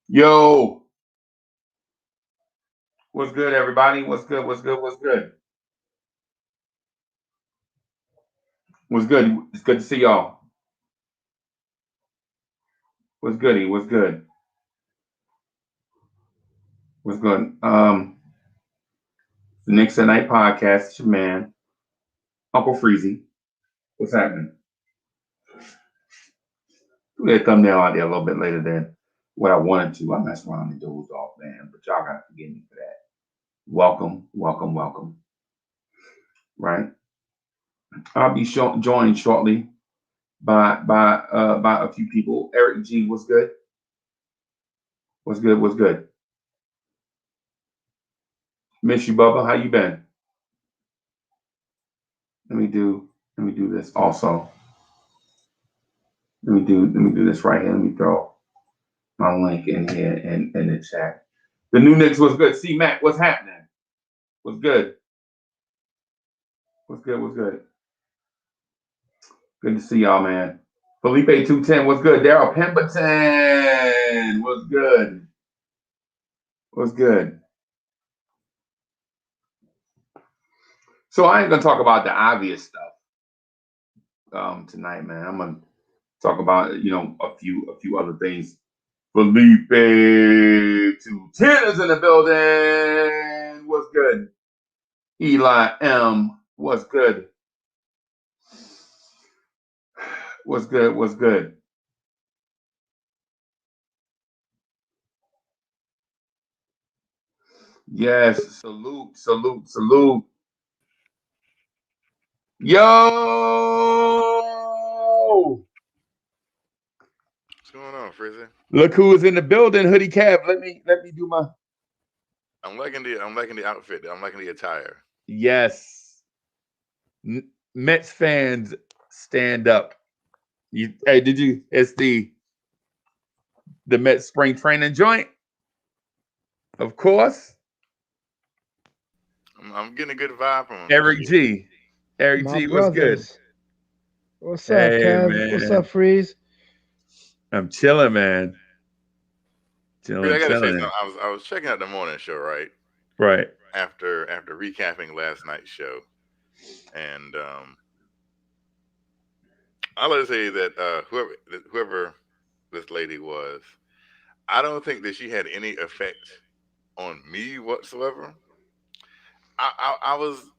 Yo, what's good, everybody? What's good? What's good? What's good? What's good? It's good to see y'all. What's goody? What's good? What's good? The Knicks at Night podcast. It's your man, Uncle Freezy. What's happening? We had a thumbnail out there a little bit later than what I wanted to. I messed around and dozed off, man. But y'all gotta forgive me for that. Welcome, welcome, welcome. Right? I'll be joined shortly by a few people. Eric G, what's good? What's good? What's good? Miss you, Bubba. How you been? Let me do this also. Let me do this right here. Let me throw my link in here in the chat. The new Knicks was good. C Mac, what's happening? What's good? What's good? What's good? Good to see y'all, man. Felipe 210, what's good? Daryl Pemberton, what's good? What's good? So I ain't gonna talk about the obvious stuff tonight, man. I'm gonna talk about a few other things. Felipe 210 is in the building. What's good? Eli M. What's good? What's good? What's good? Yes, salute, salute, salute. Yo! What's going on, Frizzy? Look who is in the building, Hoodie Cap. Let me do my. I'm liking the outfit. I'm liking the attire. Yes. Mets fans, stand up. It's the Mets spring training joint. Of course. I'm getting a good vibe from him. Eric G. Eric My G, what's good? brothers. What's up, Hey, Kev? man. What's up, Freeze? I'm chilling, man. Frizz, I gotta say something. I was checking out the morning show, right? Right. After recapping last night's show, and I like to say that whoever this lady was, I don't think that she had any effect on me whatsoever. I was.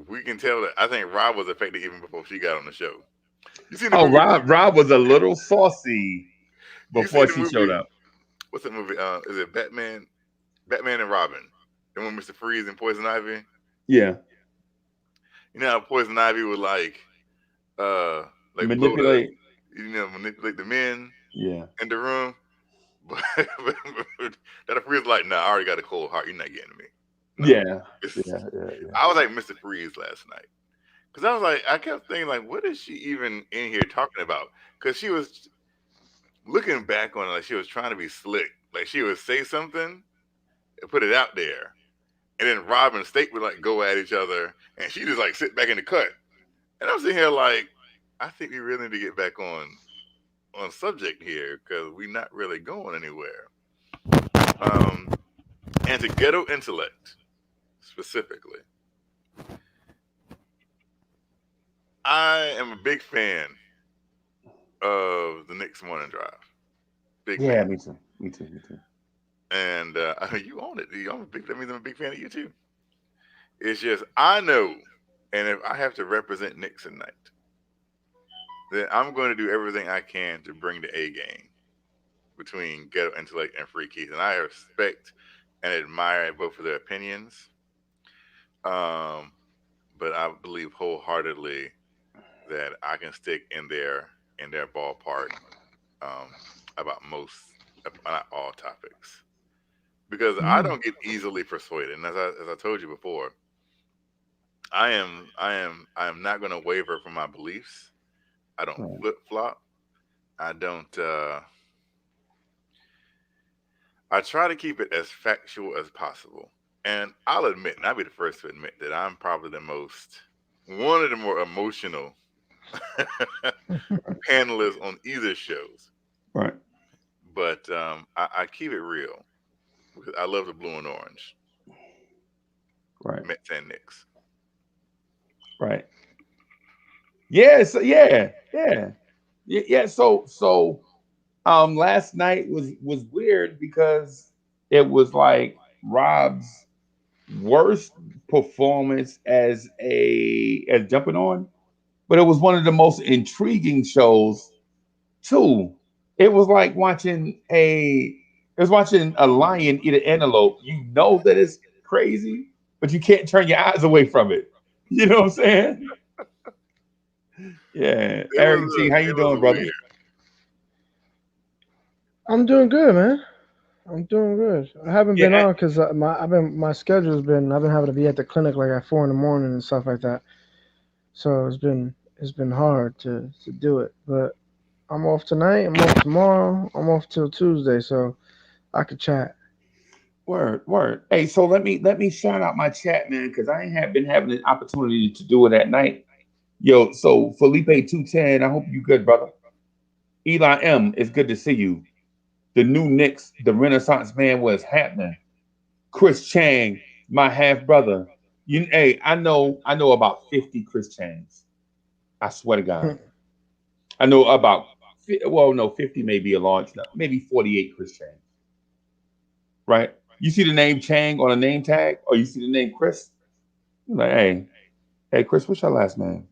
We can tell that I think Rob was affected even before she got on the show. You seen the movie? Rob was a little saucy before she showed up. What's that movie? Is it Batman and Robin? The one with Mr. Freeze and Poison Ivy? Yeah. You know how Poison Ivy would like manipulate manipulate the men in the room. But that Freeze like, nah, I already got a cold heart. You're not getting me. No. Yeah. I was like Mr. Freeze last night. Because I was like, I kept thinking, like, what is she even in here talking about? Because she was looking back on it, like she was trying to be slick. Like she would say something and put it out there. And then Rob and State would like go at each other. And she just like sit back in the cut. And I'm sitting here like, I think we really need to get back on subject here because we're not really going anywhere. And to ghetto intellect specifically, I am a big fan of the Knicks morning drive. Big fan. Me too. And you own it. That means I'm a big fan of you too. It's just I know, and if I have to represent Knicks tonight, then I'm going to do everything I can to bring the A game between ghetto intellect and free keys. And I respect and admire both of their opinions. But I believe wholeheartedly that I can stick in their ballpark about most, not all topics, because I don't get easily persuaded. And as I told you before, I am not going to waver from my beliefs. I don't flip flop. I don't. I try to keep it as factual as possible. And I'll admit, and I'll be the first to admit that I'm probably one of the more emotional panelists on either shows. Right. But I keep it real because I love the blue and orange, Right. Mets and Knicks. Right. Yeah. So yeah. Yeah. Yeah. So last night was weird because it was like Rob's worst performance as jumping on, but it was one of the most intriguing shows too. It was like watching a lion eat an antelope. You know that it's crazy, but you can't turn your eyes away from it. You know what I'm saying? Yeah. Eric G, how you It was doing, brother? weird. I'm doing good, man. I'm doing good. I haven't been Yeah. on because my schedule's been I've been having to be at the clinic like at 4 in the morning and stuff like that. So it's been hard to do it. But I'm off tonight. I'm off tomorrow. I'm off till Tuesday, so I could chat. Word, word. Hey, so let me shout out my chat, man, because I ain't have been having an opportunity to do it at night. Yo, so Felipe 210, I hope you good, brother. Eli M, it's good to see you. The new Knicks, the Renaissance man was happening. Chris Chang, my half brother. Hey, I know about 50 Chris Changs. I swear to God. I know about well, no, 50 may be a large number, maybe 48 Chris Changs, right? You see the name Chang on a name tag, or you see the name Chris, you're like, hey, Chris, what's your last name?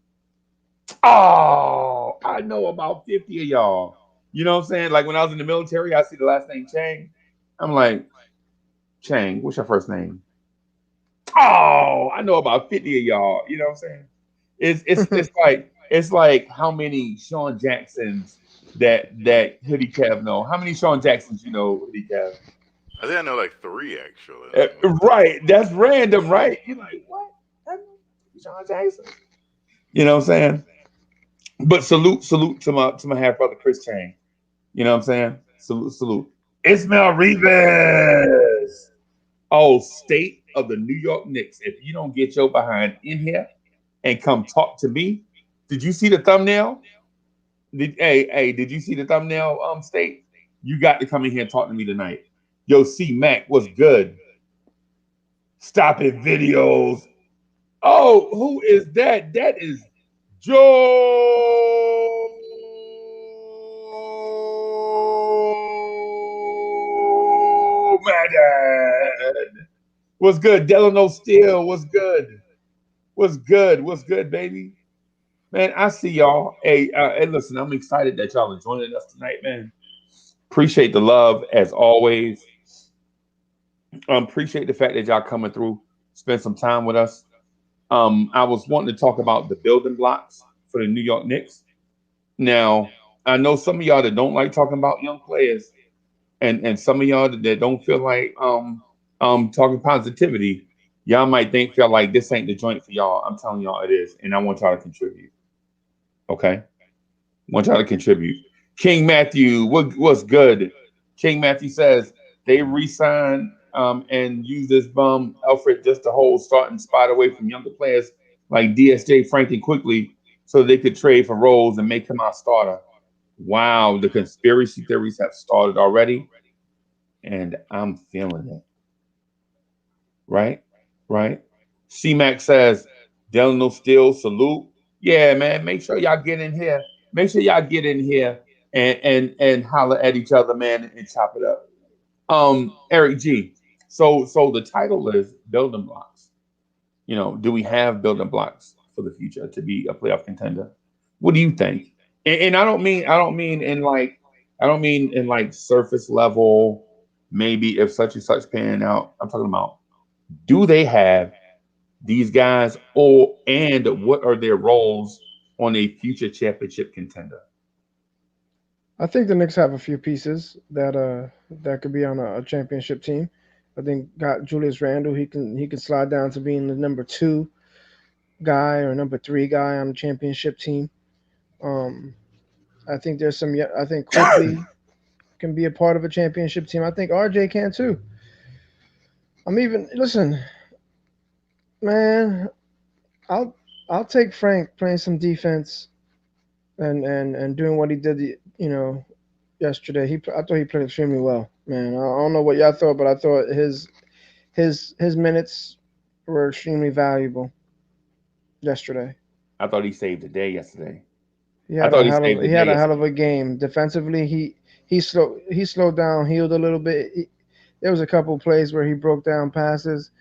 Oh, I know about 50 of y'all. You know what I'm saying? Like when I was in the military, I see the last name Chang. I'm like, Chang, what's your first name? Oh, I know about 50 of y'all. You know what I'm saying? It's like how many Sean Jacksons that Hoodie Kev know. How many Sean Jacksons you know, Hoodie Kev? I think I know like three actually. Like, Right. That's random, right? You're like, what? I know Sean Jackson. You know what I'm saying? But salute to my half brother Chris Chang. You know what I'm saying? Salute. Ismail Rivas. Oh, state of the New York Knicks. If you don't get your behind in here and come talk to me, did you see the thumbnail? Did you see the thumbnail? State. You got to come in here and talk to me tonight. Yo, C Mac, what's good? Stop it, videos. Oh, who is that? That is Joe Madden. What's good? Delano Steele. What's good? What's good? What's good, baby? Man, I see y'all. Hey, listen, I'm excited that y'all are joining us tonight, man. Appreciate the love as always. Appreciate the fact that y'all coming through, spend some time with us. I was wanting to talk about the building blocks for the New York Knicks. Now, I know some of y'all that don't like talking about young players, and some of y'all that don't feel like talking positivity. Y'all might feel like this ain't the joint for y'all. I'm telling y'all it is, and I want y'all to contribute. Okay, want y'all to contribute. King Matthew, what's good? King Matthew says they re-sign and use this bum Alfred just to hold starting spot away from younger players like DSJ Franklin quickly so they could trade for roles and make him our starter. Wow, the conspiracy theories have started already, and I'm feeling it. Right? Right? C-Mac says, Delano Steel, salute. Yeah, man. Make sure y'all get in here. Make sure y'all get in here and holler at each other, man, and chop it up. Eric G. So the title is Building Blocks. Do we have building blocks for the future to be a playoff contender? What do you think? And I don't mean in like surface level, maybe if such and such pan out. I'm talking about, do they have these guys, and what are their roles on a future championship contender? I think the Knicks have a few pieces that could be on a championship team. I think got Julius Randle. He can slide down to being the number two guy or number three guy on the championship team. Um, I think there's some. I think quickly can be a part of a championship team. I think RJ can too. I'm even listen, man. I'll I'll take Frank playing some defense and doing what he did, yesterday. I thought he played extremely well, man. I don't know what y'all thought, but I thought his minutes were extremely valuable yesterday. I thought he saved the day yesterday. He I had thought a he hell saved of the he day had a hell yesterday. of a game defensively. He slowed down, healed a little bit. There was a couple plays where he broke down passes.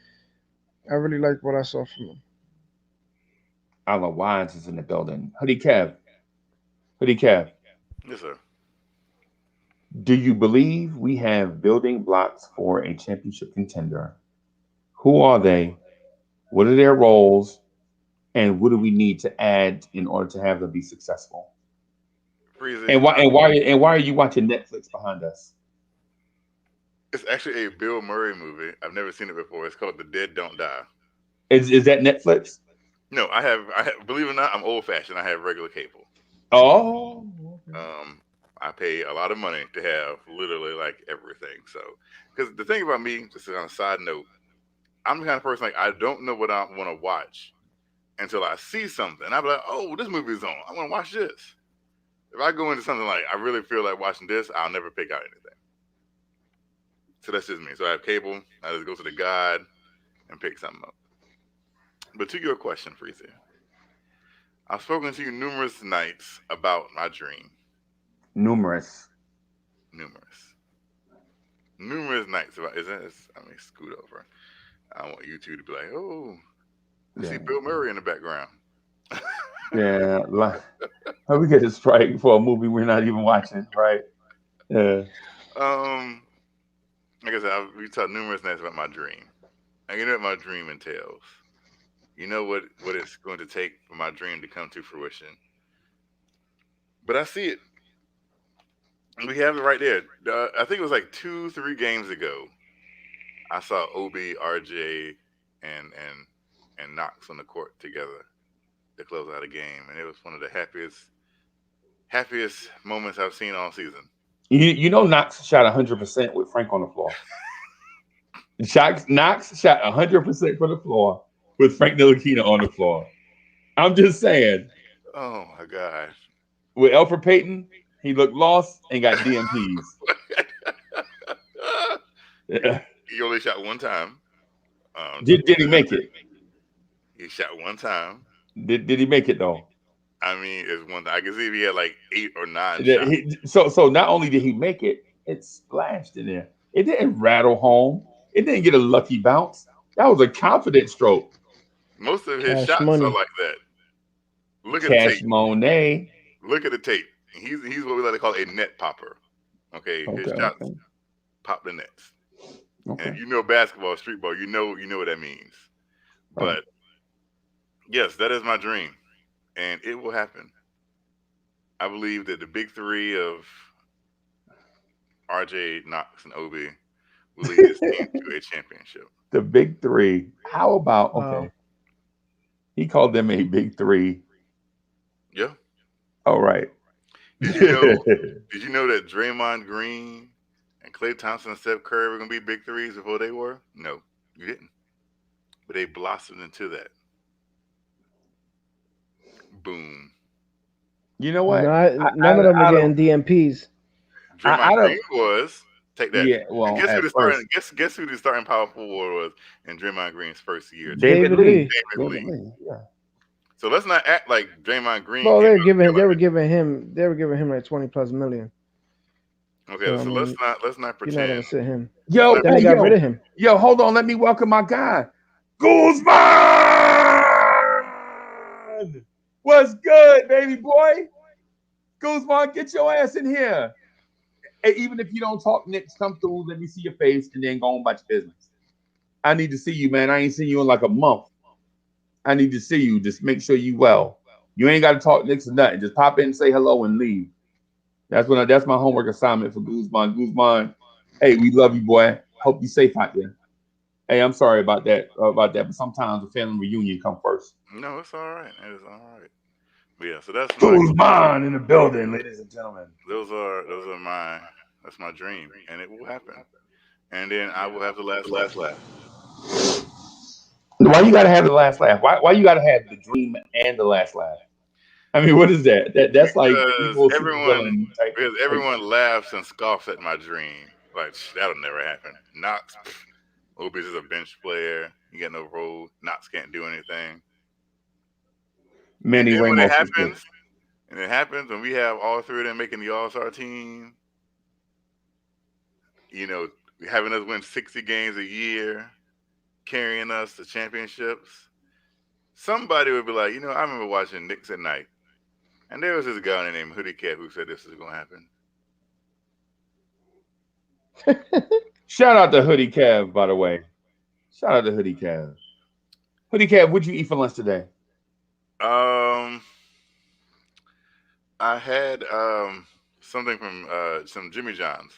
I really liked what I saw from him. I don't know why is in the building. Hoodie Kev. Hoodie Kev. Yes, sir. Do you believe we have building blocks for a championship contender? Who are they? What are their roles? And what do we need to add in order to have them be successful? Freezy. And why are you watching Netflix behind us? It's actually a Bill Murray movie. I've never seen it before. It's called The Dead Don't Die. Is that Netflix? No, I have. Believe it or not, I'm old fashioned. I have regular cable. Oh, okay. Um, I pay a lot of money to have literally like everything. So, because the thing about me, just on a side note, I'm the kind of person like I don't know what I want to watch until I see something. I'll be like, oh, this movie's on. I want to watch this. If I go into something like I really feel like watching this, I'll never pick out anything. So that's just me. So I have cable. I just go to the guide and pick something up. But to your question, Freezy, I've spoken to you numerous nights about my dream. Numerous. Numerous. Numerous nights about is that I mean scoot over. I want you two to be like, oh, I see Yeah. Bill Murray in the background. Yeah. How we get a strike for a movie we're not even watching, right? Yeah. um, like I said, we talked numerous nights about my dream. And you know what my dream entails. You know what it's going to take for my dream to come to fruition. But I see it. We have it right there. I think it was like 3 games ago. I saw Obi, RJ, and Knox on the court together to close out a game, and it was one of the happiest moments I've seen all season. You know Knox shot 100% with Frank on the floor. Knox shot 100% from the floor with Frank Ntilikina on the floor. I'm just saying. Oh my gosh! With Alfred Payton, he looked lost and got DMPs. Yeah. He only shot one time. Did he make it? He shot one time. Did he make it though? I mean, it's one thing. I can see if he had like 8 or 9 shots. So not only did he make it, it splashed in there. It didn't rattle home. It didn't get a lucky bounce. That was a confident stroke. Most of his Cash shots are money. like that. Look at the Cash tape. Monet. Look at the tape. He's what we like to call a net popper. Okay, his Okay, shots okay, pop the nets. And okay. if you know basketball, street ball, you know what that means. Right. But yes, that is my dream, and it will happen. I believe that the big three of RJ, Knox, and Obi will lead this team to a championship. The big three. How about Wow. okay? He called them a big three. Yeah. All right. Did you know? Did you know that Draymond Green and Klay Thompson and Steph Curry were going to be big threes before they were? No, you didn't. But they blossomed into that. Boom. You know what? Not I, none of them are I don't. getting DMPs. I Draymond Green don't. was take that. Yeah. And Well, guess who at the first, starting guess who the starting power forward was in Draymond Green's first year? David David Lee. Lee. David David Lee. Lee. Yeah. So let's not act like Draymond Green Well, came out and they were giving him like 20 plus million. okay. So I So mean, let's not you're not pretend. gonna sit him. Let's Yo, not Then they hey, got pretend. rid yo, of him. yo, hold on. Let me welcome my guy, Guzman. What's good, baby boy? Guzman, get your ass in here. Hey, even if you don't talk, Knicks, come through. Let me see your face, and then go on about your business. I need to see you, man. I ain't seen you in like a month. I need to see you. Just make sure you well. You ain't got to talk Knicks or nothing. Just pop in, say hello, and leave. That's my homework assignment for Guzman. Guzman, hey, we love you, boy. Hope you safe out there. Hey, I'm sorry about that, but sometimes the family reunion come first. No, it's all right. It is all right. But yeah. So that's my Guzman in the building, ladies and gentlemen. those are my that's my dream, and it will happen. And then I will have the last laugh. Why you gotta have the last laugh? Why you gotta have the dream and the last laugh? I mean, what is that? That's like because evil everyone supervillain type. laughs and scoffs at my dream. Like that'll never happen. Knox, Obi's is a bench player. He got no role. Knox can't do anything. And Manny then when it Ramos is good. happens, when we have all three of them making the All Star team, you know, having us win 60 games a year, carrying us to championships, somebody would be like, I remember watching Knicks at night, and there was this guy named Hoodie Cat who said this is going to happen. Shout out to Hoodie Cav, by the way. Shout out to Hoodie Cav. Hoodie Cav, what'd you eat for lunch today? I had something from some Jimmy John's,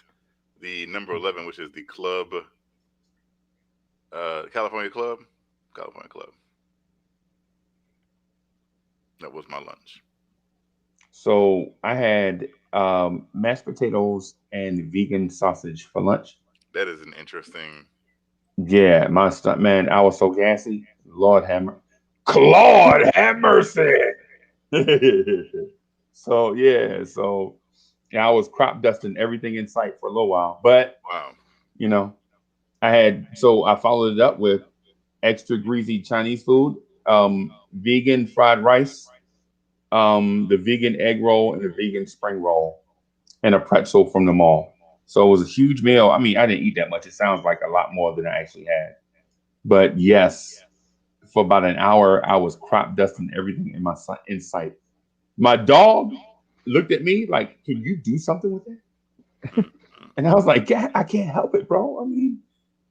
the number 11, which is the club, California Club. That was my lunch. So I had mashed potatoes and vegan sausage for lunch. That is an interesting. Yeah, man, I was so gassy. Lord have mercy. So I was crop dusting everything in sight for a little while. But Wow. I followed it up with extra greasy Chinese food, vegan fried rice, the vegan egg roll and the vegan spring roll, and a pretzel from the mall. So it was a huge meal. I mean, I didn't eat that much. It sounds like a lot more than I actually had. But yes, for about an hour, I was crop dusting everything in sight. My dog looked at me like, "Can you do something with it?" And I was like, "I can't help it, bro. I mean,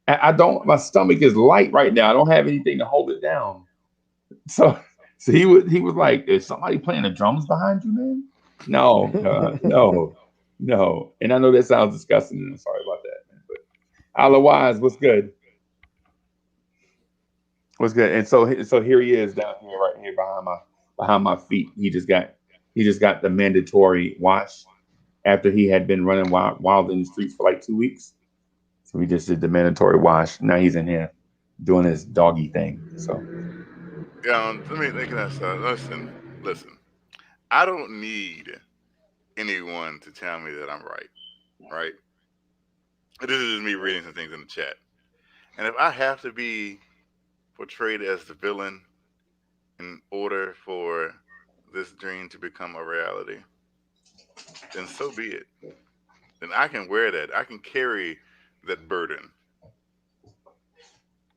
I don't. My stomach is light right now. I don't have anything to hold it down." So he was like, "Is somebody playing the drums behind you, man?" No, no. And I know that sounds disgusting, and I'm sorry about that, man. But otherwise, what's good? What's good? And so here he is down here, right here behind my feet. He just got the mandatory wash after he had been running wild in the streets for like 2 weeks. So we just did the mandatory wash. Now he's in here doing his doggy thing. So Let me think of that. Listen. I don't need anyone to tell me that I'm right. Right. This is just me reading some things in the chat. And if I have to be portrayed as the villain in order for this dream to become a reality, then so be it. Then I can wear that. I can carry that burden.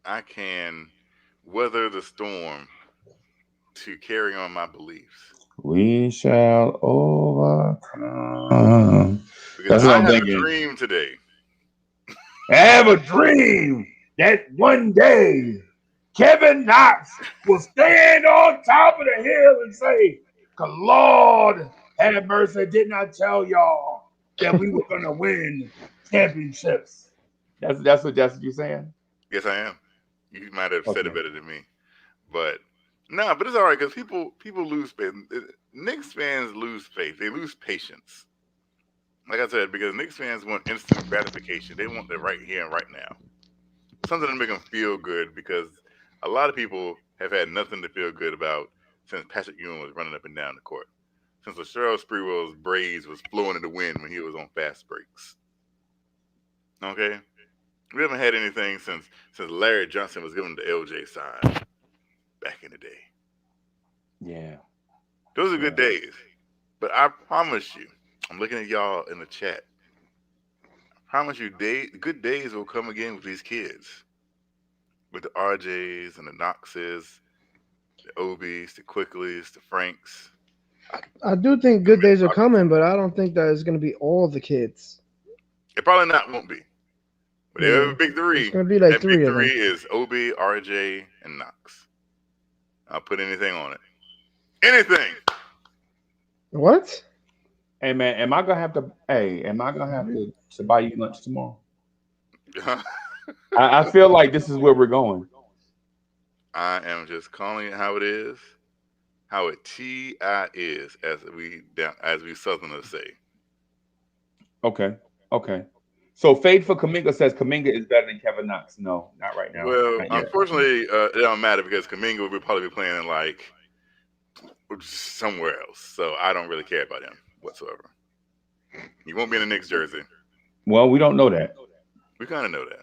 I can weather the storm to carry on my beliefs. we shall overcome. Because That's what I I'm have a thinking. dream today. I have a dream that one day Kevin Knox will stand on top of the hill and say, "Lord have mercy, didn't I tell y'all that we were gonna win championships?" That's what you're saying? Yes, I am. You might have said it Okay. better than me. But no, but it's all right because people lose faith. Knicks fans lose faith. They lose patience. Like I said, because Knicks fans want instant gratification. They want it right here and right now. Something to make them feel good because a lot of people have had nothing to feel good about since Patrick Ewing was running up and down the court. Since Cheryl Sprewell's braids was flowing in the wind when he was on fast breaks. Okay? We haven't had anything since Larry Johnson was giving the LJ sign back in the day. Yeah. Those are good days. But I promise you, I'm looking at y'all in the chat. I promise you, good days will come again with these kids. With the RJs and the Knoxes, the Obies, the Quickleys, the Franks. I do think good days are coming, but I don't think that it's going to be all the kids. It probably won't be. But they have a big three. It's going to be like that three big of them. three is Obi, RJ, and Knox. I'll put anything on it. Anything. What? Hey man, am I gonna have to buy you lunch tomorrow? I feel like this is where we're going. I am just calling it how it is, how it T.I. is, as we Southerners say. Okay. So Fade for Kaminga says Kaminga is better than Kevin Knox. No, not right now. Well, Not yet. unfortunately, it don't matter because Kaminga will probably be playing in like somewhere else. So I don't really care about him whatsoever. He won't be in the Knicks jersey. Well, we don't know that. We kind of know that.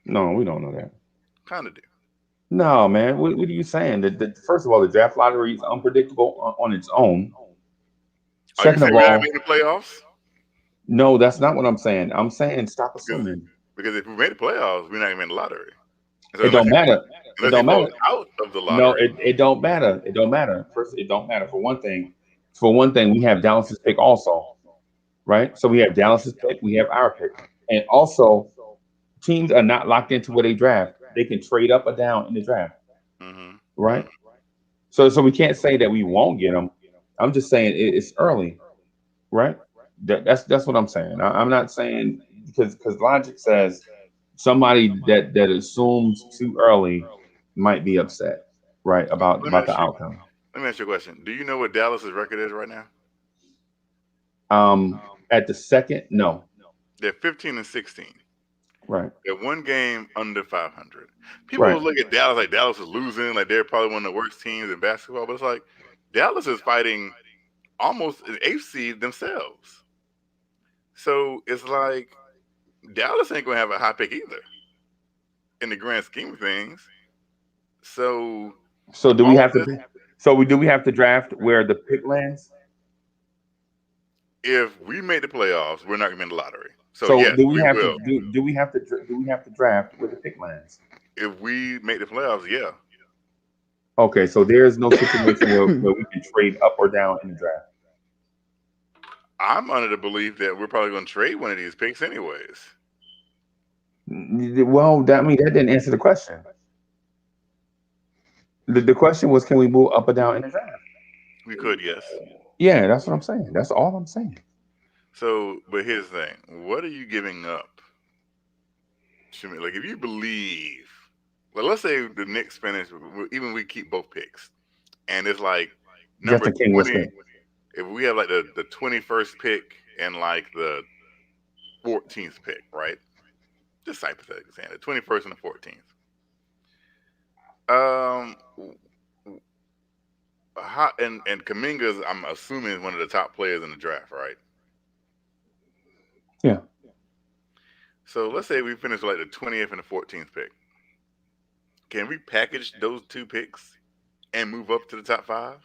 No, we don't know that. Kind of do. No, man. What are you saying? First of all, the draft lottery is unpredictable on its own. Are you Second saying of we're not all, making the playoffs? no, that's not what I'm saying. I'm saying stop Because assuming. because if we made the playoffs, we're not going to be in the lottery. So It don't matter. It unless he don't falls matter. out of the No, lottery, it don't matter. It don't matter. First, it don't matter. For one thing, we have Dallas's pick also, right? So we have Dallas's pick, we have our pick, and also teams are not locked into where they draft. They can trade up or down in the draft, hmm right? So we can't say that we won't get them. I'm just saying it's early, right? That's what I'm saying. I'm not saying because logic says somebody that assumes too early might be upset, right, let me about the ask you. outcome. Let me ask you a question. Do you know what Dallas's record is right now? Um, at the second, no, They're 15-16. right, They're one game under 500. People right. will look at Dallas like Dallas is losing, like they're probably one of the worst teams in basketball. But it's like Dallas is fighting almost an eighth seed themselves. So it's like Dallas ain't gonna have a high pick either in the grand scheme of things. So So do we all have this, to? So we do we have to draft where the pick lands? if we make the playoffs, we're not gonna be in the lottery. So So yes, do we we have to will. do we have to draft where the pick lands? If we make the playoffs, yeah. Okay, so there is no situation where we can trade up or down in the draft. I'm under the belief that we're probably gonna trade one of these picks anyways. Well, that I mean that didn't answer the question. The question was, can we move up or down in the draft? We could, yes. Yeah, that's what I'm saying. That's all I'm saying. So, but here's the thing: what are you giving up to me? Like, if you believe, well, let's say the Knicks finish, even we keep both picks, and it's like number Justin King 20. whispered. If we have like the 21st pick and like the 14th pick, right? Just hypothetically saying the 21st and the 14th. Um, how, and Kaminga's, I'm assuming, is one of the top players in the draft, right? Yeah. So let's say we finish like the 20th and the 14th pick. Can we package those two picks and move up to the top five?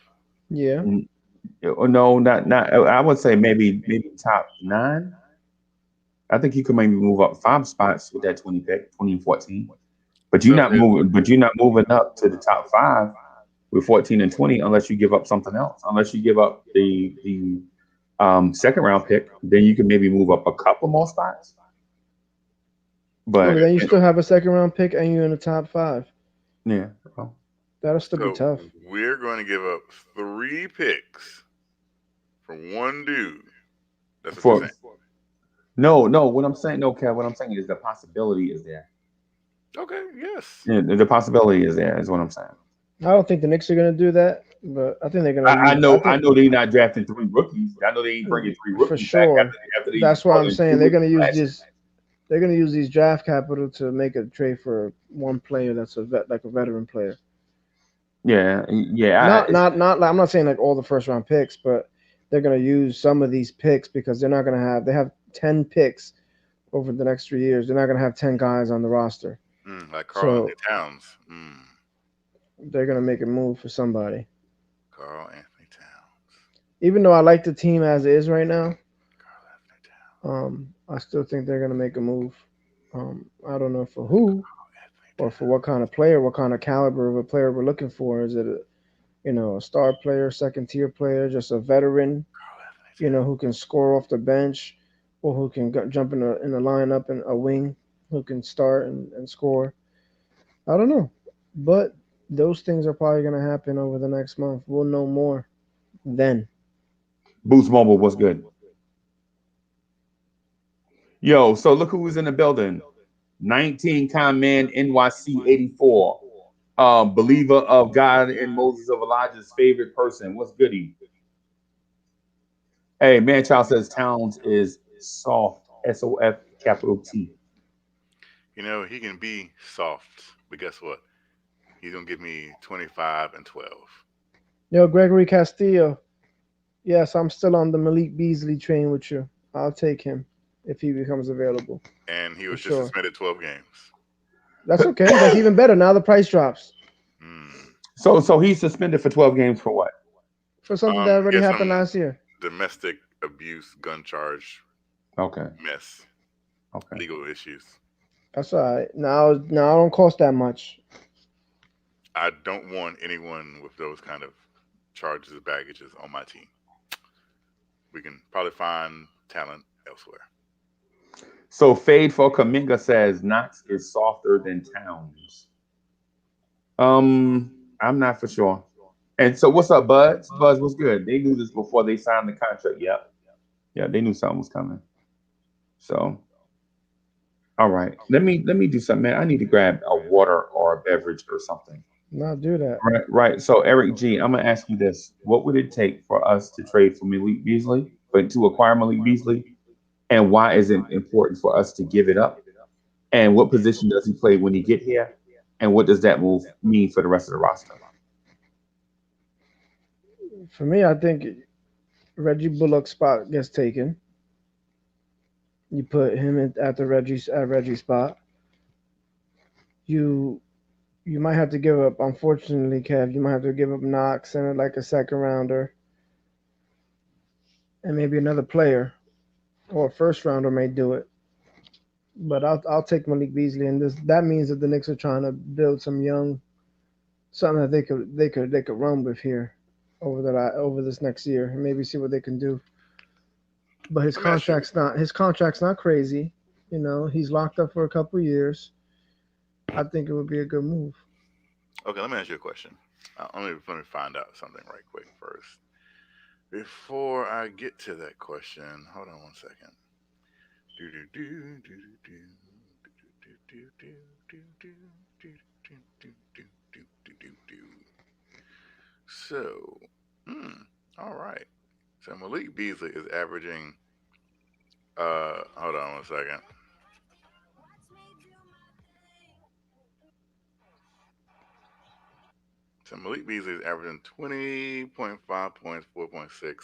Yeah. Mm, no, not. I would say maybe top nine. I think you could maybe move up 5 spots with that 20 pick, 2014. But you're So not moving. But you're not moving up to the top five with 14 and 20 unless you give up something else. Unless you give up the second round pick, then you can maybe move up a couple more spots. Yeah, but But then you still have a second round pick and you're in the top five. yeah, well, That'll still be so tough. we're going to give up three picks for one dude. That's what you're for saying. no, what I'm saying, no, Kev, what I'm saying is the possibility is there. Okay, yes. Yeah, the possibility is there, is what I'm saying. I don't think the Knicks are gonna do that, but I think they're gonna I use. I know, I think know they're not drafting three rookies. I know they ain't bringing three for rookies back sure. after they That's why brought I'm in two saying they're gonna rookies use last year. this. They're gonna use these draft capital to make a trade for one player that's a like a veteran player. Yeah, yeah. Not. I'm not saying like all the first round picks, but they're gonna use some of these picks because they're not gonna have. They have 10 picks over the next 3 years. They're not gonna have 10 guys on the roster. Like Carl Anthony So Towns. they're gonna make a move for somebody. Carl Anthony Towns. Even though I like the team as it is right now, Carl Anthony Towns. I still think they're gonna make a move. I don't know for who Carl Anthony or for Towns. what kind of player, what kind of caliber of a player we're looking for. Is it a star player, second tier player, just a veteran, Carl Anthony who Towns. can score off the bench, or who can jump in the lineup and a wing, who can start and score. I don't know, but those things are probably gonna happen over the next month. We'll know more then. Boost Mobile was good. Yo, so look who was in the building. 19 con man NYC 84. Believer of God and Moses of Elijah's favorite person. What's goody? Hey, man, child says Towns is soft. SOF capital T. He can be soft, but guess what? He's gonna give me 25 and 12. Yo, Gregory Castillo. Yes, I'm still on the Malik Beasley train with you. I'll take him if he becomes available And he for was just sure. suspended 12 games. That's okay. That's even better. Now the price drops Hmm. So he's suspended for 12 games for what? for something that He already had happened some last year. domestic abuse, gun charge, Okay. mess, Okay. legal issues. That's all right. Now it don't cost that much. I don't want anyone with those kind of charges or baggages on my team. We can probably find talent elsewhere. So Fade for Kaminga says Knox is softer than Towns. I'm not for sure. And so what's up, Buds? Buds, what's good? They knew this before they signed the contract. Yep. Yeah, they knew something was coming. So all right. Let me do something, man. I need to grab a water or a beverage or something. Not do that. Right, right. So Eric G, I'm gonna ask you this. What would it take for us to trade for Malik Beasley, but to acquire Malik Beasley? And why is it important for us to give it up? And what position does he play when he get here? And what does that move mean for the rest of the roster? For me, I think Reggie Bullock's spot gets taken. You put him at the Reggie spot. You you might have to give up. Unfortunately, Kev, you might have to give up Knox and like a second rounder and maybe another player or a first rounder may do it. But I'll take Malik Beasley, and this that means that the Knicks are trying to build some young something that they could run with here over this next year and maybe see what they can do. But Let me ask you. his contract's not crazy. You know, he's locked up for a couple years. I think it would be a good move. Okay, let me ask you a question. Let me find out something right quick first. Before I get to that question, hold on one second. Do do do do do do do do do do do do do do do do do do. So, hmm, all right. So Malik Beasley is averaging. Hold on one second. So Malik Beasley is averaging 20.5 points, 4.6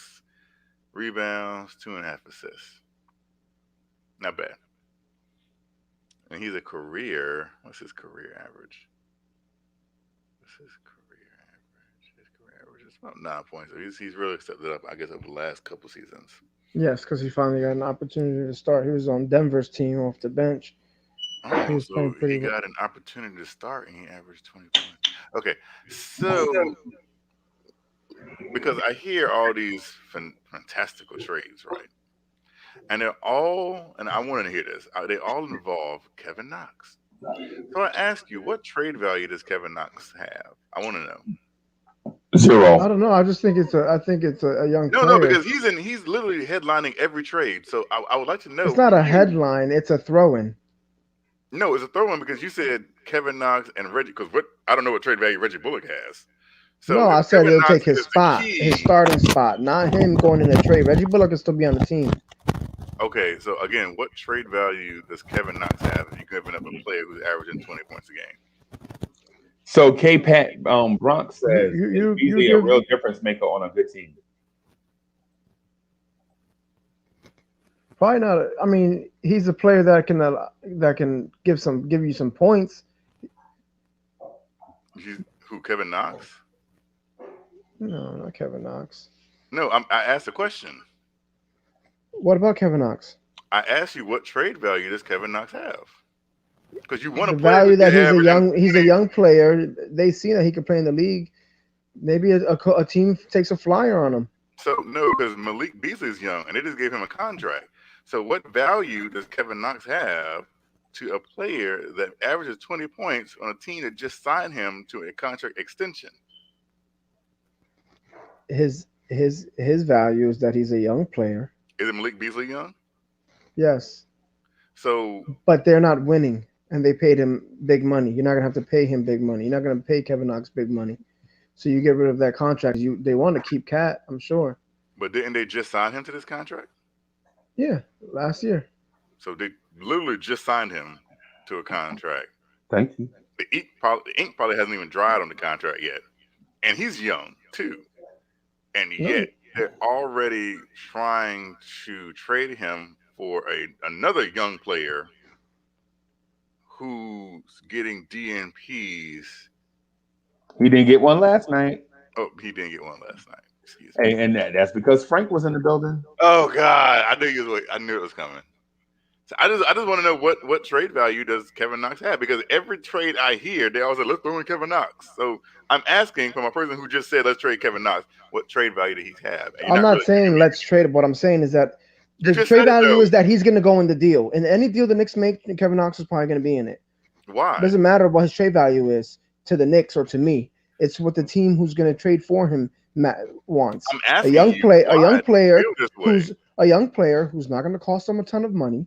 rebounds, 2.5 assists. Not bad. And he's a career. What's his career average? What's his career average? His career average is about 9 points. So he's really stepped it up, I guess, over the last couple seasons. Yes, because he finally got an opportunity to start. He was on Denver's team off the bench. He Oh, was so playing pretty he well. got an opportunity to start and he averaged 20 points. Okay, so because I hear all these fantastical trades, right? And they're all, and I want to hear this, they all involve Kevin Knox. So I ask you, what trade value does Kevin Knox have? I want to know. I Zero. don't know. I think it's a young No, player. because he's literally headlining every trade. So I would like to know It's not from a you. headline. It's a throw-in. No, it's a throw in because you said Kevin Knox and Reggie. Because what I don't know what trade value Reggie Bullock has. So No, if I said Kevin it'll Knox take his is the spot, his key, starting spot, not him going in a trade. Reggie Bullock can still be on the team. okay. So again, what trade value does Kevin Knox have if you're giving up a player who's averaging 20 points a game? So K Pat Bronx You says, you is you you Beasley a give real difference maker on a good team? probably not. I mean, he's a player that can give you some points. He's, who Kevin Knox? No, not Kevin Knox. No, I asked a question. What about Kevin Knox? I asked you what trade value does Kevin Knox have? Because you want a The player value who's that averaging he's a 20. young player. They see that he can play in the league. Maybe a team takes a flyer on him. So no, because Malik Beasley's young, and they just gave him a contract. So what value does Kevin Knox have to a player that averages 20 points on a team that just signed him to a contract extension? His value is that he's a young player. Is it Malik Beasley young? Yes, So but they're not winning, and they paid him big money. You're not gonna have to pay him big money. You're not gonna pay Kevin Knox big money. So you get rid of that contract. They want to keep Cat, I'm sure. but didn't they just sign him to this contract? Yeah, last year. So they literally just signed him to a contract. Thank you. The ink probably hasn't even dried on the contract yet, and he's young too. and No, yet they're already trying to trade him for another young player who's getting DNPs. He didn't get one last night. Oh, he didn't get one last night. Excuse me. And that's because Frank was in the building. Oh God, I knew it was coming. So I just want to know what trade value does Kevin Knox have? Because every trade I hear, they always say, let's throw in Kevin Knox. So I'm asking from a person who just said let's trade Kevin Knox, what trade value did he have? And you're I'm not not really giving saying me. let's trade it. What I'm saying is that You the just trade said it value though. is that he's going to go in the deal. And any deal the Knicks make, Kevin Knox is probably going to be in it. It Why? doesn't matter what his trade value is to the Knicks or to me. It's what the team who's going to trade for him wants. I'm asking you A why young do you player feel this way? who's not going to cost them a ton of money.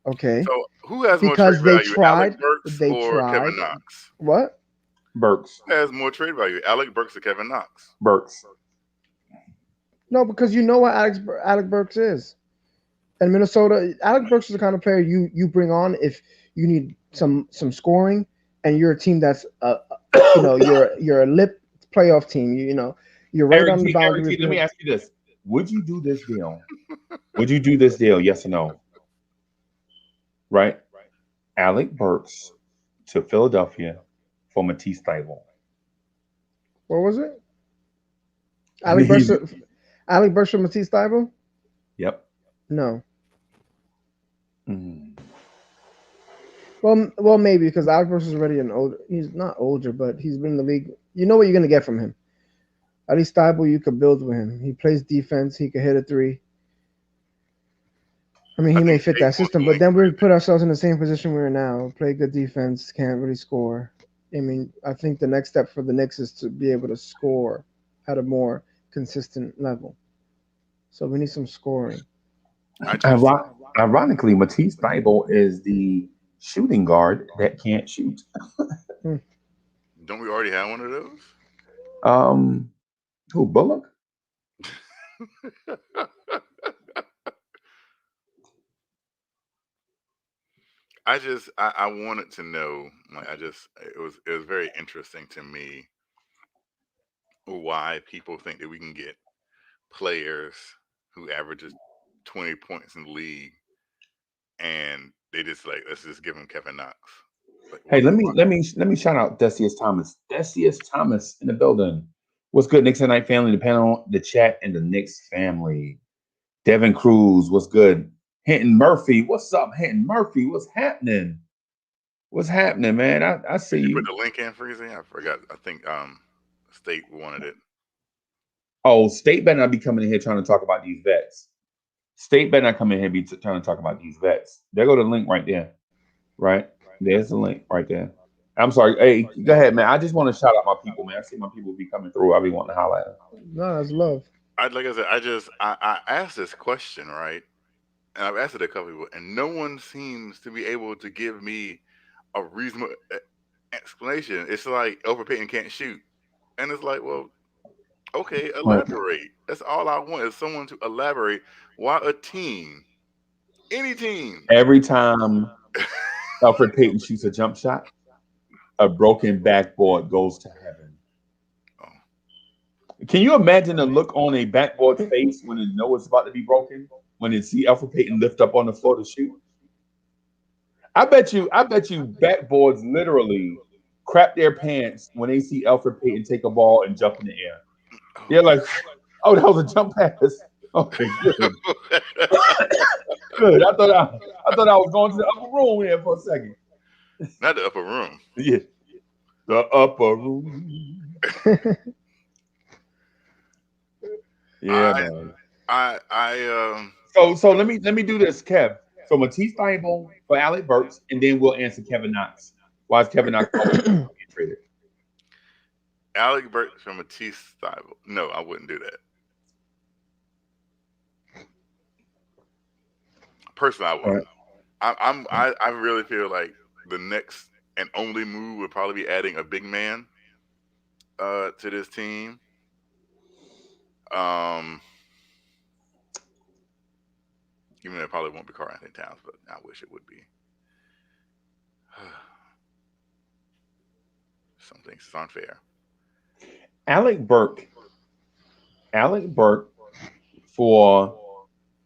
Okay, So who has more trade because value, Alec Burks or tried Kevin Knox? what? Burks. Who has more trade value, Alec Burks or Kevin Knox? Burks. No, because you know what Alec Burks is. And Minnesota, Alec Burks is the kind of player you bring on if you need some scoring, and you're a team that's you're a lip playoff team. You know you're right on the Eric boundary. G, let me ask you this: would you do this deal? Would you do this deal? Yes or no? Right? Alec Burks to Philadelphia for Matisse Thybulle. What was it? I mean, he's Alec Burks for Matisse Thybulle? yep. No. Mm. Well, maybe because Alec Burks is already an older. He's not older, but he's been in the league. You know what you're gonna get from him. At least Thybulle, you could build with him. He plays defense. He could hit a three. I mean, I he may think fit State that wants system, to but link then we with put ourselves in the same position we're in now. Play good defense, can't really score. I mean, I think the next step for the Knicks is to be able to score at a more consistent level. So we need some scoring. I just Ironically, Matisse Thybulle is the shooting guard that can't shoot. Hmm. don't we already have one of those? Um, who Bullock? I wanted to know, like it was very interesting to me why people think that we can get players who averages 20 points in the league and they just like let's just give him Kevin Knox. Like Hey, what? let me shout out Decius Thomas. Decius Thomas in the building. What's good, Knicks Night family? The panel, the chat, and the Knicks family. Devin Cruz, what's good? Hinton Murphy, what's up? Hinton Murphy, what's happening? What's happening, man? I see Did you put you. the link in, Freezy? I forgot. I think State wanted it. Oh, State better not be coming in here trying to talk about these vets. State better not come in here be trying to talk about these vets. There go the link right there. Right? There's the link right there. I'm sorry. Hey, go ahead, man. I just want to shout out my people, man. I see my people be coming through. I be wanting to holler at them. No, that's love. Like I said, I asked this question, right? And I've asked it a couple people, and no one seems to be able to give me a reasonable explanation. It's like overpaying can't shoot, and it's like, well, okay, Right. elaborate. That's all I want is someone to elaborate why a team, any team, Every time Alfred Payton shoots a jump shot, a broken backboard goes to heaven. oh, Can you imagine the look on a backboard face when it knows it's about to be broken? When it see Alfred Payton lift up on the floor to shoot? I bet you backboards literally crap their pants when they see Alfred Payton take a ball and jump in the air. They're like, oh, that was a jump pass. Okay, good. Good. I thought I was going to the upper room here for a second. not the upper room. Yeah. The upper room. Yeah, I man. I So let me do this, Kev. So Matisse Thybulle for Alec Burks, and then we'll answer Kevin Knox. Why is Kevin Knox always getting traded? Alec Burks from Matisse Thybulle. No, I wouldn't do that. Personally, I All right. wouldn't. I really feel like the next and only move would probably be adding a big man to this team. Um, even though it probably won't be Karl Anthony Towns, but I wish it would be. Some things is unfair. Alec Burke Alec Burke for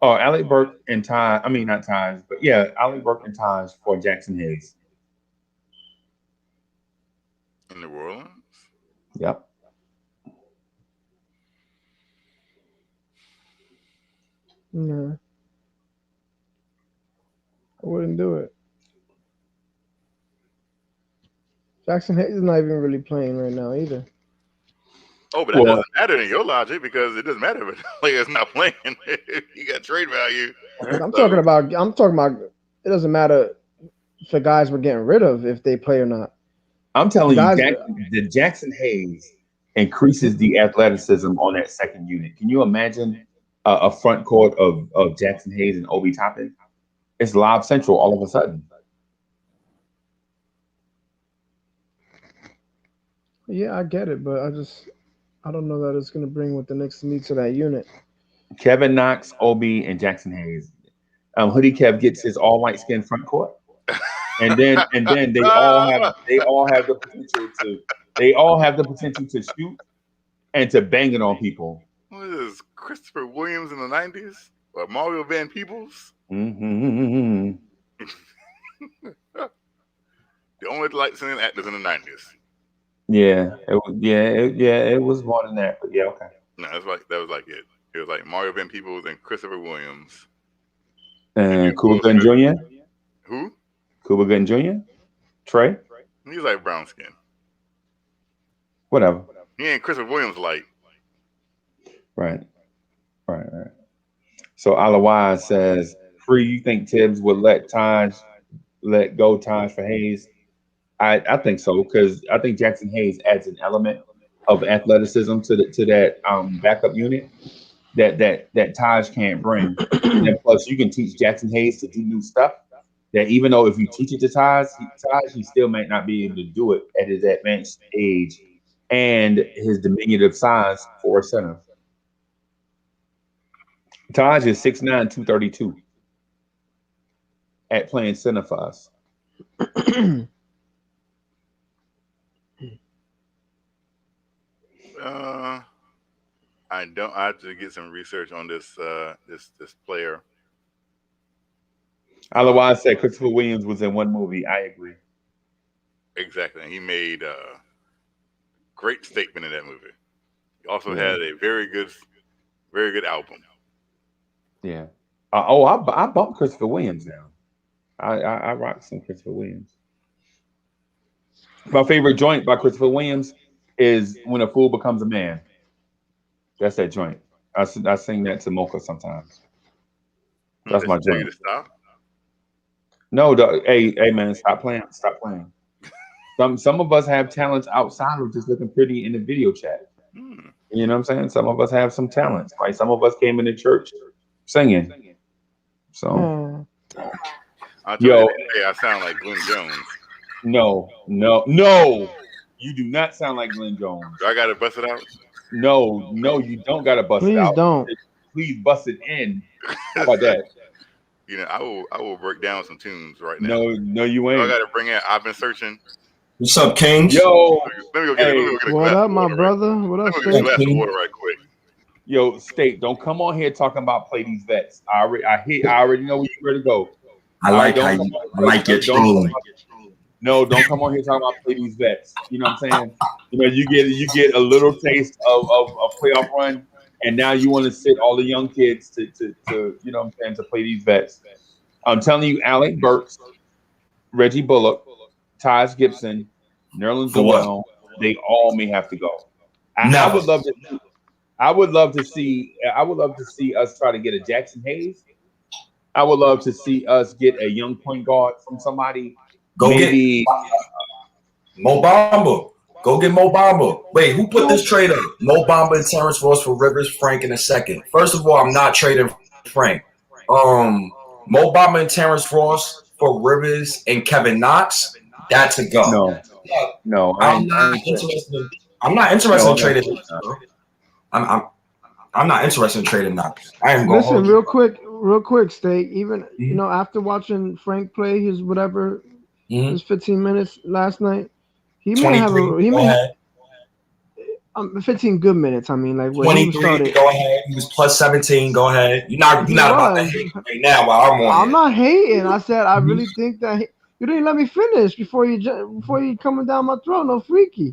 Alec Burke and Ty. I mean not Ties, but yeah, Alec Burke and Ties for Jackson Hayes. in New Orleans. Yep. No, I wouldn't do it. Jackson Hayes is not even really playing right now either. Oh, but that Well, doesn't matter in your logic because it doesn't matter if a player's not playing. You got trade value. I'm So talking about. I'm talking about. It doesn't matter if the guys we're getting rid of if they play or not. I'm The telling you, guys. The Jackson Hayes increases the athleticism on that second unit. Can you imagine a front court of Jackson Hayes and Obi Toppin? It's Lob Central all of a sudden. Yeah, I get it, but I don't know that it's gonna bring what the Knicks need to that unit. Kevin Knox, Obi, and Jackson Hayes. Hoodie Kev gets his all white skin front court, and then they all have the potential to shoot and to bang it on people. what is this? Christopher Williams in the '90s or Mario Van Peebles? Mm-hmm. The only light skinned actors in the '90s. Yeah, it was more than that, but yeah, okay. No, that was like it. It was like Mario Van Peebles and Christopher Williams. And Will Cuba Gooding Smith. Jr., Who? Cuba Gooding Jr., Trey, He's like brown skin. whatever. He ain't Christopher Williams light. Right. So Alawai says, "Free, you think Tibbs would let go Taj for Hayes?" I think so because I think Jackson Hayes adds an element of athleticism to that backup unit that Taj can't bring. And then plus you can teach Jackson Hayes to do new stuff. That even though if you teach it to he still might not be able to do it at his advanced age and his diminutive size for a center. Taj is 6'9", 232 at playing center for us. I don't. I have to get some research on this this player. Otherwise, said Christopher Williams was in one movie. I agree. Exactly, and he made a great statement in that movie. He also had a very good album. Yeah. I bumped Christopher Williams now. I rock some Christopher Williams. My favorite joint by Christopher Williams is When a Fool Becomes a Man. That's that joint. I sing that to Mocha sometimes. That's my Tell you joint. to stop. No, hey man, stop playing. Stop playing. Some of us have talents outside of just looking pretty in the video chat. You know what I'm saying? Some of us have some talents. Like some of us came into church singing. So I told you today I sound like Glenn Jones. No. You do not sound like Glenn Jones. Do I gotta bust it out? No, you don't gotta bust it out. Please don't. Please bust it in. How about that? You know, I will break down some tunes right now. No, you ain't. I gotta bring in. I've been searching. What's up, Kings? Yo, let me go get a what glass up, of my water, brother? What up, Let me get a State? glass of water right quick. Yo, State, don't come on here talking about play these vets. I already know where you're ready to go. I like how you like your trolling. No, don't come on here talking about play these vets. You know what I'm saying? You know, you get a little taste of a playoff run, and now you want to sit all the young kids to you know what I'm saying, to play these vets. I'm telling you, Alec Burks, Reggie Bullock, Taj Gibson, Nerlens Noel, they all may have to go. I would love to see us try to get a Jackson Hayes. I would love to see us get a young point guard from somebody. Maybe Mo Bamba. Go get Mo Bamba. Wait, who put this trade up? Mo Bamba and Terrence Ross for Rivers, Frank in a second. First of all, I'm not trading Frank. Mo Bamba and Terrence Ross for Rivers and Kevin Knox. That's a go. No, I'm not interested in trading. I'm not interested in trading Knox. I am going. Listen, real quick, State. Even you know, after watching Frank play his whatever his 15 minutes last night, he may have 15 good minutes. I mean, like where he was 23. started. Go ahead. He was plus 17. Go ahead. You're not He about to was. hate right now while I'm on I'm here. not hating. I said I really think that you didn't let me finish before you coming down my throat. No freaky.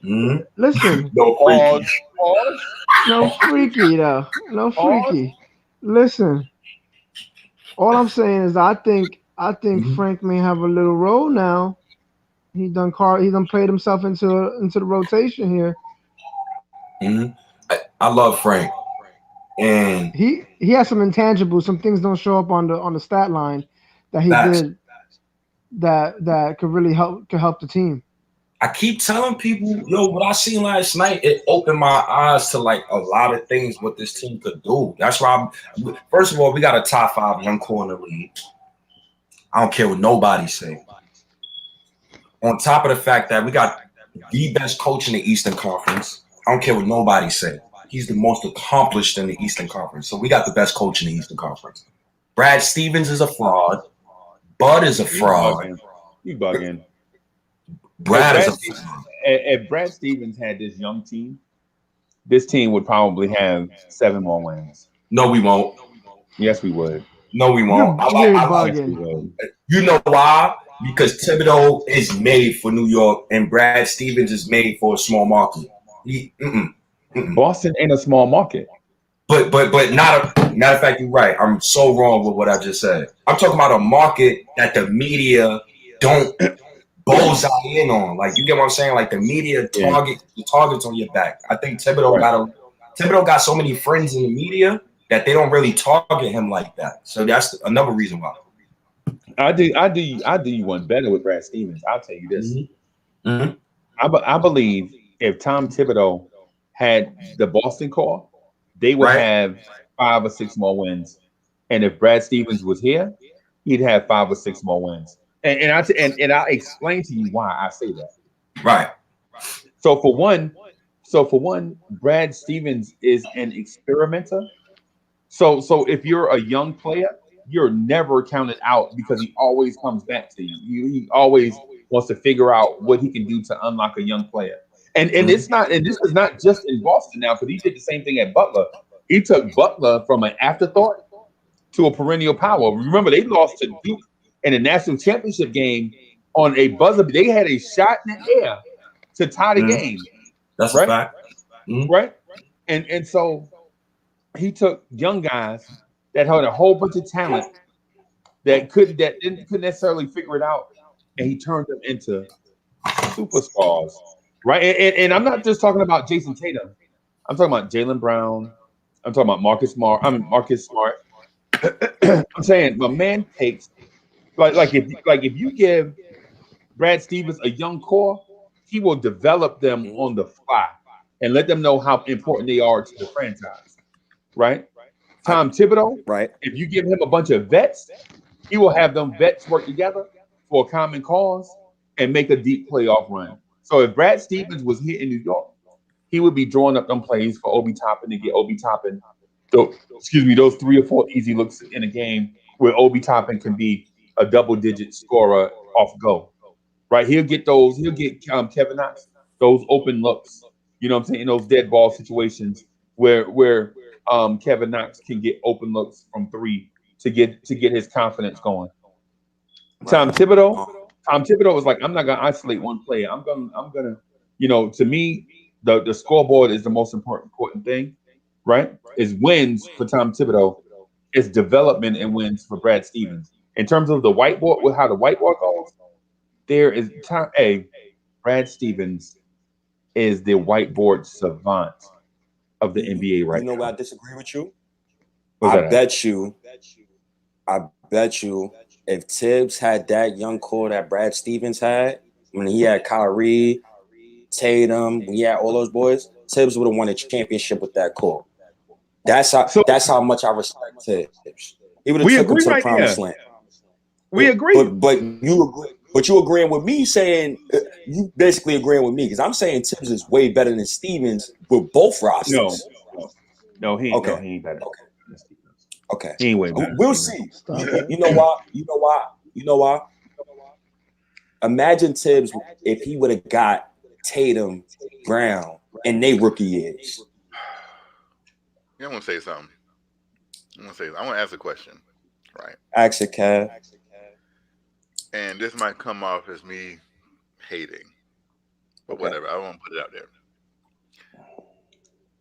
Mm-hmm. Listen, No Pause. freaky. Pause. no freaky though. No Pause. freaky. Listen, all I'm saying is I think Mm-hmm. Frank may have a little role now. He done played himself into the rotation here. Mm-hmm. I love Frank, and He has some intangibles. Some things don't show up on the stat line that he facts. did that could help the team. I keep telling people, yo, what I seen last night, it opened my eyes to like a lot of things what this team could do. That's why first of all, we got a top 5 young core in the league. I don't care what nobody say. On top of the fact that we got the best coach in the Eastern Conference. I don't care what nobody say. He's the most accomplished in the Eastern Conference. So we got the best coach in the Eastern Conference. Brad Stevens is a fraud. Bud is a You fraud. bugging. You bugging. Brad is a Stevens, fraud. if Brad Stevens had this young team, this team would probably have 7 more wins. No, we won't. Yes, we would. No, we won't. You're I like Yes, we bugging. would. You know why? Because Thibodeau is made for New York and Brad Stevens is made for a small market. Boston ain't a small market. But not a matter of fact, you're right. I'm so wrong with what I just said. I'm talking about a market that the media don't bullseye in on. Like, you get what I'm saying? Like, the media the targets on your back. I think Thibodeau got so many friends in the media that they don't really target him like that. So that's another reason why. I do you one better with Brad Stevens. I'll tell you this. Mm-hmm. I believe if Tom Thibodeau had the Boston core, they would Right. have 5 or 6 more wins. And if Brad Stevens was here, he'd have 5 or 6 more wins. And I'll explain to you why I say that. Right. So for one, Brad Stevens is an experimenter. So if you're a young player, you're never counted out because he always comes back to you. He always wants to figure out what he can do to unlock a young player. And it's not, and this is not just in Boston now, because he did the same thing at Butler. He took Butler from an afterthought to a perennial power. Remember, they lost to Duke in a national championship game on a buzzer. They had a shot in the air to tie the game. That's right? a fact. Mm-hmm. Right? And so he took young guys that had a whole bunch of talent that couldn't necessarily figure it out, and he turned them into superstars. Right? And I'm not just talking about Jason Tatum. I'm talking about Jaylen Brown. I'm talking about Marcus Smart. I'm saying my man takes like if you give Brad Stevens a young core, he will develop them on the fly and let them know how important they are to the franchise. Right? Tom Thibodeau, Right. if you give him a bunch of vets, he will have them vets work together for a common cause and make a deep playoff run. So if Brad Stevens was here in New York, he would be drawing up them plays for Obi Toppin to get Obi Toppin. Those 3 or 4 easy looks in a game where Obi Toppin can be a double-digit scorer off go. Right? He'll get Kevin Knox those open looks. You know what I'm saying? In those dead ball situations where Kevin Knox can get open looks from 3 to get his confidence going. Tom Thibodeau was like, I'm not gonna isolate one player. I'm gonna, to me, the scoreboard is the most important thing, right? Is wins for Tom Thibodeau, it's development and wins for Brad Stevens. In terms of the whiteboard, with how the whiteboard goes, there is time. Brad Stevens is the whiteboard savant of the NBA right You know now. where I disagree with you? What's I that at? bet you if Tibbs had that young core that Brad Stevens had, when he had Kyrie, Tatum, when he had all those boys, Tibbs would have won a championship with that core. That's how much I respect Tibbs. He would have took him to the promised land. We agree. But you agreeing with me saying you basically agreeing with me because I'm saying Tibbs is way better than Stevens with both rosters. No, he ain't. Okay. No, he ain't better. Okay. He ain't way better. We'll see. You know why? Imagine Tibbs if he would have got Tatum, Brown, in their rookie years. Yeah, I'm gonna say something. I want to ask a question, right? Ask it, Kev. And this might come off as me hating, but Okay. whatever. I won't put it out there.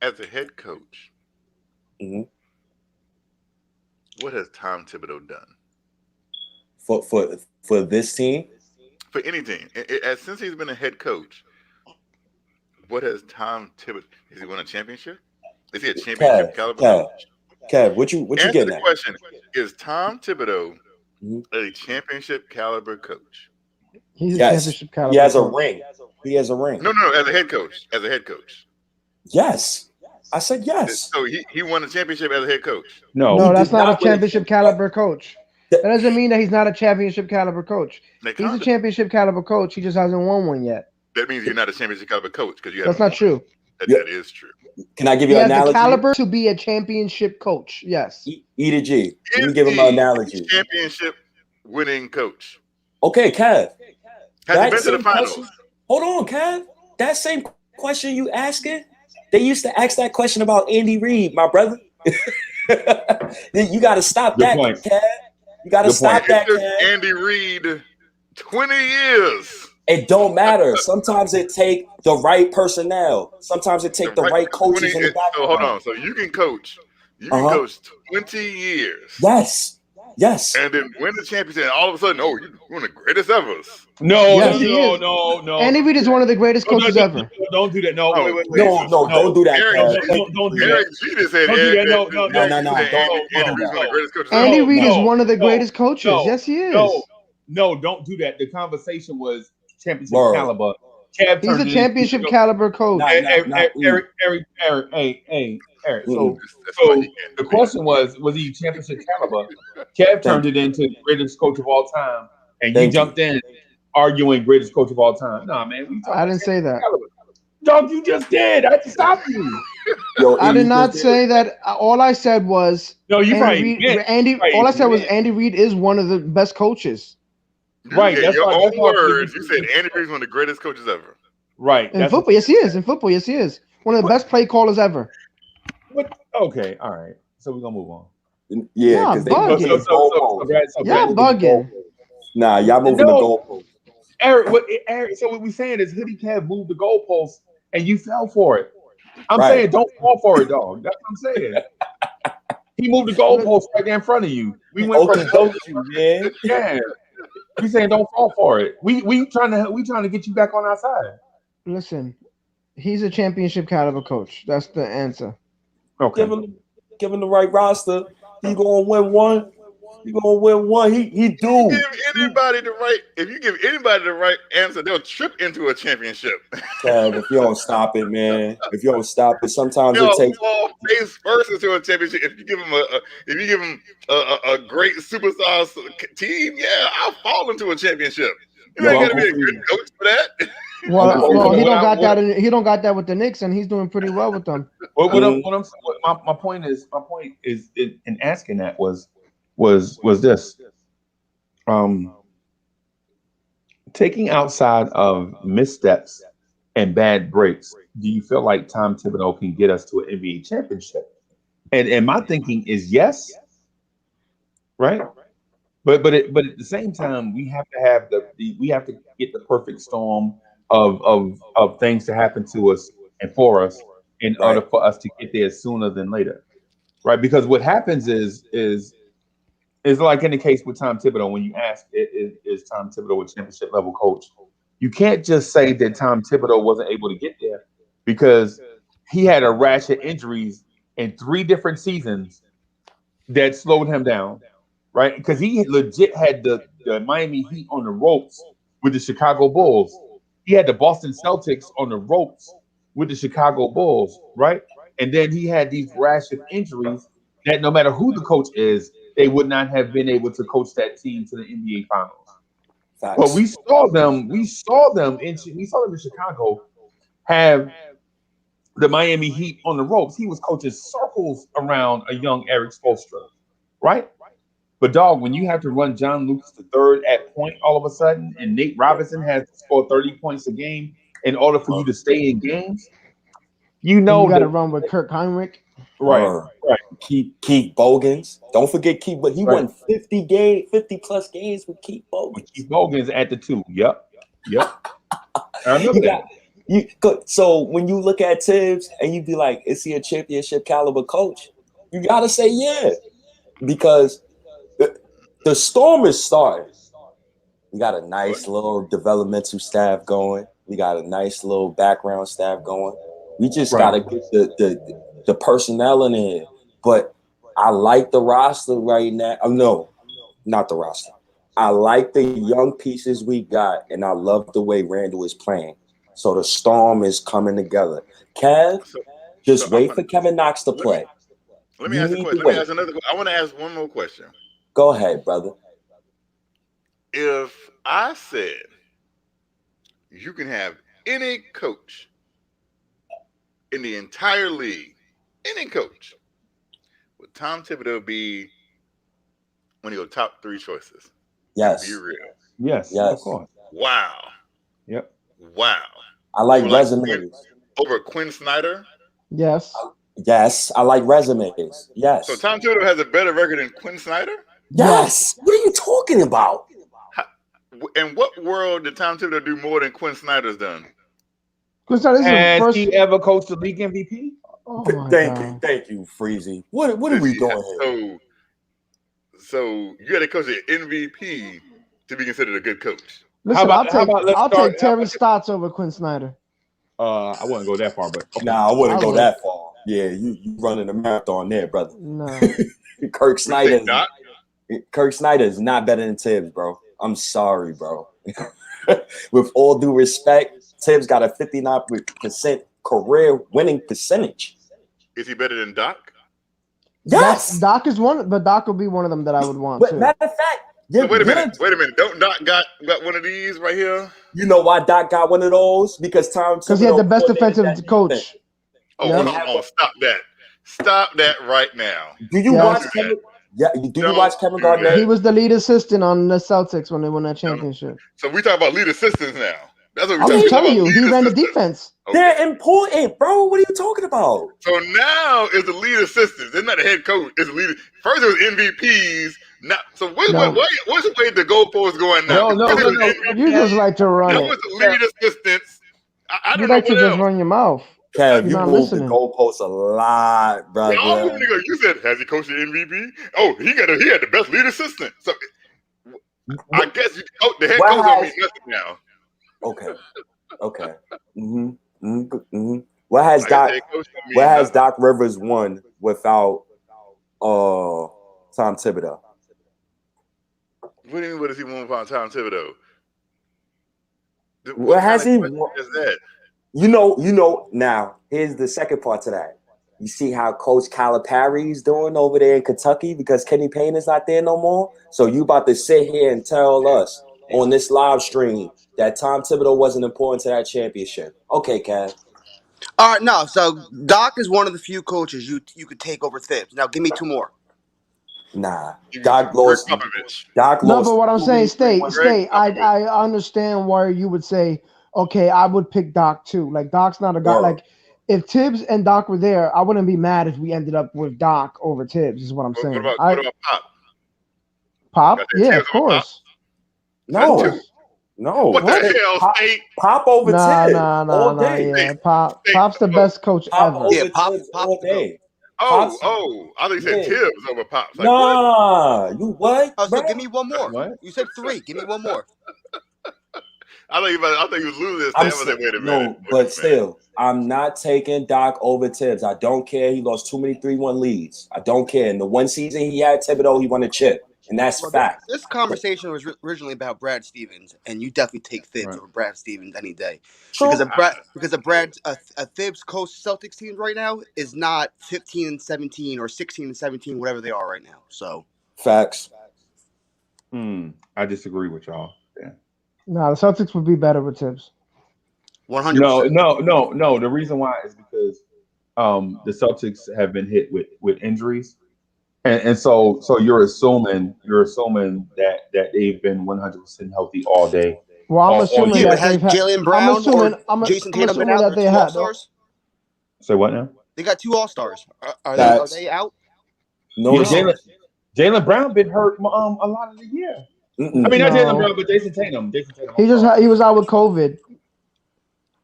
As a head coach, Mhm. what has Tom Thibodeau done For this team? for any team? Since he's been a head coach, what has Tom Thibodeau? Has he won a championship? Is he a championship caliber coach? Kev, what you Answer getting the at? question: is Tom Thibodeau Mhm. a championship caliber coach? He's a Yes. championship caliber. He has a coach. ring. He has a ring. No, as a head coach. As a head coach. Yes. I said yes. So he won a championship as a head coach. No, No, He that's did not a not win a championship championship. caliber coach. That doesn't mean that he's not a championship caliber coach. They He's a kinda- championship caliber coach. He just hasn't won one yet. That means you're not a championship caliber coach because you That's haven't not won. true. That is true. Can I give He you has an the analogy? caliber to be a championship coach. Yes. Eat a G. Let me Is give him he an a analogy. championship winning coach? Okay, Kev. Has That he been to the same finals? question- Hold on, Kev. That same question you asking, they used to ask that question about Andy Reid, my brother. You got to stop Good that, point. Kev. You got to Good stop point. It that, took Kev. Andy Reid 20 years. It don't matter. Sometimes it take the right personnel. Sometimes it take the right coaches in the So hold background. on. So you can coach. You can Uh-huh. coach 20 years. Yes. And then win the championship, and all of a sudden, oh, you're one of the greatest ever. No, Yes, he is. no. Andy Reid is one of the greatest coaches ever. Don't do that. No, Oh, wait. No, don't do that, Eric, Kev. Don't do Eric that. Jeter said Don't do that. No. Andy Reid's one of the greatest coaches ever. Andy Reid is no, one of the no, greatest coaches. no, Yes, he is. No, don't do that. The conversation was championship Word. caliber. Kev He's a turned it championship into- caliber coach. Not Eric, hey, Eric. So That's why he can't the do question was he championship caliber? Kev turned it into greatest coach of all time, and you Thank you. jumped in arguing greatest coach of all time. Nah, man, we talking I didn't say that. caliber. Dog, you just did. I had to stop you. Yo, I E, did you not just say that. All I said was No, you Andy probably Reid. meant- All I said was meant- Andy Reid is one of the best coaches Right, In that's your why- own that's why- words, you said Andy Reid's one of the greatest coaches ever. right. in football. Yes, he is. In football, yes, he is. One of the best play callers ever. Okay, all right. So we're gonna move on. Yeah, Nah, because they bugging. moving the goalposts. Brad, Yeah, Moving the bugging. goalposts. Nah, y'all moving the No. goalposts. Eric, so what we saying is Hoodie Kev moved the goalpost and you fell for it. I'm Right. saying don't fall for it, dog. That's what I'm saying. He moved the goalpost right there in front of you. We went Okay, from don't you, man. yeah. We saying don't fall for it. We trying to get you back on our side. Listen, he's a championship caliber coach. That's the answer. Okay. Give him the right roster. He gonna win one. He gonna win one. He do. If you give anybody the right answer, they'll trip into a championship. Kev, if you don't stop it, man. If you don't stop it, sometimes They'll it takes. fall face first into a championship. If you give them a great superstar team, yeah, I'll fall into a championship. You ain't gotta be a good coach for that. Well, he don't got that. He don't got that with the Knicks, and he's doing pretty well with them. My point is in asking that was this. Taking outside of missteps and bad breaks, do you feel like Tom Thibodeau can get us to an NBA championship? And my thinking is yes, right? But at the same time, we have to have we have to get the perfect storm of things to happen to us and for us in order for us to get there sooner than later, right? Because what happens is like in the case with Tom Thibodeau. When you ask, is Tom Thibodeau a championship level coach? You can't just say that Tom Thibodeau wasn't able to get there because he had a rash of injuries in 3 different seasons that slowed him down, right? Because he legit had the Miami Heat on the ropes with the Chicago Bulls. He had the Boston Celtics on the ropes with the Chicago Bulls, right? And then he had these rash of injuries that no matter who the coach is, they would not have been able to coach that team to the NBA Finals. Facts. But we saw them in Chicago have the Miami Heat on the ropes. He was coaching circles around a young Eric Spoelstra, right? But dog, when you have to run John Lucas III at point all of a sudden, and Nate Robinson has to score 30 points a game, in order for you to stay in games, you And know you got to that run with Kirk Heinrich. right. Keith Bogans. Don't forget Keith, but he Right. won 50 plus games with Keith Bogans. Keith Bogans at the 2. Yep. I remember You that. so when you look at Tibbs and you be like, is he a championship caliber coach? You gotta say yeah, because the storm is starting. We got a nice little developmental staff going. We got a nice little background staff going. We just gotta get the personnel in there. But I like the roster right now. Oh, no, not the roster. I like the young pieces we got, and I love the way Randall is playing. So the storm is coming together. Kev, just wait for Kevin Knox to play. Let me ask a question. Let me ask another question. I want to ask one more question. Go ahead, brother. If I said you can have any coach in the entire league, any coach, would Tom Thibodeau be one of your top 3 choices? Yes. Be real. Yes, of course. Wow. Yep. Wow. I like resumes. Over Quinn Snyder? Yes. Yes, I like resumes. Yes. So Tom Thibodeau has a better record than Quinn Snyder? Yes. What are you talking about? In what world did Tom Thibodeau do more than Quinn Snyder's done? Quinn Snyder is the Has first. he ever coached the league MVP? Oh my God. Thank you, Freezy. What are we doing here? So you got to coach an MVP to be considered a good coach. Listen, I'll take Terry Stotts over Quinn Snyder. I wouldn't go that far, but okay. Nah, I wouldn't go that far. Yeah, you running a marathon there, brother. No. Kirk Snyder is not better than Tibbs, bro. I'm sorry, bro. With all due respect, Tibbs got a 59% career winning percentage. Is he better than Doc? Yes. Doc is one, but Doc will be one of them that I would want too. Matter of fact, so wait a minute. Don't Doc got one of these right here? You know why Doc got one of those? Because he had the best defensive coach. Oh, hold on. Stop that right now. Do you watch Kevin? Yeah, do you watch Kevin Garnett? He was the lead assistant on the Celtics when they won that championship. So we talk about lead assistants now. That's what I'm telling you, he ran the defense. Okay. They're important, bro. What are you talking about? So now it's the lead assistants. It's not the head coach. It's the lead. First it was MVPs. Now, so what's the way the goalposts going now? No. You just like to run it. That was the lead assistants. I don't you know like to what just else. run your mouth. Kev, you moved the goalposts a lot, brother. You said, has he coached the MVP? Oh, he had the best lead assistant. So I guess the head coach don't mean nothing now. Okay. What has Doc Rivers won without Tom Thibodeau? What do you mean? What does he won without Tom Thibodeau? What has he won? Is that? You know. Now here's the second part to that. You see how Coach Calipari's doing over there in Kentucky because Kenny Payne is not there no more. So you about to sit here and tell us on this live stream that Tom Thibodeau wasn't important to that championship? Okay, Cat. All right, no. So Doc is one of the few coaches you could take over Thibs. Now give me 2 more. Nah, Doc lost. No, but what I'm saying, stay. I understand why you would say, okay, I would pick Doc too. Like Doc's not a guy. Like if Tibbs and Doc were there, I wouldn't be mad if we ended up with Doc over Tibbs. Is what I'm saying. What about Pop? Pop? Yeah, of course. No. What the hell, State? Pop over Tibbs. Nah. Yeah, Pop's the best coach ever. Yeah, Pop all day. I thought you said Tibbs over Pops. Like, you what? Oh, so give me 1 more. What? You said 3. Give me 1 more. I thought you was losing this. I was like, wait a minute. But still, I'm not taking Doc over Tibbs. I don't care. He lost too many 3-1 leads. I don't care. In the one season he had Thibodeau, he won a chip. And that's fact. This conversation was originally about Brad Stevens, and you definitely take Thibs over Brad Stevens any day. Sure. Because a Thibs coach Celtics team right now is not 15-17 or 16-17, whatever they are right now. So facts. I disagree with y'all. Yeah. No, the Celtics would be better with Tibbs. 100%. No. The reason why is because the Celtics have been hit with injuries. And so you're assuming that they've been 100% healthy all day. Well, I'm assuming Yeah, but that has they've had. Jalen I'm Brown assuming. or I'm Jason Tatum been assuming out? that They're they two had. All-Stars. Say what now? They got 2 All-Stars. Are That's they out? no. Yeah, No. Jalen Brown been hurt a lot of the year. I mean, not Jalen No. Brown, but Jason Tatum. Jason Tatum. He he was out with COVID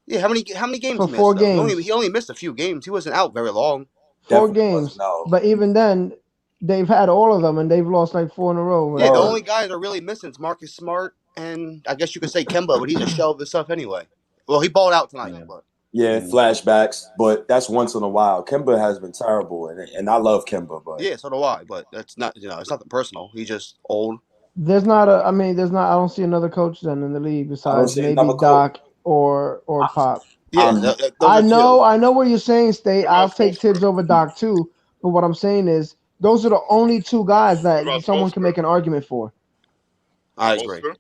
Yeah, how many games for he missed 4 though? games. He only missed a few games. He wasn't out very long. 4 Definitely games. wasn't out. But even then, they've had all of them and they've lost like 4 in a row. Yeah, the Whatever. only guys that are really missing is Marcus Smart and I guess you could say Kemba, but he's a shell of himself anyway. Well, he balled out tonight, Yeah. but Yeah, flashbacks, but that's once in a while. Kimba has been terrible, and I love Kimba, but yeah, so do I. But that's not it's nothing personal. He's just old. There's not a. I mean, there's not. I don't see another coach then in the league I don't besides see maybe another coach. Doc or Pop. Yeah, Um, those I are know. 2. I know what you're saying, State. What about I'll take Tibbs Spoelstra? over Doc too. But what I'm saying is, those are the only 2 guys What that about someone can Spoelstra? make an argument for. I agree. Spoelstra?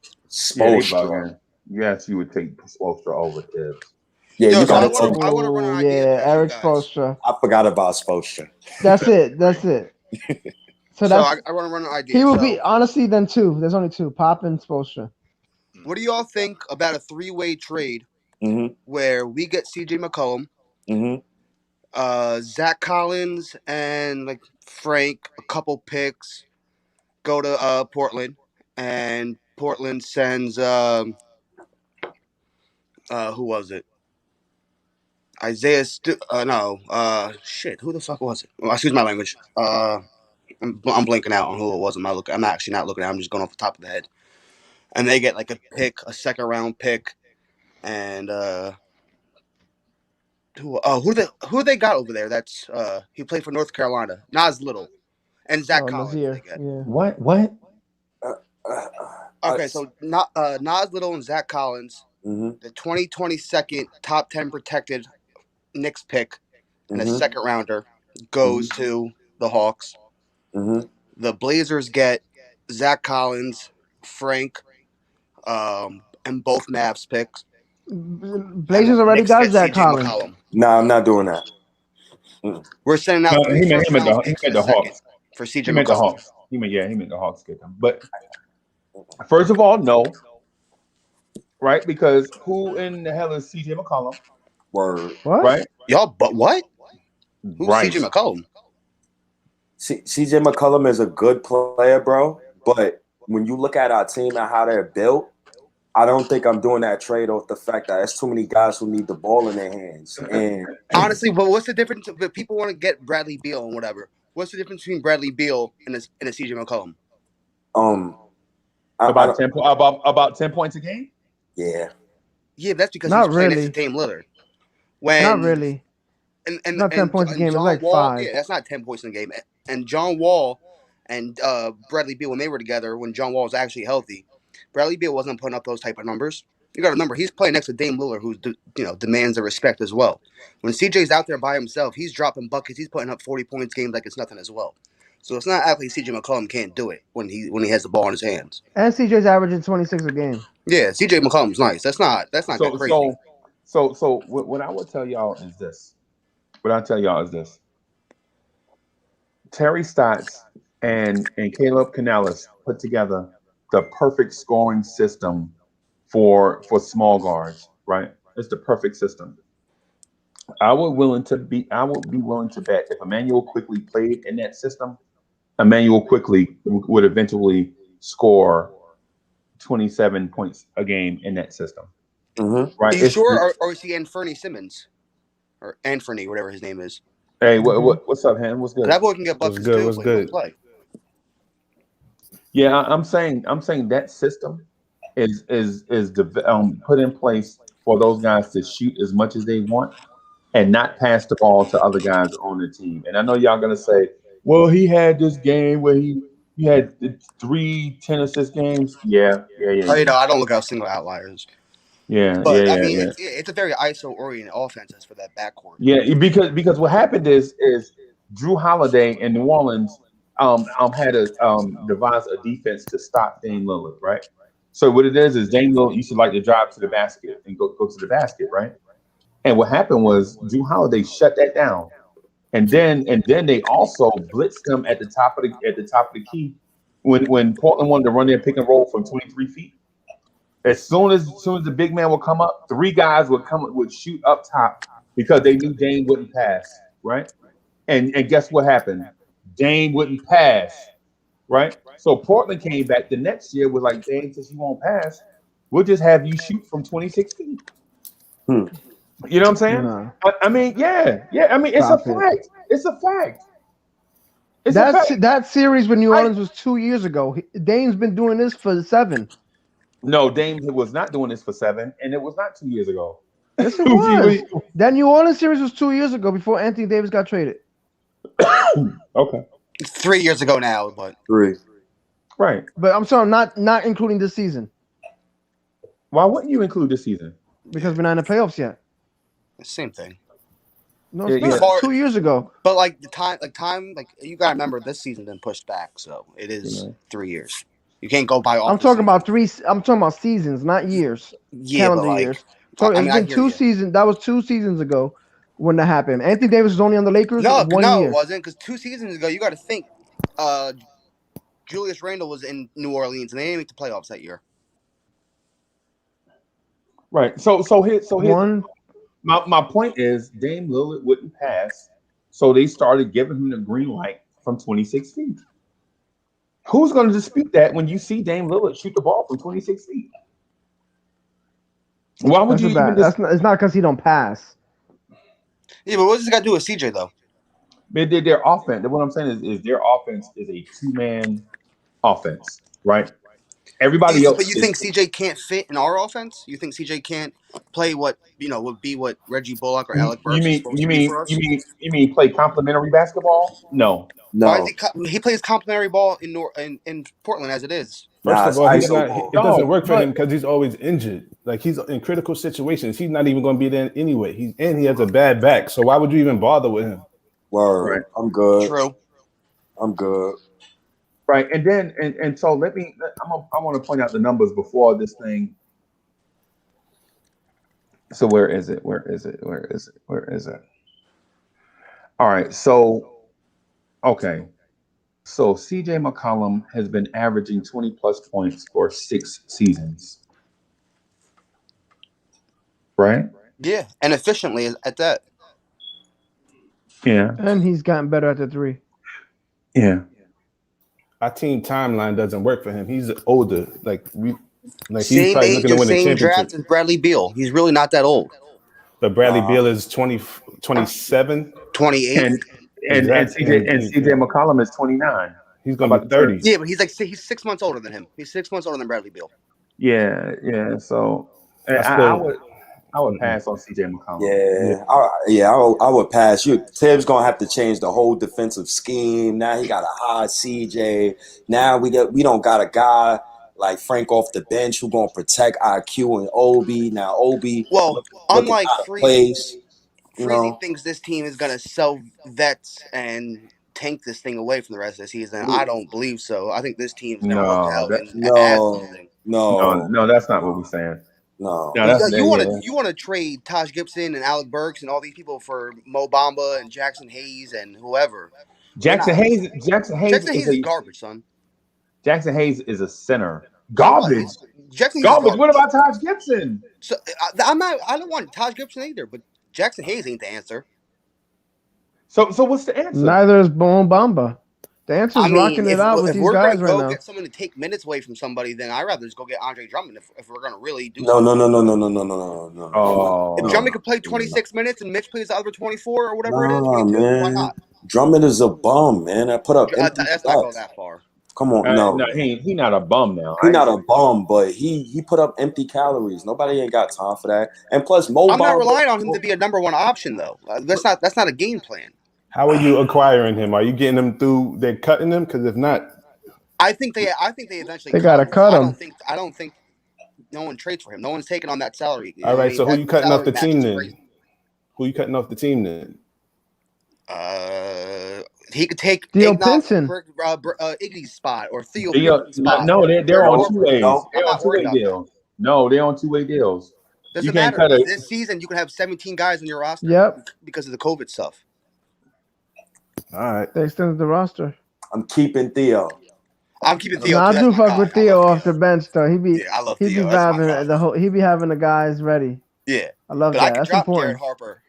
Yeah, they Spoelstra. bugging. Yes, you would take Spoelstra over Tibbs. Yeah, Yo, you so gotta I take. want to run an Oh idea yeah, past you Eric guys. Spoelstra. I forgot about Spoelstra. That's it. That's it. So So that's I want to run an idea. he will So be honestly then 2. There's only 2, Pop and Spoelstra. what do y'all think about a 3-way trade Mm-hmm. where we get CJ McCollum, Mm-hmm. Zach Collins, and like Frank, a couple picks, go to Portland, and Portland sends who was it? Isaiah shit, who the fuck was it? Well, excuse my language. I'm blanking out on who it was. I'm actually not looking at it. I'm just going off the top of the head. And they get like a pick, a 2nd round pick, and who they got over there? That's he played for North Carolina. Nas Little and Zach Oh, Collins. Nazir. They get. Yeah. What? Okay, so Nas Little and Zach Collins, Mm-hmm. the 2022 top 10 protected Knicks pick and a Mm-hmm. 2nd rounder goes to the Hawks. Mm-hmm. The Blazers get Zach Collins, Frank, and both Mavs picks. Blazers And the already Knicks got get Zach CJ Collins. McCollum. Nah, I'm not doing that. We're sending No, out 3 he meant first-round the picks he and meant a the 2nd Hawks. for He CJ meant the McCollum. Hawks. He meant the Hawks get them. But first of all, no, right? Because who in the hell is CJ McCollum? Word. What? Right? Y'all, but what? Who's Right. CJ McCollum? CJ McCollum is a good player, bro. But when you look at our team and how they're built, I don't think I'm doing that trade off the fact that there's too many guys who need the ball in their hands. And Honestly, but what's the difference? If people want to get Bradley Beal and whatever, what's the difference between Bradley Beal and a CJ McCollum? About 10 points a game. Yeah. Yeah, that's because Not he's playing next to really. Dame Lillard. Not really. And It's not 10 points a game. It's John like Wall, 5. yeah, that's not 10 points in a game. And John Wall and Bradley Beal, when they were together, when John Wall was actually healthy, Bradley Beal wasn't putting up those type of numbers. You got to remember, he's playing next to Dame Lillard, who demands the respect as well. When CJ's out there by himself, he's dropping buckets. He's putting up 40 points games like it's nothing as well. So it's not actually CJ McCollum can't do it when he has the ball in his hands. And CJ's averaging 26 a game. Yeah, CJ McCollum's nice. That's not that crazy. So what I would tell y'all is this. Terry Stotts and Caleb Canales put together the perfect scoring system for small guards, right? It's the perfect system. I would be willing to bet if Emmanuel Quickly played in that system, Emmanuel Quickly would eventually score 27 points a game in that system. Mm-hmm. Right? Are you sure, or is he Anthony Simmons? Or Anthony, whatever his name is. Hey, what's up, Han? What's good? That boy can get buckets too. What's good? Play. Yeah, I'm saying that system is put in place for those guys to shoot as much as they want and not pass the ball to other guys on the team. And I know y'all gonna say, well, he had this game where he had 3 10 assist games. Yeah. I don't look out single outliers. Yeah, But yeah, I mean, yeah. it's a very ISO oriented offense for that backcourt. Yeah, because what happened is Drew Holiday in New Orleans had to devise a defense to stop Dame Lillard, right? So what it is Dame Lillard used to like to drive to the basket and go to the basket, right? And what happened was Drew Holiday shut that down, and then they also blitzed him at the top of the key when Portland wanted to run their pick and roll from 23 feet. As soon as the big man would come up, three guys would shoot up top because they knew Dame wouldn't pass, right? And guess what happened? Dame wouldn't pass, right? So Portland came back the next year with like, Dame, since you won't pass, we'll just have you shoot from 26 feet. Hmm. You know what I'm saying? Nah, I mean, yeah. I mean, it's a stop it. fact. It's a fact. It's a fact. That series with New Orleans was 2 years ago. Dame's been doing this for 7. No, Dame was not doing this for 7, and it was not 2 years ago. Yes, it was. That New Orleans series was 2 years ago before Anthony Davis got traded. Okay. It's 3 years ago now, but 3. Right. But I'm sorry, not including this season Why wouldn't you include this season? because we're not in the playoffs yet. same thing. No, it's Yeah, not. yeah. 2 years ago. But like the time, like you gotta remember this season been pushed back, so it is 3 years. You can't go by off. I'm talking about 3. I'm talking about seasons, not years. Yeah, but Calendar like, years. So I it's mean, I been hear 2 you. seasons. That was 2 seasons ago when that happened. Anthony Davis was only on the Lakers No, 1 no, year. it wasn't because 2 seasons ago you got to think. Julius Randle was in New Orleans and they didn't make the playoffs that year. Right. So here's One. my point is Dame Lillard wouldn't pass, so they started giving him the green light from 26 feet. Who's going to dispute that when you see Dame Lillard shoot the ball from 26 feet? Why would That's you a even? bad. That's not. It's not because he don't pass. Yeah, but what does this got to do with CJ though? Their offense. What I'm saying is their offense is a 2-man offense, right? Everybody else. But you think CJ can't fit in our offense? You think CJ can't play what would be what Reggie Bullock or Alec Burks is supposed to be for us? You mean play complementary basketball? No. Why No. is he plays complimentary ball in Portland as it is? Nah, First it's of all, he's ISO not. ball. It doesn't work for but- him because he's always injured. Like he's in critical situations. He's not even going to be there anyway. He has a bad back. So why would you even bother with him? Word. Right. I'm good. True. I'm good. Right, and then and so I want to point out the numbers before this thing. So where is it? All right, so okay, so CJ McCollum has been averaging 20 plus points for 6 seasons, right? Yeah, and efficiently at that. Yeah, And he's gotten better at the 3. yeah. Our team timeline doesn't work for him. He's older. He's Same probably age looking to or win the same championship. draft as Bradley Beal. He's really not that old. But Bradley Beal is 27. 28. And Exactly. CJ McCollum is 29. He's going to be 30. Yeah, but he's 6 months older than him. He's 6 months older than Bradley Beal. Yeah. So I would pass on CJ McCollum. I would pass. Tibbs gonna have to change the whole defensive scheme. Now he got a high CJ. Now we don't got a guy like Frank off the bench who gonna protect IQ and Obi. Now Obi, unlike Freezy, Freezy thinks this team is gonna sell vets and tank this thing away from the rest of the season. I don't believe so. I think this team's gonna look out and add something. No, that's not what we're saying. No, you want to trade Taj Gibson and Alec Burks and all these people for Mo Bamba and Jackson Hayes and whoever. Jackson Hayes is garbage, son. Jackson Hayes is a center. Garbage. Garbage. What about Taj Gibson? So I don't want Taj Gibson either, but Jackson Hayes ain't the answer. So what's the answer? Neither is Mo Bamba. The answer is rocking it out with these guys right now. If we're going to get someone to take minutes away from somebody, then I'd rather just go get Andre Drummond if we're going to really do No. Oh, if Drummond could play 26 minutes and Mitch plays the other 24 or whatever it is, 22, man. Why not? Drummond is a bum, man. I put up That's not going that far. Come on, no. He not a bum now. He not a bum, but he put up empty calories. Nobody ain't got time for that. And plus, Mo I'm not Bamba, relying on him to be a number 1 option though. That's not a game plan. How are you acquiring him? Are you getting him through? They're cutting him because if not, I think they eventually. They gotta cut him. I don't think no one trades for him. No one's taking on that salary. All right. So who you cutting off the team then? Who you cutting off the team then? He could take Theo Pinson, Iggy's spot or Theo. Spot. No, they're on 2 ways. They're on 2-way deals. No, they're on 2-way deals. Doesn't matter. This season, you can have 17 guys on your roster. Yep. Because of the COVID stuff. All right. They extended the roster. I'm keeping Theo. I'm keeping Theo. No, Too. I That's do my fuck guy. with I love Theo off Theo. the bench though. Yeah, I love He be Theo. That's my guy. vibing the whole. He be having the guys ready. Yeah, I love but I that. could That's drop Jared important. Harper.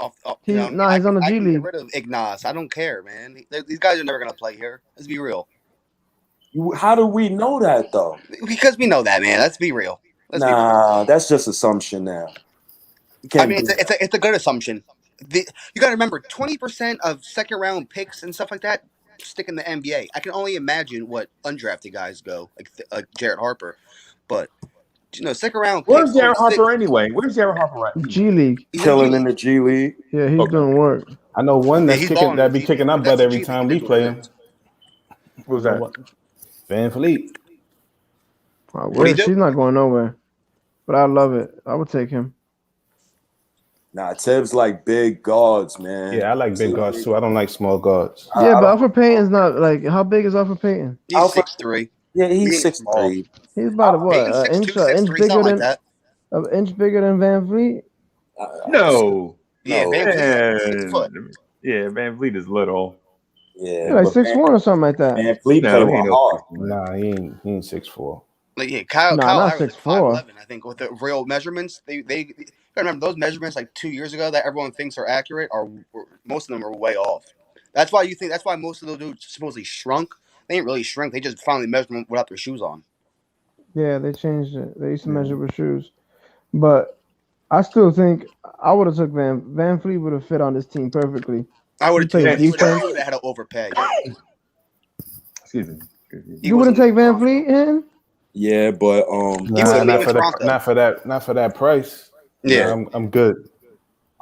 You know He's what I mean? nah. He's on the I G can get League. rid of Ignas. I don't care, man. These guys are never gonna play here. Let's be real. How do we know that though? Because we know that, man. Let's be real. Nah, that's just assumption now. You I can't mean, do that. it's a good assumption. You got to remember, 20% of second round picks and stuff like that stick in the NBA. I can only imagine what undrafted guys go, like Jared Harper. But second round picks. Where's Jared Harper anyway? Where's Jared Harper at? G League. He's Killing G in the G League. Yeah, he's Okay. doing work. I know one that's he's kicking balling that in be the G kicking League, our but that's butt the every G League. time It we is what play it him. is. Who's You know that? what? Van Fleet. Wow, What do you do? She's not going nowhere. But I love it. I would take him. Nah, Tibbs like big guards, man. Yeah, I like big guards too. I don't like small guards. Yeah, but I Alfred Payton's not like how big is Alfred Payton? He's Alpha- 6'3". Yeah, He he's ain't small. 6'3". He's about what Payton's 6'2", 6'3", bigger something like than that. an inch bigger than Van Fleet. No. Yeah, No. Van Vliet's like 6 foot. Yeah, Van Vliet is little. Yeah, Like but 6'1" or something like that. Van Fleet No, play he with ain't no heart. 6'1". Nah, he ain't 6'4". Like Kyle Nah, not Lowry was 6'4". like 5'11", I think, with the real measurements. They you gotta remember those measurements like 2 years ago that everyone thinks are accurate most of them are way off. That's why most of those dudes supposedly shrunk. They ain't really shrunk. They just finally measured them without their shoes on. Yeah, they changed it. They used to measure with shoes, but I still think I would have took Van Fleet would have fit on this team perfectly. I would have He too. plays He would defense. have had to overpay. Excuse me. You wouldn't take Van Fleet in? Yeah, but Nah, not for Toronto. for that price. Yeah. Nah, I'm good.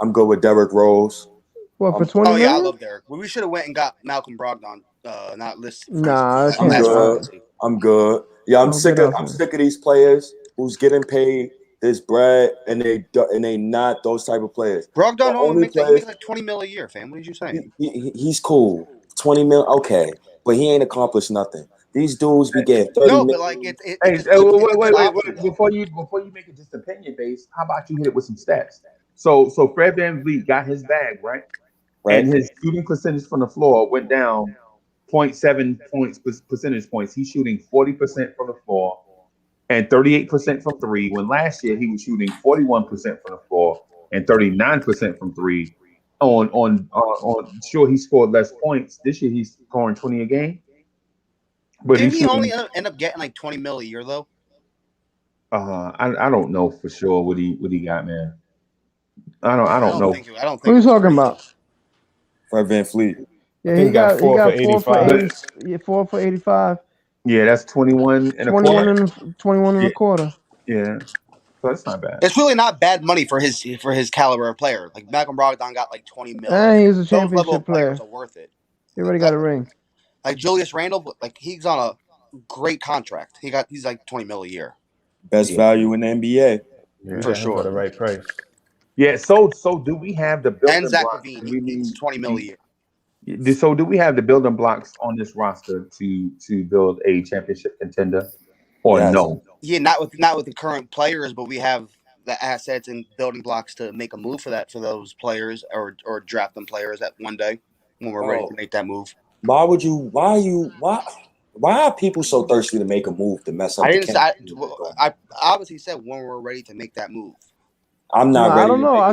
I'm good with Derrick Rose. What, for 20 Oh yeah, I million? love Derek. We should have went and got Malcolm Brogdon. Not listed. Nah, I I'm can't. good. I'm good. Yeah, I'm Don't sick get of off I'm me. sick of these players who's getting paid this bread and they not those type of players. Brogdon The only only makes he players makes like 20 mil a year, fam. What are you saying? he's cool. 20 mil, okay, but he ain't accomplished nothing. These dudes be getting 30 No, million. but like it's Hey, a good wait. option, though. Before you make it just opinion based, how about you hit it with some stats? So Fred Van Vliet got his bag, right? Right. And his shooting percentage from the floor went down 0.7 percentage points. He's shooting 40% from the floor and 38% from three. When last year he was shooting 41% from the floor and 39% from three. Sure, he scored less points. This year he's scoring 20 a game. But Didn't he's he only shooting. end up getting like 20 mil a year though? I don't know for sure what he got, man. I don't know. I don't think. Who are you talking about? Fred Van Fleet. Yeah, think he he got got 4 for 4 for 85. 80. Yeah, 4 for 85. Yeah, that's 21 and a 21 quarter. and 21 and Yeah. a quarter. Yeah, so that's not bad. It's really not bad money for his caliber of player. Like Malcolm Brogdon got like 20 mil. And he's a Those level championship of players player. are worth it. He already got a ring. Like Julius Randle, like he's on a great contract. He's like 20 mil a year. Best value in the NBA. Yeah. For sure. For the right price. Yeah. So do we have the building And Zach blocks? Levine, he's 20 mil a year. So do we have the building blocks on this roster to build a championship contender, or Yes. no? Yeah, not with the current players, but we have the assets and building blocks to make a move for those players or draft them players at one day when we're ready to make that move. Why are people so thirsty to make a move to mess up? I obviously said when we're ready to make that move. I'm not ready. I don't know. I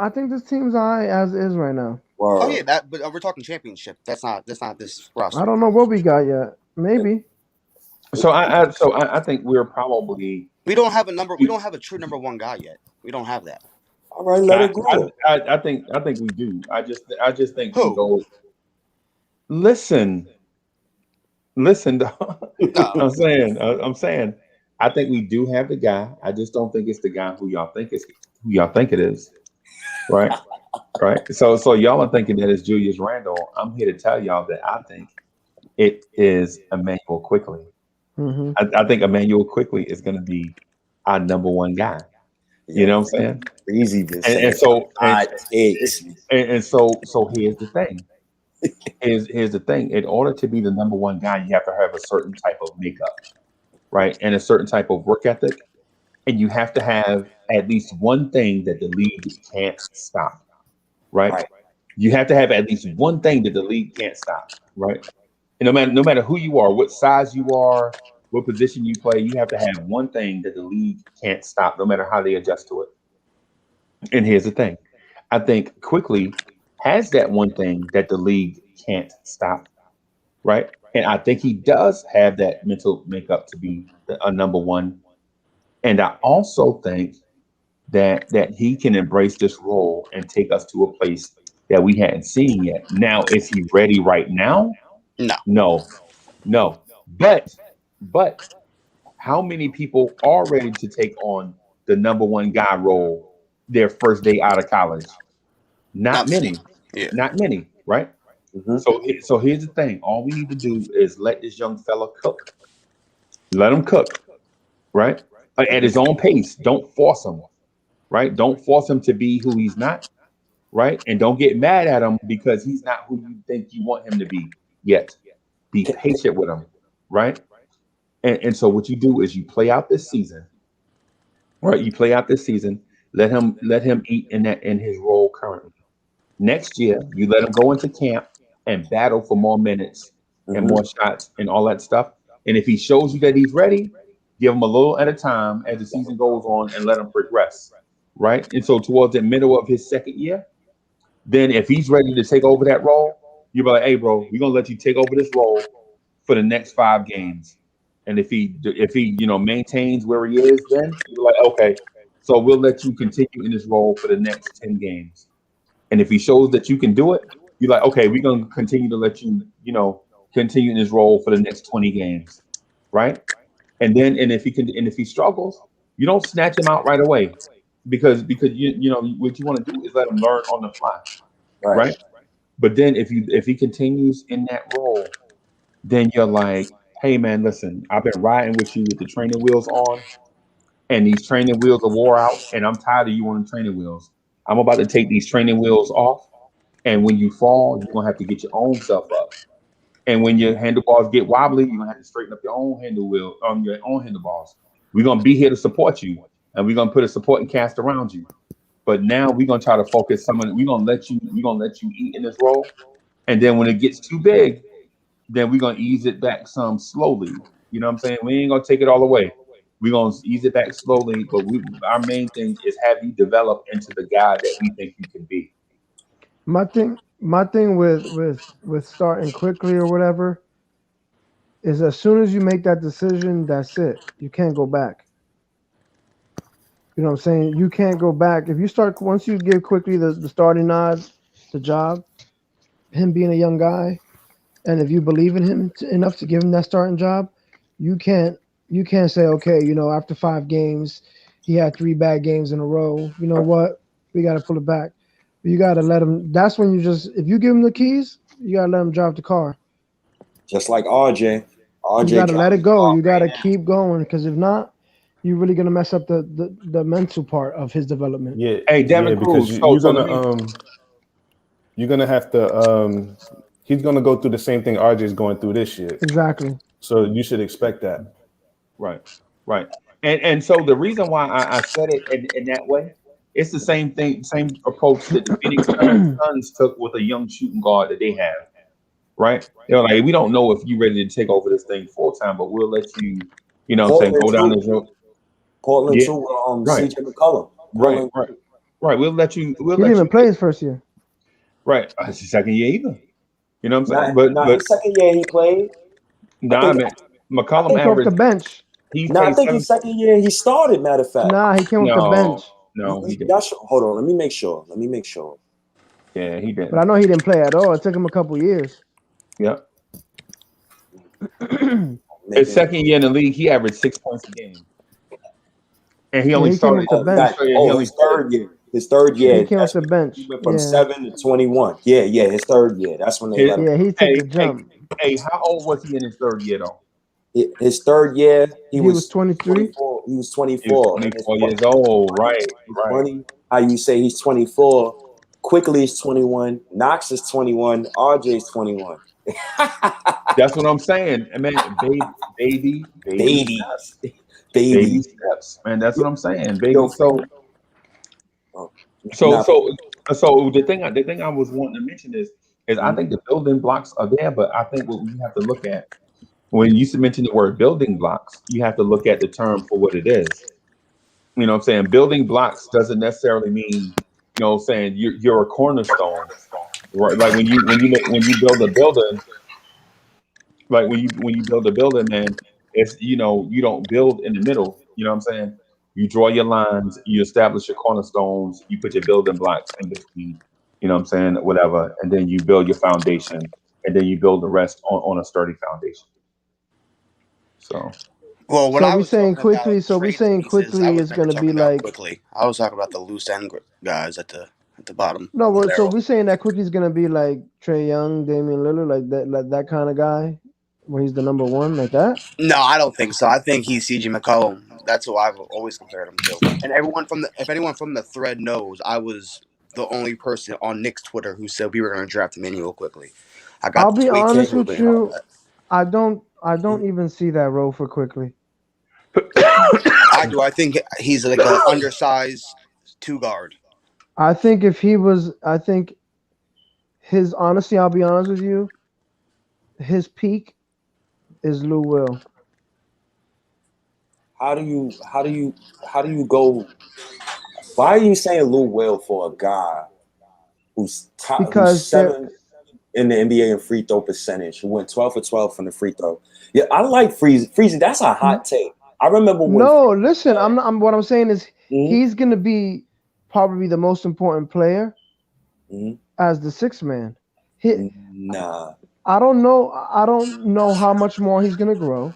I think this team's alright as is right now. Oh yeah, but we're talking championship. That's not this roster. I don't know what we got yet. Maybe. So I think we're probably we don't have a true number one guy yet. We don't have that. All right, let it grow. I think we do. I just think Who? Go, listen. Dog. I'm saying I think we do have the guy. I just don't think it's the guy who y'all think it is. Right? Right. So y'all are thinking that it's Julius Randle. I'm here to tell y'all that I think it is Emmanuel Quickly. Mm-hmm. I think Emmanuel Quickly is going to be our number one guy. You know what I'm saying? Easy to say. So here's the thing. Here's the thing. In order to be the number one guy, you have to have a certain type of makeup, right? And a certain type of work ethic. And you have to have at least one thing that the league can't stop, right? You have to have at least one thing that the league can't stop, right? no matter who you are, what size you are, what position you play, you have to have one thing that the league can't stop, no matter how they adjust to it. And here's the thing: I think quickly has that one thing that the league can't stop, right? And I think he does have that mental makeup to be a number one. And I also think that he can embrace this role and take us to a place that we hadn't seen yet. Now, is he ready right now? No. No, no. But how many people are ready to take on the number one guy role their first day out of college? Not Not many. many. Yeah. Not many, right? Mhm. So here's the thing. All we need to do is let this young fella cook. Let him cook, right? At his own pace. Don't force him, right? Don't force him to be who he's not, right? And don't get mad at him because he's not who you think you want him to be yet. Be patient with him, right? And so what you do is you play out this season, right? You play out this season. Let him eat in his role currently. Next year, you let him go into camp and battle for more minutes and Mhm. more shots and all that stuff. And if he shows you that he's ready, give him a little at a time as the season goes on and let him progress, right? And so towards the middle of his second year, then if he's ready to take over that role, you'll be like, hey, bro, we're gonna let you take over this role for the next 5 games. And if he maintains where he is, then you're like, okay, so we'll let you continue in this role for the next 10 games. And if he shows that you can do it, you're like, okay, we're gonna continue to let you, continue in this role for the next 20 games. Right. And if he struggles, you don't snatch him out right away. Because what you want to do is let him learn on the fly. Right. Right. But then if he continues in that role, then you're like, hey man, listen, I've been riding with you with the training wheels on, and these training wheels are wore out, and I'm tired of you on the training wheels. I'm about to take these training wheels off, and when you fall, you're gonna have to get your own self up. And when your handlebars get wobbly, you're gonna have to straighten up your own your own handlebars. We're gonna be here to support you, and we're gonna put a supporting cast around you. But now we're gonna try to focus we're gonna let you eat in this role. And then when it gets too big, then we're gonna ease it back some slowly. You know what I'm saying? We ain't gonna take it all away. We're gonna ease it back slowly, but our main thing is have you develop into the guy that we think you can be. My thing with starting quickly or whatever is as soon as you make that decision, that's it. You can't go back. You know what I'm saying? You can't go back. If you start once you give quickly the starting nod, the job, him being a young guy, and if you believe in him enough to give him that starting job, you can't you can't say, okay, after 5 games, he had 3 bad games in a row. You know what? We got to pull it back. You got to let him. That's when if you give him the keys, you got to let him drive the car. Just like RJ. You RJ got to let driving it the go. car You got right to now. keep going because if not, you're really gonna mess up the mental part of his development. Yeah, Hey, Devin because Cruz. you're So gonna let me. you're gonna have to he's gonna go through the same thing RJ's going through this year. Exactly. So you should expect that. Right, right. And so the reason why I said it in that way, it's the same thing, same approach that the Phoenix Suns took with a young shooting guard that they have. Right? They're like, we don't know if you're ready to take over this thing full time, but we'll let you, what I'm saying, Portland go down too. this road. Portland Yeah, too. right, CJ McCollum. right, Portland. right, right. We'll He didn't let even you play his first year. right. It's the second year either. You know what I'm saying? Not But not his second year he played. I nah, think man, I McCollum He think came off the averaged. bench. He no, I played think seven. his second year he started, matter of fact. Nah, he came off the No, bench. no, he didn't. Y'all hold on, let me make sure. Yeah, he But I didn't. know he didn't play at all. It took him a couple years. Yeah. Yeah, His Making second year in the league, he averaged 6 points a game, and he only he came off started. the bench. He only his started. third year. His third Yeah. He year, came off that's the when he bench. went from Yeah. 7 to 21. Yeah, his third year. That's when they His, let him Yeah, go. he took the hey, hey, jump. hey, how old was he in his third year though? His third year, he He was was 23. 24. He was He was 24. And 24 years old. Right, it's right. funny how you say he's 24. Quickly is 21. Knox is 21. RJ is 21. That's what I'm saying. I mean, baby Baby. steps, baby Baby. steps, man. That's Yo, what I'm saying, yo, baby. oh, So, nah, so, so the thing I was wanting to mention is is I think the building blocks are there, but I think what we have to look at when you mention the word building blocks, you have to look at the term for what it is. You know what I'm saying? Building blocks doesn't necessarily mean, you know what I'm saying, you're a cornerstone. Right? Like when you build a building, like when you build a building, man, it's you don't build in the middle. You know what I'm saying? You draw your lines, you establish your cornerstones, you put your building blocks in between. You know what I'm saying? Whatever, and then you build your foundation, and then you build the rest on a sturdy foundation. So Well, when So I we was saying talking about quickly. So we trade saying pieces, I quickly was is never gonna be talking about like quickly. I was talking about the loose end guys at the bottom no. of the So barrel. we saying that quickly is gonna be like Trey Young, Damian Lillard, like that kind of guy, where he's the number one, like that. No, I don't think so. I think he's CJ McCollum. That's who I've always compared him to. And if anyone from the thread knows, I was the only person on Nick's Twitter who said we were going to draft Emmanuel quickly. I got I'll the be tweets honest approving with and all you. that. I don't even see that role for quickly. I do. I think he's like a undersized two guard. I think his honesty. I'll be honest with you. His peak is Lou Will. How do you go? Why are you saying Lou Will for a guy who's Because there. seventh in the NBA in free throw percentage, who went 12 for 12 from the free throw? Yeah, I like Freezy. Freezy, that's a hot take. I remember when. No, listen. I'm not. What I'm saying is Mhm, he's gonna be probably the most important player mhm. as the sixth man. He, Nah. I don't know. I don't know how much more he's gonna grow.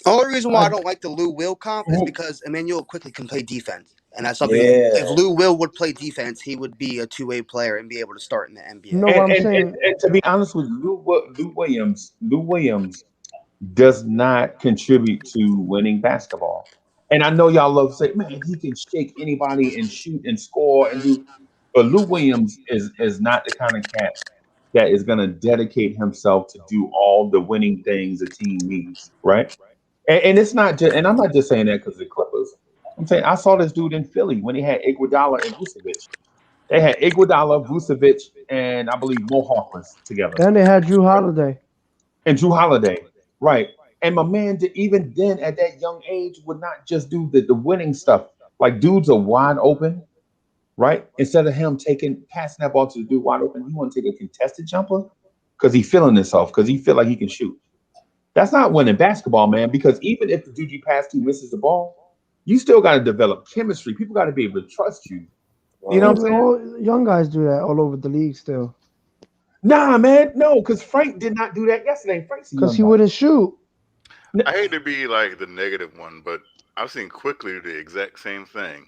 The only reason why I I don't like the Lou Will comp is because Emmanuel quickly can play defense. And that's something, if Yeah. Lou Will would play defense, he would be a two-way player and be able to start in the NBA. know what I'm and, saying. and to be honest with you, Lou Williams does not contribute to winning basketball. And I know y'all love to say, man, he can shake anybody and shoot and score and do. But Lou Williams is not the kind of cat that is going to dedicate himself to do all the winning things a team needs, right? And it's not just, and I'm not just saying that because the Clippers. I'm saying I saw this dude in Philly when he had Iguodala and Vucevic. They had Iguodala, Vucevic, and I believe Mo Harkless together, And they had Drew Holiday. and Drew Holiday, right? And my man, even then at that young age, would not just do the winning stuff. Like dudes are wide open, right? Instead of him passing that ball to the dude wide open, he want to take a contested jumper because he feeling himself, because he feel like he can shoot. That's not winning basketball, man. Because even if the dude you pass to misses the ball, you still got to develop chemistry. People got to be able to trust you. You know Yeah, what I'm but saying? all young guys do that all over the league still. Nah, man, no, because Frank did not do that yesterday. Frank's a Because young he guy. wouldn't shoot. I hate to be like the negative one, but I've seen quickly the exact same thing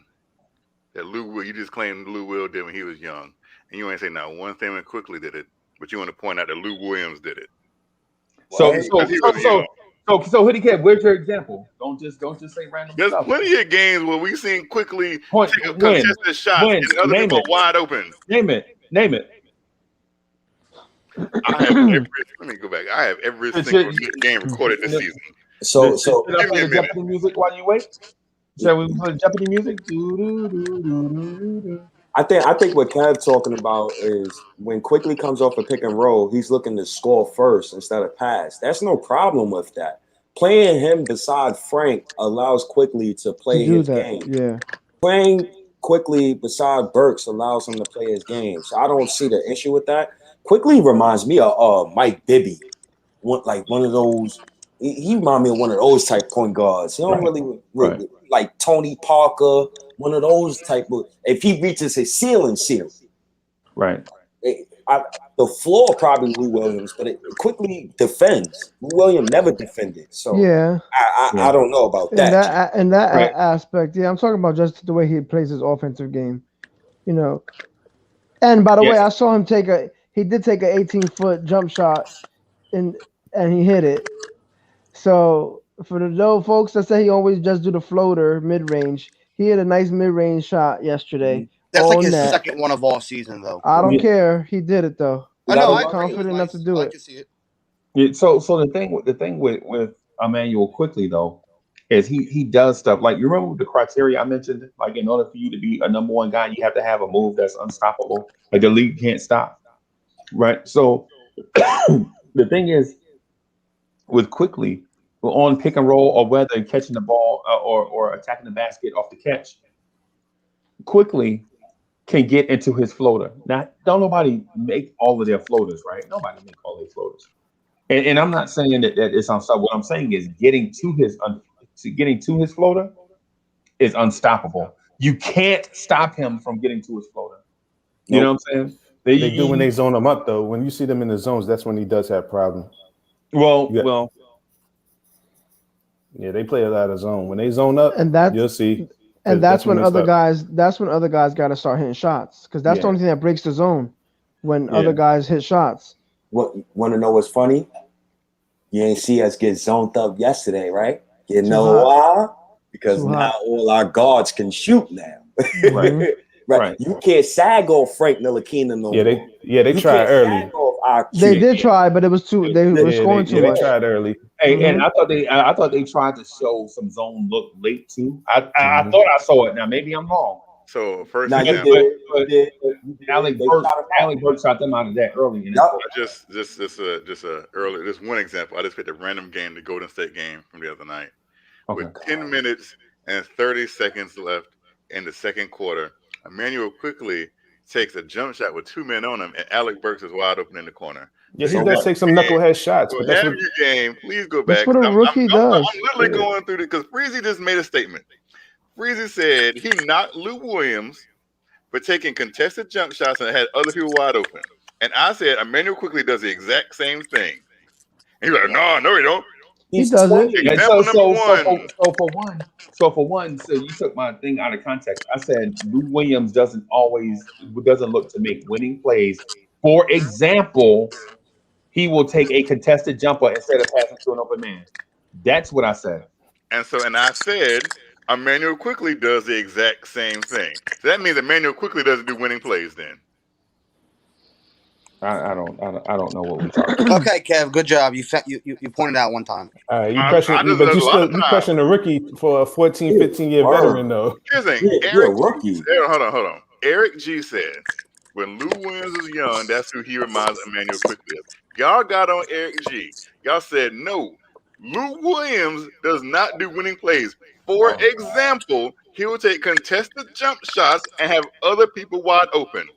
that Lou Will. You just claimed Lou Will did when he was young, and you ain't say not one thing when quickly did it, but you want to point out that Lou Williams did it So, What? so, because he so, was young. so, so, Hoodie Cat, where's your example? Don't just say random There's stuff. plenty of games where we seen quickly Point take a when, contested shots and other name people it, are wide open. name it, name it. I have every. Let me go back. I have every Should, single should, Knicks game recorded this season. So should I Give play me a the minute. Jeopardy music while you wait? Shall we play the Jeopardy music? Do, do, do, do, do, do. I think what Kev talking about is when Quickly comes off a pick and roll, he's looking to score first instead of pass. That's no problem with that. Playing him beside Frank allows Quickly to To play do his that, game. yeah. Playing Quickly beside Burks allows him to play his game. So I don't see the issue with that. Quickly reminds me of Mike Bibby, one of those. He reminds me of one of those type point guards. He don't Right, right, like Tony Parker, one of those type of. If he reaches his ceiling, right. the floor probably Lou Williams, but it quickly defends. Lou Williams never defended, so Yeah. I Yeah, don't know about In that. right. aspect, yeah, I'm talking about just the way he plays his offensive game. You know. And by the Yeah, way, I saw him he did take an 18-foot jump shot and he hit it. So for the those folks that say he always just do the floater mid range, he hit a nice mid range shot yesterday. Mhm. That's like All his net. second one of all season, though. I don't yeah, care. He did it though. I You know. gotta He I was love agree. It it. was confident enough to nice. I do like it. to see it. yeah. So the thing with Emmanuel quickly though is he does stuff like you remember the criteria I mentioned. Like in order for you to be a number one guy, you have to have a move that's unstoppable. Like the league can't stop. right? So the thing is, with quickly, we're on pick and roll, or whether catching the ball or attacking the basket off the catch. Quickly can get into his floater. Now, don't nobody make all of their floaters, right? Nobody make all their floaters. And I'm not saying that it's unstoppable. What I'm saying is getting to his floater is unstoppable. You can't stop him from getting to his floater. You know what I'm saying? They do when they zone him up, though. When you see them in the zones, that's when he does have problems. Well, yeah, they play a lot of zone. When they zone up, And that's you'll see. and that's when they other start- guys. That's when other guys got to start hitting shots because that's the Yeah. only thing that breaks the zone. When Yeah. other guys hit shots. What want to know what's funny? You ain't see us get zoned up yesterday, right? You know hot. why? Because Too now hot. all our guards can shoot now. Mhm. Right. You can't sag off Frank Ntilikina no Yeah, more. they You tried can't early. sag off our They cute. did try, but it was too. They were scoring too They much. tried early. Hey, and I thought they tried to show some zone look late too. I thought I saw it. Now maybe I'm wrong. So first Now you example, did. But You did. Alec They Burks, shot him out. Burks shot them out of that early. In Yup. just one example. I just picked a random game, the Golden State game from the other night. Okay. With 10 minutes and 30 seconds left in the second quarter, Emmanuel quickly takes a jump shot with 2 men on him, and Alec Burks is wide open in the corner. Yeah, he does take some knucklehead shots, So but that's have what your game. Please go That's back. what a 'cause rookie does. I'm literally going through it because Freezy just made a statement. Freezy said he knocked Lou Williams for taking contested jump shots and had other people wide open. And I said Emmanuel quickly does the exact same thing. And he's like, no, he don't. He does it. Yeah, Example number one. for one, so you took my thing out of context. I said Lou Williams doesn't look to make winning plays. For example, he will take a contested jumper instead of passing to an open man. That's what I said. And I said Emmanuel quickly does the exact same thing. So that means Emmanuel quickly doesn't do winning plays then. I don't know what we're talking about. Okay, Kev, good job. You pointed out one time. you I question, just- but a you lot still of you times. question a rookie for a 14, 15-year veteran though. Here's the thing. You're a rookie. Hold on. Eric G said, when Lou Williams was young, that's who he reminds Emmanuel quickly of. Y'all got on Eric G. Y'all said, no, Lou Williams does not do winning plays. For example, he will take contested jump shots and have other people wide open.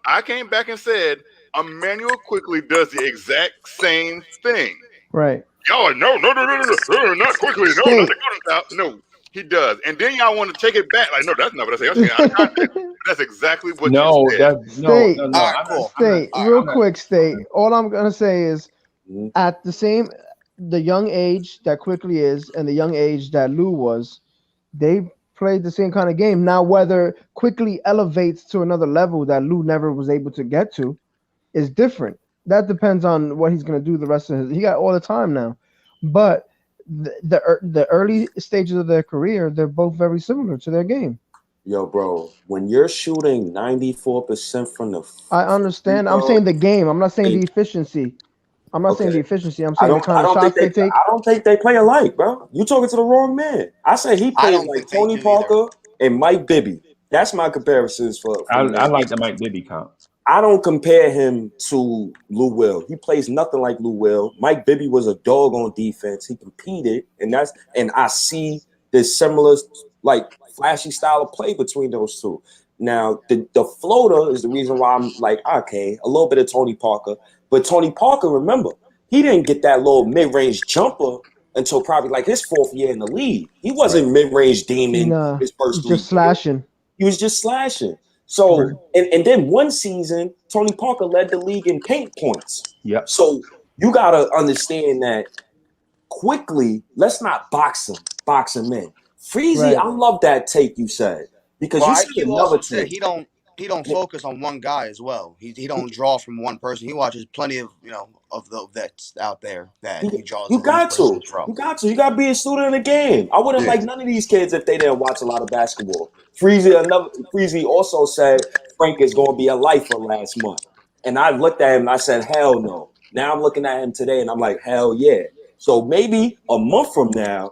I came back and said, Emmanuel quickly does the exact same thing. Right. Y'all are no, not quickly. No, State. not the Golden State. No, he does. And then y'all want to take it back. Like, no, that's not what I say. I'm saying out of context. But that's exactly what you said. State. No. All right, cool. State. Real quick, State. All I'm gonna say is, Mhm. at the young age that Quickly is, and the young age that Lou was, they played the same kind of game. Now, whether Quickly elevates to another level that Lou never was able to get to, is different. That depends on what he's gonna do the rest of his. He got all the time now, but the early stages of their career, they're both very similar to their game. Yo, bro, when you're shooting 94% from the I understand. I'm bro, saying the game. I'm not saying the Hey. efficiency. I'm not saying Okay. the efficiency. I'm I saying the don't, kind I of don't shots think they take. I don't think they play alike, bro. You talking to the wrong man. I say he I plays don't like think they Tony do Parker and Mike Bibby. That's my comparisons for I men. like the Mike Bibby comp. I don't compare him to Lou Will. He plays nothing like Lou Will. Mike Bibby was a dog on defense. He competed, and I see this similar, like, flashy style of play between those two. Now, the floater is the reason why I'm like, okay, a little bit of Tony Parker. But Tony Parker, remember, he didn't get that little mid-range jumper until probably like his fourth year in the league. He wasn't mid-range demon his first He's 3 just slashing. He was just slashing. So, and then one season, Tony Parker led the league in paint points. Yep. So you got to understand that quickly, let's not box him in. Freezy, Right. I love that take you said. Because Well, you said IQ another also said take. he don't focus on one guy as well. He don't draw from one person. He watches plenty of of the vets out there that he draws. You from got each to. person from. You got to. You got to be a student of the game. I wouldn't Yeah. like none of these kids if they didn't watch a lot of basketball. Freezy also said Frank is going to be a lifer last month. And I looked at him and I said, hell no. Now I'm looking at him today and I'm like, hell yeah. So maybe a month from now,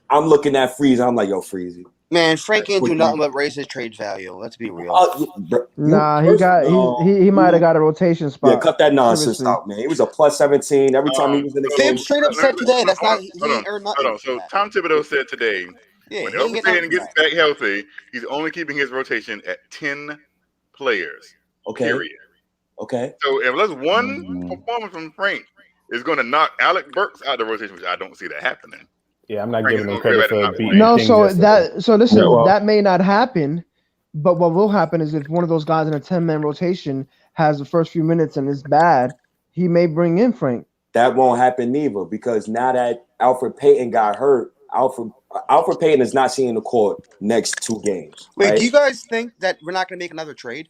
I'm looking at Freezy. I'm like, yo, Freezy, Man, Frank can't do quickly. nothing but raise his trade value. Let's be real. Nah, he might have got a rotation spot. Yeah, cut that nonsense Seriously. out, man. He was a plus 17 every time he was in the game. Thibs straight up said today that's not he Hold ain't earned nothing. on. So Tom Thibodeau said today, Yeah, when he ain't Elfrid getting Payton nothing gets back healthy, he's only keeping his rotation at 10 players. Okay. Period. Okay. So unless one performance from Frank is going to knock Alec Burks out of the rotation, which I don't see that happening. Yeah, I'm not Frank giving is them gonna credit go for ahead and beating No, Kings so yesterday. listen, that may not happen, but what will happen is if one of those guys in a 10-man rotation has the first few minutes and is bad, he may bring in Frank. That won't happen neither, because now that Elfrid Payton got hurt, Elfrid Payton is not seeing the court next 2 games. Wait, right? do you guys think that we're not going to make another trade?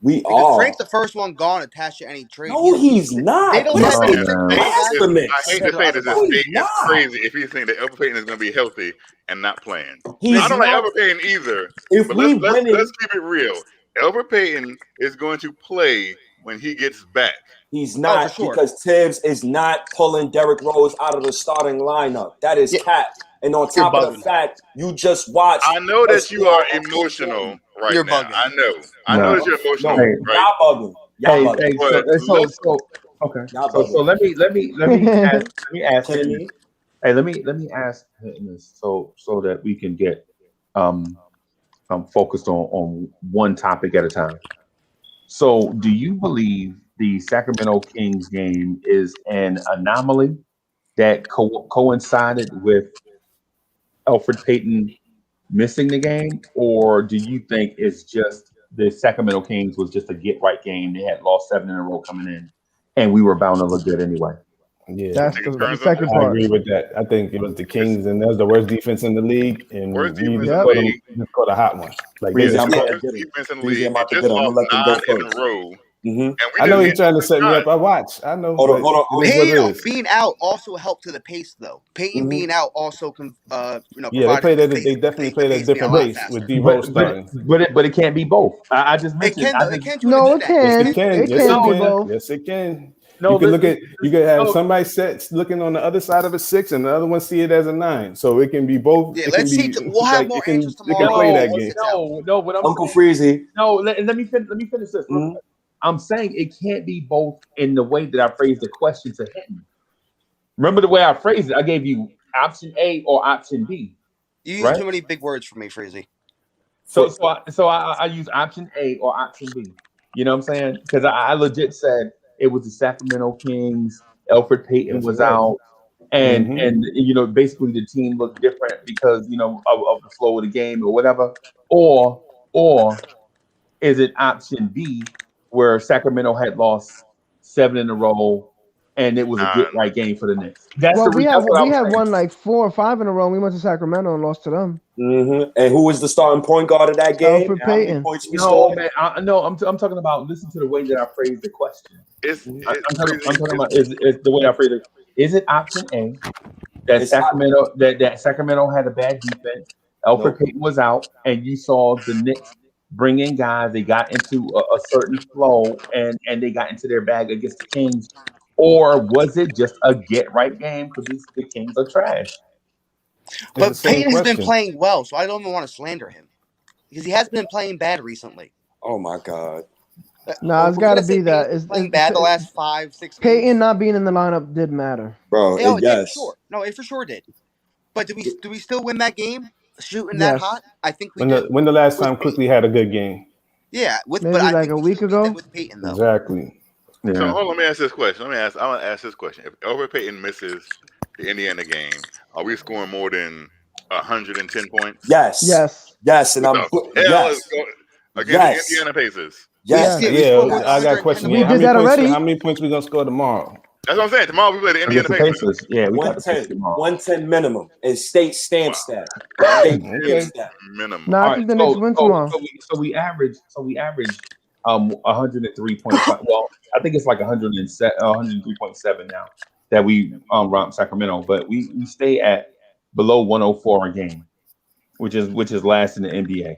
We Because are. Frank's the first one gone attached to any trade. No, he's not. They don't What have is any the blasphemy. I hate to say this. No, he's It's not. crazy if you think that Elfrid Payton is going to be healthy and not playing. He's I don't like not. Elfrid Payton either. If But we let's keep it real. Elfrid Payton is going to play when he gets back. He's not, for sure. because Tibbs is not pulling Derrick Rose out of the starting lineup. That is cap. And on top of the fact, you just watched. I know that you are emotional right You're now. bugging. I know that you're emotional. No, right? y'all bugging. Y'all bugging. So let me ask Tiffany. Hey, let me ask this so that we can get focused on one topic at a time. So, do you believe the Sacramento Kings game is an anomaly that coincided with Elfrid Payton missing the game, or do you think it's just the Sacramento Kings was just a get right game? They had lost 7 in a row coming in, and we were bound to look good anyway. Yeah, That's the second I part. agree with that. I think it was the Kings, and that was the worst defense in the league. And Worst we defense just caught a hot one. Like they Breezy, just I'm caught. about to get him. Defense in the Breezy, league. I'm about They to just get him. I'm lost gonna let them 9 go in first. a row. Mm-hmm. And we I know didn't he's hit trying to the set me shot. up. I watch. I know. Hold on. It is what it is. Being out also helped to the pace, though. Payton being out also Yeah, they provided played the at. pace- They definitely the played at a pace being different lot pace faster. with D Rose starting. But it can't be both. I just It mentioned. can, though. It can to No, an it extent. can. Yes, it can. It Yes, can it be can. both. Yes, it can. No, You could you could have no. somebody set looking on the other side of a 6, and the other one see it as a 9. So it can be both. Yeah, It can let's see. be We'll have like more it can. answers It can tomorrow. play that Once game. it's out. No. What I'm Uncle saying, Freezy. no. Let me finish this. Real quick. I'm saying it can't be both in the way that I phrased the question to him. Remember the way I phrased it? I gave you option A or option B. You use Right? too many big words for me, Freezy. So I use option A or option B. You know what I'm saying? Because I legit said it was the Sacramento Kings. Elfrid Payton Yes, was it was. out, and Mhm. and basically the team looked different because of the flow of the game or whatever. Or is it option B where Sacramento had lost 7 in a row and it was a get right game for the Knicks? That's Well, that's what I we was had saying. won like 4 or 5 in a row. And we went to Sacramento and lost to them. Mm-hmm. And who was the starting point guard of that game? Elfrid How many Payton. points we No, scored? man. I'm talking about. Listen to the way that I phrased the question. I'm talking about is the way I phrased it. Is it option A that It's Sacramento had a bad defense? Elfrid Payton was out, and you saw the Knicks bring in guys. They got into a certain flow, and they got into their bag against the Kings. Or was it just a get right game because the Kings are trash? But Payton has been playing well, so I don't even want to slander him because he has been playing bad recently. Oh my God. Nah, it's got to be that. It's playing bad the last 5, 6 games. Payton not being in the lineup did matter, bro. It did for sure. No, it for sure did. But do we still win that game? Shooting that hot? I think we do. When the last time Quickly had a good game? Yeah, maybe like a week ago. With Payton though. Exactly. Yeah. So hold on, let me ask this question. I want to ask this question. If Elfrid Payton misses the Indiana game, are we scoring more than 110 points? Yes. And I'm against the Indiana Pacers. Yes. Yeah, I got a question. We did that already. How many points we gonna score tomorrow? That's what I'm saying. Tomorrow we play the Indiana Pacers. Yeah, we 110 minminimum. It's state stamp stat. Minimum. No, I think the Knicks win tomorrow. So we average 103.5. Well, I think it's like 103.7 now that we romp Sacramento, but we stay at below 104 a game, which is last in the NBA,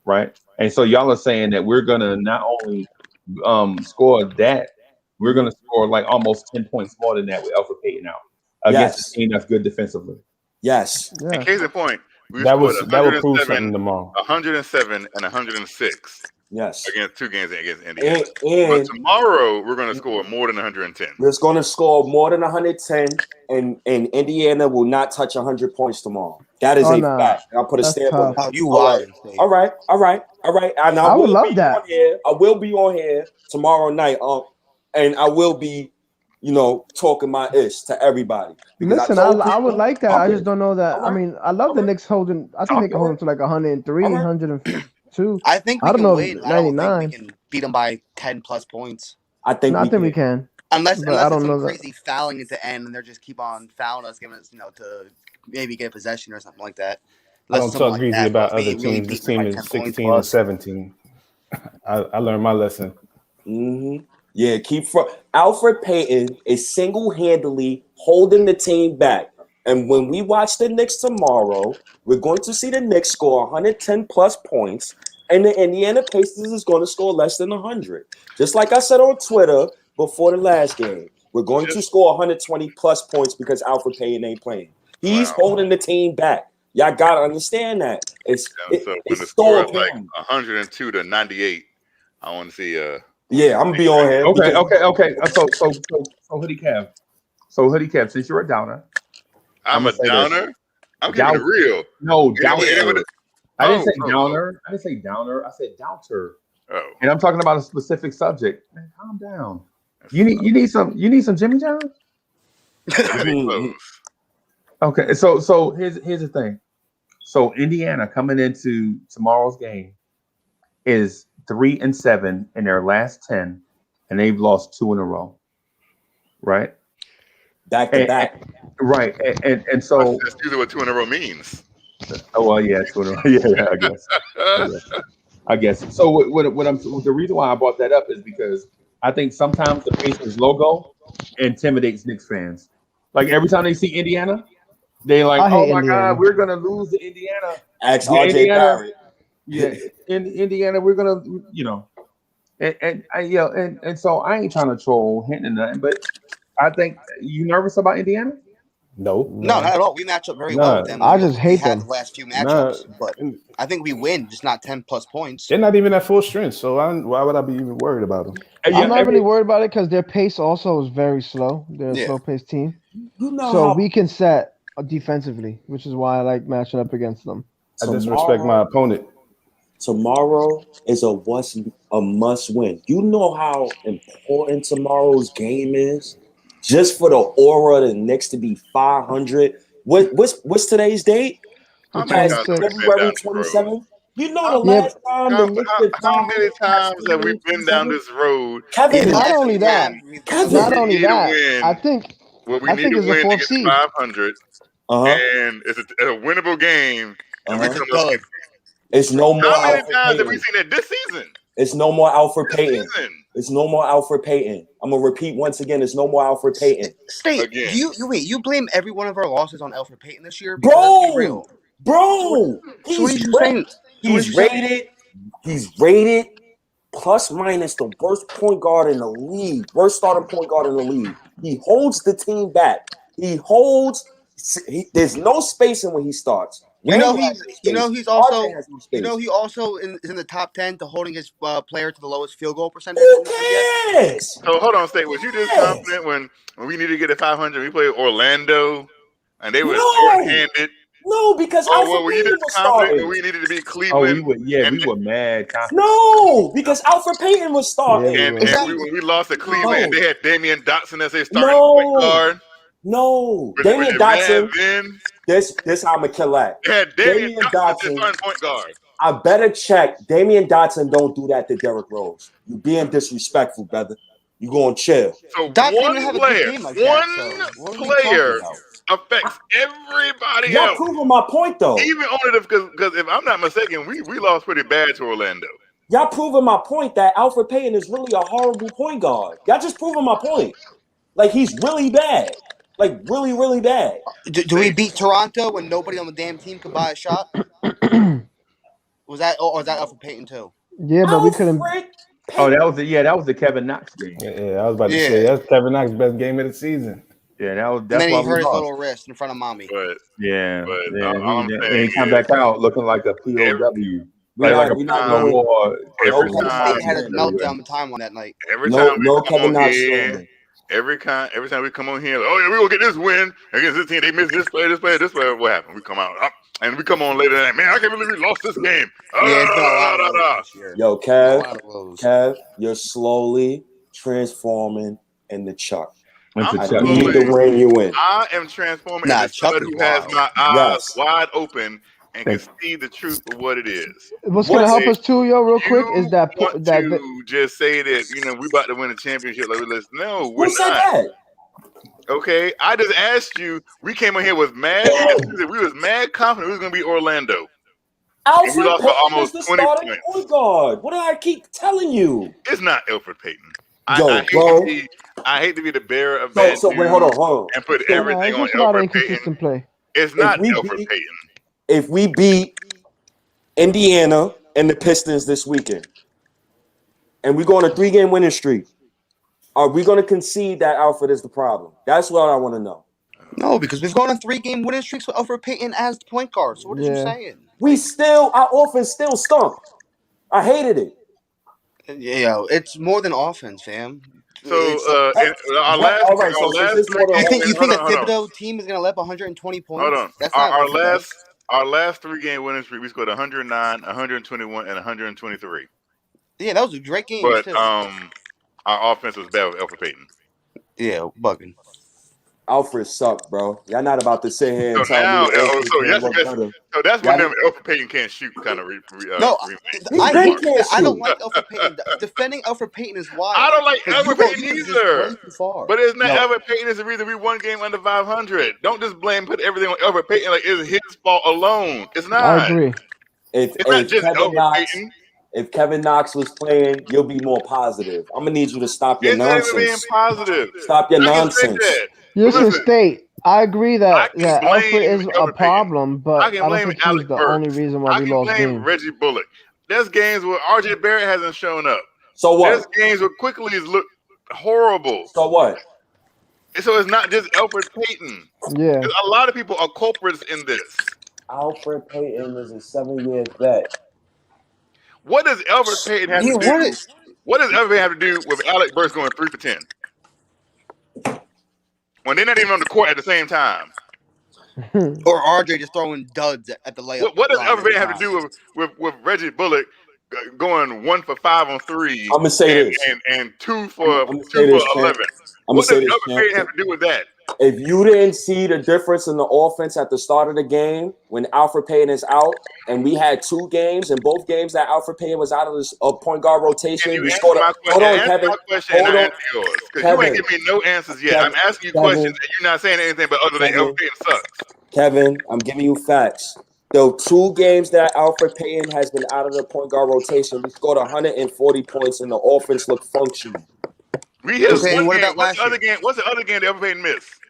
right? And so y'all are saying that we're gonna not only score that, we're gonna score like almost 10 points more than that with Elfrid Payton out against a team that's good defensively. Yes. In case in point, We That scored would prove 107, something tomorrow. 107, and 106 Yes. against 2 games against Indiana. And But tomorrow we're going to score more than 110. we're going to score more than 110, and Indiana will not touch 100 points tomorrow. That is a fact. I'll put a That's stamp on it. Oh, you All right. wild. State. All right. And I would love be that. on here. I will be on here tomorrow night. And I will be, talking my ish to everybody. Listen, I would like that. I just don't know that. All right. I mean, I love the Knicks holding. I think they can hold them to like 103, All right. 102. I think we I don't can know. win. I don't 99. think we can beat them by 10 plus points. I think we can. Unless But I it's don't some know that. crazy fouling at the end and they're just keep on fouling us, giving us, to maybe get possession or something like that. I don't talk greasy about but other we really teams. This beat them team by is 10 points 16 and plus. 17. I learned my lesson. Mm-hmm. Yeah, Alfred Payton is single-handedly holding the team back. And when we watch the Knicks tomorrow, we're going to see the Knicks score 110 plus points, and the Indiana Pacers is going to score less than 100. Just like I said on Twitter before the last game, we're going to score 120 plus points because Alfred Payton ain't playing. He's holding the team back. Y'all gotta understand that. So when the score is like 102 to 98, I want to see. Yeah, I'm gonna be on here. Okay. So Hoodie Kev. So Hoodie Kev, since you're a downer, I'm a downer. I'm keeping it real. No, downer. I didn't say downer. Oh. I didn't say downer. I said doubter. Oh. And I'm talking about a specific subject. Man, calm down. You need some Jimmy John? Okay, so here's the thing. So Indiana coming into tomorrow's game is 3-7 in their last 10, and they've lost 2 in a row. Right? Back to back. Right. And so that's usually what 2 in a row means. Oh well, yeah, 2 in a row. Yeah, I guess. So the reason why I brought that up is because I think sometimes the Pacers logo intimidates Knicks fans. Like every time they see Indiana, they like, oh my God, we're gonna lose to Indiana. Ask RJ Barrett. Yeah, in Indiana, we're gonna, and so I ain't trying to troll Hinton or nothing, but I think you nervous about Indiana? No, not at all. We match up very well with them. I just hate them. them. The last few matchups, but I think we win, just not 10 plus points. They're not even at full strength, so why would I be even worried about them? I'm not really worried about it because their pace also is very slow. They're a slow-paced team, so we can set defensively, which is why I like matching up against them. I disrespect my opponent. Tomorrow is a must win. You know how important tomorrow's game is? Just for the aura of the Knicks to be 500. What's today's date? February 27th. You know the last time the Knicks did 500. How many times have we been down this road? Kevin, not only that, I think we need to win to get 500, and it's a winnable game. And we come up. It's no more. How many times have we seen that this season? It's no more Alfred Payton. It's no more Alfred Payton. I'm gonna repeat once again. It's no more Alfred Payton. State, you blame every one of our losses on Alfred Payton this year? Bro, he's rated plus minus the worst point guard in the league, worst starting point guard in the league. He holds the team back. There's no spacing when he starts. He also is in the top 10 to holding his player to the lowest field goal percentage. Who cares? So hold on, State. Was you just confident when we needed to get a 500? We played Orlando, and they were short-handed. No, because were you just confident when we needed to beat Cleveland? We were mad confident. No, because Alfred Payton was starting. And when we lost to Cleveland, they had Damian Dotson as their starting point guard. No, Damian Dotson. This how I'm gonna kill that. They had Damian Dotson as point guard. I better check. Damian Dotson don't do that to Derrick Rose. You being disrespectful, brother. You gonna chill. So one player affects everybody Y'all else. proving my point though. Even on it, because if I'm not mistaken, we lost pretty bad to Orlando. Y'all proving my point that Alfred Payton is really a horrible point guard. Y'all just proving my point. Like he's really bad. Like really, really bad. Do we beat Toronto when nobody on the damn team could buy a shot? was that Alfred Payton too? Yeah, but we couldn't. Oh, that was the Kevin Knox game. Yeah, I was about to say that's Kevin Knox's best game of the season. Yeah, And that's then why he we hurt his lost. little wrist in front of mommy. But Yeah, all I'm and saying he come is back out looking like a POW, We like a we prisoner not of going. war. No every person Golden Kevin State time, Knox had a slander. meltdown time on that night. every No, time we no come Kevin on Knox here, slander. every time we come on here, like, oh yeah, we gonna get this win against this team. They missed this play, this play, this play. What happened? We come out and we come on later than that. Man, I can't believe we lost this game. Yeah, it's been a lot of those this year. Yo, Been a lot of those. Kev, you're slowly transforming into Chuck. Into I Chuck. need to rein you in. I am transforming Nah, into Chuck somebody is who has wild. my eyes Yes. wide open and can Thank see the truth of what it is. What's gonna help us too, yo, real quick, is that want to just say that we about to win a championship. Like, no, we're Who said not. that? Okay, I just asked you. We came in here with mad. We was mad confident we was gonna be Orlando. And we Alfred lost by Payton is almost the 20 starting points. point guard. What do I keep telling you? It's not Alfred Payton. Yo, I bro. hate to be the bearer of bad So wait, news hold on. and put So- everything it's on just a lot of Alfred Payton. inconsistent play. It's not Alfred Payton. If we beat Indiana and the Pistons this weekend, and we go on a 3-game winning streak, are we going to concede that Alfred is the problem? That's what I want to know. No, because we've gone on 3-game winning streaks with Alfred Payton as the point guard. So what are you saying? Our offense still stunk. I hated it. Yeah, it's more than offense, fam. So You think a Thibodeau team is gonna let up 120 points? Hold on. That's not what he does. Our last 3-game winning streak, we scored 109, 121, and 123. Yeah, that was a great game. But too. our offense was bad with Alfred Payton. Yeah, bugging. Alfred sucked, bro. Y'all not about to sit here and So tell now, me that so that's when them Alfred Payton can't shoot kind of. No, I don't like Alfred Payton. Defending Alfred Payton is wild. I don't like Alfred Payton either. But isn't that Alfred Payton is the reason we won game under 500? Don't just put everything on Alfred Payton like it's his fault alone. It's not. I agree. It's not just Alfred Payton. If Kevin Knox was playing, you'll be more positive. I'm gonna need you to stop your nonsense. Not even being positive. Stop your nonsense. Listen, State. I agree that Alfred is a problem, but I don't think he's the only reason why we lost games. Reggie Bullock. There's games where RJ Barrett hasn't shown up. So what? There's games where Quickly's look horrible. So what? So it's not just Alfred Payton. Yeah. A lot of people are culprits in this. Alfred Payton is a 7-year vet. What does Alfred Payton have to do? What does Alfred Payton have to do with Alec Burks going 3 for 10? When they're not even on the court at the same time. Or RJ just throwing duds at the layup. What does Alfred Payton have to do with Reggie Bullock going 1 for 5 on 3? I'm gonna say this. And 2 for 11. What does Alfred Payton have to do with that? If you didn't see the difference in the offense at the start of the game when Alfred Payton is out, and we had 2 games, and both games that Alfred Payton was out of the point guard rotation, we scored. Hold on, Kevin. Hold on, because you ain't giving me no answers yet. I'm asking you questions, and you're not saying anything but other than Alfred Payton sucks. Kevin, I'm giving you facts. The 2 games that Alfred Payton has been out of the point guard rotation, we scored 140 points, and the offense looked functional. We hit one game. What's the other game that Alfred Payton missed?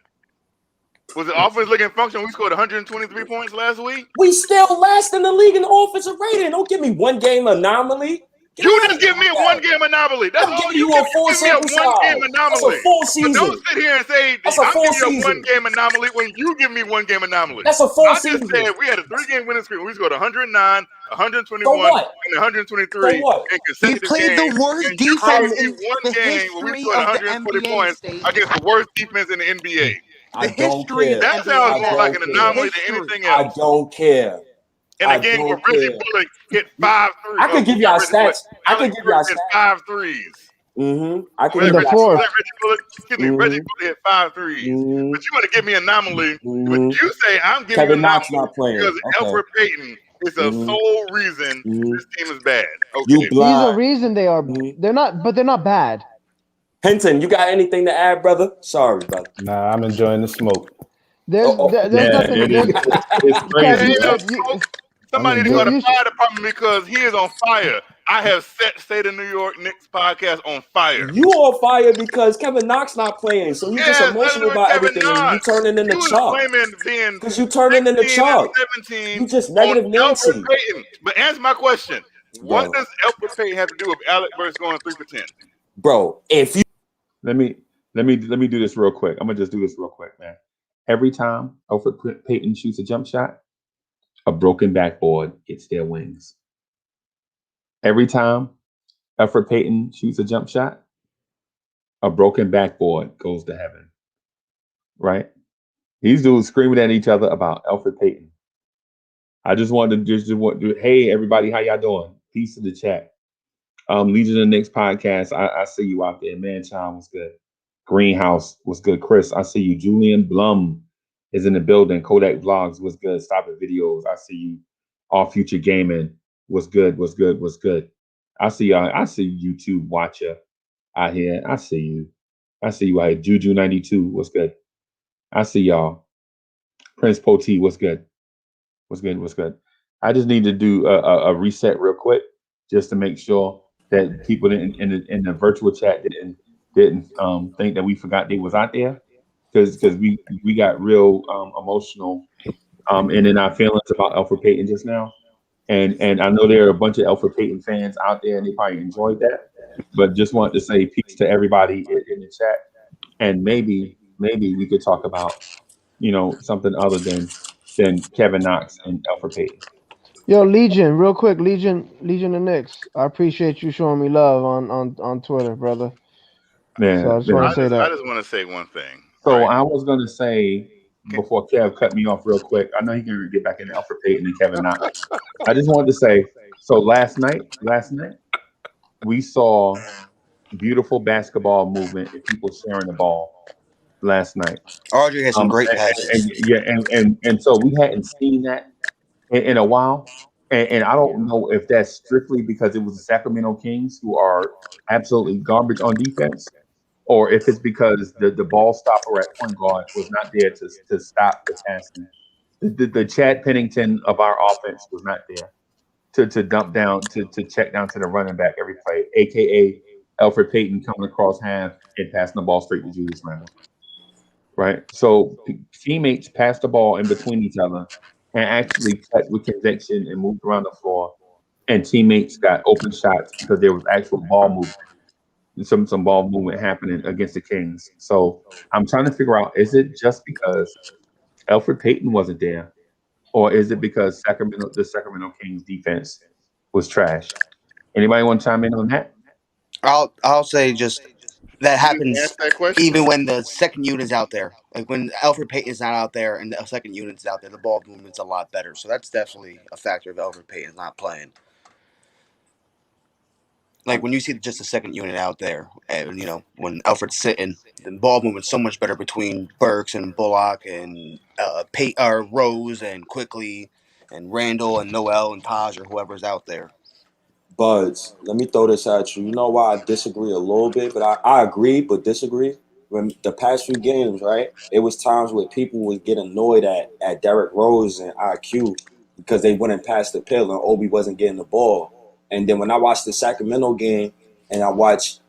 Was the offense looking functional? We scored 123 points last week. We still last in the league in offensive rating. Don't give me 1 game anomaly. You just give me a 1 game anomaly. That's all you give me. A 1 game anomaly. That's a full season. But don't sit here and say I'll give you a 1 game anomaly when you give me 1 game anomaly. That's a full season. I just said we had a 3-game winning streak. We scored 109, 121, and 123 in consecutive games. We played the worst defense in the history of the NBA against the worst defense in the NBA. The history of that sounds more like an anomaly than anything else. I don't care. And a game where Reggie Bullock hit 5 threes. I could give y'all stats. I could give y'all stats. 5 threes. I could give y'all stats. Reggie Bullock hit 5 threes. But you want to give me an anomaly. But you say I'm giving Kevin you Knox not playing because Alfred Payton is the sole reason this team is bad. Okay. He's a reason they are. They're not, but they're not bad. Hinton, you got anything to add, brother? Sorry, brother. Nah, I'm enjoying the smoke. There's nothing. It's crazy. Somebody needs to go to the fire department because he is on fire. I have set State of New York Knicks podcast on fire. You on fire because Kevin Knox not playing, so you just emotional about everything. And you turning into Chuck. Because you turning into Chuck. You just negative Nancy. But answer my question: what does Alfred Payton have to do with Alec Burks going 3 for 10? Bro, if you let me Let me do this real quick. I'm gonna just do this real quick, man. Every time Alfred Payton shoots a jump shot, a broken backboard gets their wings. Every time Alfred Payton shoots a jump shot, a broken backboard goes to heaven. Right? These dudes screaming at each other about Alfred Payton. I just wanted to hey everybody, how y'all doing? Peace to the chat. Legion of the Knicks podcast. I see you out there. Man, Child was good. Greenhouse was good. Chris, I see you. Julian Blum is in the building. Kodak Vlogs was good. Stop It Videos. I see you. All Future Gaming was good. Was good. Was good. I see y'all. I see YouTube watcher out here. I see you. I see you out here. Juju 92 was good. I see y'all. Prince Poti was good. Was good. Was good. I just need to do a reset real quick just to make sure that people in the virtual chat didn't think that we forgot they was out there because we got real emotional and in our feelings about Alfred Payton just now. And I know there are a bunch of Alfred Payton fans out there and they probably enjoyed that. But just wanted to say peace to everybody in the chat. And maybe we could talk about, something other than Kevin Knox and Alfred Payton. Yo, Legion, real quick, Legion of Knicks. I appreciate you showing me love on Twitter, brother. So I just want to say I that. just want to say one thing. So right? I was going to say before Kev cut me off real quick. I know he can get back into Alfred Payton and Kevin Knox. I just wanted to say, so last night we saw beautiful basketball movement and people sharing the ball last night. RJ had some great passes. And so we hadn't seen that in a while. And I don't know if that's strictly because it was the Sacramento Kings who are absolutely garbage on defense, or if it's because the ball stopper at point guard was not there to stop the passing. The Chad Pennington of our offense was not there to dump down to check down to the running back every play, aka Alfred Payton coming across half and passing the ball straight to Julius Randle. Right, so teammates passed the ball in between each other and actually cut with conviction and moved around the floor, and teammates got open shots because there was actual ball movement, some ball movement happening against the Kings. So I'm trying to figure out: is it just because Alfred Payton wasn't there, or is it because the Sacramento Kings defense was trash? Anybody want to chime in on that? I'll say just that Can you happens answer that question? even when the second unit's out there. Like when Alfred Payton's not out there and the second unit's out there, the ball movement's a lot better. So that's definitely a factor of Alfred Payton's not playing. Like when you see just the second unit out there, and when Alfred's sitting, the ball movement's so much better between Burks and Bullock and Rose and Quickly and Randall and Noel and Taj or whoever's out there. Buds, let me throw this at you. You know why I disagree a little bit, but I agree but disagree. When the past few games, right, it was times where people would get annoyed at Derrick Rose and IQ because they wouldn't pass the pill and Obi wasn't getting the ball. And then when I watched the Sacramento game and I watched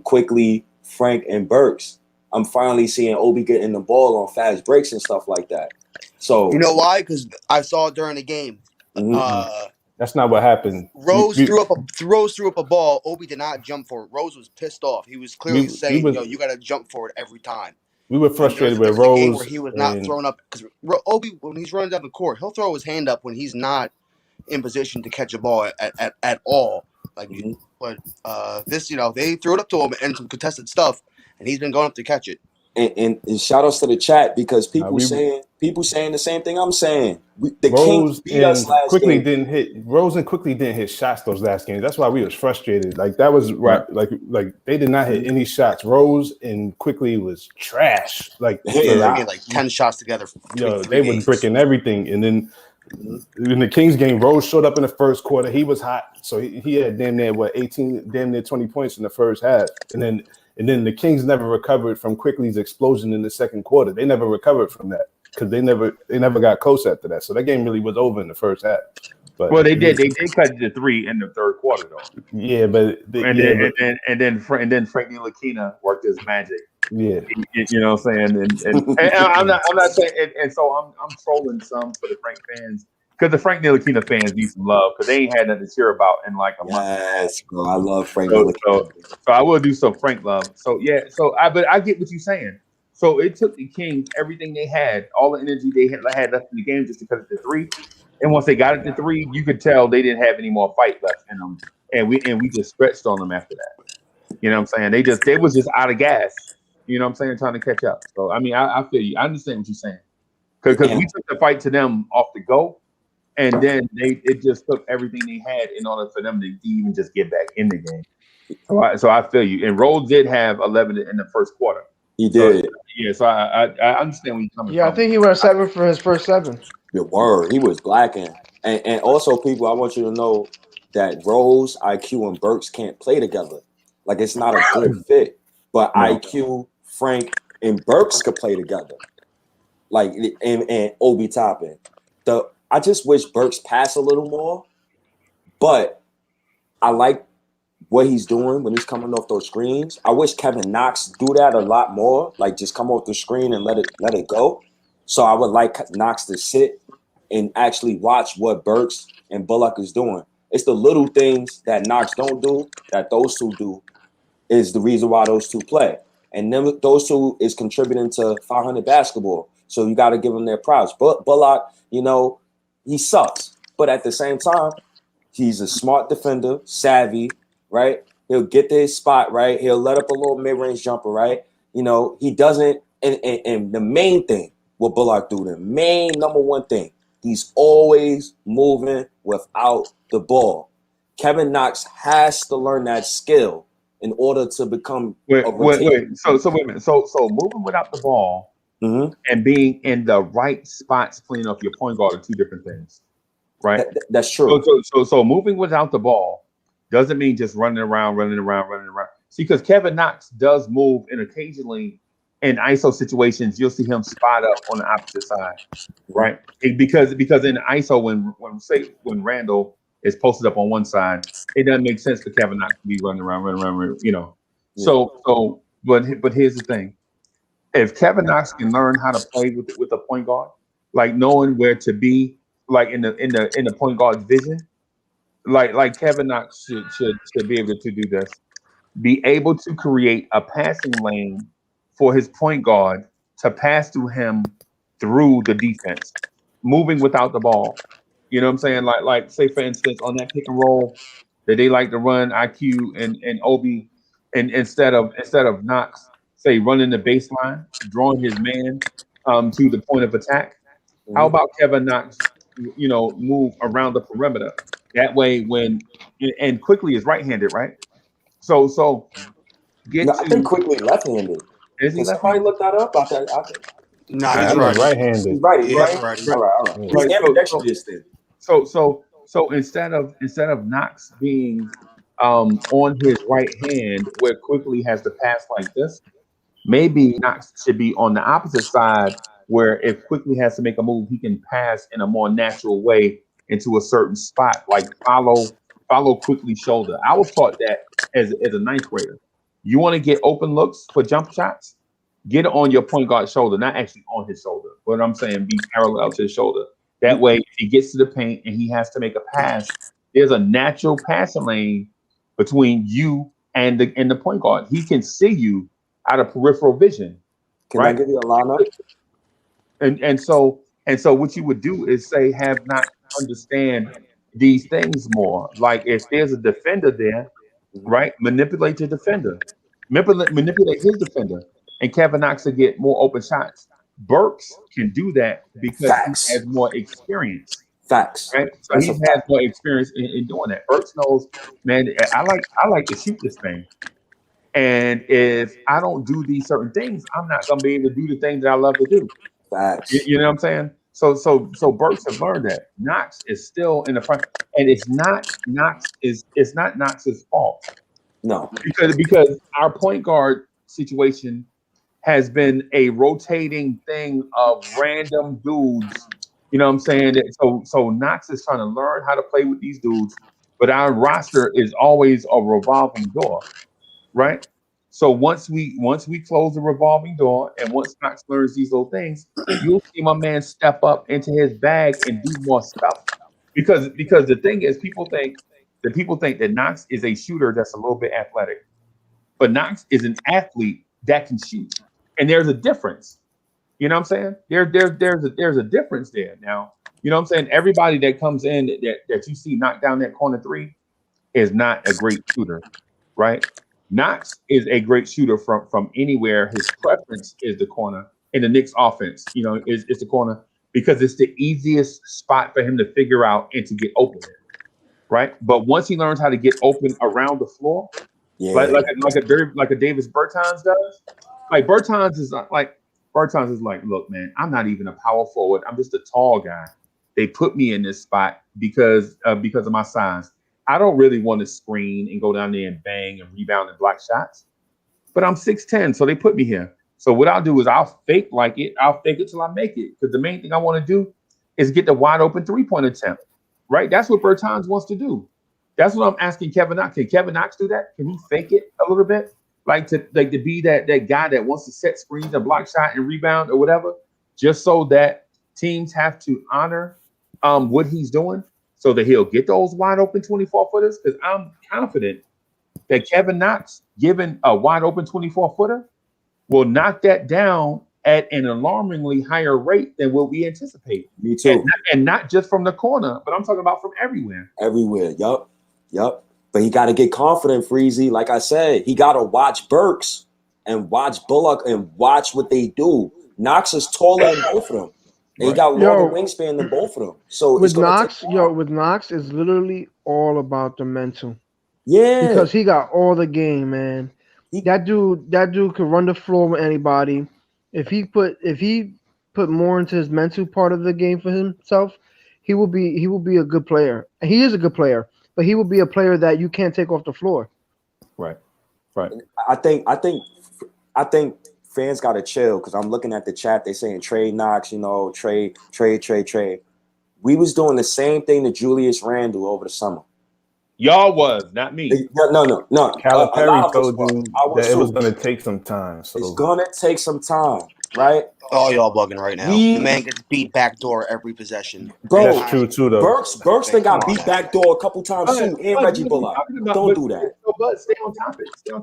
Quickly, Frank, and Burks, I'm finally seeing Obi getting the ball on fast breaks and stuff like that. So you know why? Because I saw it during the game. That's not what happened. Rose threw up a ball. Obi did not jump for it. Rose was pissed off. He was clearly saying, "Yo, you got to jump for it every time." We were frustrated there was with a game Rose. where he was not throwing up because Obi, when he's running down the court, he'll throw his hand up when he's not in position to catch a ball at all. But this, they threw it up to him and some contested stuff, and he's been going up to catch it. And shout outs to the chat because people saying the same thing I'm saying. The Kings beat us last game. Rose and Quickly didn't hit shots those last games. That's why we was frustrated. Like that was right. Like they did not hit any shots. Rose and Quickly was trash. Like they hit like 10 shots together. They were bricking everything. And then in the Kings game, Rose showed up in the first quarter. He was hot, so he had damn near 20 points in the first half, and then the Kings never recovered from Quickly's explosion in the second quarter. They never recovered from that because they never got close after that. So that game really was over in the first half. But well, they did cut the 3 in the third quarter though. Yeah, but then Frank Ntilikina worked his magic. Yeah, you know what I'm saying, and I'm not saying, and so I'm trolling some for the Frank fans because the Frank Ntilikina fans need some love because they ain't had nothing to cheer about in like a month. Yes, bro. I love Frank So, Ntilikina. so I will do some Frank love. So yeah, but I get what you're saying. So it took the Kings everything they had, all the energy they had left in the game just to cut it to 3. And once they got it to 3, you could tell they didn't have any more fight left in them. And we just stretched on them after that. You know what I'm saying? They was just out of gas. You know what I'm saying? Trying to catch up. So I mean, I feel you. I understand what you're saying. Because we took the fight to them off the go, and then it just took everything they had in order for them to even just get back in the game. So I feel you. And Rose did have 11 in the first quarter. He did. So I understand where you're coming from. Yeah, I think he went 7 for his first 7. The word. He was blacking. And also, people, I want you to know that Rose, IQ, and Burks can't play together. Like, it's not a good fit. But No. IQ, Frank, and Burks could play together. Like, and Obi Toppin. I just wish Burks passed a little more. But I like what he's doing when he's coming off those screens. I wish Kevin Knox do that a lot more. Like, just come off the screen and let it go. So I would like Knox to sit and actually watch what Burks and Bullock is doing. It's the little things that Knox don't do that those two do is the reason why those two play. And then those two is contributing to 500 basketball. So you got to give them their props. But Bullock, he sucks. But at the same time, he's a smart defender, savvy, right? He'll get to his spot, right? He'll let up a little mid-range jumper, right? He doesn't. And the main thing what Bullock do, the main number one thing, he's always moving without the ball. Kevin Knox has to learn that skill in order to become wait. So wait a minute. So moving without the ball and being in the right spots cleaning up your point guard are two different things, right? That's true. So moving without the ball doesn't mean just running around. See, because Kevin Knox does move, and occasionally in ISO situations, you'll see him spot up on the opposite side, right? Because in ISO, when Randall is posted up on one side, it doesn't make sense for Kevin Knox to be running around. Yeah. But here's the thing: if Kevin Knox can learn how to play with a point guard, like knowing where to be, like in the point guard's vision, like Kevin Knox should be able to do this. Be able to create a passing lane for his point guard to pass to him through the defense, moving without the ball. You know what I'm saying? Like say for instance on that pick and roll that they like to run IQ and Obi, and instead of Knox say running the baseline, drawing his man to the point of attack. How about Kevin Knox, move around the perimeter? That way and quickly is right-handed, right? So I think quickly left-handed. Is he Can somebody look that up? Nah, I he's know right. right-handed. He's right. Yeah, Right. right. All right. He's ambidextrous then. So instead of Knox being on his right hand where quickly has to pass like this, maybe Knox should be on the opposite side where if quickly has to make a move, he can pass in a more natural way into a certain spot, like follow quickly shoulder. I was taught that as a ninth grader. You want to get open looks for jump shots, get it on your point guard shoulder, not actually on his shoulder, but I'm saying be parallel to his shoulder. That way, if he gets to the paint and he has to make a pass, there's a natural passing lane between you and the point guard. He can see you out of peripheral vision. Can right? I give you a lineup? And so what you would do is say have not understand these things more. Like if there's a defender there, right? Manipulate the defender. Manipulate his defender. And Kevin Knox will get more open shots. Burks can do that because he has more experience. Facts. Right? So he has more experience in doing that. Burks knows, man, I like to shoot this thing. And if I don't do these certain things, I'm not gonna be able to do the things that I love to do. Facts. You know what I'm saying? So Burks have learned that Knox is still in the front, and it's not Knox's fault. No, because our point guard situation has been a rotating thing of random dudes. You know what I'm saying? So Knox is trying to learn how to play with these dudes, but our roster is always a revolving door, right? So once we close the revolving door, and once Knox learns these little things, you'll see my man step up into his bag and do more stuff. Because the thing is, people think that Knox is a shooter that's a little bit athletic, but Knox is an athlete that can shoot, and there's a difference. You know what I'm saying? There's a difference there. Now, you know what I'm saying? Everybody that comes in that you see knock down that corner three is not a great shooter, right? Knox is a great shooter from anywhere. His preference is the corner in the Knicks offense. You know, is the corner because it's the easiest spot for him to figure out and to get open in, right? But once he learns how to get open around the floor, Yeah. like a Davis Bertans does, like Bertans is like, look, man, I'm not even a power forward. I'm just a tall guy. They put me in this spot because of my size. I don't really want to screen and go down there and bang and rebound and block shots, but I'm 6'10", so they put me here. So what I'll do is I'll fake it. I'll fake it till I make it, because the main thing I want to do is get the wide open 3-point attempt, right? That's what Bertans wants to do. That's what I'm asking Kevin Knox. Can Kevin Knox do that? Can he fake it a little bit? To be that guy that wants to set screens and block shot and rebound or whatever, just so that teams have to honor what he's doing, so that he'll get those wide open 24-footers. Because I'm confident that Kevin Knox, given a wide open 24-footer, will knock that down at an alarmingly higher rate than what we anticipate. Me too. And not just from the corner, but I'm talking about from everywhere. Everywhere. Yup. But he got to get confident, Freezy. Like I said, he got to watch Burks and watch Bullock and watch what they do. Knox is taller than both of them. And he got longer wingspan than both of them. So with Knox, it's literally all about the mental. Yeah. Because he got all the game, man. That dude could run the floor with anybody. If he put more into his mental part of the game for himself, he will be a good player. And he is a good player, but he will be a player that you can't take off the floor. Right. I think fans got to chill, because I'm looking at the chat. They saying trade Knox, trade. We was doing the same thing to Julius Randle over the summer. Y'all was, not me. No. Calipari told you that it was going to take some time. So it's going to take some time, right? Oh, y'all bugging right now. The man gets beat backdoor every possession. Bro, that's true too, though. Burks then got beat backdoor a couple times too, and Reggie Bullock. Don't do that. But stay on topic. Stay on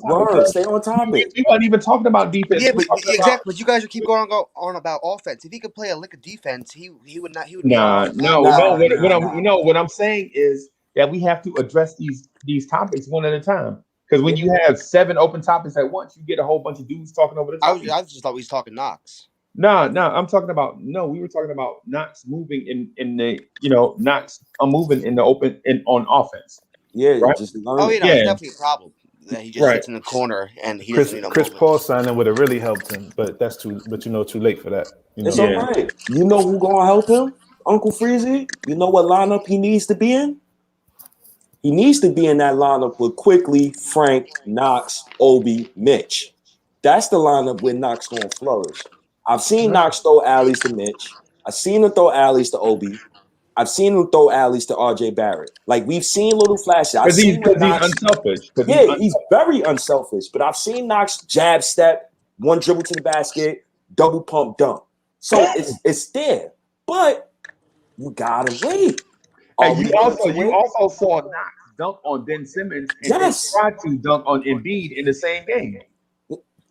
topic. We weren't even talking about defense. Yeah, but exactly. But you guys keep going on about offense. If he could play a lick of defense, he would not. He would. What I'm saying is that we have to address these topics one at a time. Because when you have 7 open topics at once, you get a whole bunch of dudes talking over the topic. I just thought we was talking Knox. We were talking about Knox moving in the, Knox moving in the open on offense. Yeah, right? just it's definitely a problem that he just sits in the corner and he doesn't. Chris Paul signing would have really helped him, but that's too late for that. It's all right. You know who gonna help him? Uncle Freezy. You know what lineup he needs to be in? He needs to be in that lineup with Quickly, Frank, Knox, Obi, Mitch. That's the lineup where Knox gonna flourish. I've seen Knox throw alleys to Mitch. I've seen him throw alleys to Obi. I've seen him throw alleys to RJ Barrett. Like, we've seen little flashes. Because he's unselfish. He's very unselfish. But I've seen Knox jab step, one dribble to the basket, double pump dunk. So it's there. But you gotta wait. And you also saw Knox dunk on Ben Simmons and try to dunk on Embiid in the same game.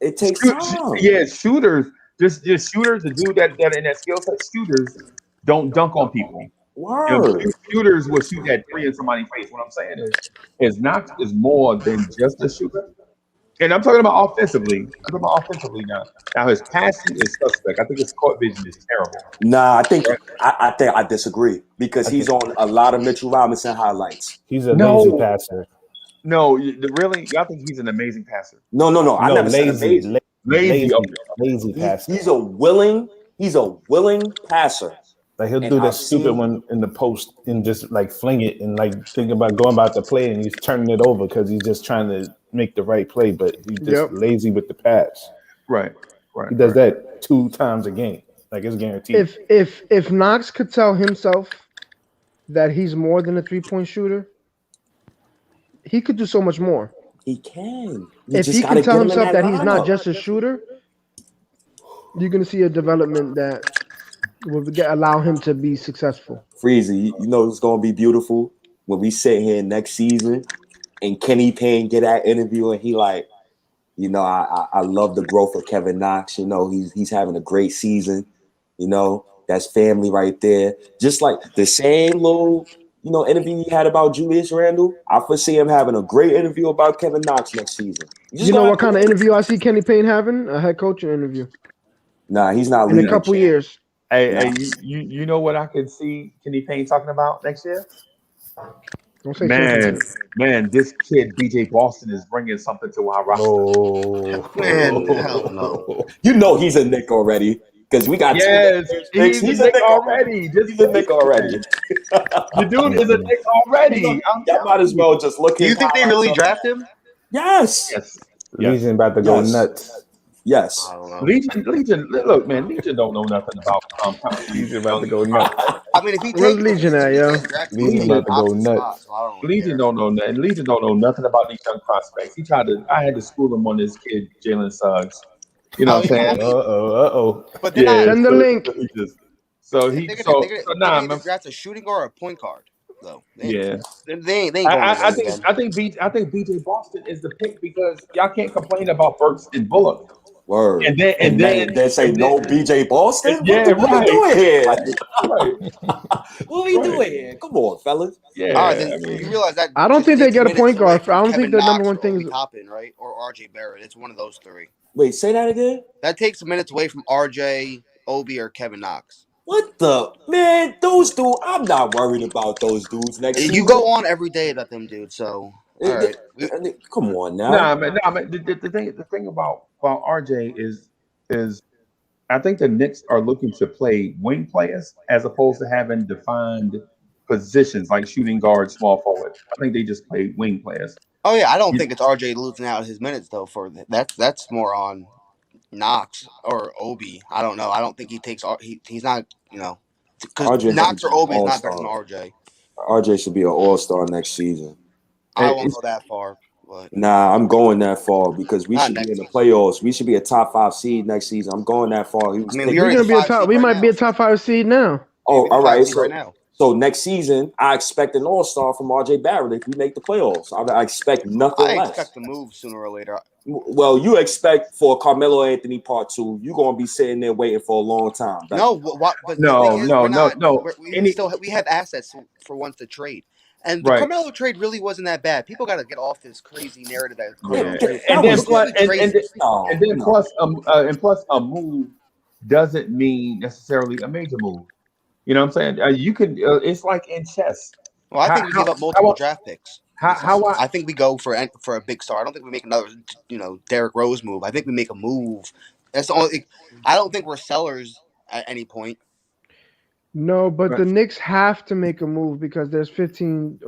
It takes time. Yeah, shooters, just shooters, the dude that in that skill set, shooters don't dunk on people. Shooters will shoot that 3 in somebody's face. What I'm saying is Knox is more than just a shooter. And I'm talking about offensively. I'm talking about offensively now. Now his passing is suspect. I think his court vision is terrible. Nah, I think I disagree, because he's on a lot of Mitchell Robinson highlights. He's a lazy passer. No, really? Y'all think he's an amazing passer? No. I never said amazing. Lazy passer. He's a willing passer. Like, he'll do that stupid one in the post and just like fling it and like think about going about the play, and he's turning it over because he's just trying to make the right play, but he's just lazy with the pass. Right. He does that 2 times a game. Like, it's guaranteed. If Knox could tell himself that he's more than a 3-point shooter, he could do so much more. He can. You If just he got to can get tell him in himself that that he's not lineup. just a shooter, you're gonna see a development that will allow him to be successful. Freezy, you know it's gonna be beautiful when we sit here next season and Kenny Payne get that interview and he like, you know, I love the growth of Kevin Knox. You know, he's having a great season. You know, that's family right there. Just like the same little, you know, interview he had about Julius Randle. I foresee him having a great interview about Kevin Knox next season. You know what kind of interview I see Kenny Payne having? A head coaching interview. Nah, he's not in leading a couple years. Hey, you know what I could see Kenny Payne talking about next year? Don't say championship. Man, this kid BJ Boston is bringing something to our roster. Man, hell no. You know he's a Nick already because we got Yes, Knicks. he's a Nick already. He's a Nick already. The dude is a Nick already. Y'all might as well just look. Do you think they really draft him? Yes. Legion about to go nuts. Yes. I don't know. Legion. Look, man, Legion don't know nothing about Legion about to go nuts. I mean, if he Where's takes Legion at, yo? Legion about to go nuts. Legion don't know nothing. Legion don't know nothing about these young prospects. I had to school him on this kid, Jalen Suggs. You know what I'm saying? But then Send the link. So they're man. draft a shooting guard or a point guard, though. They ain't going I think BJ Boston is the pick because y'all can't complain about Burks and Bullock. Word. And then say no BJ Boston? Yeah, what are we doing here? What are we Right. doing here? Come on, fellas. Yeah. All right, then you realize that I don't think they get a point guard. I don't think the number one thing thing is is Toppin, right? Or RJ Barrett. It's one of those three. Wait, say that again? That takes minutes away from RJ, Obi, or Kevin Knox. What the man? Those dudes, I'm not worried about those dudes next season. You go on every day about them dudes, so all right. Come on now. Nah, man. The thing about RJ is I think the Knicks are looking to play wing players as opposed to having defined positions like shooting guard, small forward. I think they just play wing players. Oh yeah, I don't think it's RJ losing out his minutes though. For that's more on Knox or Obi. I don't know. I don't think he takes. He's not. You know, because Knox or Obi is not better than RJ. RJ should be an all-star next season. I won't go that far. But nah, I'm going that far because we should be in the playoffs. We should be a top 5 seed next season. I'm going that far. we're gonna be a top. We might be a top 5 seed now. Oh, all right. So next season, I expect an all-star from RJ Barrett if we make the playoffs. I expect nothing less. I expect to move sooner or later. Well, you expect for Carmelo Anthony Part 2, you're gonna be sitting there waiting for a long time. No, but no. We have assets for once to trade. And the Carmelo trade really wasn't that bad. People got to get off this crazy narrative that Carmelo trade. Plus a move doesn't mean necessarily a major move. You know what I'm saying? You can. It's like in chess. Well, I think we give up multiple draft picks. I think we go for a big star. I don't think we make another, Derrick Rose move. I think we make a move. That's the only. I don't think we're sellers at any point. No, but the Knicks have to make a move because there's $15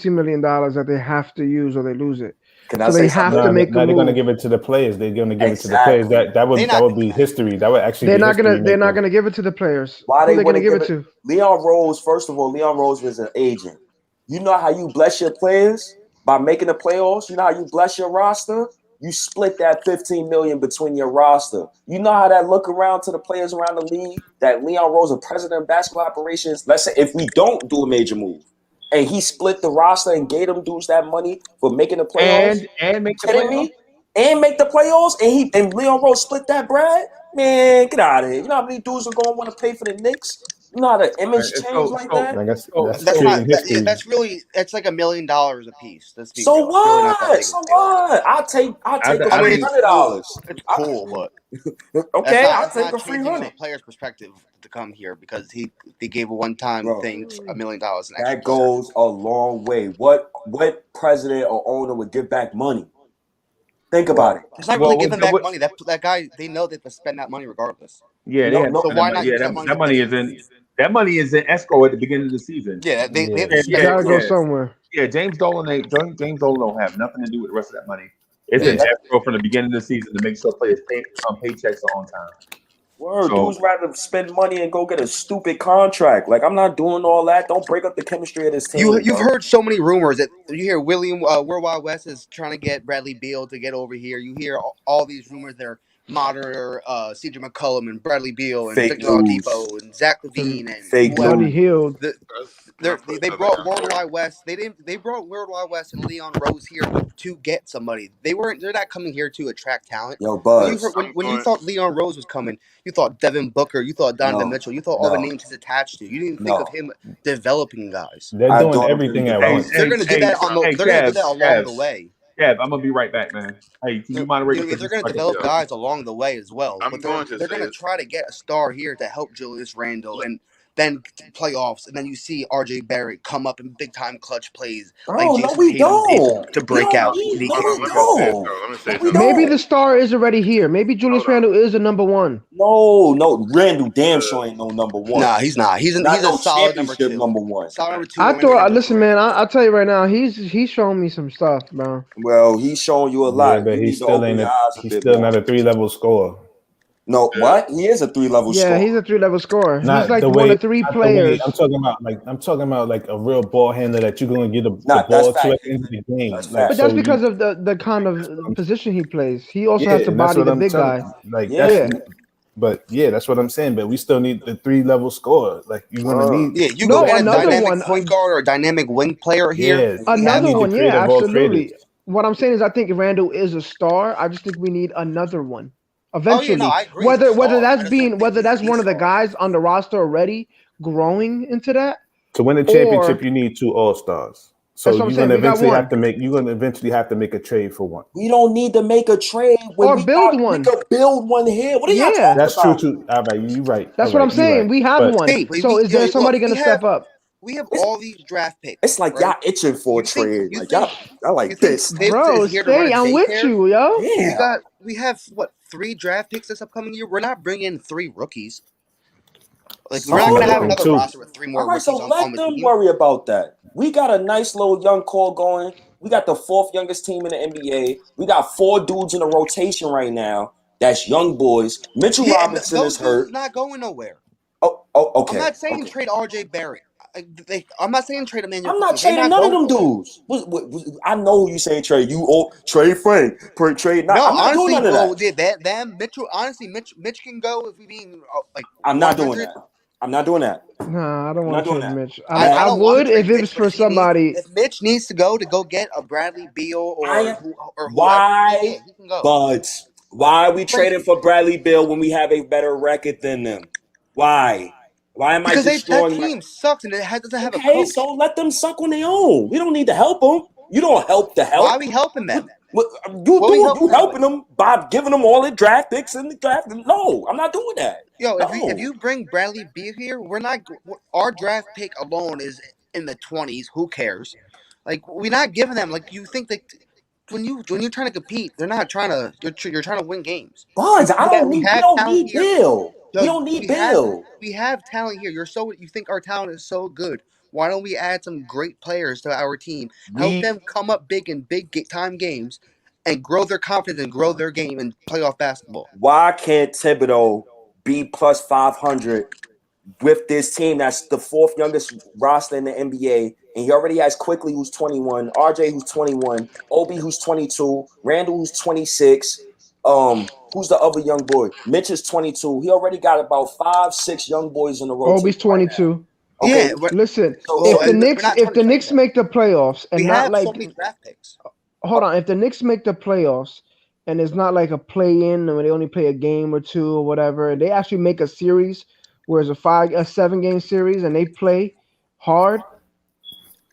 million that they have to use or they lose it. So they have to make a move. They're going to give it to the players. They're going to give it to the players. That would be history. That would actually. They're not going to give it to the players. Why are they going to give it to? Leon Rose. First of all, Leon Rose was an agent. You know how you bless your players by making the playoffs. You know how you bless your roster. You split that $15 million between your roster. You know how that look around to the players around the league. That Leon Rose, a president of basketball operations. Let's say if we don't do a major move. And he split the roster and gave them dudes that money for making the playoffs. And make the playoffs. And make the playoffs. And Leon Rose split that bread. Man, get out of here. You know how many dudes are going to want to pay for the Knicks? You know how the image change like that? That's like $1 million a piece. So what? So what? I'll take $300. It's cool, but okay, I'll take a $300. The player's perspective to come here because they gave a one-time thing $1 million. That goes a long way. What president or owner would give back money? Think about it. It's not really giving back money. That guy, they know they have to spend that money regardless. Yeah, so why not? That money is in escrow at the beginning of the season. Yeah, they gotta go somewhere. Yeah, James Dolan don't have nothing to do with the rest of that money. It's in escrow from the beginning of the season to make sure players' paychecks are on time. Word, So- dudes rather spend money and go get a stupid contract. Like, I'm not doing all that. Don't break up the chemistry of this team. You've bro. heard so many rumors that you hear William Worldwide West is trying to get Bradley Beal to get over here. You hear all these rumors that are monitor CJ McCollum and Bradley Beal and Fake Victor news. Oladipo and Zach LaVine and Fake whoever. Buddy Hield. They brought Worldwide West. They brought Worldwide West and Leon Rose here to get somebody. They're not coming here to attract talent. Yo, Buzz. When you thought Leon Rose was coming, you thought Devin Booker, you thought Donovan Mitchell, you thought all the names he's attached to. You didn't think of him developing guys. They're doing everything at once. They're going to do that along the way. Yeah, I'm gonna be right back, man. Hey, can you moderate? They're going to develop guys along the way as well. But they're going to try to get a star here to help Julius Randle and then playoffs, and then you see RJ Barrett come up in big time clutch plays like Jason Tatum to break out. Maybe the star is already here. Maybe Julius Randle is a number one. No, Randle damn sure ain't no number one. Nah, he's not. He's a solid number two. Number one. Solid number two. I thought. Listen, man. I'll tell you right now. He's showing me some stuff, bro. Well, he's showing you a lot. Yeah, but he's still not a 3-level scorer. No, what? He is a 3-level scorer. Yeah, he's a 3-level scorer. Not he's like the one way, of 3 players. I'm talking about like a real ball handler that you're going to get the ball to at the end of the game. But that's because of the kind of position he plays. He also has to body the big guy. That's what I'm saying. But we still need the 3-level scorer. Like you're going to need. Yeah, you go get a dynamic point guard or a dynamic wing player here. Another one, yeah, absolutely. What I'm saying is, I think Randle is a star. I just think we need another one. Eventually, I agree. whether that's one of the guys on the roster already growing into that. To win a championship, you need 2 All-Stars. So you're gonna eventually have to make a trade for one. We don't need to make a trade or build one. We could build one here. What are you talking That's about? true too. All right, you're right. That's what I'm saying. We have one. So is there somebody gonna step up? We have all these draft picks. It's like y'all itching for a trade. Like y'all like this, bro. Stay, I'm with you, yo. Yeah. We have 3 draft picks this upcoming year. We're not bringing in 3 rookies. Like we're not going to have another roster with 3 more rookies. So let them worry about that. We got a nice little young core going. We got the 4th youngest team in the NBA. We got 4 dudes in the rotation right now. That's young boys. Mitchell Robinson is hurt. He's not going nowhere. Oh, okay. I'm not saying trade RJ Barrett. I'm not saying trade Emmanuel. I'm not trading none of them dudes. I know who you saying trade. Trade Frank. Trade. No, I'm not honestly, doing none of that. Mitchell. Honestly, Mitch can go if we being like. I'm not doing that. I'm not doing that. Nah, I don't want to trade Mitch. I would if it was for somebody. If Mitch needs to go get a Bradley Beal or why? He can go. But why are we trading for Bradley Beal when we have a better record than them? Why? Why am I destroying that team sucks and it doesn't have a coach. Okay, so let them suck on their own. We don't need to help them. You don't help the help. Why are we helping them? You helping them by giving them all the draft picks in the draft. No, I'm not doing that. Yo, if you bring Bradley Beal here, we're not. Our draft pick alone is in the 20s. Who cares? Like we're not giving them. Like you think that when you're trying to compete, they're not trying to. You're trying to win games. Bonds, we don't need Bill. We don't need Bill. We have talent here. You think our talent is so good. Why don't we add some great players to our team? Help them come up big in time games and grow their confidence and grow their game in playoff basketball. Why can't Thibodeau be plus 500 with this team that's the 4th youngest roster in the NBA? And he already has Quickly, who's 21, RJ, who's 21, Obi, who's 22, Randall, who's 26. Who's the other young boy? Mitch is 22. He already got about 5-6 young boys in the rotation. Obi's 22. Okay. Yeah, listen. If the Knicks make the playoffs and not like so many draft picks. Hold on, if the Knicks make the playoffs and it's not like a play-in where they only play a game or 2 or whatever, they actually make a series where it's a 7-game series and they play hard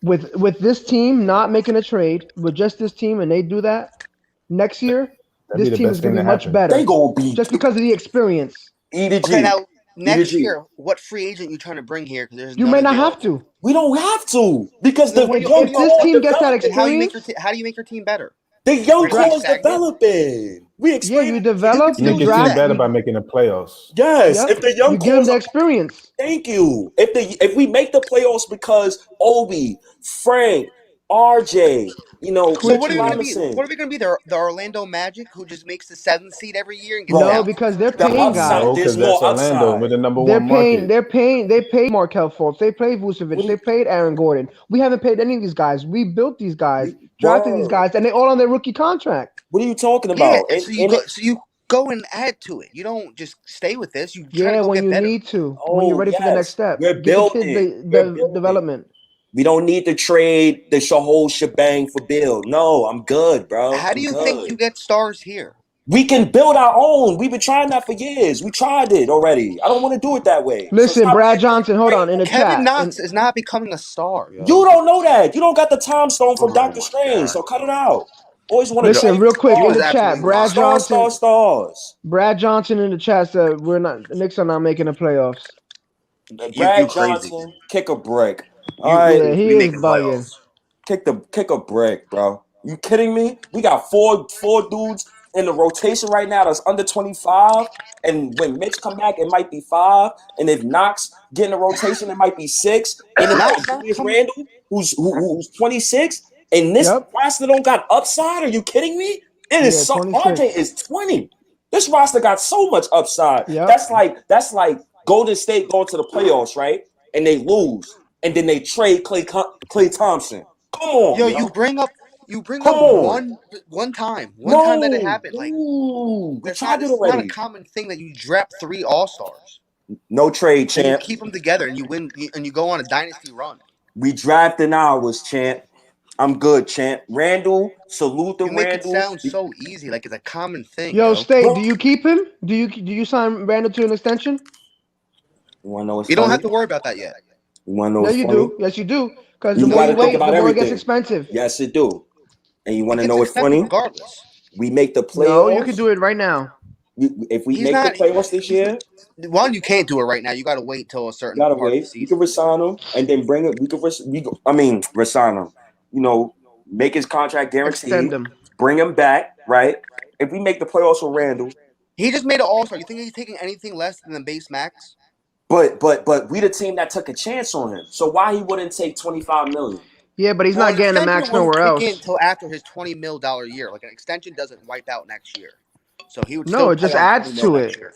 with this team not making a trade with just this team and they do that next year. This team is going to be much better. They gonna be just because of the experience. Okay, now next year, what free agent you trying to bring here? Because you may not have to. We don't have to because if this team gets that experience, how do you make your team better? The young core is developing. You develop. You make your team better by making the playoffs. Yes, if the young core give them the experience. Thank you. If we make the playoffs because Obi, Frank, RJ, So Mitch what are we Quickly. gonna be? Robinson. What are we gonna be? The Orlando Magic who just makes the 7th seed every year and gets Bro, No, bounced? because they're the paying upside, No, guys. there's because that's more Orlando. We're upside. the number They're one market. They paid Markel Fultz. They paid Vucevic. What do They you, paid Aaron Gordon. We haven't paid any of these guys. We built these guys, drafted these word. guys, and they all on their rookie contract. What are you talking Yeah. about? And, So you and go. it, So you go and add to it. You don't just stay with this. You try to Yeah, go when get you better. need to, when you're oh ready for the next yes, step, we're give the kids building. We're the building. development. We don't need to trade the whole shebang for Bill. No, I'm good, bro. How do I'm you think good. you get stars here? We can build our own. We've been trying that for years. We tried it already. I don't want to do it that way. So Listen, stop Brad being Johnson, hold on in the Kevin chat. Knox is not becoming a star, You yo. don't know that. You don't got the time stone from Oh Doctor my Strange. god. So cut it out. Always want to Yo, Listen, trade real quick he in was the stars. chat. absolutely lying. Stars. Brad Johnson in the chat said the Knicks are not making the playoffs. You Brad crazy. Johnson, kick a brick. All You right. Yeah, he we is making bugging. playoffs. Kick a brick, bro. You kidding me? We got four dudes in the rotation right now that's under 25. And when Mitch come back, it might be 5. And if Knox get in the rotation, it might be 6. And then we got Knox not Julius coming. Randle, who's 26. And this Yep. roster don't got upside. Are you kidding me? It is Yeah, so RJ 26. is 20. This roster got so much upside. Yep. That's like Golden State going to the playoffs, right? And they lose. And then they trade Klay Thompson. Come on, Yo, yo. you bring Come up on. one time that it No, happened. Like dude. We that's tried not it it's not a already. common thing that you draft 3 All-Stars No trade, and you champ. keep them together and you win and you go on a dynasty run. We drafting ours, champ. I'm good, champ. Randall, salute the You make it Randall. sound so easy, like it's a common thing, Yo, yo. State, Bro, do you keep him? Do you sign Randall to an extension? you want to know what's You don't funny? have to worry about that yet. You want to know Yeah, what's you funny? do. Yes, you do. Because the You No, more got you to you think wait, don't. the about more it gets everything. expensive. Yes, it do. And you want It to know gets what's expensive funny? regardless. We make the No, you playoffs. can do it right now. If we He's make the not. playoffs this He's year, one. You can't do it right now. You got to wait till a certain gotta part of the wait. We can season. resign him and then bring it. Resign him. Make his contract Extend guaranteed. him. Bring him back, right? If we make the playoffs with Randall, He just made an All-Star. You think he's taking anything less than the base max? but we the team that took a chance on him. So why he wouldn't take 25 million? Yeah, but he's Well, not an getting a extension max wouldn't nowhere kick in else. until after his $20 million year. Like an extension doesn't wipe out next year, so he would No, still it play just on adds 20 mil to next it. year.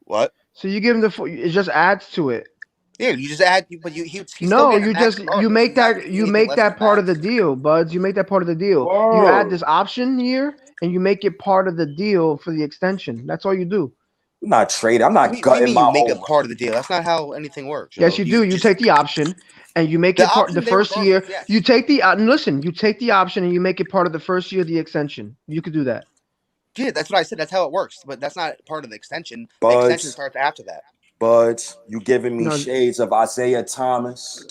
What? So you give him it just adds to it. Yeah, you just add, but he's still No, getting a you max just regardless. He's not making you anything make less than that part of the max. deal, Buds. You make that part of the deal. You add Word. this option year and you make it part of the deal for the extension. That's all you do. I'm not trading. I'm What not do you gutting mean you my make it own. part of the deal? That's not how anything works, Yes, yo. you do. You take the option and you make The it part the option's there first year. regardless. Yes. You take the listen. You take the option and you make it part of the first year of the extension. You could do that. Yeah, that's what I said. That's how it works. But that's not part of the extension. The extension starts after that. Buds, you giving me No, shades of Isaiah Thomas.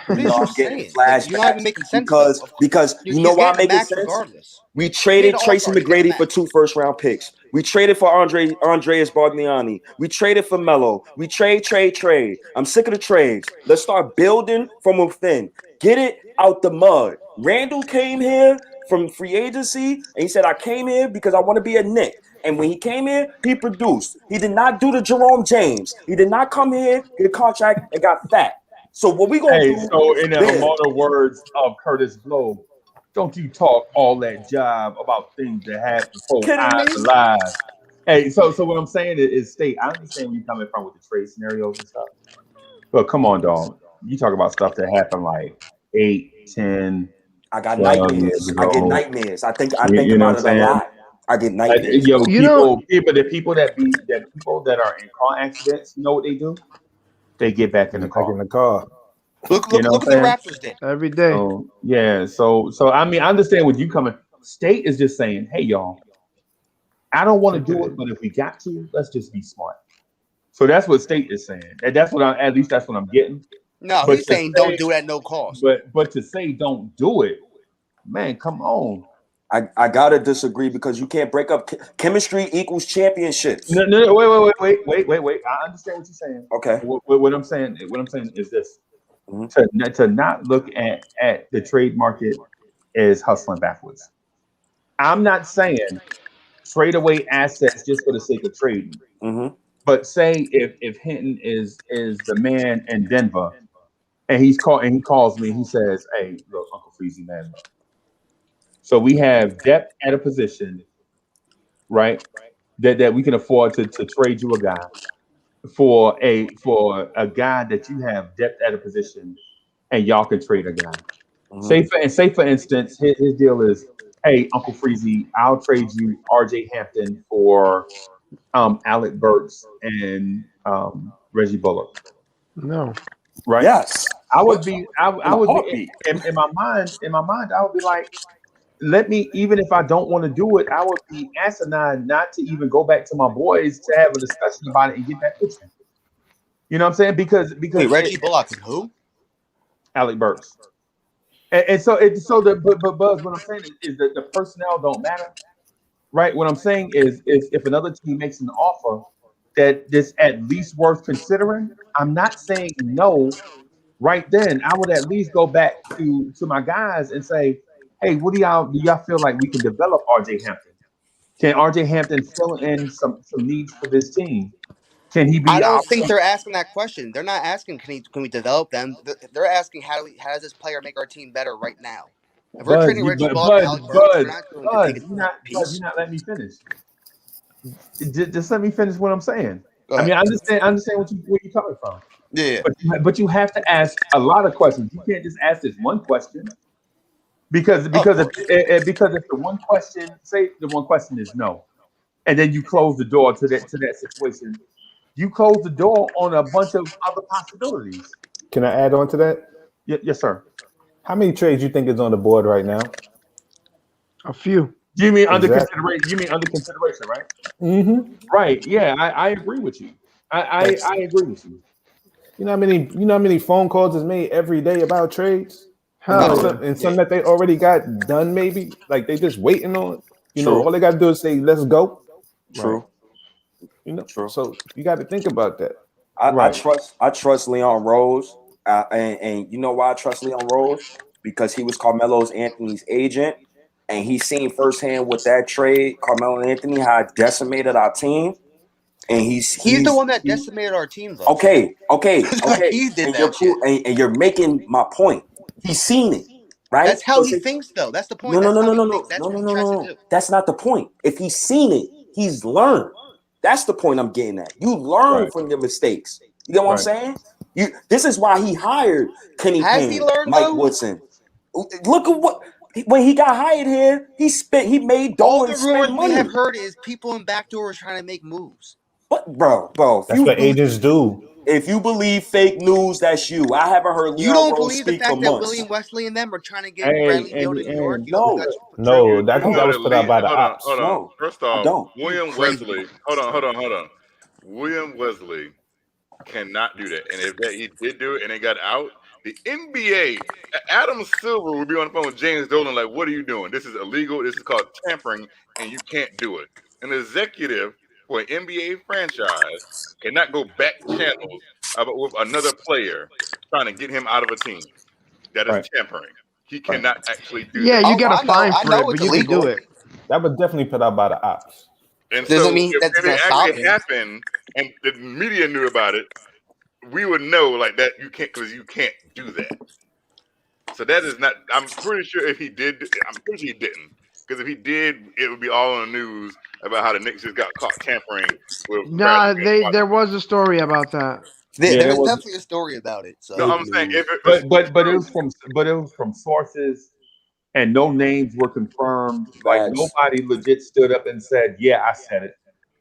What is you I'm getting saying? Like you're not even flashbacks making sense though. because you know He's why I'm getting a making max sense? regardless. We He made traded an Tracy All-Star. He gets a McGrady for max. 2 first-round picks. We traded for Andreas Bargnani. We traded for Melo. We trade. I'm sick of the trades. Let's start building from within. Get it out the mud. Randall came here from free agency, and he said, I came here because I want to be a Knick. And when he came here, he produced. He did not do the Jerome James. He did not come here, get a contract, and got fat. So what we gonna Hey, do so is in the build. immortal words of Curtis Blow, don't you talk all that jive about things that happen before Kidding eyes me? alive. Hey, so what I'm saying is, State, I understand where you're coming from with the trade scenarios and stuff. But come on, dog. You talk about stuff that happened like 8, 10, I got 12 years nightmares. I get ago. nightmares. I think You know what I'm about it a saying? lot. I get nightmares, Yo, bro. you know, the people that are in car accidents, you know what they do? They get back in the Get back car. in the car. Look You know what what the I'm saying? Raptors did. every day. So yeah, so I mean, I understand what you coming. State is just saying, hey y'all, I don't want to do it, but if we got to, let's just be smart. So that's what State is saying, and that's what at least that's what I'm getting. No, But he's to saying say, don't do it at no cost. but to say don't do it, man, come on. I gotta disagree because you can't break up chemistry equals championships. No, wait. I understand what you're saying. Okay. What I'm saying is this: Mhm. to not look at the trade market as hustling backwards. I'm not saying trade away assets just for the sake of trading. Mm-hmm. But say if Hinton is the man in Denver, And he calls me. He says, "Hey, look, Uncle Freezy, man, look. So we have depth at a position, right? That we can afford to trade you a guy for a guy that you have depth at a position, and y'all can trade a guy. Mhm. Say for instance, his deal is, hey, Uncle Freezy, I'll trade you R.J. Hampton for Alec Burks and Reggie Bullock, No. right? Yes. I would What? be, In I a would be heartbeat. in my mind, I would be like, let me, even if I don't want to do it, I would be asinine not to even go back to my boys to have a discussion about it and get that pitching. You know what I'm saying? Wait, Because Reggie Bullock and who? Alec Burks. And so but Buzz, what I'm saying is that the personnel don't matter, right? What I'm saying is if another team makes an offer that that's at least worth considering, I'm not saying no right then. I would at least go back to my guys and say, hey, what do y'all feel like we can develop RJ Hampton? Can RJ Hampton fill in some needs for this team? Can he I be our don't think they're asking that question. They're not asking can we develop them. They're asking how does this player make our team better right now. If we're Buzz, trading Reggie Bullock and Alec Burks, we're not going to take a Buzz, piece. you're not letting me finish. Just let me finish what I'm saying. Go I ahead. mean, I understand where you're coming from, Yeah. but you have to ask a lot of questions. You can't just ask this one question because Oh, of because if course. because if the one question, say the one question is no, and then you close the door to that situation, you close the door on a bunch of other possibilities. Can I add on to that? Yes, sir. How many trades you think is on the board right now? A few. You mean under Exactly. consideration? You mean under consideration, right? Mm-hmm. Right. Yeah, I agree with you. That's I agree with you. You know how many phone calls is made every day about trades? And Hell Oh, yeah. some yeah. that they already got done, maybe. Like they just waiting on. true. All they gotta do is say, let's go. Right. True. True. So you got to think about that. I Right. trust Leon Rose, and you know why I trust Leon Rose? Because he was Carmelo Anthony's agent, and he's seen firsthand with that trade, Carmelo Anthony, how it decimated our team, and He's the one that decimated our team, though. okay, He did and you're that shit. and you're making my point. He's seen it, right? That's how So he say, thinks, though. That's the no, point. no, That's no, how no, he no, thinks. no, That's no, what no, he no, tries to no. do. That's not the point. If he's seen it, he's learned. That's the point I'm getting at. You learn Right. from your mistakes. You get what I'm Right. saying? This is why he hired Kenny Has he Payne, learned, Mike though? Woodson. Look at what when he got hired here, he made All Dolan the spend rumors we have money. heard is people in backdoors trying to make moves. But bro, That's what agents do. if you believe fake news, that's you. I haven't heard You Leon don't Rose believe the speak for fact that months. William Wesley and them are trying to get Hey, Bradley Beal to and New York? and You don't think No, that's true? No, You I think that got was to put out leave. by the ops. Hold on. no, First I off, don't. You William crazy. Wesley. Hold on. William Wesley cannot do that. And if that he did do it and it got out, the NBA, Adam Silver would be on the phone with James Dolan like, "What are you doing? This is illegal. This is called tampering, and you can't do it." An executive for an NBA franchise cannot go back channels with another player trying to get him out of a team. That is right. tampering. He Right. cannot actually do Yeah, that. you Oh, get a fine I for it, know but it's you can do illegal. it. That was definitely put out by the ops. And Doesn't so mean if that's it gonna stop actually him. happened and the media knew about it, we would know like that you can't because you can't do that. So that is not. I'm pretty sure if he did, I'm pretty sure he didn't. Because if he did, it would be all on the news about how the Knicks just got caught tampering with Bradley Nah, Beal. there was a story about that. Yeah, there There's was, definitely a story about it. No, So Fake I'm saying news. if it was but true, it was from sources, and no names were confirmed. Like Facts. nobody legit stood up and said, "Yeah, I said it."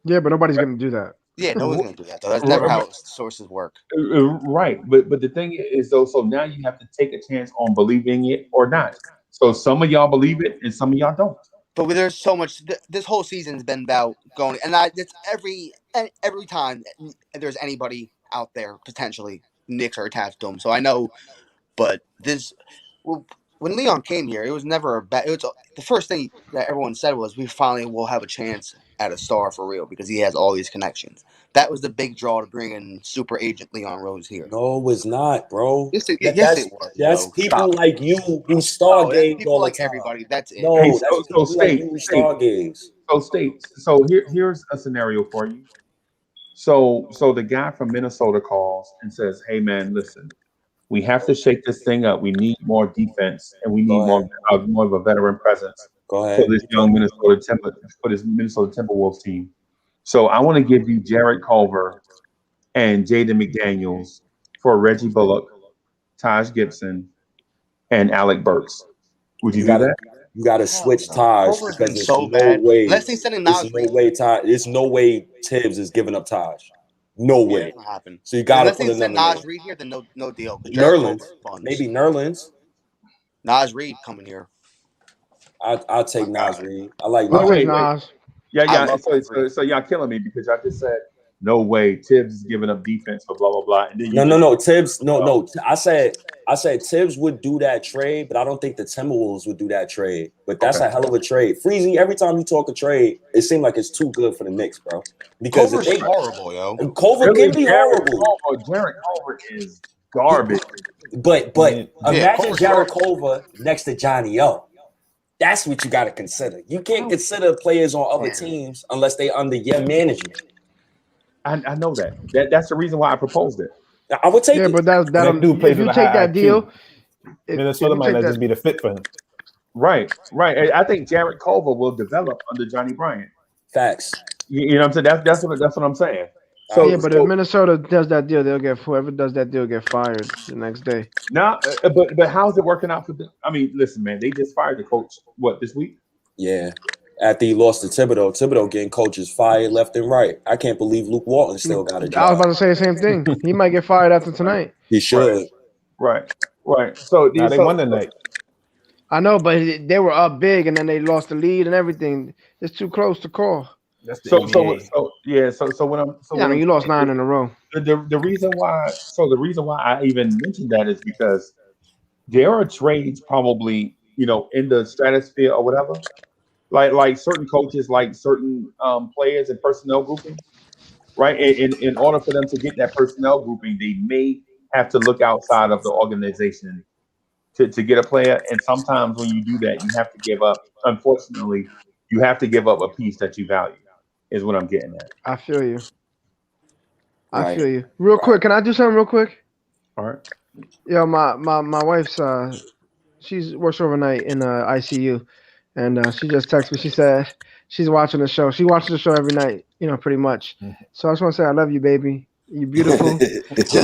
Yeah, but nobody's gonna do that. yeah, no one's R- gonna do that though. That's never how sources work. Right, but the thing is though, so now you have to take a chance on believing it or not. So some of y'all believe it, and some of y'all don't. But there's so much. This whole season's been about going, and it's every time there's anybody out there potentially Knicks are attached to him. So I know, but this well, when Leon came here, it was never a bad. It was the first thing that everyone said was we finally will have a chance at a star for real because he has all these connections. That was the big draw to bring in super agent Leon Rose here. No, it's not, bro. Yes, it was. That's Yo, people stop it. like you who No, that's stargaze people all the like time. everybody. That's it. Hey, No, that's so people like you who stargaze. states. So here's a scenario for you. So the guy from Minnesota calls and says, "Hey man, listen. We have to shake this thing up. We need more defense, and we need more of a veteran presence for this young Minnesota Timberwolves team. So I want to give you Jarrett Culver and Jaden McDaniels for Reggie Bullock, Taj Gibson, and Alec Burks. Would you do that? You gotta switch Taj Culver's because been there's so no bad. way. Unless they sending There's Nas no Reed. way Taj. There's no way Tibbs is giving up Taj. No Yeah, way. it's not happen. So you gotta Unless put they send another Nas name. Reed here, then no deal. But Jarrett Nerlens, Culver funds. maybe Nerlens. Nas Reed coming here. I'll take Nas Reed. I like I'll Nas. take Wait. Nas. Yeah. I love Nas Reed. So y'all killing me because y'all just said no way Tibbs is giving up defense for blah blah blah, and then you No. Tibbs. No. I said Tibbs would do that trade, but I don't think the Timberwolves would do that trade. But that's a hell of a trade. Freezy, every time you talk a trade, it seems like it's too good for the Knicks, bro. Because Culver's horrible, yo. Culver can be horrible. Jarrett Culver is garbage. But imagine Culver's Jarrett Culver next to Johnny O. That's what you got to consider. You can't consider players on other teams unless they under your management. I know that. That's the reason why I proposed it. I would take it. But that dude plays if you with a take high that IQ. deal, Minnesota might not just be the fit for him. Right. I think Jarrett Culver will develop under Johnny Bryant. Facts. You know what I'm saying? That's what I'm saying. So but if Minnesota does that deal, they'll get whoever does that deal get fired the next day. now, but how's it working out for them? I mean, listen, man, they just fired the coach. What, this week? Yeah. After he lost to Thibodeau getting coaches fired left and right. I can't believe Luke Walton still got a job. I was about to say the same thing. He might get fired after tonight. He should. Right. So Now they won tonight. I know, but they were up big and then they lost the lead and everything. It's too close to call. That's the So NBA. when I'm you lost 9 in a row. The reason why I even mentioned that is because there are trades probably, in the stratosphere or whatever. Like certain coaches, like certain players and personnel grouping, right? In order for them to get that personnel grouping, they may have to look outside of the organization to get a player. And sometimes when you do that, you have to give up. Unfortunately, you have to give up a piece that you value. Is what I'm getting at. I feel you. Right. I feel you. Real quick, can I do something real quick? All right. Yeah, my wife's she works overnight in ICU, and she just texted me. She said she's watching the show. She watches the show every night, pretty much. So I just want to say I love you, baby. You're beautiful.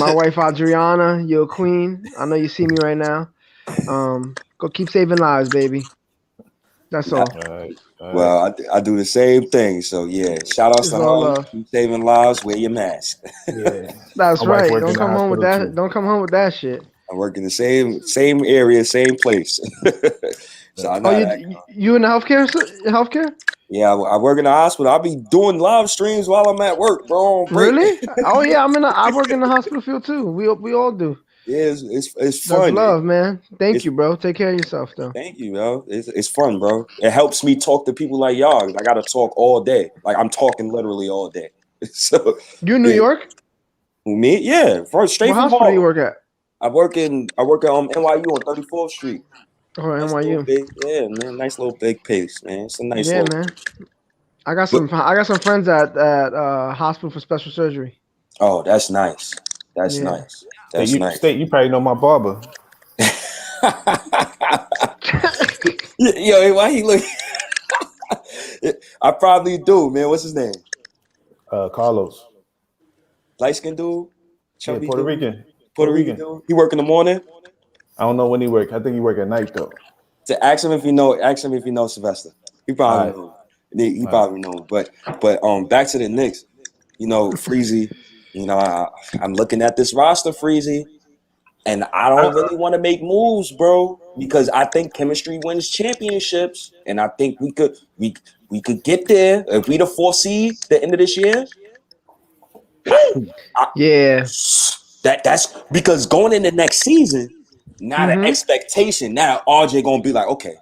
My wife Adriana, you're a queen. I know you see me right now. Go keep saving lives, baby. That's all. All right. Well, I do the same thing. So yeah, shout outs to her. Keep saving lives. Wear your mask. Yeah. That's My wife right. work Don't in the come home with that. hospital, too. Don't come home with that shit. I work in the same area, same place. So I know you in the healthcare? Yeah, I work in the hospital. I'll be doing live streams while I'm at work, bro. Really? Oh yeah, I work in the hospital field too. We all do. Yeah, it's fun. That's love, man. Thank you, bro. Take care of yourself, though. Thank you, bro. It's fun, bro. It helps me talk to people like y'all. I gotta talk all day. Like I'm talking literally all day. So you in New York? Me? Yeah. Straight what from hospital home. You work at? I work at NYU on 34th Street. Oh, NYU. Yeah, man. Nice little big pace, man. It's a nice man. I got some friends at hospital for special surgery. Oh, that's nice. That's nice. That's nice. State, you probably know my barber. Yo, why he look? I probably do, man. What's his name? Carlos. Light skinned dude? Yeah, Puerto Rican. Puerto Rican dude. He work in the morning? I don't know when he work. I think he work at night though. To ask him if you know Sylvester. He probably know. He probably know. But back to the Knicks. Freezy. I'm looking at this roster, Freezy, and I don't really want to make moves, bro, because I think chemistry wins championships, and I think we could get there if we the 4th seed the end of this year. That's because going into next season, now the expectation, now RJ gonna be like, okay,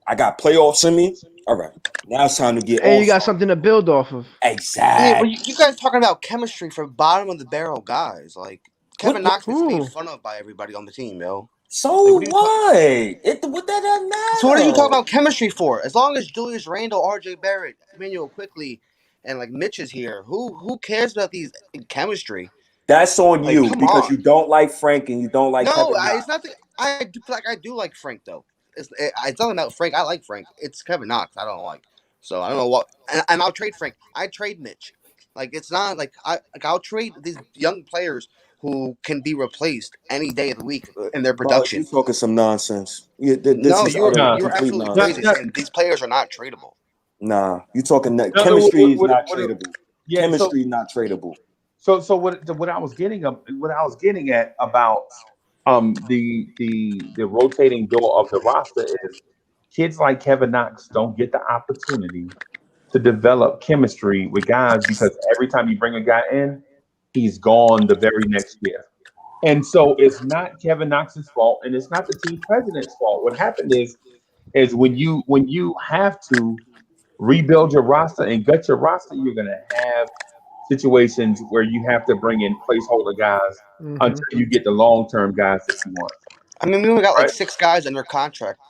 I got playoffs in me. All right, now it's time to get. And you got something to build off of. Exactly. Yeah, well, you guys talking about chemistry for bottom of the barrel guys. Like Kevin Knox gets made fun of by everybody on the team, yo. So what? What that doesn't matter. So what are you talking about chemistry for? As long as Julius Randle, RJ Barrett, Emmanuel Quickly, and like Mitch is here, who cares about these chemistry? That's on Like, you come because on. you don't like Frank and you don't like No, Kevin it's Knox. not. I do like Frank though. It's nothing about Frank. I like Frank. It's Kevin Knox I don't like. So I don't know what. And I'll trade Frank. I trade Mitch. Like it's not like I'll trade these young players who can be replaced any day of the week in their Bro, production. you talking some nonsense. This No, is you're utter Nah. absolutely complete crazy nonsense. saying these players are not tradable. Nah, you talking that No, chemistry is what- not what- tradable. yeah, Chemistry is not tradable. So what I was getting at about the rotating door of the roster is kids like Kevin Knox don't get the opportunity to develop chemistry with guys because every time you bring a guy in, he's gone the very next year. And so it's not Kevin Knox's fault and it's not the team president's fault. What happened is when you have to rebuild your roster and gut your roster, you're gonna have situations where you have to bring in placeholder guys until you get the long term guys that you want. I mean, we only got like Right. 6 guys under contract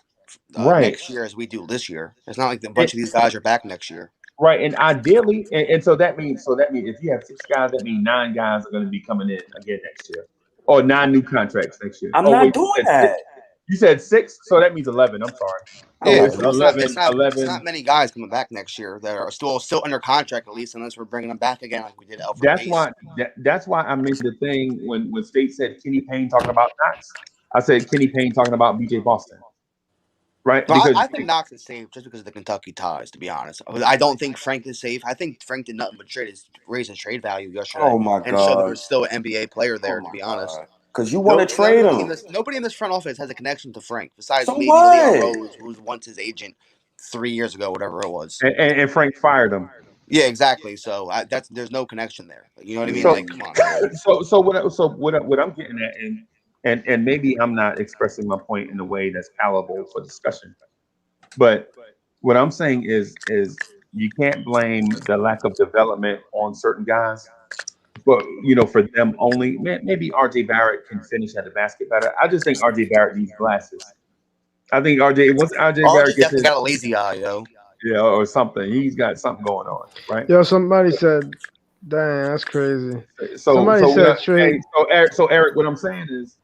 Right. next year as we do this year. It's not like a And, bunch of these guys are back next year. right. And ideally, and so that means if you have 6 guys, that means 9 guys are going to be coming in again next year, or 9 new contracts next year. I'm Oh not wait, doing that. you said 6, so that means 11. I'm sorry. I'm Yeah, not It's doing it's that. 11, it's 11. not many guys coming back next year that are still under contract at least, unless we're bringing them back again like we did Alfred That's Hayes. why. That's why I mentioned the thing when State said Kenny Payne talking about Knox. I said Kenny Payne talking about BJ Boston, right? But Because I think Knox is safe just because of the Kentucky ties. To be honest, I don't think Frank is safe. I think Frank did nothing but raise his trade value yesterday Oh my and show that god. there's still an NBA player there. Oh To my be honest, god. Because you want to trade him. nobody in this front office has a connection to Frank besides So maybe Leon what? Rose, who was once his agent 3 years ago, whatever it was. and Frank fired him. Yeah, exactly. So there's no connection there. You know what I mean? So Like, come on, man. what I'm getting at, and maybe I'm not expressing my point in a way that's palatable for discussion, but what I'm saying is you can't blame the lack of development on certain guys. But for them only, maybe RJ Barrett can finish at the basket better. I just think RJ Barrett needs glasses. I think once RJ Barrett RJ gets definitely his, got a lazy eye, yo. or something, he's got something going on, right? Yo, somebody said, "Dang, that's crazy." So Somebody so what I, said trade. hey, so Eric, what I'm saying is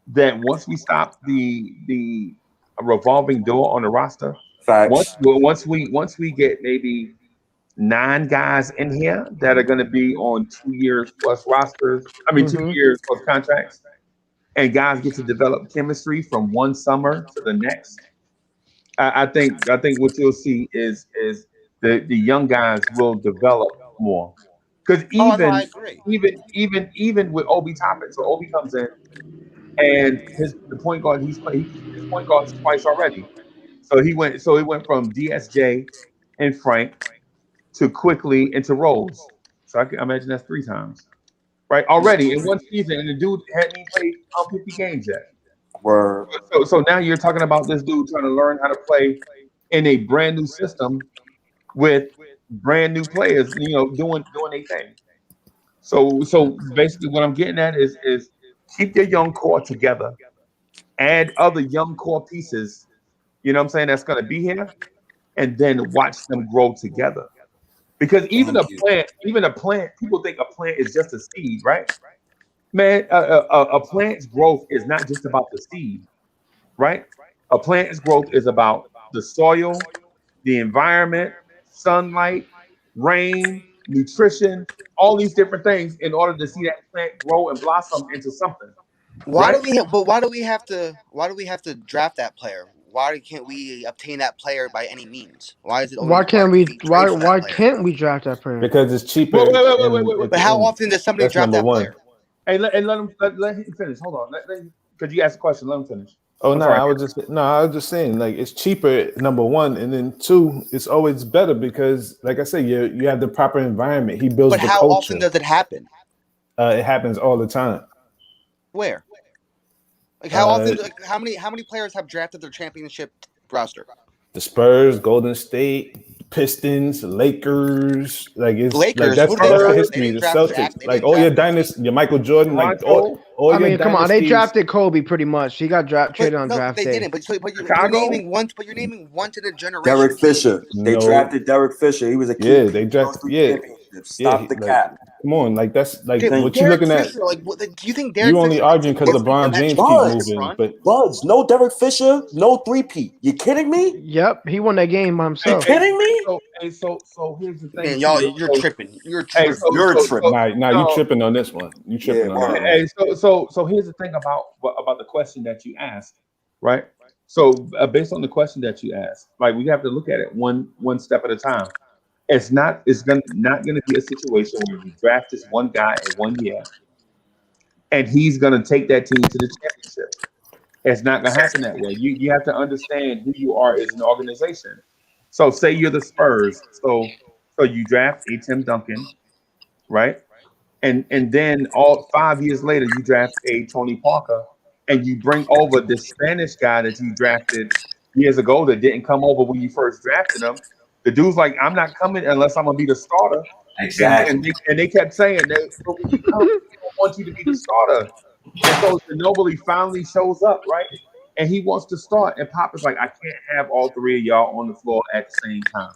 that once we stop the revolving door on the roster, Facts. once we get maybe 9 guys in here that are going to be on 2 years plus rosters, I mean 2 Mm-hmm. years plus contracts, and guys get to develop chemistry from one summer to the next. I think what you'll see is the young guys will develop more because Oh, no, I agree. even with Obi Toppin, so Obi comes in and the point guard his point guards twice already. So he went from DSJ and Frank to quickly into Rose. So I can imagine that's 3 times, right? Already in one season, and the dude hadn't even played 50 games yet. Word. So now you're talking about this dude trying to learn how to play in a brand new system with brand new players, doing their thing. So basically, what I'm getting at is keep your young core together, add other young core pieces. You know what I'm saying? That's going to be here, and then watch them grow together. Because Thank you. even a plant, people think a plant is just a seed, right? Man, a plant's growth is not just about the seed, right? A plant's growth is about the soil, the environment, sunlight, rain, nutrition, all these different things in order to see that plant grow and blossom into something, Why right? do we? But why do we have to draft that player? Why can't we obtain that player by any means? Why is it Why always? Why can't can't we? we trade for that Why player? can't we draft that player? because it's cheaper. Wait, wait, wait, wait, wait, And wait, wait. at But the how end, often does somebody that's draft number that one. player? Hey, let him finish. Hold on, because you asked a question. Let him finish. Oh I'm no, sorry. I was just saying, like, it's cheaper, number one, and then two, it's always better because, like I said, you have the proper environment. He builds But the how culture. often does it happen? It happens all the time. Where? Like how often? Uh, Like, how many players have drafted their championship roster? the Spurs, Golden State, Pistons, Lakers, Lakers. that's Who did they the draft? They history. didn't The draft Shaq. Celtics, They like didn't all your draft. dynasty, your Michael Jordan, like Toronto, all I your mean, come on, they dynasties. drafted Kobe pretty much. He got traded on No, draft they day. didn't. But you're Chicago. naming one. But you're naming one to the generation. Derek team. Fisher. They No, drafted Derek Fisher. He was a key yeah, piece they in those drafted, 3 yeah, championships. yeah, Stop the cap. Come on, like that's like Okay, what you Derek looking at. Fisher, like, do you think Derek You only Fisher arguing because makes LeBron that James keep championship moving, run? but Buds, no Derek Fisher, no three-peat. You kidding me? Yep, he won that game by You himself. kidding me? So here's the thing. Man, y'all, too. you're tripping. You're Hey, tripping. You're tripping. nah, you tripping on this one. You tripping Yeah, on that word. one. Hey, so here's the thing about the question that you asked, right? So based on the question that you asked, like we have to look at it one step at a time. It's not gonna be a situation where you draft this one guy in 1 year and he's gonna take that team to the championship. It's not gonna happen that way. You have to understand who you are as an organization. So say you're the Spurs. So you draft a Tim Duncan, right? And then all 5 years later you draft a Tony Parker and you bring over this Spanish guy that you drafted years ago that didn't come over when you first drafted him. The dude's like, I'm not coming unless I'm gonna be the starter. Exactly. And they kept saying that, but when you come, we don't want you to be the starter. And so Ginobili finally shows up, right? And he wants to start. And Pop is like, I can't have all three of y'all on the floor at the same time,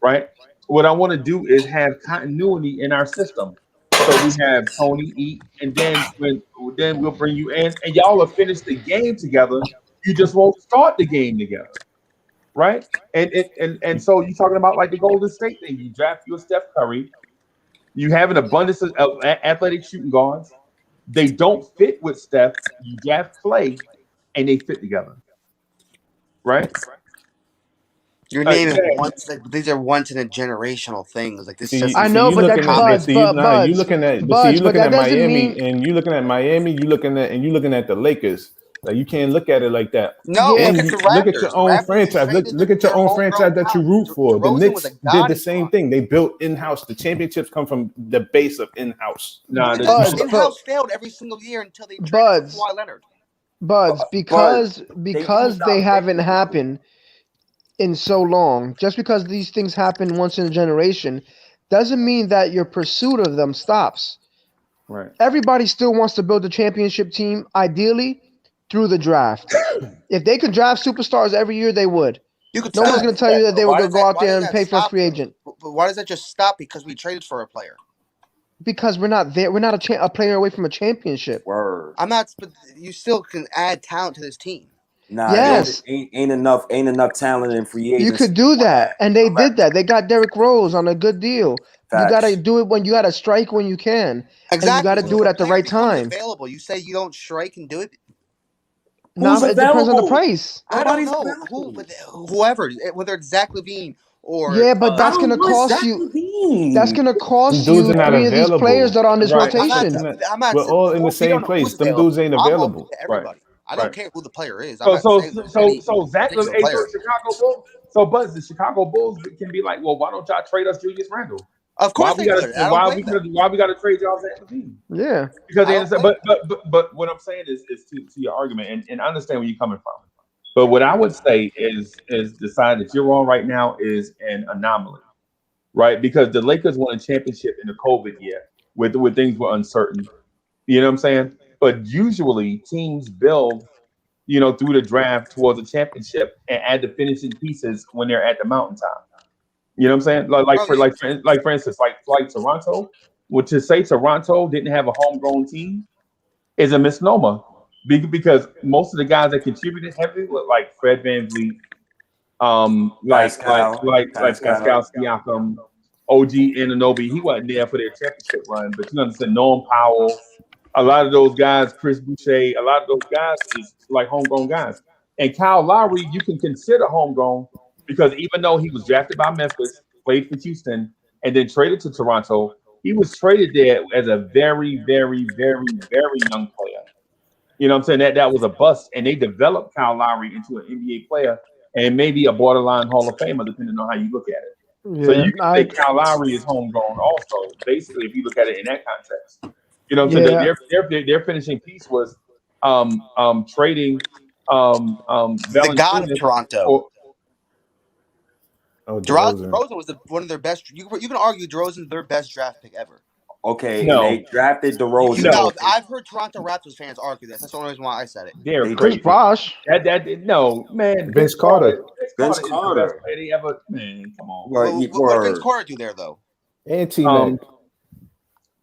right? What I want to do is have continuity in our system. So we have Tony eat, and then we'll bring you in, and y'all will finish the game together. You just won't start the game together, right? And so you're talking about like the Golden State thing. You draft your Steph Curry. You have an abundance of athletic shooting guards. They don't fit with Steph. You draft Clay, and they fit together, right? You're naming Yeah. once. Like, these are once in a generational things. Like this See, system. I know, you but looking that's at Buds, see, you, but nah, you Buds, looking at but see, Buds, you but looking that at doesn't Miami mean. and you looking at Miami, you looking at the Lakers. Like you can't look at it like that. No, Yeah, look And at you the look at Raptors. your The own Raptors franchise. traded Look at your their own homegrown franchise that you talent. root for. The DeRozan was a Knicks did god the in same Toronto. thing. They built in-house. The championships come from the base of in-house. Nah, And Buds, the in-house failed every single year until they traded for Buds, Kawhi Leonard. Buds, But they do because they stop haven't fading. happened in so long. Just because these things happen once in a generation, doesn't mean that your pursuit of them stops. right. Everybody still wants to build a championship team, ideally through the draft. If they could draft superstars every year, they would. You could No one's still going do to tell you that but they were why going does to go out why there does and that pay for a stop, free though? agent But why does that just stop because we traded for a player? because we're not there. We're not a player away from a championship. Word. I'm not. But you still can add talent to this team. Nah, Yes. ain't enough talent in free agency. You could do that, and they Correct. did that. They got Derrick Rose on a good deal. You got to Facts. do it when you got to strike when you can, and you got Exactly. to So do if it a at the player right becomes time. available, you say you don't strike and do it. No, Who's it depends on the available? price. I don't Nobody's know who, available. but whoever, whether it's Zach LaVine or Yeah, but I that's don't gonna want cost Zach you. LaVine. That's gonna Them cost dudes you are not 3 of these players available. that are on this Right. rotation. I'm not. We're all in the We same don't know place. who's Them available. dudes ain't I'm available. open to everybody. I don't care who the player is. I'm So not so saying there's so any so Zach, particular hey, so player. Chicago Bulls. So Buzz, the Chicago Bulls can be like, well, why don't y'all trade us Julius Randle? Of course they could. I don't blame them. Why we gotta trade y'all Zach LaVine? Yeah, Because I they don't understand. blame But what I'm saying is to your argument, and I understand where you're coming from. But what I would say is the side that you're on right now is an anomaly, right? Because the Lakers won a championship in the COVID year, where things were uncertain. You know what I'm saying? But usually teams build, through the draft towards a championship and add the finishing pieces when they're at the mountaintop. You know what I'm saying? Bro, For instance, like Toronto, which to say Toronto didn't have a homegrown team is a misnomer. Because most of the guys that contributed heavily were like Fred VanVleet, like Pascal Siakam, OG Anunoby. He wasn't there for their championship run, but you understand Norm Powell, a lot of those guys, Chris Boucher, a lot of those guys is like homegrown guys. And Kyle Lowry, you can consider homegrown because even though he was drafted by Memphis, played for Houston, and then traded to Toronto, he was traded there as a very, very, very, very young player. You know what I'm saying? That was a bust, and they developed Kyle Lowry into an NBA player and maybe a borderline Hall of Famer, depending on how you look at it. So yeah, you can say Kyle Lowry is homegrown also, basically, if you look at it in that context. You know what I'm saying? yeah. Their finishing piece was trading the god of Valanciunas Toronto. for Oh, DeRozan DeRozan. was one of their best. You can argue DeRozan's their best draft pick ever. Okay, No. and they drafted DeRozan. No. I've heard Toronto Raptors fans argue this. That's the only reason why I said it. They're They crazy. Chris Bosh. No, man. Vince Carter. Vince Is the Carter. best player they ever. Man, come on. Well, What did Vince Carter do there, though? And T-Mac.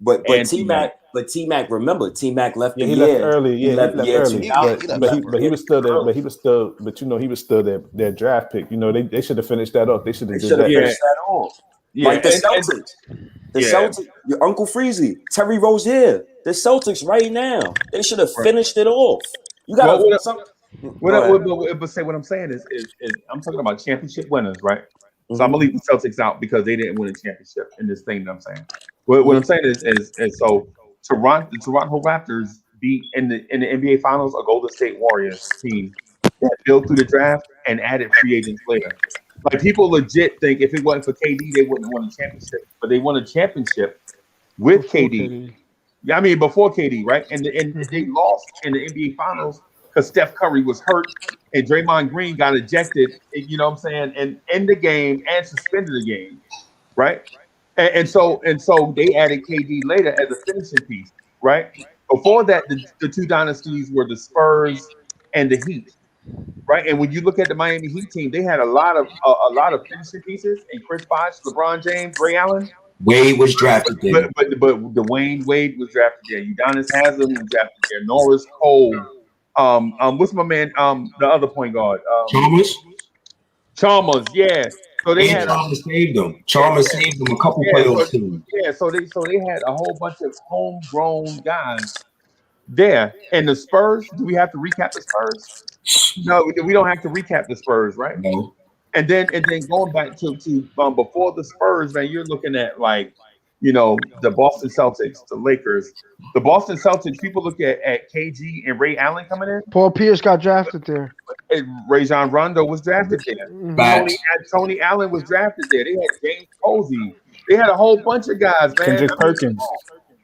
But And T Mac, remember T Mac left Yeah, the he left year. early. He Yeah, left he left year early. 2000. He left But he was still there. early. But he was still their draft pick. You know, they should have finished that off. They should They have did should have that. finished that off. yeah, Like the and Celtics. The yeah, Celtics, your Uncle Freezy, Terry Rozier, the Celtics right now. They should have right. finished it off. You Well, gotta go ahead. what I'm saying is I'm talking about championship winners, right? So I'm Mhm. gonna leave the Celtics out because they didn't win a championship in this thing that I'm saying. What I'm saying is so the Toronto Raptors beat in the NBA Finals a Golden State Warriors team that built through the draft and added free agents later. Like people legit think if it wasn't for KD, they wouldn't have won a championship, but they won a championship with before KD. KD. Yeah, I mean before KD, right? And they Mhm. lost in the NBA Finals because Steph Curry was hurt and Draymond Green got ejected. You know what I'm saying? And in the game and suspended the game, right? And so they added KD later as a finishing piece, right? Before that, the two dynasties were the Spurs and the Heat, right? And when you look at the Miami Heat team, they had a lot of finishing pieces, and Chris Bosh, LeBron James, Ray Allen. Wade was drafted there. But Dwayne Wade was drafted there. Udonis Haslam was drafted there. Norris Cole. What's my man? The other point guard. Chalmers. Chalmers. Yeah. So they And had a Chalmers saved them. yeah, Chalmers saved them a couple yeah. So playoffs too. yeah. So they had a whole bunch of homegrown guys there. And the Spurs. Do we have to recap the Spurs? No, we don't have to recap the Spurs, right? No. And then going back to before the Spurs, man, you're looking at like, the Boston Celtics, the Lakers, the Boston Celtics. People look at KG and Ray Allen coming in. Paul Pierce got drafted there. And Rajon Rondo was drafted there. Mhm. Facts. Tony Allen was drafted there. They had James Posey. They had a whole bunch of guys, man. Kendrick I mean, Perkins.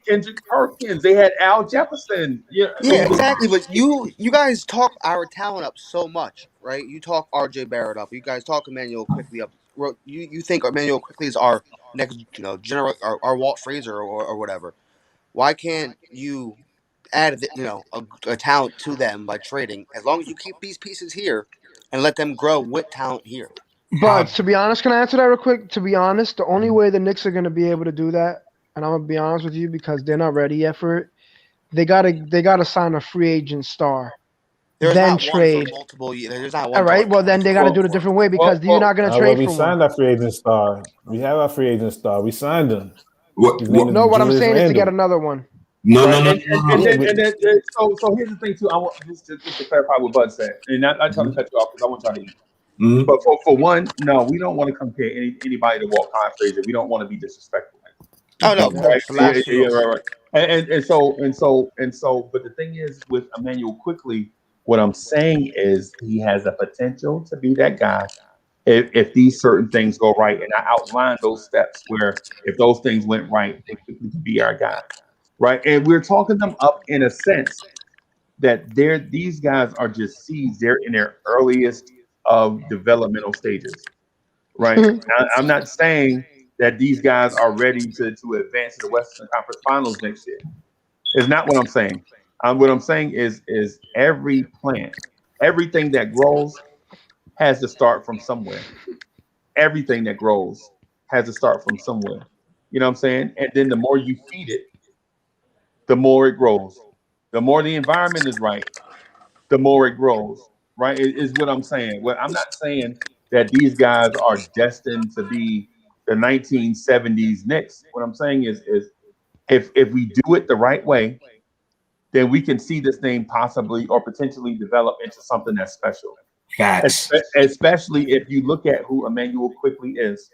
Kendrick Perkins. They had Al Jefferson. Yeah, I Yeah, mean, exactly. But you guys talk our talent up so much, right? You talk RJ Barrett up. You guys talk Emmanuel quickly up. You think Emmanuel quickly is our next, general, our Walt Frazier or whatever. Why can't you add, a talent to them by trading? As long as you keep these pieces here and let them grow with talent here. But to be honest, can I answer that real quick? To be honest, the only way the Knicks are going to be able to do that, and I'm gonna be honest with you, because they're not ready yet for it. They gotta sign a free agent star, There's then not one for trade. multiple years. There's not All one. right. Well, then they got to do it a different way because you're not going to Well, trade we for one. signed our free agent star. We have our free agent star. We signed him. What? His name is No, what I'm Julius saying is to get Randle. another one. No, right. no, no, And, and, no, and, no. then, and then so here's the thing too. I want just to clarify what Bud said, and not trying to cut you off because I want y'all to eat. Mhm. But for one, no, we don't want to compare anybody to Walt Frazier. We don't want to be disrespectful. Oh no, Yeah, Right? blasphemy. Right. And so, but the thing is with Emmanuel quickly, what I'm saying is he has the potential to be that guy if these certain things go right. And I outlined those steps where if those things went right, they quickly could be our guy. Right. And we're talking them up in a sense that these guys are just seeds. They're in their earliest of developmental stages. Right. I'm not saying that these guys are ready to advance to the Western Conference Finals next year. Is not what I'm saying. What I'm saying is every plant, everything that grows has to start from somewhere. Everything that grows has to start from somewhere. You know what I'm saying? And then the more you feed it, the more it grows. The more the environment is right, the more it grows. Right? Is what I'm saying. What I'm not saying that these guys are destined to be the 1970s Knicks. What I'm saying is if we do it the right way, then we can see this thing possibly or potentially develop into something that's special. Facts. Especially if you look at who Emmanuel quickly is.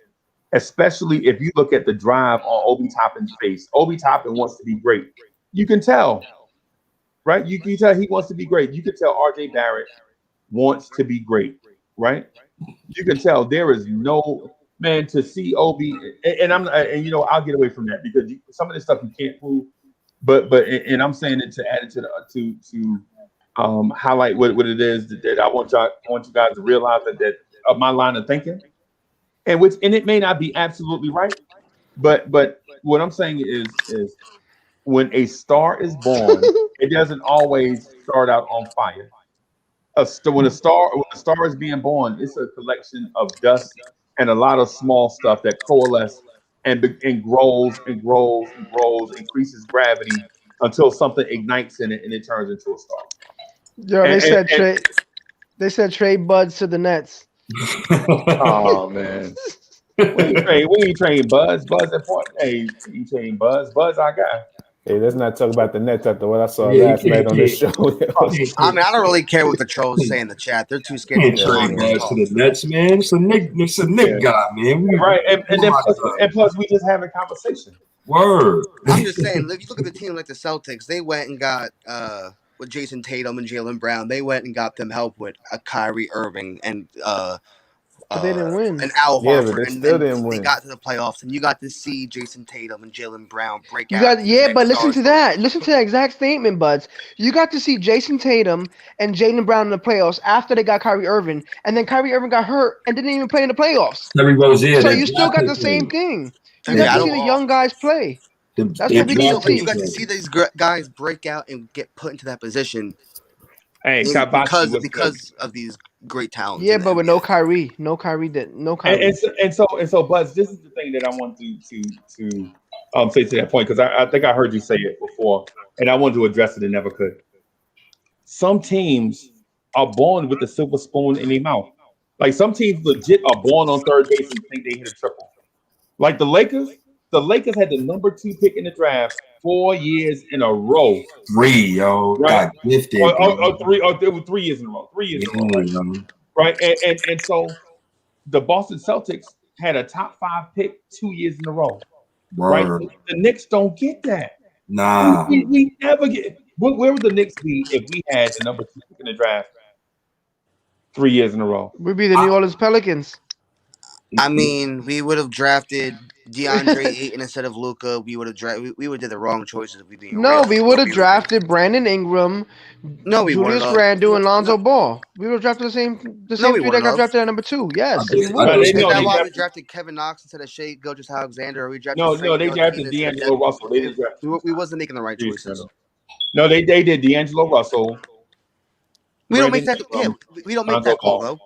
Especially if you look at the drive on Obi Toppin's face. Obi Toppin wants to be great. You can tell, right? You can tell he wants to be great. You can tell RJ Barrett wants to be great, right? You can tell there is no man to see Obi, and I'll get away from that because some of this stuff you can't prove, and I'm saying it to add it to highlight what it is that I want you guys to realize that of my line of thinking, and it may not be absolutely right, but what I'm saying is when a star is born, it doesn't always start out on fire. When a star is being born, it's a collection of dust and a lot of small stuff that coalesce and grows and grows and grows, increases gravity until something ignites in it and it turns into a star. Yo, they said trade Buds to the Nets. Oh man, when you train Buzz at point, hey, you train Buzz, our guy. Hey, let's not talk about the Nets after what I saw Yeah, last night on this show. I mean, I don't really care what the trolls say in the chat. They're too scared to Can't be trade honest. Buds to the Nets, man. It's a Nick guy, man. Right, and plus we just having conversation. Word. I'm just saying, if you look at the team like the Celtics, they went and got with Jason Tatum and Jaylen Brown, they went and got them help with a Kyrie Irving and But they didn't win. and Al Yeah, but Horford, they and still then didn't they win. got to the playoffs, and you got to see Jason Tatum and Jaylen Brown break You out. got but listen to that. Listen to that exact statement, Buds. You got to see Jason Tatum and Jaylen Brown in the playoffs after they got Kyrie Irving, and then Kyrie Irving got hurt and didn't even play in the playoffs. Terry Rozier. So you still got the same thing. You Yeah, got I to see don't- the young guys play. That's what we need to You see. got to see these guys break out and get put into that position. Hey, because of these great talents. Yeah, but with no Kyrie, no Kyrie. And so, Buzz, this is the thing that I want to say to that point, because I think I heard you say it before, and I wanted to address it and never could. Some teams are born with the silver spoon in their mouth. Like some teams legit are born on third base and think they hit a triple. Like the Lakers had the number 2 pick in the draft 4 years in a row. 3, yo. Right. Got gifted. It was 3 years in a row. 3 years in a row. Right. And so the Boston Celtics had a top 5 pick 2 years in a row. Word. Right. The Knicks don't get that. Nah. We never get. Where would the Knicks be if we had the number 2 pick in the draft 3 years in a row? We'd be the New Orleans Pelicans. I mean, we would have drafted DeAndre Ayton instead of Luka. We would have we would have did the wrong choices if we being real. We would have drafted Brandon Ingram, Julius Randle, and Lonzo Ball. We would have drafted the same three that got drafted at number 2. Yes, we would. Is that why we drafted Kevin Knox instead of Shea Gilgeous-Alexander? Or we drafted they drafted D'Angelo Russell. They didn't draft. We wasn't making the right choices. No, they did D'Angelo Russell. We don't make that. Yeah, we don't make that call though.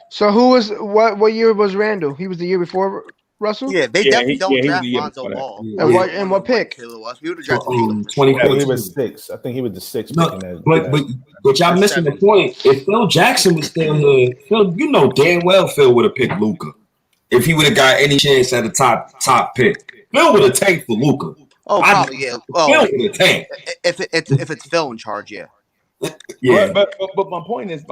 So who was what year was Randall? He was the year before Russell. Yeah, they definitely don't draft Lonzo Ball. And what pick? We would have drafted 2014. He was 6. I think he was the 6th pick. But y'all missing the point. If Phil Jackson was still here, Phil, you know damn well Phil would have picked Luka. If he would have got any chance at a top pick, Phil would have tanked for Luka. Oh, probably yeah. Phil would have tanked. If it's Phil in charge, yeah. Yeah. But my point is,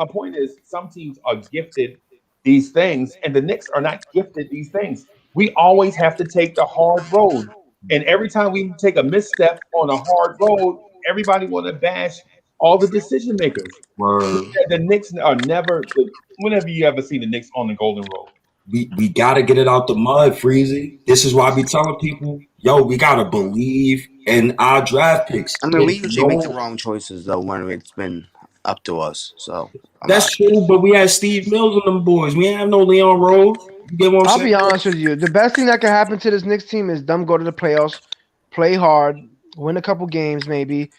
some teams are gifted these things, and the Knicks are not gifted these things. We always have to take the hard road, and every time we take a misstep on a hard road, everybody want to bash all the decision makers. Word. The Knicks are never. Whenever you ever see the Knicks on the golden road, we gotta get it out the mud, Freezy. This is why I be telling people, yo, we gotta believe in our draft picks. I mean, we usually make the wrong choices though when it's been up to us. So that's true, but we had Steve Mills and them boys. We ain't have no Leon Rose. You get what I'm I'll saying? be honest with you. The best thing that can happen to this Knicks team is them go to the playoffs, play hard, win a couple games maybe,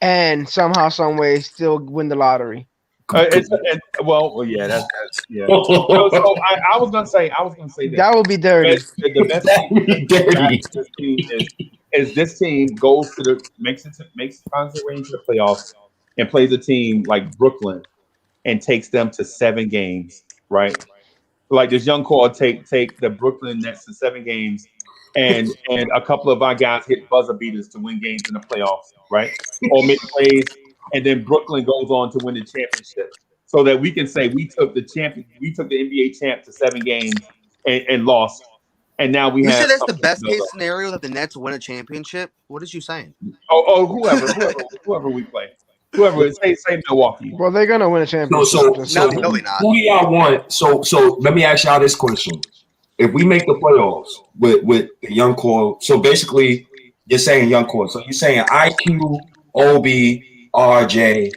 and somehow, some way, still win the lottery. yeah, that's yeah. So I was gonna say that would be dirty. The best thing is this team goes to finds their way into the playoffs and plays a team like Brooklyn and takes them to 7 games, right? Like this young core take the Brooklyn Nets to 7 games, and a couple of our guys hit buzzer beaters to win games in the playoffs, right? Or make plays, and then Brooklyn goes on to win the championship, so that we can say we took the NBA champ to 7 games and lost, and now we have. You said that's the best case scenario that the Nets win a championship. What is you saying? Oh, whoever we play. Whoever say Milwaukee. Well, they're gonna win a championship. So no, they're not. Who do y'all want? So let me ask y'all this question: if we make the playoffs with the young core, so basically you're saying young core. So you're saying IQ, Obi, RJ,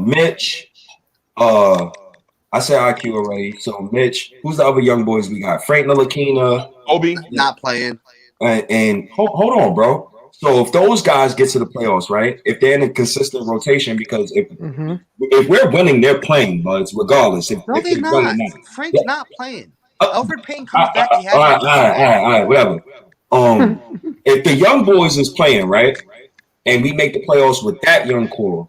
Mitch. I said IQ already. So Mitch, who's the other young boys we got? Frank Ntilikina, Obi not playing. And hold on, bro. So if those guys get to the playoffs, right? If they're in a consistent rotation, because if we're winning, they're playing, but it's regardless. No, they're not. Frank's not playing. Alfred Payton comes back. He has All right, whatever. If the young boys is playing right, and we make the playoffs with that young core,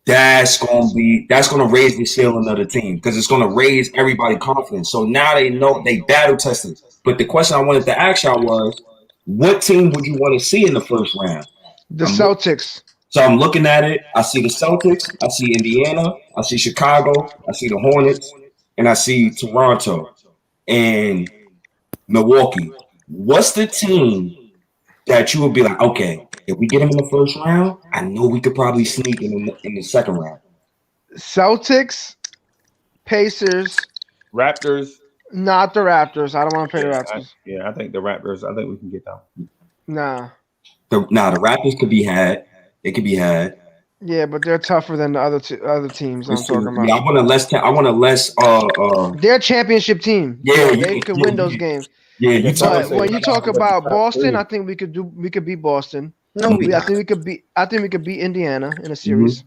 that's gonna raise the ceiling of the team because it's gonna raise everybody's confidence. So now they know they battle tested. But the question I wanted to ask y'all was, what team would you want to see in the first round? The Celtics. So I'm looking at it. I see the Celtics. I see Indiana. I see Chicago. I see the Hornets, and I see Toronto and Milwaukee. What's the team that you would be like, okay, if we get them in the first round, I know we could probably sneak in the second round. Celtics, Pacers, Raptors. not the Raptors. I don't want to play the Raptors. I think the Raptors. I think we can get them. Nah. The Raptors could be had. They could be had. Yeah, but they're tougher than the other teams I'm talking about. Yeah, I want a less. They're a championship team. Yeah, they could win those games. Yeah, but when you talk about Boston, I think we could beat Boston. No, I think we could beat Indiana in a series.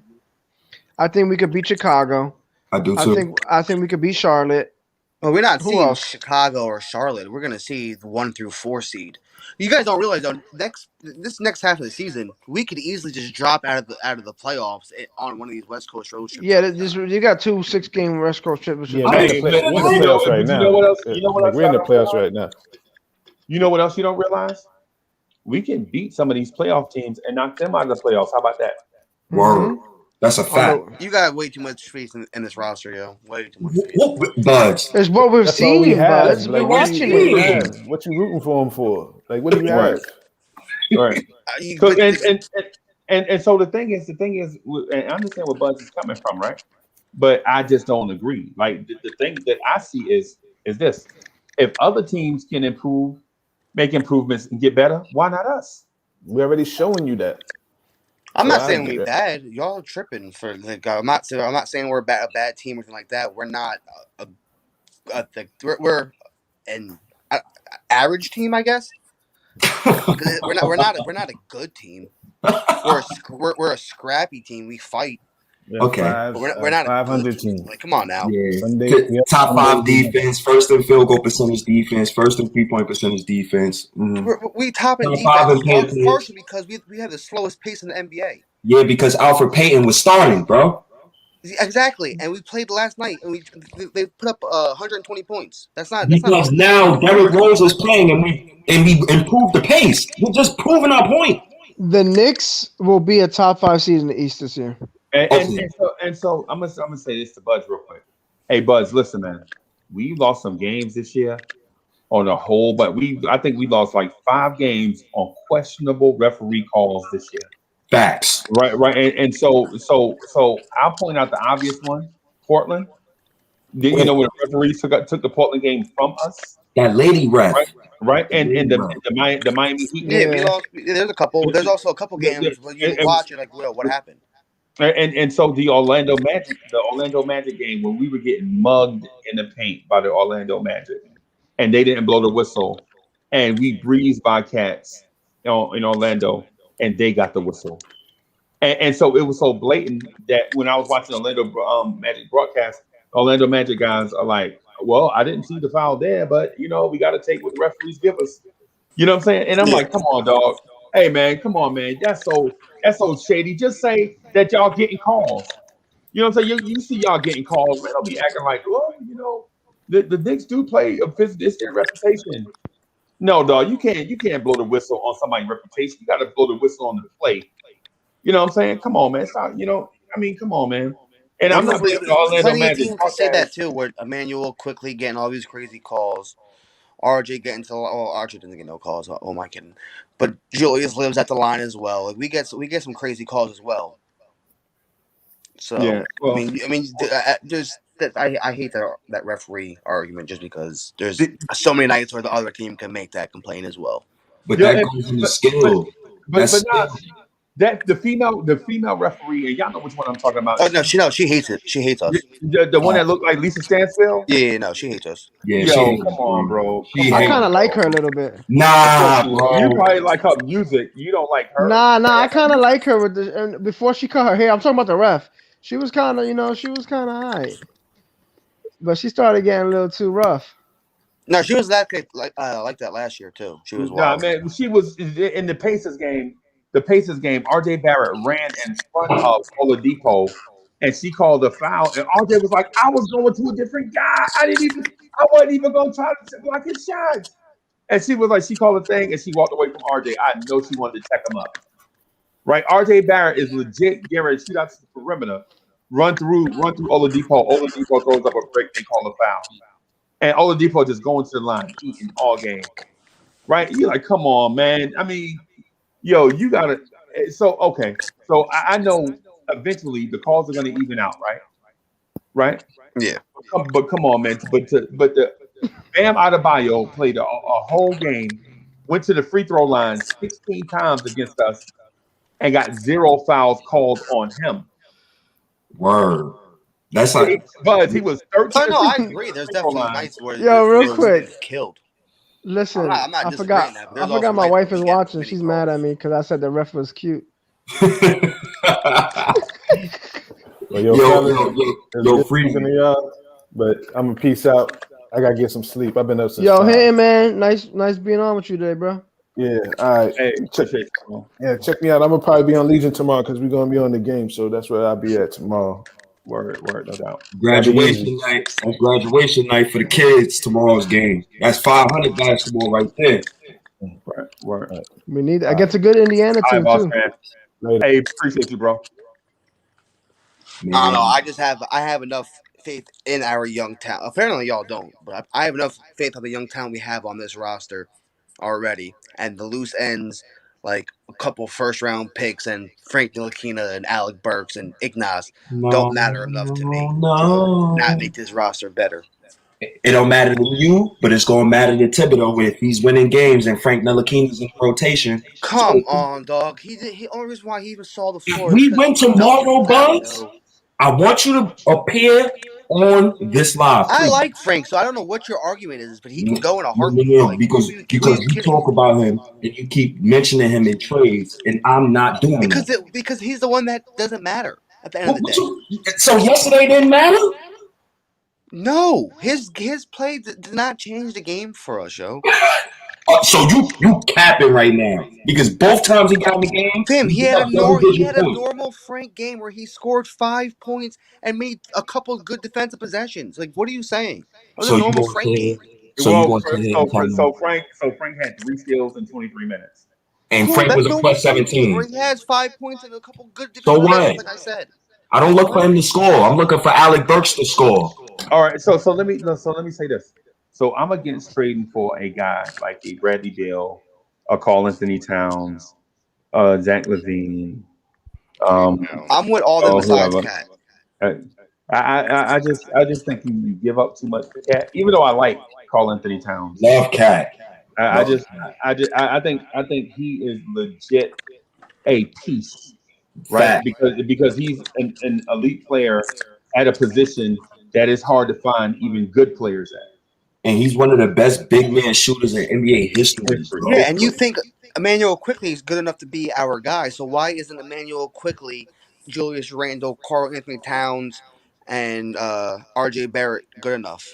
I think we could beat Chicago. I do too. I think we could beat Charlotte. Well, we're not seeing Chicago or Charlotte. We're gonna see the 1 through 4 seed. You guys don't realize though, this next half of the season, we could easily just drop out of the playoffs on one of these West Coast road trips. Yeah, you got 2 6-game West Coast trips. Yeah, we're in the playoffs right now. You know what else? We're in the playoffs right now. You know what else you don't realize? We can beat some of these playoff teams and knock them out of the playoffs. How about that? Word. That's a fact. You got way too much space in this roster, yo. Way too much space. Buds. It's what we've seen, Buds. We're watching it. What you rooting for them for? Like, what do you have? Right. And so the thing is, and I understand where Buds is coming from, right? But I just don't agree. Like the thing that I see is this: if other teams can improve, make improvements, and get better, why not us? We're already showing you that. I'm not saying we're bad. Y'all are tripping for like. I'm not saying we're a bad team or anything like that. We're not we're an average team, I guess. we're not a good team. We're a scrappy team. We fight. Okay, we're not 500 team. Like, come on now. Yeah. Top 5 defense, first in field goal percentage defense, first in 3-point percentage defense. We top in defense partially because we had the slowest pace in the NBA. Yeah, because Alfred Payton was starting, bro. Exactly, and we played last night, and they put up 120 points. That's not now Derrick Rose is playing, and we improved the pace. We're just proving our point. The Knicks will be a top 5 seed in the East this year. And so I'm gonna say this to Buds real quick. Hey Buds, listen, man. We lost some games this year on the whole, but I think we lost like 5 games on questionable referee calls this year. Facts. Right. And so I'll point out the obvious one, Portland. You know when the referees took the Portland game from us? That lady ref. Right. And the Miami Heat. Yeah, we lost. There's a couple. There's also a couple games where you watch it like, well, what happened? And so the Orlando Magic game when we were getting mugged in the paint by the Orlando Magic, and they didn't blow the whistle, and we breezed by Cats in Orlando, and they got the whistle, and so it was so blatant that when I was watching Orlando Magic broadcast, Orlando Magic guys are like, "Well, I didn't see the foul there, but we got to take what the referees give us." You know what I'm saying? And I'm like, "Come on, dog. Hey, man, come on, man. That's so shady. Just say that y'all getting calls. You know what I'm saying? You see y'all getting calls, man. Don't be acting like, well, the Knicks do play it's their reputation. No, dog, you can't blow the whistle on somebody's reputation. You got to blow the whistle on the play. You know what I'm saying? Come on, man. It's not, come on, man. And I'm not blaming Orlando Magic. Teams say that too, where Emmanuel quickly getting all these crazy calls. RJ getting RJ doesn't get no calls. Oh, am I kidding? But Julius lives at the line as well. Like, we get some crazy calls as well. So yeah, well, I mean, I hate that referee argument just because there's so many nights where the other team can make that complaint as well. But that goes in the skill. But not that the female referee, and y'all know which one I'm talking about. Oh no, she hates it. She hates us. The one that looked like Lisa Stansfield. Yeah, no, she hates us. Yeah, come on, bro. I kind of like her a little bit. Nah, bro. You probably like her music. You don't like her. Nah. I kind of like her with before she cut her hair. I'm talking about the ref. She was kind of, alright. But she started getting a little too rough. No, she was that good, like that last year too. She was Nah, wild. man, she was in the Pacers game. The Pacers game, RJ Barrett ran in front of Oladipo, and she called a foul. And RJ was like, "I was going to a different guy. I wasn't even going to try to block his shots." And she was like, she called a thing, and she walked away from RJ. I know she wanted to check him up. Right, RJ Barrett is legit. Garrett shoot out to the perimeter, run through Oladipo. Oladipo throws up a break. They call a foul, and Oladipo just going to the line, eating all game. Right? You're like, come on, man. I mean, yo, you gotta. So okay, so I know eventually the calls are gonna even out, right? Right? Yeah. But come on, man. But the Bam Adebayo played a whole game, went to the free throw line 16 times against us, and got 0 fouls called on him. Word. That's like But he was 13. Oh no, I agree. There's definitely nights where Yo, real where quick. it's killed. Listen, I'm not I disagreeing forgot. that, but I there's forgot also my nights wife where is we get watching. many She's calls. mad at me because I said the ref was cute. Well, yo, freezing in y'all, but I'm gonna peace out. I gotta get some sleep. I've been up since Yo, 5. hey man, nice being on with you today, bro. Yeah, all right. Hey, appreciate you. Yeah, check me out. I'm gonna probably be on Legion tomorrow because we're gonna be on the game, so that's where I'll be at tomorrow. Word, no doubt. graduation night. That's graduation night for the kids. Tomorrow's game. That's 500 basketball right there. Word. We need against a good Indiana All team right, boss too. man. Later. Hey, appreciate you, bro. I don't know. I have enough faith in our young talent. Apparently, y'all don't, but I have enough faith in the young talent we have on this roster already, and the loose ends like a couple first round picks and Frank Ntilikina and Alec Burks and Ignas don't matter enough to me to not make this roster better. It don't matter to you, but it's gonna matter to Thibodeau if he's winning games and Frank Ntilikina's in rotation. Come on, dog. He only reason why he even saw the floor. If we win tomorrow, Bugs, I want you to appear on this live. I Please. like Frank, so I don't know what your argument is, but he can go in a heartbeat. No, Like, because who are you kidding? talk about him and you keep mentioning him in trades, and I'm not doing that. Because he's the one that doesn't matter at the end of the day. So yesterday didn't matter? No, his play did not change the game for us, yo. So you capping right now because both times he got in the game, Fam, he had a double-digit points. normal Frank game where he scored 5 points and made a couple good defensive possessions. Like, what are you saying? It was a normal Frank game. So Frank had 3 steals in 23 minutes. And Cool, Frank that's was a normal plus Frank game 17. where he has 5 points and a couple good So defensive possessions, what? like I said. I don't look for him to score. I'm looking for Alec Burks to score. All right, so let me say this. So I'm against trading for a guy like a Bradley Beal, a Karl Anthony Towns, Zach LaVine. I'm with all them besides Cat. I just think you give up too much for Cat. Even though I like Karl Anthony Towns, Love Cat. I think he is legit a piece, right? Fact. Because he's an elite player at a position that is hard to find even good players at. And he's one of the best big man shooters in NBA history. Bro. Yeah, and you think Emmanuel Quickly is good enough to be our guy, so why isn't Emmanuel Quickly, Julius Randle, Karl Anthony Towns, and RJ Barrett good enough?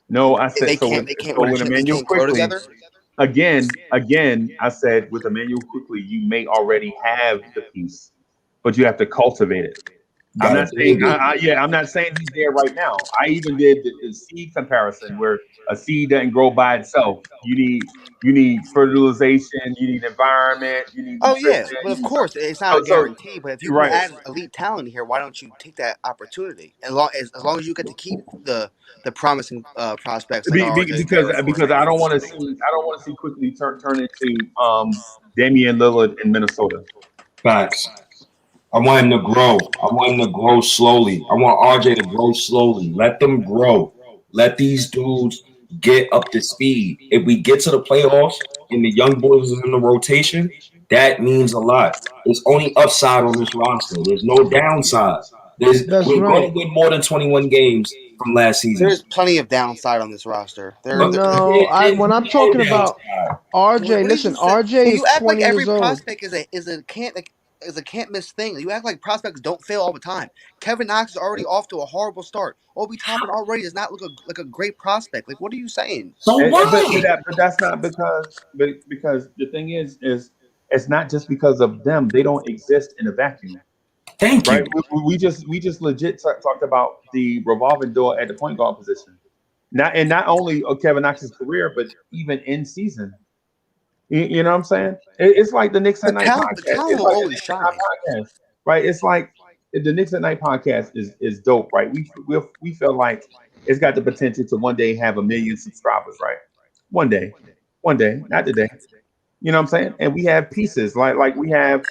No, I said They so. can't With Emmanuel grow Quickly, together. again, I said with Emmanuel Quickly, you may already have the piece, but you have to cultivate it. I'm not saying he's there right now. I even did the seed comparison where a seed doesn't grow by itself. You need fertilization, you need environment, you need Oh nutrition. yeah, but of course it's not a guarantee. But if you right. add elite talent here, why don't you take that opportunity? As long as you get to keep the promising prospects like RJ Barrett because I don't want to see Quickly turn into Damian Lillard in Minnesota. Facts. I want him to grow. I want him to grow slowly. I want RJ to grow slowly. Let them grow. Let these dudes get up to speed. If we get to the playoffs and the young boys is in the rotation, that means a lot. It's only upside on this roster. There's no downside. We're going to win more than 21 games from last season. There's plenty of downside on this roster. When I'm talking about RJ, listen, RJ is 20 years old. Prospect is a is a can't miss thing. You act like prospects don't fail all the time. Kevin Knox is already off to a horrible start. Obi Toppin already does not look like a great prospect. Like, what are you saying? So why? But that's not because the thing is it's not just because of them. They don't exist in a vacuum, Thank right? you. We just legit talked about the revolving door at the point guard position. Not only of Kevin Knox's career, but even in season. You know what I'm saying? It's like the Knicks at The Night talent podcast. will It's like the always Knicks at Night shine. podcast, right? It's like the Knicks at Night podcast is dope, right? We feel like it's got the potential to one day have 1 million subscribers, right? One day, not today. You know what I'm saying? And we have pieces like we have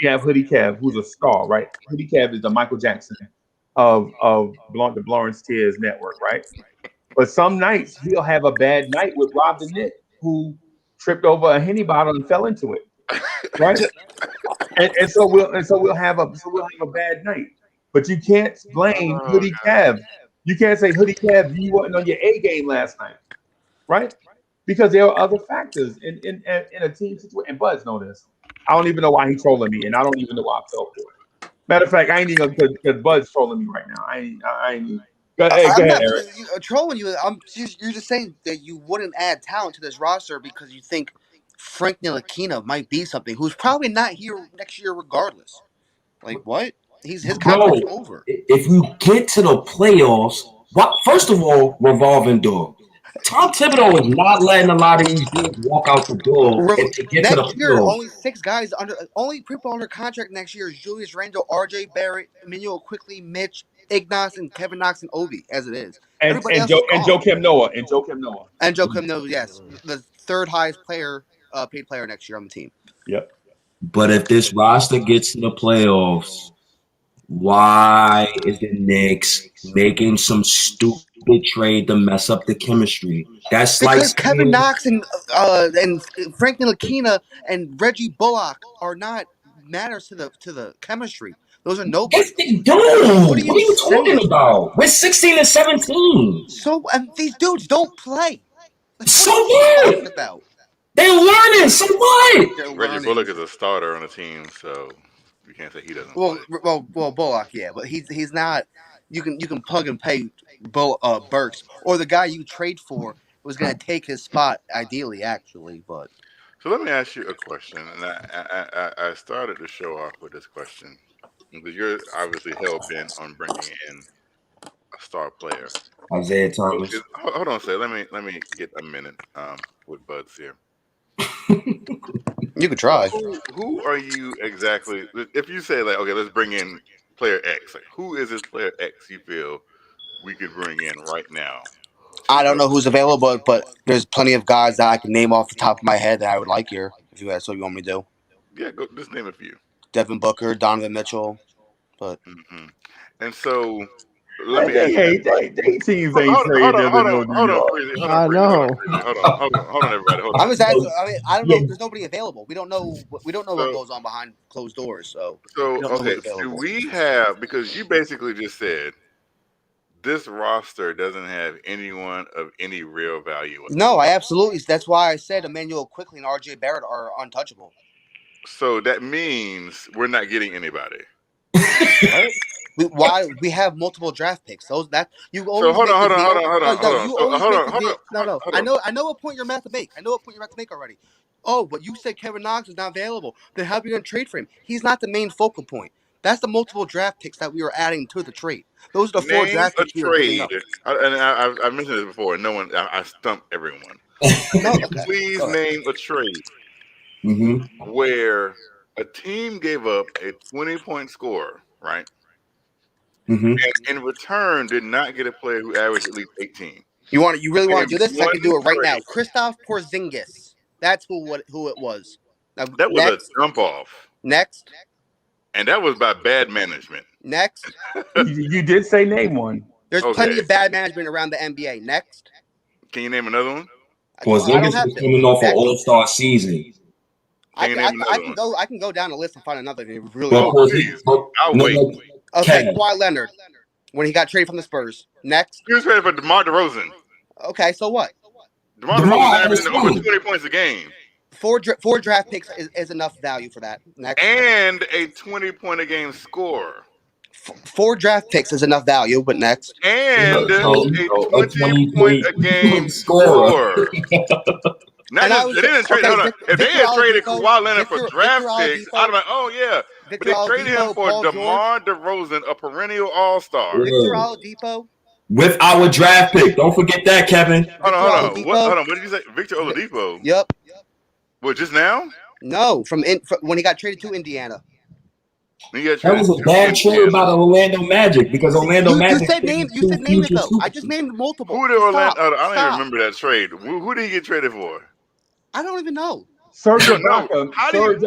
Hoodie Kev, who's a star, right? Hoodie Kev is the Michael Jackson of the Lawrence Tears network, right? But some nights he'll have a bad night with Rob the Nick, who tripped over a Henny bottle and fell into it, right? So we'll have a bad night. But you can't blame Oh, Hoodie Kev. You can't say Hoodie Kev, you wasn't on your A game last night, right? Because there are other factors in a team situation. And Buds know this. I don't even know why he's trolling me, and I don't even know why I fell for it. Matter of fact, I ain't even because Bud's trolling me right now. I ain't. Hey, go I'm ahead, not Eric. trolling you. You're just saying that you wouldn't add talent to this roster because you think Frank Ntilikina might be something who's probably not here next year regardless. Like what? His contract's Bro, over. if you get to the playoffs, first of all, revolving door. Tom Thibodeau is not letting a lot of these dudes walk out the door if they get to the Next year, playoffs. only 6 guys only people under contract next year is Julius Randle, R.J. Barrett, Emmanuel Quickly, Mitch, Ignas, and Kevin Knox and Obi. As it is, everybody else is gone. Joe Kim Noah And Joe Kim, yes, the third highest paid player next year on the team. Yep. But if this roster gets to the playoffs, why is the Knicks making some stupid trade to mess up the chemistry? That's like Because Kevin saying, Knox and Frank Ntilikina and Reggie Bullock are not matters to the chemistry. Those are yes, nobodies. they do. What are you talking saying? about? We're 16 and 17. So these dudes don't play. Like, So what are you what? talking about? They're learning. So what? They're Reggie learning. Bullock is a starter on the team, so you can't say he doesn't play. Well, Bullock, yeah, but he's not. You can plug and play Burks or the guy you trade for was going to take his spot ideally, actually. But So let me ask you a question, and I started the show off with this question because you're obviously hell bent on bringing in a star player. Isaiah So Thomas. hold on a second. Let me get a minute with Buds here. you could try. Who are you exactly? If you say like, okay, let's bring in player X. Like, who is this player X you feel we could bring in right now? I don't know who's available, but there's plenty of guys that I can name off the top of my head that I would like here. If you guys, so you want me to do? Yeah, go. Just name a few. Devin Booker, Donovan Mitchell, but Hmm. And so let me ask you They this. teams ain't trading them to no New Hold on, York. Freezy, I know. hold on, everybody, hold I'm on. just asking. I mean, I don't know. Yeah, There's nobody available. We don't know. We don't know what So, goes on behind closed doors. So we so don't know okay, who's do available. we have because you basically just said this roster doesn't have anyone of any real value No, whatsoever. I absolutely. That's why I said Emmanuel Quickly and R.J. Barrett are untouchable. So that means we're not getting anybody. What? Why we have multiple draft picks? Those that you So always make the deal. No, hold on. you So always make the deal. No, no. hold I on. know what point you're about to make. I know what point you're about to make already. Oh, but you said Kevin Knox is not available. Then how are you going to trade for him? He's not the main focal point. That's the multiple draft picks that we are adding to the trade. Those are the 4 Name draft a picks we are giving trade, up. and I've mentioned this before. And no one, I stumped everyone. No, Can you okay. please Go ahead. name a trade hmm where a team gave up a 20-point scorer, right? hmm And in return did not get a player who averaged at least 18. You really want Name to do this? I one can do it right now. trade. Christoph Porzingis. That's who it was. Now, That was a dump off. next, And that was by bad management. next. You did say name one. There's Okay. plenty of bad management around the NBA. Next. Can you name another one? I don't Porzingis have was to. coming off an Next. All-Star season. Can you name another one? I can go down the list and find another if you really But Oh, want. please. Porzingis, I'll no, wait. no, Okay, Kev. Kawhi Leonard when he got traded from the Spurs. Next. He was ready for DeMar DeRozan. Okay, so what? DeMar DeRozan was DeMar averaging over averaged 20 points a game. Four draft picks is enough value for that. Next. And a 20-point a game scorer. 4 draft picks is enough value, but next. And So, a a 20-point a game scorer. scorer. Not And I just, was they didn't trade. okay, Hold on. If they Victor had traded Oladipo- Kawhi Leonard for Victor- draft Victor picks, Oladipo- I'd be like, oh yeah. But Victor they traded him Oladipo, for Paul George, DeMar DeRozan, a perennial All-Star. Yeah. Victor Oladipo. With our draft pick. Don't forget that, Kevin. Hold on. Oladipo. Hold on. What did you say? Victor Oladipo? Yep. What, just now? No, from when he got traded to Indiana. That was a bad trade by the Orlando Magic because Orlando You Magic said name. You said name it though. I just named multiple. Who did Orlando? Stop. I don't even Stop. remember that trade. Who did he get traded for? I don't even know. Serge No, Ibaka. how do you-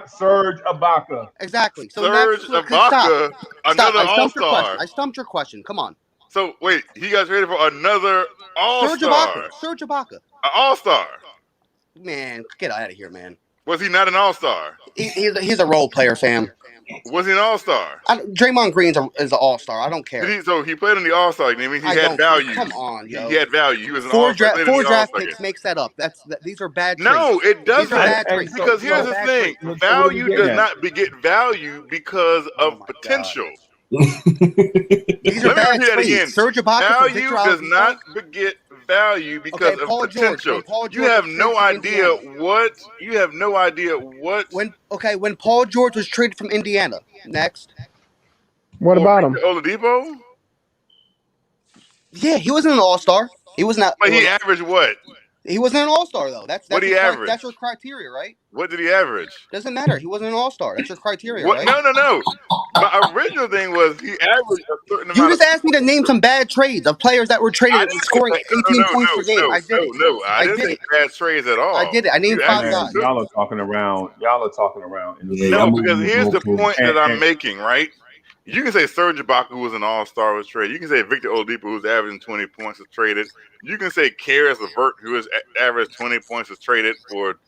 Serge Ibaka. Exactly. So Serge next, Ibaka, another Stop. All-Star. I stumped your question. Come on. So wait, he got traded for another All-Star. Serge Ibaka. An All-Star. Man, get out of here, man. Was he not an All-Star? He's a role player, fam. Was he an All-Star? Draymond Green is an all-star. I don't care. So he played in the All-Star game. He had value. Come on, yo. He had value. He was an Four All-Star. draft picks makes that up. These are bad trades. No, it These are doesn't. bad trades. Because here's the thing: value does not beget value because of potential. These are bad trades. Serge Ibaka, value does not beget value because of potential. You have no idea what. You have no idea what. When Paul George was traded from Indiana. Next. What about him? Oladipo? Yeah, he wasn't an all-star. He was not. But he averaged what? He wasn't an all-star though. That's what he averaged. That's your criteria, right? What did he average? Doesn't matter. He wasn't an all-star. That's your criteria, what? Right? No. My original thing was he averaged a certain amount. You just asked me to name some bad trades of players that were traded scoring 18 points per game. I did it. No, I didn't say bad trades at all. I did it. I named 5 guys. Y'all are talking around. No, because here's the point that I'm making, right? You can say Serge Ibaka, who was an all-star, was traded. You can say Victor Oladipo, who's averaging 20 points, was traded. You can say Karis LeVert, who has averaged 20 points, was traded for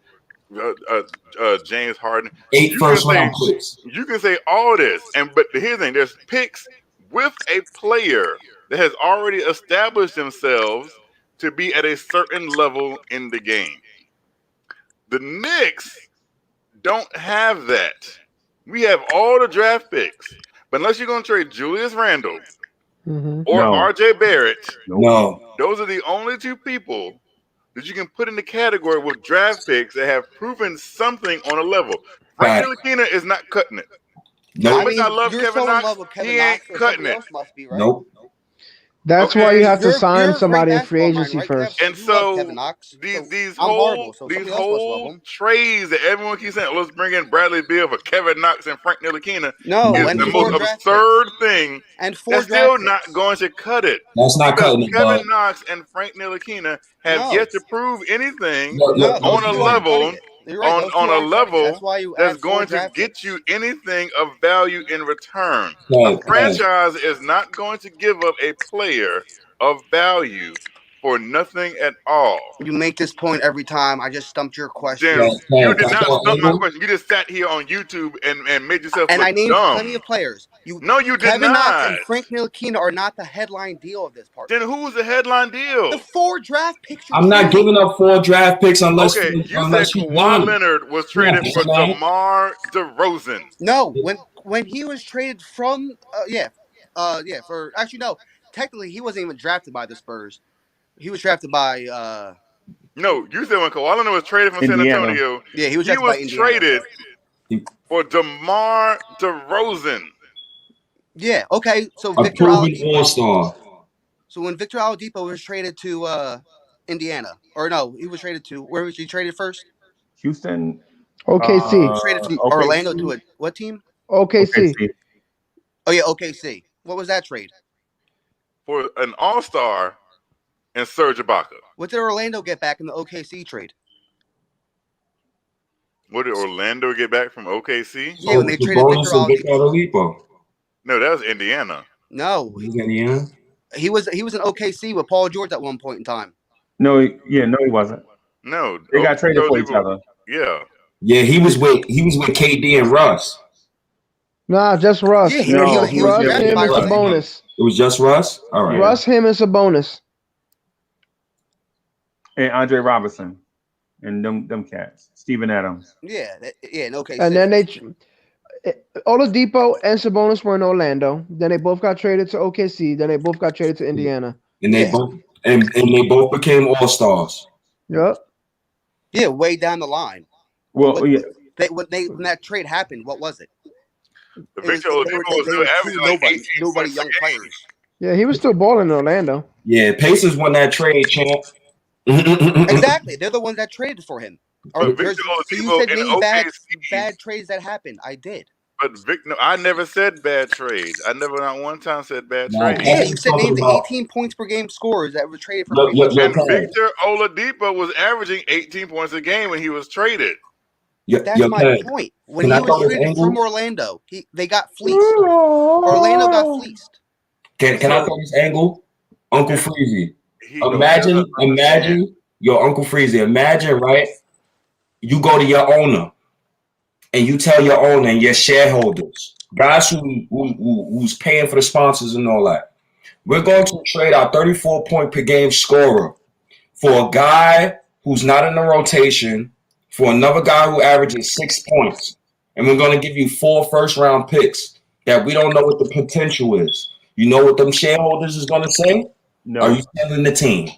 James Harden. 8 first-round picks. You can say all this, but here's the thing: there's picks with a player that has already established themselves to be at a certain level in the game. The Knicks don't have that. We have all the draft picks. But unless you're going to trade Julius Randle or R.J. Barrett, those are the only 2 people that you can put in the category with draft picks that have proven something on a level. Frank Ntilikina is not cutting it. Nope. I love Kevin Knox. He ain't cutting it. Nope. That's why you have to sign somebody in free agency first. And so these whole trades that everyone keeps saying, let's bring in Bradley Beal for Kevin Knox and Frank Ntilikina is the most absurd thing. And they're still not going to cut it. That's not cutting it. Kevin Knox and Frank Ntilikina have yet to prove anything on a level. On a level that's going to get you anything of value in return. A franchise is not going to give up a player of value for nothing at all. You make this point every time. I just stumped your question. You did not stump my question. You just sat here on YouTube and made yourself look dumb. And I named plenty of players. You did Kevin not. Knox and Frank Ntilikina are not the headline deal of this part. Then who's the headline deal? The 4 draft picks. I'm not giving up 4 draft picks unless you said Kawhi Leonard was traded for DeMar DeRozan. No, when he was traded from technically he wasn't even drafted by the Spurs. He was drafted by No, you said when Kawhi Leonard was traded from San Antonio. Yeah, he was traded for DeMar DeRozan. Yeah, okay. So Victor All-Star. So when Victor Oladipo was traded to Indiana, or no, he was traded to where was he traded first? Houston. OKC. Traded from Orlando to what team? OKC. Oh yeah, OKC. What was that trade? For an All-Star and Serge Ibaka. What did Orlando get back in the OKC trade? What did Orlando get back from OKC? Yeah, when they traded Victor Oladipo. No, that was Indiana. No, Indiana. He was in OKC with Paul George at one point in time. No, he wasn't. No, they got traded for each other. Yeah, he was with KD and Russ. Nah, just Russ. Yeah, Russ, him, and Sabonis. It was just Russ? All right. Russ, him, and Sabonis. And Andre Robertson. and them cats. Steven Adams. Yeah, okay. And then Oladipo and Sabonis were in Orlando. Then they both got traded to OKC. Then they both got traded to Indiana. And they both became all-stars. Yep. Yeah, way down the line. Well, yeah. When that trade happened, what was it? Victor Oladipo was still averaging like 18 nobody points a young game. players. Yeah, he was still balling in Orlando. Yeah, Pacers won that trade, champ. Exactly. They're the ones that traded for him. But Victor So you Oladipo said in name OKC, bad trades that happened. I did. But no, I never said bad trades. I never not one time said bad No, trades. Yeah, you said name the 18 points per game scorers that were traded for Look, pretty much. Kev. Victor Oladipo was averaging 18 points a game when he was traded. That's my Kev, point. When can he I throw was this traded from angle? Orlando, they got fleeced. Orlando got fleeced. Can I throw this angle? Uncle Freezy. Imagine, Imagine your Uncle Freezy. Imagine, right? You go to your owner and you tell your owner and your shareholders, guys who's paying for the sponsors and all that, we're going to trade our 34-point per game scorer for a guy who's not in the rotation, for another guy who averages 6 points. And we're going to give you 4 first-round picks that we don't know what the potential is. You know what them shareholders is going to say? No. Are you selling the team?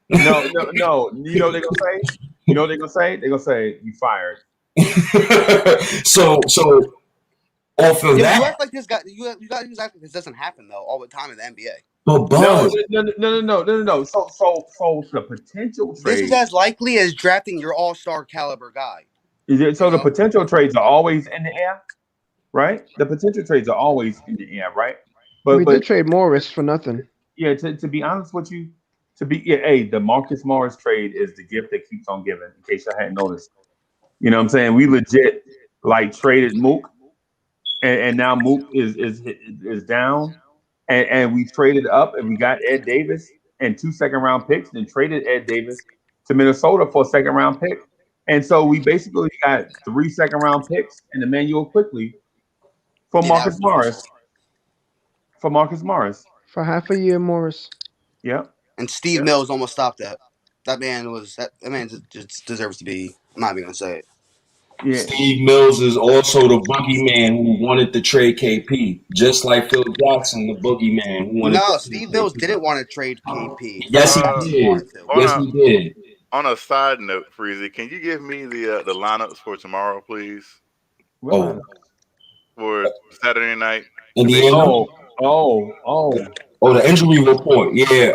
No. You know what they're gonna say? You know what they're gonna say? They're gonna say you fired. so off of that, You act like this guy. You guys act like this doesn't happen though all the time in the NBA. but Buzz, No. So the potential This trade. is as likely as drafting your all-star caliber guy. So the potential trades are always in the air, right? The potential trades are always in the air, right? We did trade Morris for nothing. Yeah, to be honest with you, the Marcus Morris trade is the gift that keeps on giving. In case I hadn't noticed, you know what I'm saying? We legit like traded Mook, and now Mook is down, and we traded up and we got Ed Davis and 2 second-round picks, then traded Ed Davis to Minnesota for a second-round pick, and so we basically got 3 second-round picks and Emmanuel Quickly for Marcus Morris. For half a year, Morris. Yeah. And Steve Mills almost stopped that. That man just deserves to be. I'm not even gonna say it. Yeah. Steve Mills is also the boogeyman who wanted to trade KP, just like Phil Jackson, the boogeyman who wanted. No, Steve Mills didn't want to trade KP. Yes, he did. Yes, he did. On a side note, Freezy, can you give me the lineups for tomorrow, please? Oh, for Saturday night. Indiana. The injury report. Yeah.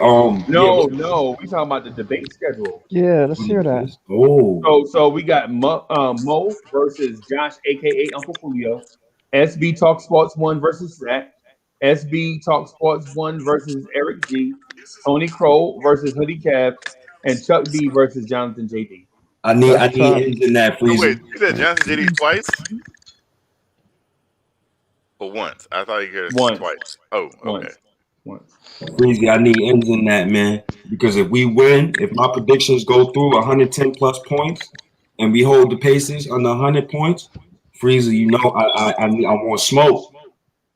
No. We talking about the debate schedule. Yeah, let's hear that. So we got Mo versus Josh, aka Uncle Julio. SB Talk Sports 1 versus Zach. SB Talk Sports 1 versus Eric G. Tony Crow versus Hoodie Cab, and Chuck B versus Jonathan JD. I need ends in that, please. Wait, you said Jonathan JD twice? Or once? I thought you heard it twice. Oh, okay. Once. Freezy, I need ends in that, man. Because if we win, if my predictions go through 110 plus points, and we hold the Pacers under 100 points, Freezy, you know I want smoke.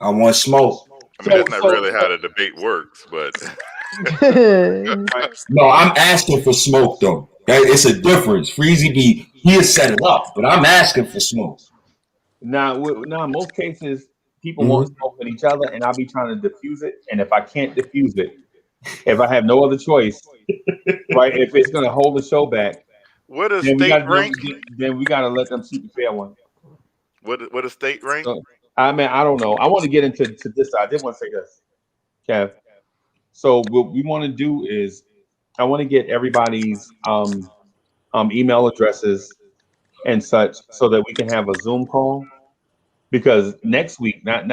I want smoke. I mean, that's not really how the debate works, but no, I'm asking for smoke though. It's a difference. Freezy he'll set it up, but I'm asking for smoke. Now, in most cases, people want smoke with each other, and I'll be trying to diffuse it. And if I can't diffuse it, if I have no other choice, right? If it's going to hold the show back, what is state rank? Then we got to let them shoot the fair one. What is state rank? So, I don't know. I want to get into this. I did want to say this, Kev. So what we want to do is, I want to get everybody's email addresses and such, so that we can have a Zoom call. Because next week, not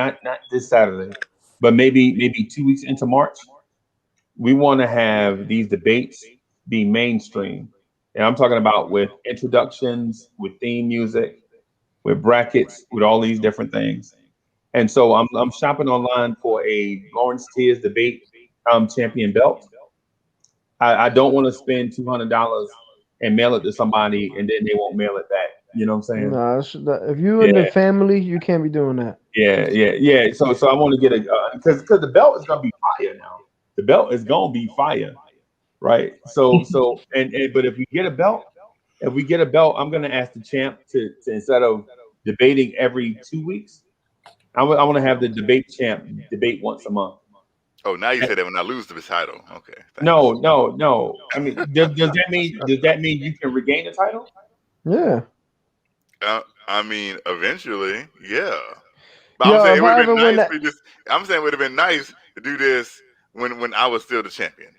this Saturday, but maybe 2 weeks into March, we want to have these debates be mainstream. And I'm talking about with introductions, with theme music, with brackets, with all these different things. And so I'm shopping online for a Lawrence Tears debate champion belt. I don't want to spend $200 and mail it to somebody, and then they won't mail it back. You know what I'm saying? No, if you're in the family, you can't be doing that. Yeah. So I want to get because the belt is gonna be fire now. The belt is gonna be fire, right? So but if we get a belt, if we get a belt, I'm gonna ask the champ to instead of debating every 2 weeks, I want to have the debate champ debate once a month. Oh, now you said that when I lose the title. Okay. Thanks. No. I mean, does that mean you can regain the title? Yeah. I mean, eventually, yeah. But Yo, I'm saying if it would I have ever been win nice. that, I'm saying it would have been nice to do this when I was still the champion.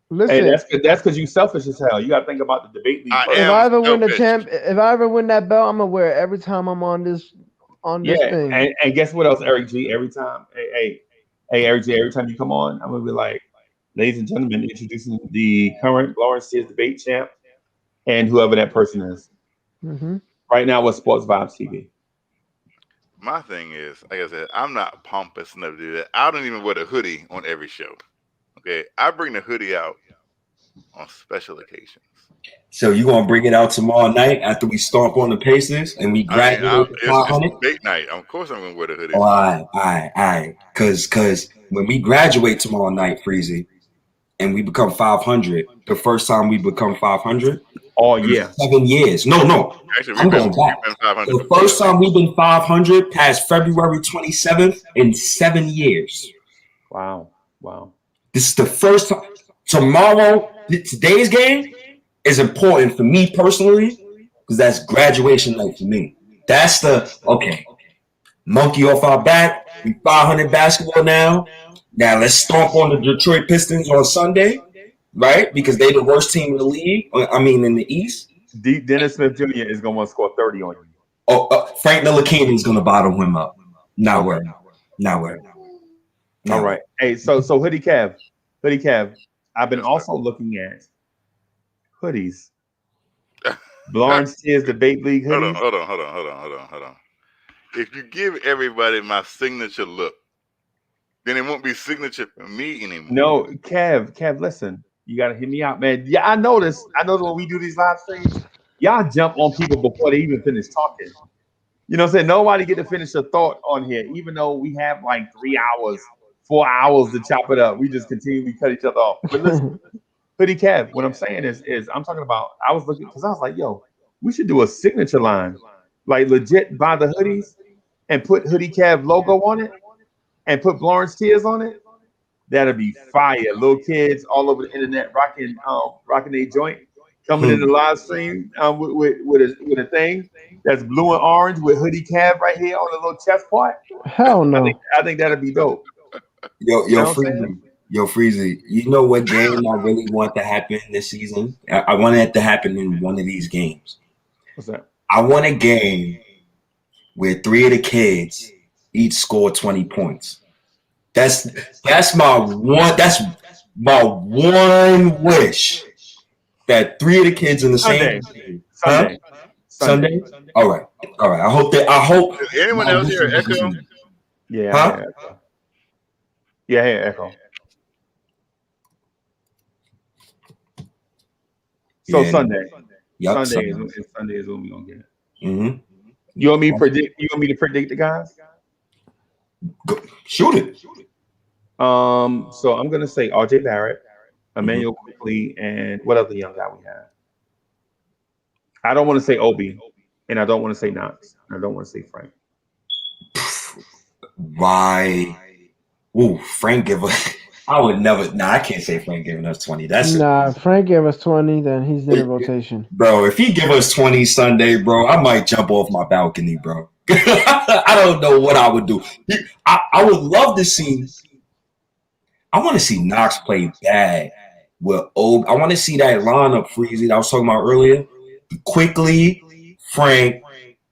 Hey, listen, that's because you selfish as hell. You got to think about the debate league I first. if am I ever win the selfish. if I ever win that belt, I'm gonna wear it every time I'm on this Yeah, thing. and guess what else, Eric G? Every time, hey, Eric G. Every time you come on, I'm gonna be like, ladies and gentlemen, introducing the current Lawrence Sears debate champ and whoever that person is. Hmm. Right now, with Sports Vibes TV. My thing is, like I said, I'm not pompous enough to do that. I don't even wear the hoodie on every show. Okay, I bring the hoodie out on special occasions. So you gonna bring it out tomorrow night after we stomp on the Pacers and we I mean, graduate to it's 500? debate night. Of course, I'm gonna wear the hoodie All tomorrow. right. Cause when we graduate tomorrow night, Freezy, and we become 500, the first time we become 500, Oh it was yeah, 7 years. No, Actually, I'm going back. we've been 500. The first time we've been 500 past February 27th in 7 years. wow. This is the first time. Tomorrow, today's game is important for me personally because that's graduation night for me. That's the monkey off our back. We 500 basketball now. Now let's stomp on the Detroit Pistons on Sunday, right? Because they're the worst team in the league. I mean, in the East. Dennis Smith Jr. is gonna want to score 30 on you. Frank Ntilikina is going to bottle him up. Not worried. All right. Hey, so Hoodie Cav, I've been also looking at hoodies. Lawrence Sears debate league hoodies. Hold on. If you give everybody my signature look, then it won't be signature for me anymore. No, Kev, listen, you gotta hit me out, man. Yeah, I noticed when we do these live streams, y'all jump on people before they even finish talking. You know what I'm saying? Nobody get to finish a thought on here, even though we have like 3 hours, 4 hours to chop it up. We just continually cut each other off. But listen, Hoodie Kev, what I'm saying is I'm talking about, I was looking, because I was like, yo, we should do a signature line. Like legit buy the hoodies and put Hoodie Kev logo on it and put Lawrence Tears on it. That'd be fire. Little kids all over the internet rocking a joint, coming in the live stream with a thing that's blue and orange with Hoodie Cab right here on the little chest part. Hell no. I think that'd be dope. Yo, Freezy. You know what game I really want to happen this season? I want it to happen in one of these games. What's that? I want a game where 3 of the kids each score 20 points. That's my one wish. That 3 of the kids in the same game. Sunday. All right. I hope Does anyone else hear echo? Yeah. Yeah, I hear echo. So yeah. Sunday. Yep, Sunday is when we gonna get it. Mm-hmm. You want me to predict the guys? Shoot it. So I'm gonna say RJ Barrett, Emmanuel Quickly, and what other young guy we have? I don't want to say Obi, and I don't want to say Knox. I don't want to say Frank. Why? Ooh, Frank give us. I would never. Nah, I can't say Frank giving us 20. Frank gave us 20. Then he's in the rotation, bro. If he give us 20 Sunday, bro, I might jump off my balcony, bro. I don't know what I would do. I would love to see. I want to see Knox play bad with Obi. I want to see that lineup, Freezy, that I was talking about earlier. Quickly, Frank,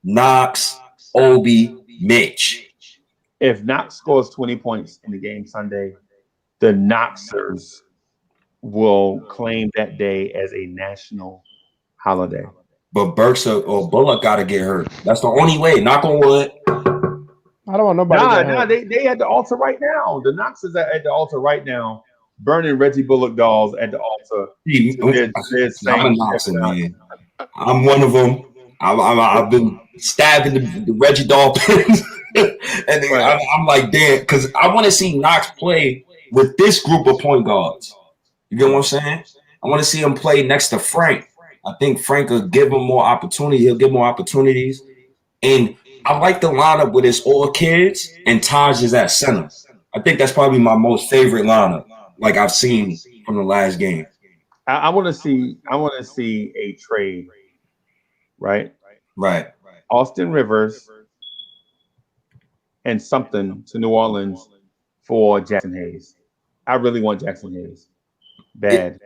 Knox, Obi, Mitch. If Knox scores 20 points in the game Sunday, the Knoxers will claim that day as a national holiday. But Burks or Bullock got to get hurt. That's the only way. Knock on wood. I don't want nobody. They at the altar right now. The Knoxers are at the altar right now, burning Reggie Bullock dolls at the altar. I'm a Knoxer, man. I'm one of them. I've been stabbing the Reggie doll pins. And then I'm like, damn, because I want to see Knox play with this group of point guards. You get what I'm saying? I want to see him play next to Frank. I think Frank will give him more opportunity. He'll give more opportunities. And I like the lineup with it's all kids and Taj is at center. I think that's probably my most favorite lineup, like I've seen from the last game. I want to see a trade, right? Right. Austin Rivers and something to New Orleans for Jackson Hayes. I really want Jackson Hayes. Bad.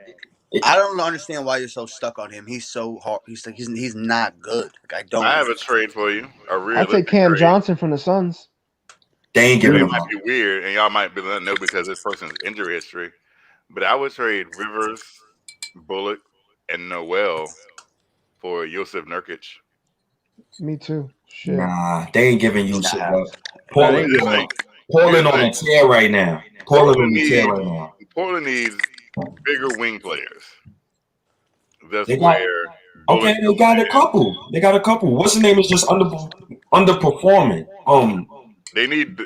I don't understand why you're so stuck on him. He's so hard. He's not good. Like, I don't. I have a trade for you. A I'll realistic take Cam trade. Johnson from the Suns. They ain't It giving him might up. be weird, and y'all might be letting know because this person's injury history. But I would trade Rivers, Bullock, and Noel for Joseph Nurkic. Me too. Shit. Nah, they ain't giving you shit up. Nah, they Portland, ain't giving up. Portland on a tear right now. Portland on a tear right now. Portland needs bigger wing players. That's They got- where. Okay, they got a couple. They got a couple. What's the name? Is just underperforming. They need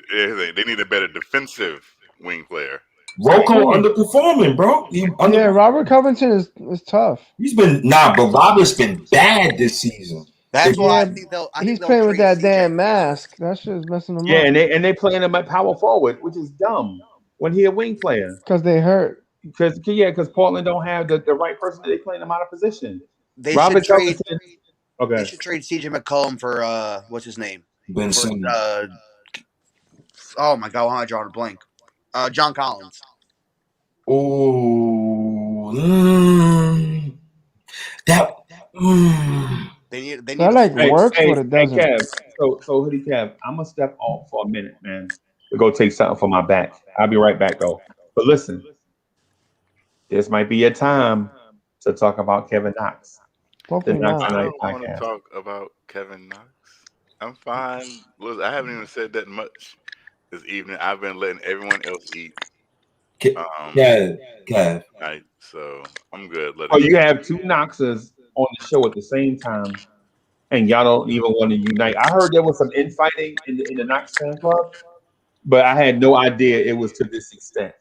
a better defensive wing player. Rocco underperforming, bro. Yeah, Robert Covington is tough. He's been but Robert's been bad this season. That's why I Yeah, think they'll. He's playing with that damn mask. That shit's messing him Yeah, up. and they playing him at power forward, which is dumb when he a wing player. Because they hurt. Because Portland don't have the right person. They playing him out of position. They Robert should trade. Covington. Okay. They should trade CJ McCollum for what's his name? Ben Simmons. Oh my God, why am I drawing a blank? John Collins. Oh, They need. That like works, but it doesn't. Kev, so Hoodie Kev, I'm gonna step off for a minute, man, to go take something for my back. I'll be right back though. But listen, this might be a time to talk about Kevin Knox. Hopefully not. I don't want to talk about Kevin Knox. I'm fine. Look, I haven't even said that much this evening. I've been letting everyone else eat. Kev. Right, so I'm good. Oh, you have two Knoxes on the show at the same time, and y'all don't even want to unite. I heard there was some infighting in the Knox fan club, but I had no idea it was to this extent.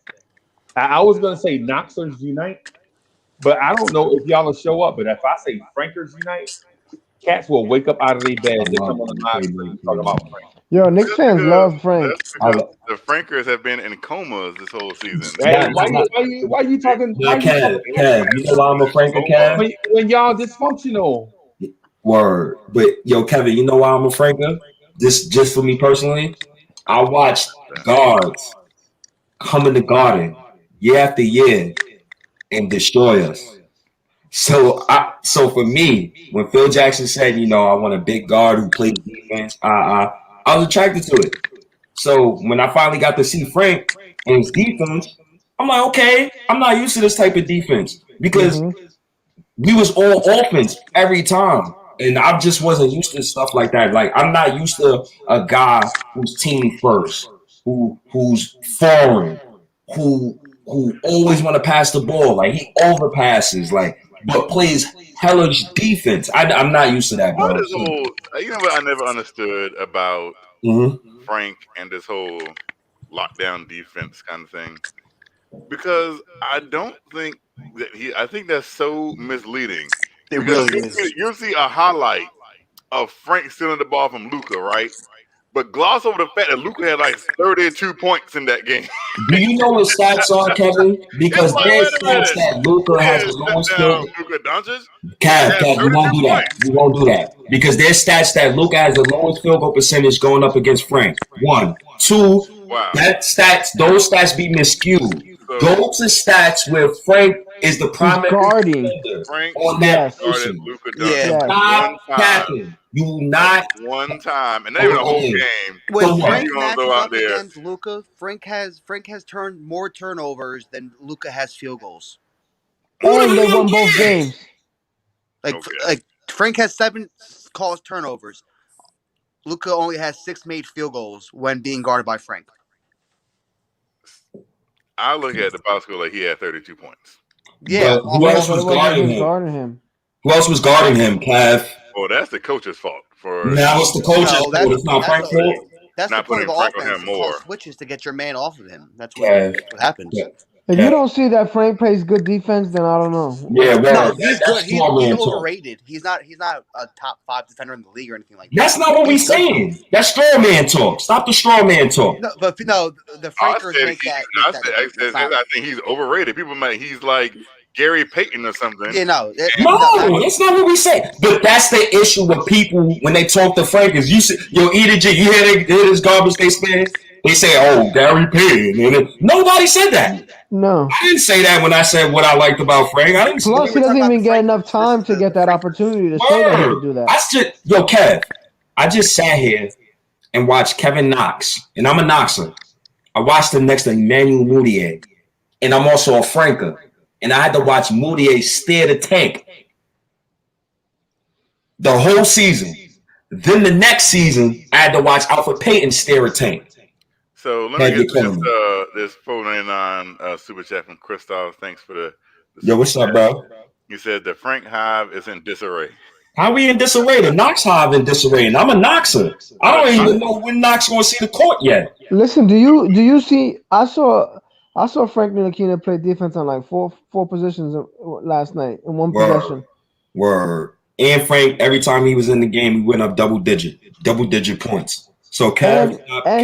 I was gonna say Knoxers unite, but I don't know if y'all will show up. But if I say Frankers unite, cats will wake up out of their bed and come on the live stream and talk about Frank. Yo, Knicks fans love Frank. The Frankers have been in comas this whole season. Hey, why you talking? Kev, you know why I'm a Franker, Kev? When y'all dysfunctional. Word. But yo, Kevin, you know why I'm a Franker? This just for me personally. I watched guards come in the Garden year after year and destroy us. So for me, when Phil Jackson said, I want a big guard who plays defense, I was attracted to it. So when I finally got to see Frank and his defense, I'm like, okay, I'm not used to this type of defense because we was all offense every time. And I just wasn't used to stuff like that. Like, I'm not used to a guy who's team first, who's foreign, who always want to pass the ball. Like, he overpasses, but plays hellish defense. I'm not used to that, bro. You know what I never understood about Frank and this whole lockdown defense kind of thing? Because I don't think that I think that's so misleading. It really is. You'll see a highlight of Frank stealing the ball from Luka, right? But gloss over the fact that Luka had like 32 points in that game. Do you know what stats are, Kevin? Because there's stats that Luka has the lowest field. Luka Doncic. Kev, we won't do that. We won't do that. Because there's stats that Luka has the lowest field goal percentage going up against Frank. 1. 2, those stats be miscued. Go to stats where Frank is the primary defender on that position. Stop tapping. You will not one time, and not even a whole game. When Frank matches up against Luka, Frank has turned more turnovers than Luka has field goals. And they won both games. Like Frank has 7 caused turnovers. Luka only has 6 made field goals when being guarded by Frank. I look at the box score like he had 32 points. Yeah, who else was guarding him? Who else was guarding him, Kev? Well, that's the coach's fault. Now it's the coach's fault. It's not Frank's fault. That's not the point of Frank offense. on him more. Switches to get your man off of him. That's what happens. If you don't see that Frank plays good defense, then I don't know. Yeah, No, well, he's that's good. He's strawman talk. overrated. He's not a top 5 defender in the league or anything like that. That's not what we He's good. saying. That's strawman talk. Stop the strawman talk. No, but no, the Frankers make that. I think he's overrated. People might he's like Gary Payton or something. Yeah, no, No, that's not what we say. But that's the issue with people when they talk to Frank. Is you see, yo, EDG, you hear this garbage they spin? They say, "Oh, Gary Payton." Nobody said that. No. I didn't say that when I said what I liked about Frank. I didn't. Plus, he doesn't even get enough time to get that opportunity to show that he can do that. Yo, Kev, I just sat here and watched Kevin Knox, and I'm a Knoxer. I watched him next to Emmanuel Mudiay, and I'm also a Franker. And I had to watch Mudiay steer the tank the whole season. Then the next season, I had to watch Alfred Payton steer a tank. So let me get this phone in on Super Chat from Christoph. Thanks for the Yo, what's up, bro? You said the Frank Hive is in disarray. How we in disarray? The Knox Hive in disarray, and I'm a Knoxer. I don't even know when Knox going to see the court yet. Listen, do you see? I saw Frank Ntilikina play defense on like four positions last night in one possession. Word. And Frank, every time he was in the game, he went up double digit points. So Kev,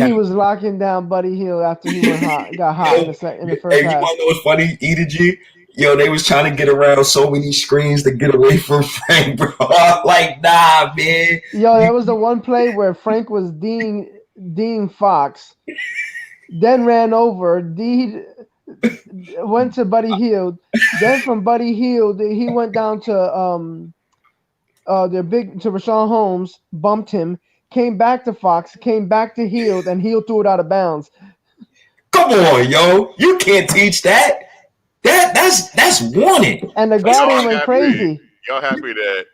he was locking down Buddy Hield after he got hot in the first half. You want to know what's funny, EDG? Yo, they was trying to get around so many screens to get away from Frank, bro. Like, nah, man. Yo, there was the one play where Frank was Dean Fox, then ran over. D went to Buddy Hield. Then from Buddy Hield, he went down to Rashawn Holmes, bumped him, came back to Fox, came back to Hield, and Hield threw it out of bounds. Come on, yo. You can't teach that. That's wanted. And the Guardian went crazy. Y'all happy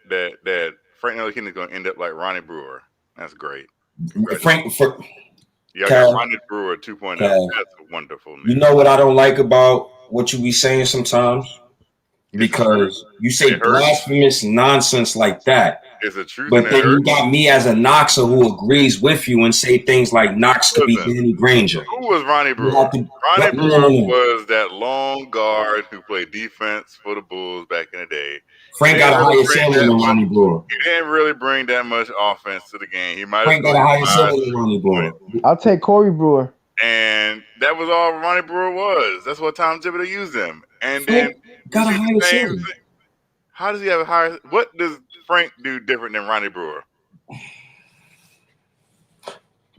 that Frank Ntilikina is going to end up like Ronnie Brewer? That's great. Y'all got Ronnie Brewer 2.0. That's wonderful. Man. You know what I don't like about what you be saying sometimes? Because you say blasphemous nonsense like that. It's the truth. But then you got me as a Knoxer who agrees with you and say things like Knox could be Danny Granger. Who was Ronnie Brewer? Ronnie Brewer was that long guard who played defense for the Bulls back in the day. Frank got a higher ceiling than Ronnie Brewer. He didn't really bring that much offense to the game. Frank got a higher ceiling than Ronnie Brewer. I'll take Corey Brewer. And that was all Ronnie Brewer was. That's what Tom Thibodeau used him. And then got a higher ceiling. How does he have a higher? What does Frank do different than Ronnie Brewer?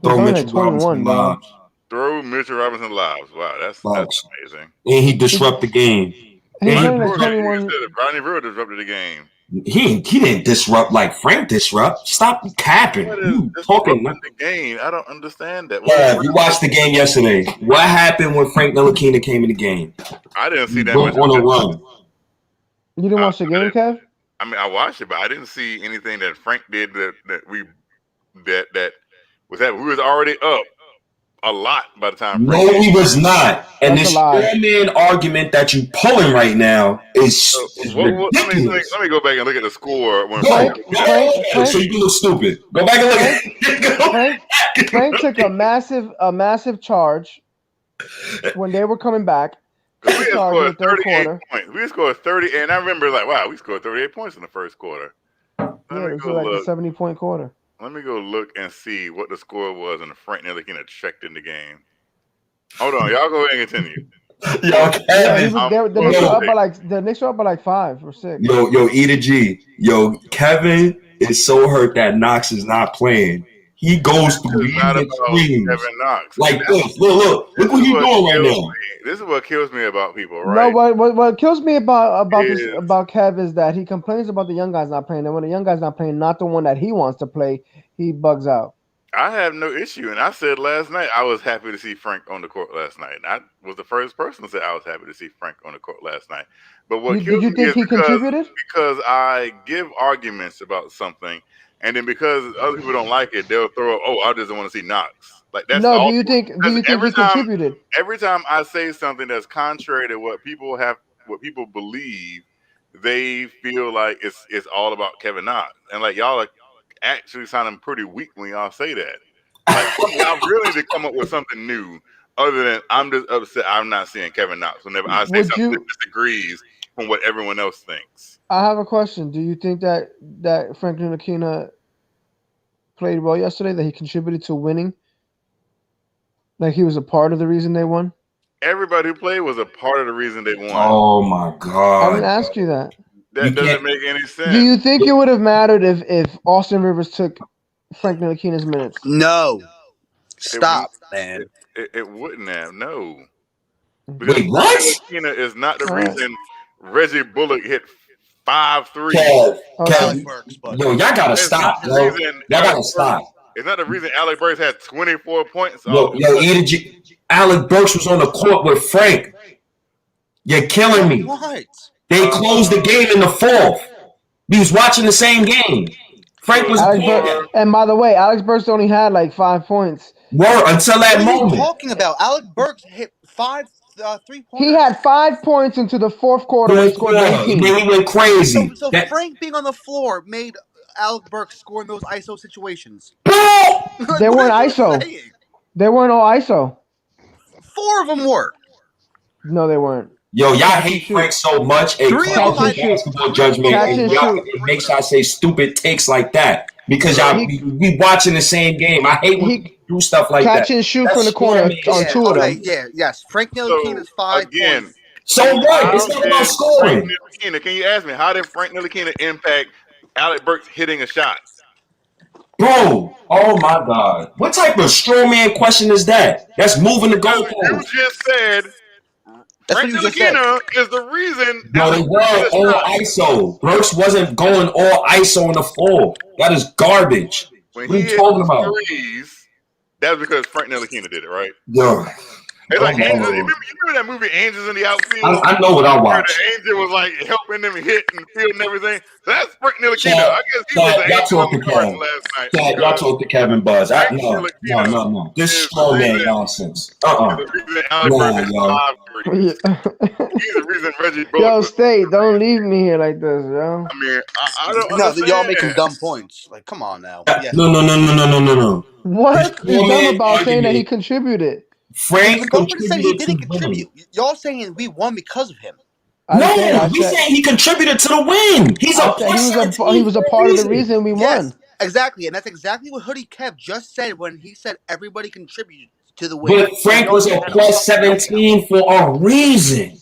Throw Mitchell Robinson lives. Throw Mitchell Robinson lives. Wow, that's amazing. And he disrupt the game. Ronnie Brewer disrupted the game. He didn't disrupt like Frank disrupt. Stop capping. You talking the game. I don't understand that. Yeah, you watched the game yesterday. What happened when Frank Ntilikina came in the game? I didn't see that much on a run. You didn't watch the game, Kev? I mean, I watched it, but I didn't see anything that Frank did that was that we was already up a lot by the time. No, he was not. And this man argument that you pulling right now is ridiculous. Let me go back and look at the score. When so you look stupid. Go back and look. Frank took a massive charge when they were coming back. We scored 38 points. We scored 30, and I remember we scored 38 points in the first quarter. It was like a 70-point quarter. Let me go look and see what the score was when Frank Ntilikina checked in the game. Hold on, y'all go ahead and continue. The Knicks were up by like 5 or 6. Yo, E to G. Yo, Kevin is so hurt that Knox is not playing. He goes through Kevin Knox. Like this. Look what he's doing right now. This is what kills me about people, right? No, what kills me about Kev is that he complains about the young guys not playing. And when the young guy's not playing, not the one that he wants to play, he bugs out. I have no issue. And I said last night I was happy to see Frank on the court last night. And I was the first person to say I was happy to see Frank on the court last night. But what did you think he contributed? Because I give arguments about something. And then because other people don't like it, they'll throw, I just don't want to see Knox. Like that's no. Do you think he contributed? Every time I say something that's contrary to what people believe, they feel like it's all about Kevin Knox. And like y'all are actually sounding pretty weak when y'all say that. Like y'all really need to come up with something new Other than I'm just upset I'm not seeing Kevin Knox whenever I say Would something you? that disagrees from what everyone else thinks. I have a question. Do you think that Franklin Ntilikina played well yesterday? That he contributed to winning? Like he was a part of the reason they won? Everybody who played was a part of the reason they won. Oh my I didn't God. ask you that. That You doesn't can't- make any sense. Do you think it would have mattered if Austin Rivers took Frank Ntilikina's minutes? No. Stop, man. It wouldn't have. No. Because Wait, what? Ntilikina is not the All right. reason Reggie Bullock hit 5 threes. Kev, Okay. Alec Burks, but yo, y'all gotta It's stop, not the yo. reason Y'all Alec gotta Burks- stop. It's not the reason Alec Burks had 24 points. Yo, Alec Burks was on the court with Frank. You're killing me. what? They closed the game in the fourth. We was watching the same game. Frank was Alex there. Burks, and by the way, Alex Burks only had like 5 points. Word until that What are you moment. talking about? Alec Burks hit 5 3-pointers. He had 5 points into the fourth quarter when he scored 19. Then he went crazy. So Frank being on the floor made Alec Burks score in those ISO situations. They What weren't are you ISO. saying? They weren't all ISO. 4 of them were. No, they weren't. Yo, y'all hate Frank so much. It Three of them basketball judgment. Catch And and y'all, shoot. it makes y'all say stupid takes like that because y'all we watching the same game. I hate when people do stuff like Catch that. and shoot That's from the corner scary. on 2 of them. Yes. Frank Ntilikina's 5 again, points. So what? It's how not about did scoring. Frank Ntilikina, can you ask me, how did Frank Ntilikina impact Alec Burks hitting a shot? Bro, oh my God. What type of straw man question is that? That's moving the You goalpost. just said That's Frank what you just said. Ntilikina is the reason Bro, Alec they Burks hit weren't a all shot. ISO. Burks wasn't going all ISO in the four. That is garbage. When What are he you hit talking about? threes, that was because Frank Ntilikina did it, right? Yo. It's like Oh, Angels. no. You remember that movie Angels in the Outfield? I know what I Where watch. the angel was like helping them hit and field and everything. So that's Frank Ntilikina. Chad, I guess he was the y'all angel talk in to the garden Kevin. last night. Chad, y'all because talk to Kevin Buzz. Frank No. Ntilikina This is straw the man reason- nonsense. is the reason Alec Nah, Burks hit yo. 5 threes. He's the reason Reggie Bullock Yo, was. State, don't leave me here like this, yo. I mean, I don't No, understand. y'all making dumb points. Like, come on now. Yes. No. What This is dumb woman about saying that he argument- contributed? Frank Nobody said he contributed didn't to winning. contribute. Y'all saying we won because of him. I didn't say No, that. we saying he contributed to the win. He's I a said plus he was a part of the reason we Yes, won. exactly. And that's exactly what Hoodie Kev just said when he said everybody contributed to the win. But Frank was a plus 17 for a reason.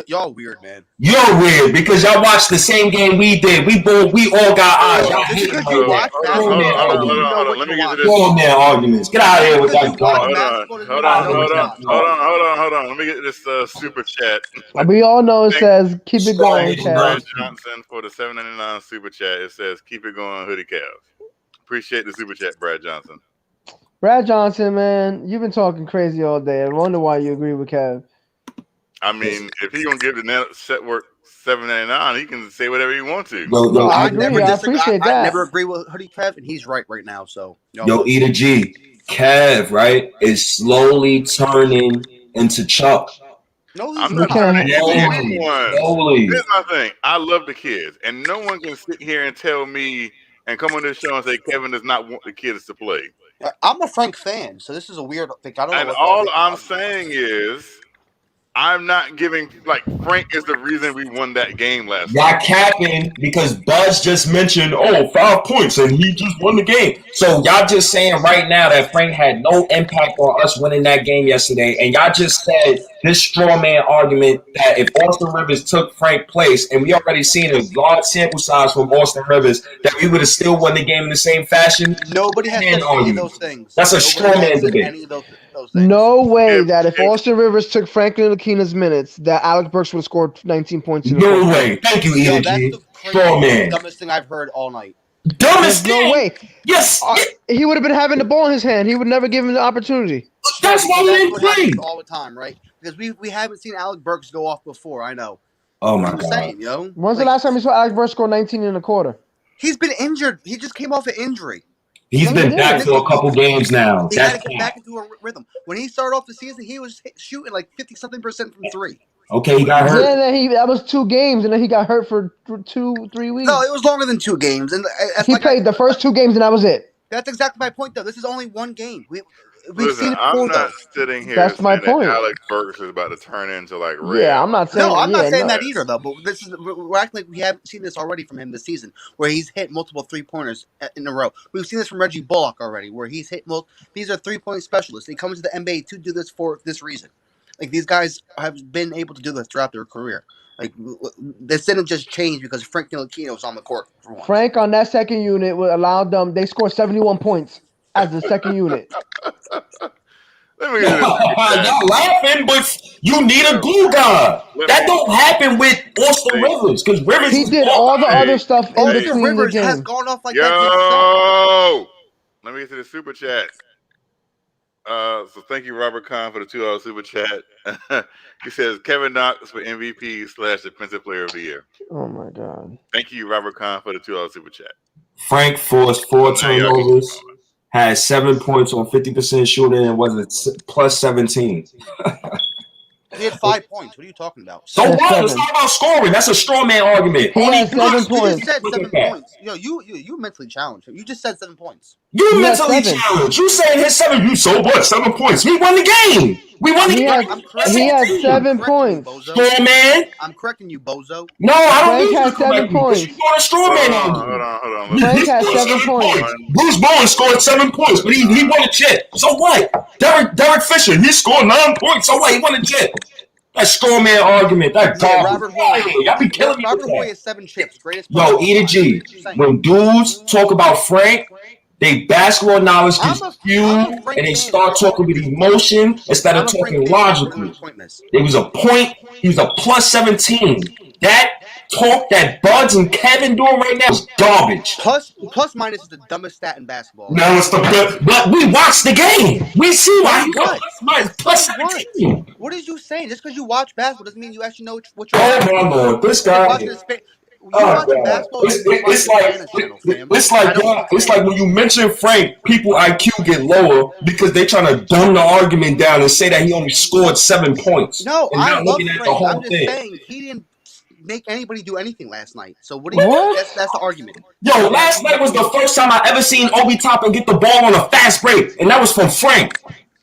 Y'all weird, man. You're weird because y'all watched the same game we did. We all got eyes. Y'all Just hate because like you that. watch Hold basketball, on, you hold know on. what Let me you're get to watching. this. Go on there, arguments. Get out of here with Because that you watch dog. basketball doesn't Hold mean you on. know what you're watching. Hold on. Let me get this super chat. We all know it says keep it going, Strong Brad Kev. Johnson for the $7.99 super chat. It says keep it going, Hoodie Cav. Appreciate the super chat, Brad Johnson. Brad Johnson, man, you've been talking crazy all day. I wonder why you agree with Kev. I mean, if he gonna give the set work $7.99, he can say whatever he wants to. Yo, I I agree. I appreciate that. I never agree with Hoodie Kev, and he's right now. So Yo, Eda G, Kev, right, is slowly turning into Chuck. No, he's I'm not not. turning into Slowly. anyone. Here's my thing. I love the kids, and no one can sit here and tell me and come on this show and say Kevin does not want the kids to play. I'm a Frank fan, so this is a weird thing. I don't know. And what all y'all I'm think about. saying is, I'm not giving Frank is the reason we won that game last night. Y'all capping because Buzz just mentioned, 5 points and he just won the game. So y'all just saying right now that Frank had no impact on us winning that game yesterday. And y'all just said this straw man argument that if Austin Rivers took Frank's place, and we already seen a large sample size from Austin Rivers, that we would have still won the game in the same fashion. Nobody has said any of those things. That's a straw man debate. Any of those things. No way that if Austin Rivers took Franklin Ntilikina's minutes, that Alec Burks would have scored 19 points. No way. Thank you, Yo, Eda that's G. the Straw man. dumbest thing I've heard all night. Dumbest There's thing. no way. Yes. He would have been having the ball in his hand. He would never give him the opportunity. That's why we didn't what play. happens all the time, right? Because we haven't seen Alec Burks go off before. I know. Oh my I'm God. saying, yo. When's the last time you saw Alec Burks score 19 in a quarter? He's been injured. He just came off an injury. He's been back for a couple games now. He had to get back into a rhythm. When he started off the season, he was shooting like 50-something% from three. Okay, he got hurt. Yeah, then that was 2 games, and then he got hurt for 2-3 weeks. No, it was longer than 2 games, and he played the first 2 games, and that was it. That's exactly my point, though. This is only one game. We've Listen, seen it I'm before, not though. sitting here That's my saying that point. Alex Burks is about to turn into like Ray Yeah, I'm Allen. not saying. No, I'm not yeah, saying no. that either, though. But we're acting like we haven't seen this already from him this season, where he's hit multiple 3-pointers in a row. We've seen this from Reggie Bullock already, where he's hit these are 3-point specialists. They come into the NBA to do this for this reason. Like these guys have been able to do this throughout their career. Like this didn't just change because Frank Ntilikina was on the court for once. Frank on that second unit would allow them. They scored 71 points as the second unit. Let me get to the super chat. Y'all laughing, but you need a Yo, glue guy. let That me- don't happen with Austin Hey. Rivers because Rivers He is did all the Hey, other stuff in hey, Austin between the Rivers has game. gone off like that himself. Yo, let me get to the super chat. So thank you, Robert Kahn, for the $2 super chat. He says Kevin Knox for MVP / Defensive Player of the Year. Oh my god. Thank you, Robert Kahn, for the $2 super chat. Frank forced 4 Now y'all can keep turnovers, going. had 7 points on 50% shooting, and was it plus 17. He had 5 points. What are you talking about? So That's what? It's 7. not about scoring. That's a straw man argument. He Only had 7 Knox You points. just said look 7 at that. points. Yo, you mentally challenged him. You just said 7 points. You He had mentally 7. challenged. You saying his 7. You so what? 7 points. We won the game. We won the He game. had I'm correcting he you. had I'm 7 correcting you, points. bozo. Straw man. I'm correcting you, bozo. No, I don't Frank need you had to 7 correct me because you points. doing a straw man Hold argument. on. Frank He had scored 7 points. Bruce Bowen scored 7 points, but he won a chip. So what? Derek Fisher, he scored 9 points. So what? He won a chip. That straw man argument, that Yeah, garbage. Robert Horry. Y'all be killing me with Robert Horry that. has 7 chips. Greatest player Yo, of all eat a time. G. Just saying. When dudes talk about Frank, they basketball knowledge gets I'm a skewed Frank and they fan, start fam. talking with emotion instead of I'm a Frank talking fan since we were logically. in Pointless. It was a point. He was a plus 17. That talk that Buds and Kevin doing right now is garbage. Plus minus is the dumbest stat in basketball. Now it's the but we watched the game. We see why he got plus So what? 17. What is you saying? Just because you watch basketball doesn't mean you actually know what you're Oh watching. my lord, this It's like guy. watching you Oh watching god, basketball is like watching the Spanish channel, fam. I don't it's like understand. when you mention Frank, people IQ get lower because they trying to dumb the argument down and say that he only scored 7 points No, and I not love looking at the Frank. I'm whole just thing. saying he didn't make anybody do anything last night. So what do you? What? That's the argument. Yo, last night was the first time I ever seen Obi Toppin get the ball on a fast break, and that was from Frank.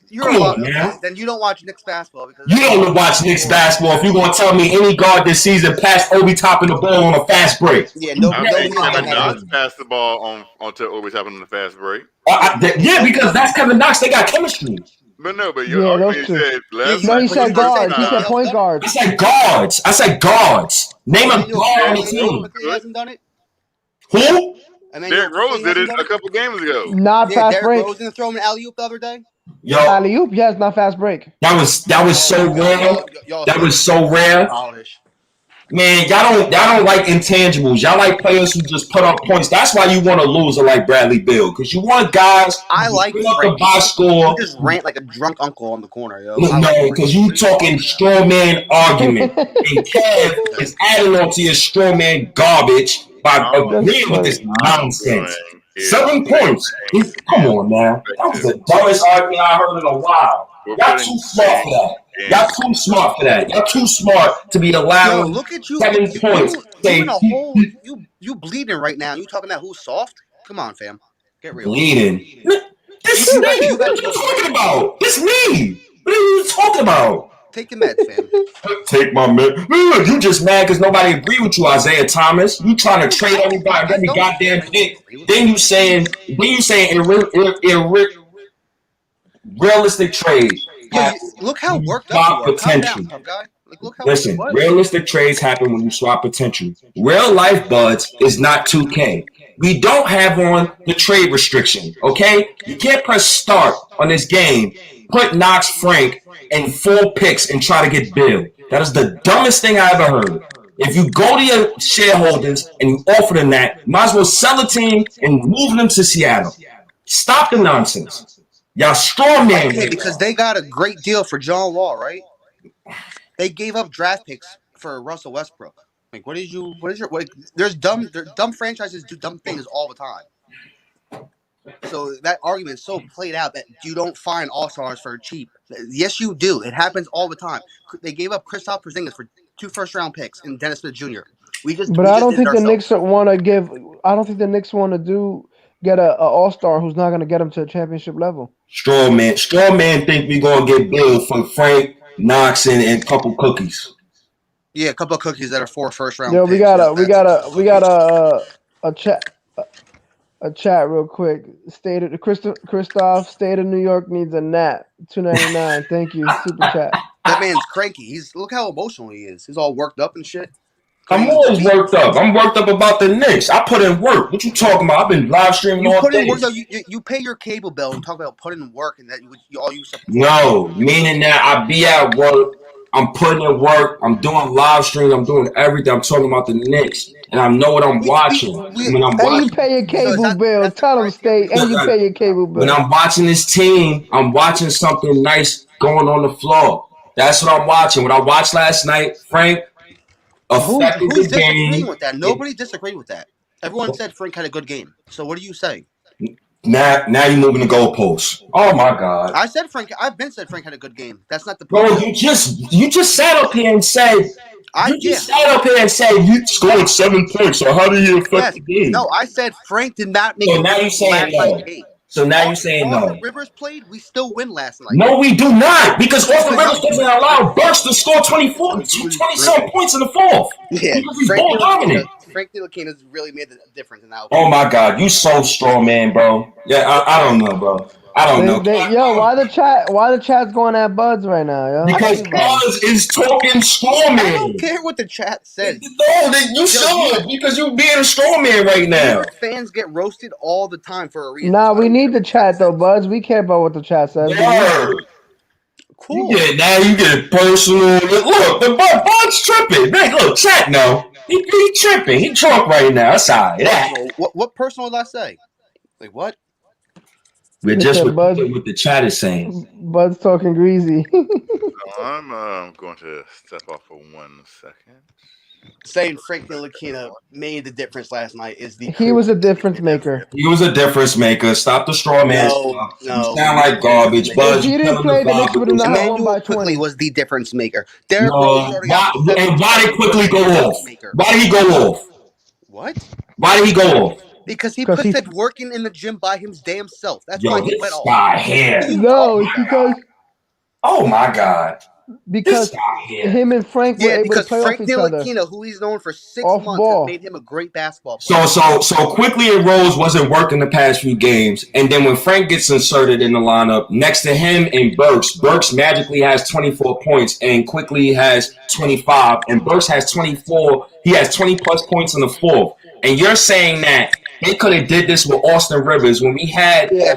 You're Come a lot. on, Okay, man. then you don't watch Knicks basketball because You don't watch Knicks basketball if you're gonna tell me any guard this season passed Obi Toppin the ball on a fast break. Yeah, I've nobody seen has done Kevin that Knox either. pass the ball onto Obi Toppin on the fast break. Yeah, because that's Kevin Knox. They got chemistry. But no, but your Yeah, argument those you two. said last No, night he was the said first guards. He time. said point I guards. said guards. I said guards. Name a Emmanuel guard on the Derrick Rose team. quickly could. hasn't done it. Who? Emmanuel Derrick Rose quickly did hasn't it done a it. couple games ago. Not Yeah, fast Derrick break. Rose didn't throw him an alley oop the other day. Yo, Alley oop, yes, not fast break. that was Oh so my God, rare. y'all That think was so rare. childish. Man, y'all don't like intangibles. Y'all like players who just put up points. That's why you want to lose like Bradley Beal, because you want guys I who like put up the Frank. box score. You just rant like a drunk uncle on the corner, yo. I No, like Frank. because you talking straw man argument, and Kev is adding on to your straw man garbage by All agreeing with this I'm nonsense. doing is 7 points. Come on, man. That was the dumbest argument I heard in a while. We're Y'all putting too smart for that. Y'all too smart for that. Y'all too smart to be Yo, allowing look at you. 7 points. You in Say a hole. You bleeding right now. You talking about who's soft? Come on, fam. Get real. bleeding. This You got me. to What are go you to the talking hospital. about? This me. What are you talking about? Take your meds, fam. Take my man. You just mad because nobody agree with you, Isaiah Thomas. You trying to trade everybody, every goddamn pick. Then you saying realistic trade. Yo, look how worked up you Swap are. Calm down, potential. tough guy. Like, look how Listen, what? realistic trades happen when you swap potential. Real life buds is not 2K. We don't have on the trade restriction, okay? You can't press start on this game, put Knox Frank and 4 picks and try to get Bill. That is the dumbest thing I ever heard. If you go to your shareholders and you offer them that, you might as well sell the team and move them to Seattle. Stop the nonsense. Y'all straw man. Okay, because they got a great deal for John Wall, right? They gave up draft picks for Russell Westbrook. Like, there's dumb franchises do dumb things all the time. So that argument is so played out that you don't find all-stars for cheap. Yes, you do. It happens all the time. They gave up Kristaps Porzingis for 2 first-round picks and Dennis Smith Jr. But I don't think the Knicks want to give. I don't think the Knicks want to get a all-star who's not going to get them to a championship level. Straw man think we gonna get billed for Frank, Knox, and a couple cookies. Yeah, a couple of cookies that are 4 first-round Yo, picks. we got a chat real quick. Christoph, State of New York needs a nap. $2.99. Thank you. Super chat. That man's cranky. Look how emotional he is. He's all worked up and shit. I'm always worked up. I'm worked up about the Knicks. I put in work. What you talking about? I've been live streaming all day. You pay your cable bill and talk about putting in work and that you support. No, meaning that I be at work. I'm putting in work. I'm doing live streams. I'm doing everything. I'm talking about the Knicks, and I know what I'm watching. You pay your cable bill. Tell them, State. And you pay your cable bill. When I'm watching this team, I'm watching something nice going on the floor. That's what I'm watching. What I watched last night, Frank. Who's disagreeing with that? Nobody disagreed with that. Everyone said Frank had a good game. So what are you saying? Now you're moving the goalposts. Oh my God! I've been said Frank had a good game. That's not the point. Bro, you just sat up here and said you scored 7 points. So how do you affect the game? No, I said Frank did not make. So now you're saying no. So now you're saying no. Rivers played. We still win last night. No, we do not, because Austin Rivers doesn't allow Burks to score 20-some points in the fourth. Yeah, Frank Ntilikina's really made the difference in that. Oh my God, you so strong, man, bro. Yeah, I don't know, bro. I don't know. Why the chat's going at Buds right now, yo? Because Buds is talking straw man. I don't care what the chat says. No, you should, because you being a straw man right now. Fans get roasted all the time for a reason. Nah, we need the chat though, Buds. We care about what the chat says. Yeah. Cool. Now you get personal. Look, the Buds tripping. Man, look, chat no. He tripping. He drunk right now. That's all right. What personal did I say? Like what? We're just what the chat is saying. Bud's talking greasy. I'm going to step off for 1 second. Saying Frank Ntilikina made the difference last night is he was a difference maker. He was a difference maker. Stop the straw man. No. You sound like garbage. Buzz, if he didn't play, the Knicks would have not won by 20. Was the difference maker. And why did quickly go off? Why did he go off? What? Why did he go off? Because he put that working in the gym by his damn self. That's why he went off. Because. Oh my God. Because him and Frank were able to play Frank off each other. Ntilikina, who he's known for 6 months, has made him a great basketball player. So quickly and Rose wasn't working the past few games, and then when Frank gets inserted in the lineup next to him and Burks magically has 24 points, and quickly has 25, and Burks has 24. He has 20 plus points in the fourth, and you're saying that they could have did this with Austin Rivers when we had a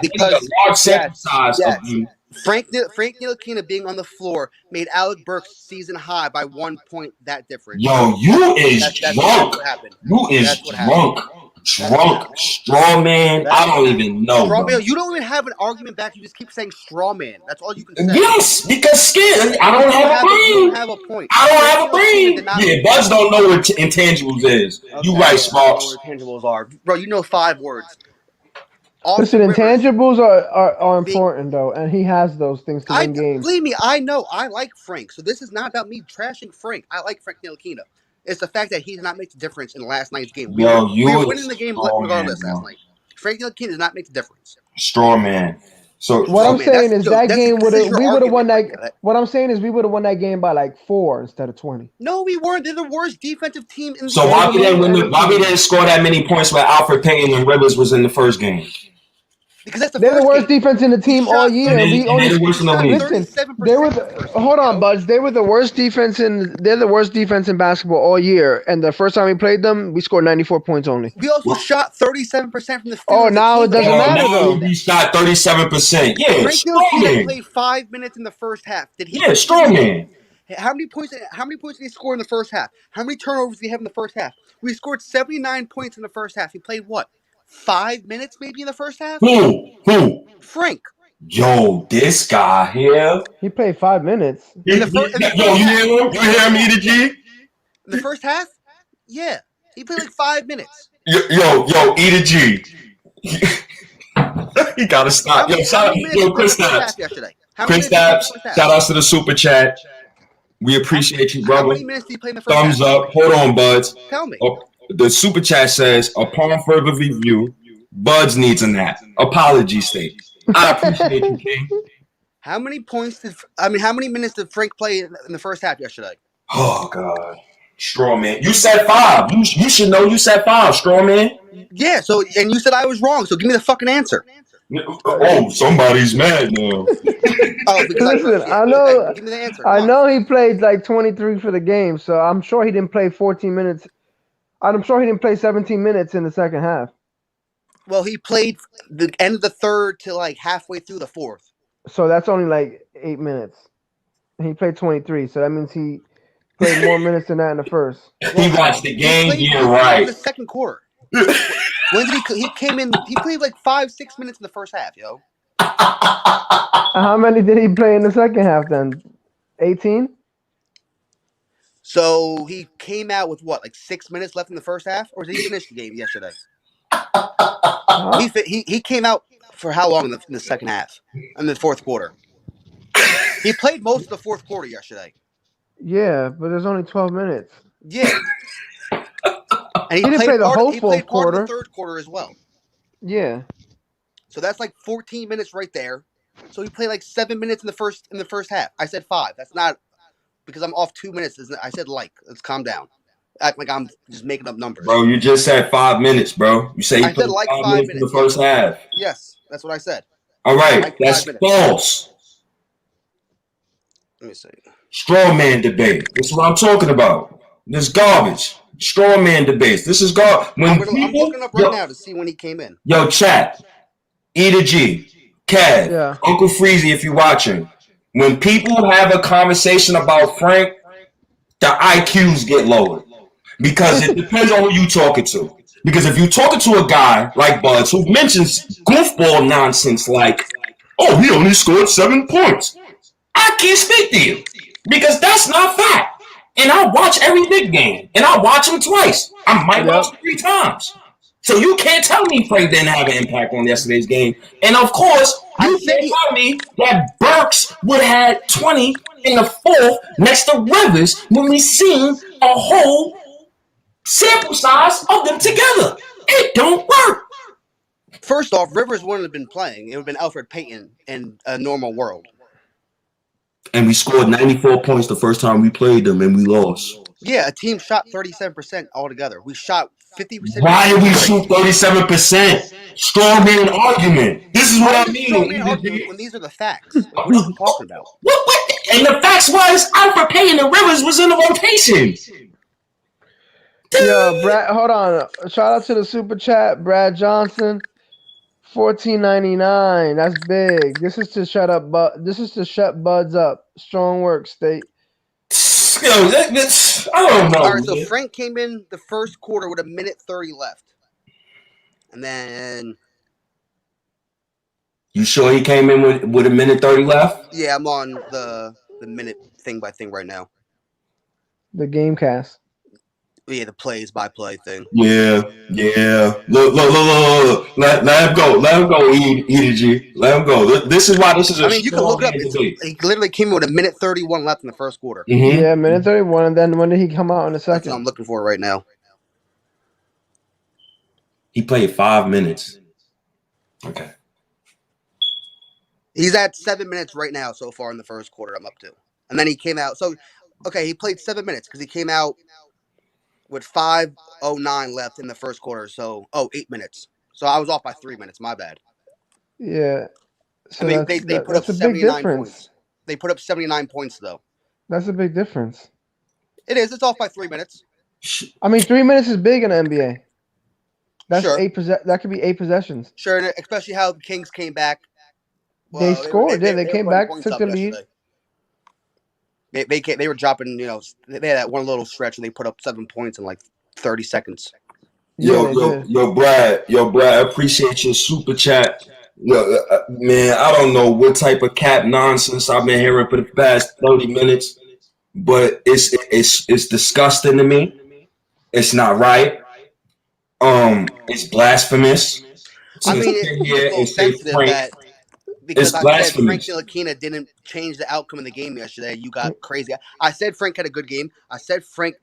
large sample size of them. Frank Ntilikina being on the floor made Alec Burks season high by 1 point. That difference. Yo, you is drunk. You is drunk. Straw man. I don't even know. Straw man. You don't even have an argument back. You just keep saying straw man. That's all you can say. Yes, because I don't have a brain. You don't have a point. I don't have a brain. Yeah, Buzz don't know what intangibles is. Okay, you right, Sparks. What intangibles are, bro? You know 5 words. Listen, intangibles are important though, and he has those things to win games. Believe me, I know. I like Frank, so this is not about me trashing Frank. I like Frank Ntilikina. It's the fact that he did not make the difference in last night's game. We were winning the game regardless last night. Frank Ntilikina did not make the difference. Straw man. So what I'm saying is that game we would have won that. What I'm saying is we would have won that game by like 4 instead of 20. No, we weren't. They're the worst defensive team in the So why we didn't score that many points with Alfred Payton and Rivers was in the first game? Because they're the worst defense in the team all year. We only hold on, Buds. They were the worst defense they're the worst defense in basketball all year. And the first time we played them, we scored 94 points only. We also shot 37% from the field. Oh, now it doesn't matter though. We shot 37%. Yeah, Frank Ntilikina played 5 minutes in the first half. Did he? Yeah, strong man. How many points did he score in the first half? How many turnovers did he have in the first half? We scored 79 points in the first half. He played what? 5 minutes maybe in the first half? Who? Frank. Yo, this guy here. He played 5 minutes. Yo, you hear him? You hear him, E-to-G? In the first half? Yeah. He played like 5 minutes. Yo, E-to-G. He gotta stop. Chris Stapps. Chris Stapps, shout outs to the super chat. We appreciate you, brother. How many minutes did he play in the first Thumbs half? up. Hold on, Buds. Tell me. The super chat says, upon further review, Buds needs a nap. Apology state. I appreciate you, King. How many minutes did Frank play in the first half yesterday? Oh God, Strawman, you said 5. You should know. You said 5, Strawman. Yeah. So and you said I was wrong. So give me the fucking answer. Oh, somebody's mad now. Oh, because I Listen, cursed. Yeah. I know, Okay, give me the answer. I Come on. know he played like 23 for the game, so I'm sure he didn't play 14 minutes. I'm sure he didn't play 17 minutes in the second half. Well, he played the end of the third to like halfway through the fourth. So that's only like 8 minutes. He played 23, so that means he played more minutes than that in the first. He watched the game. He Yeah, played right. in the second quarter. When did he came in? He played like 5-6 minutes in the first half, yo. How many did he play in the second half then? 18? So he came out with what, like 6 minutes left in the first half, or did he finish the game yesterday? Huh? He came out for how long in the second half? In the fourth quarter. He played most of the fourth quarter yesterday. Yeah, but there's only 12 minutes. Yeah. And He didn't play the whole fourth part of quarter. the third quarter as well. Yeah. So that's like 14 minutes right there. So he played like 7 minutes in the first half. I said 5. That's not because I'm off 2 minutes. I said like. Let's calm down. Act like I'm just making up numbers. Bro, you just said 5 minutes, bro. You say you played like 5 5 minutes in the first half. Yes, that's what I said. All right, Like that's 5 minutes. false. Let me see. Straw man debate. This is what I'm talking about. This garbage. Straw man debates. This is garbage. I'm looking up right now to see when he came in. Yo, chat. E to G. Cav. Yeah. Uncle Freezy, if you're watching. When people have a conversation about Frank, the IQs get lowered. Because it depends on who you talking to. Because if you're talking to a guy like Buds who mentions goofball nonsense like, oh, he only scored 7 points. I can't speak to you because that's not fact. And I watch every big game, and I watch him twice. I might watch him 3 times. So you can't tell me Frank didn't have an impact on yesterday's game. And of course, you can't tell me that Burks would have had 20 in the fourth next to Rivers when we seen a whole sample size of them together. It don't work. First off, Rivers wouldn't have been playing. It would have been Alfred Payton in a normal world. And we scored 94 points the first time we played them, and we lost. Yeah, a team shot 37% altogether. We shot 50%. Why did we shoot 37%? Straw man argument. This is what I mean. Straw man argument when these are the facts. What are you talking about? What? And the facts was Alfred Payton and Rivers was in the rotation. Yo, Brad, hold on. Shout out to the super chat, Brad Johnson. $14.99. That's big. This is to shut Buds up. Strong work, State. Yo, I don't know. All right, so Frank came in the first quarter with 1:30 left, and then. You sure he came in with 1:30 left? Yeah, I'm on the minute thing by thing right now. The game cast. Yeah, the plays by play thing. Yeah. Look. Let him go. E to G. Let him go. This is why this is. You can look it up. He literally came in with 1:31 left in the first quarter. Mm-hmm. Yeah, 1:31, and then when did he come out in the second? That's what I'm looking for right now. He played 5 minutes. Okay. He's at 7 minutes right now so far in the first quarter. I'm up to, and then he came out. So, okay, he played 7 minutes because he came out with 5:09 left in the first quarter. So, 8 minutes. So I was off by 3 minutes. My bad. Yeah. So they put up 79 points. They put up 79 points though. That's a big difference. It is. It's off by 3 minutes. I mean, 3 minutes is big in the NBA. That's sure. That could be 8 possessions. Sure, especially how the Kings came back. Well, they scored. They came back, took the lead. They were dropping. They had that one little stretch and they put up 7 points in like 30 seconds. Yo, Brad, I appreciate your super chat. Man, I don't know what type of cap nonsense I've been hearing for the past 30 minutes, but it's disgusting to me. It's not right. It's blasphemous. It's sensitive that because it's I said Frank Ntilikina didn't change the outcome of the game yesterday. You got crazy. I said Frank had a good game. I said Frank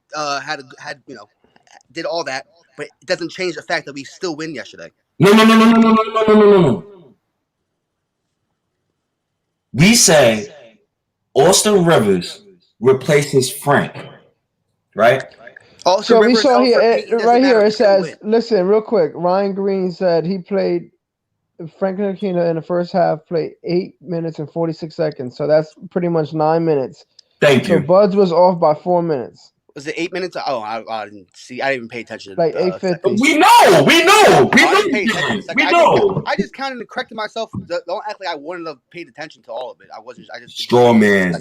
did all that, but it doesn't change the fact that we still win yesterday. No. We said Austin Rivers replaces Frank, right? Also, So we Rivers, saw here, Elfrid Payton doesn't right matter. here, We it still says, win. listen, real quick. Ryan Green said he played, Frank Ntilikina in the first half played 8 minutes and 46 seconds. So that's pretty much 9 minutes. Thank So you. Buds was off by 4 minutes. Was it 8 minutes? Oh, I didn't see. I didn't even pay attention. Like 8:50. We know. I didn't pay attention. We know. I just counted and corrected myself. Don't act like I wouldn't have paid attention to all of it. I wasn't. I just Straw man.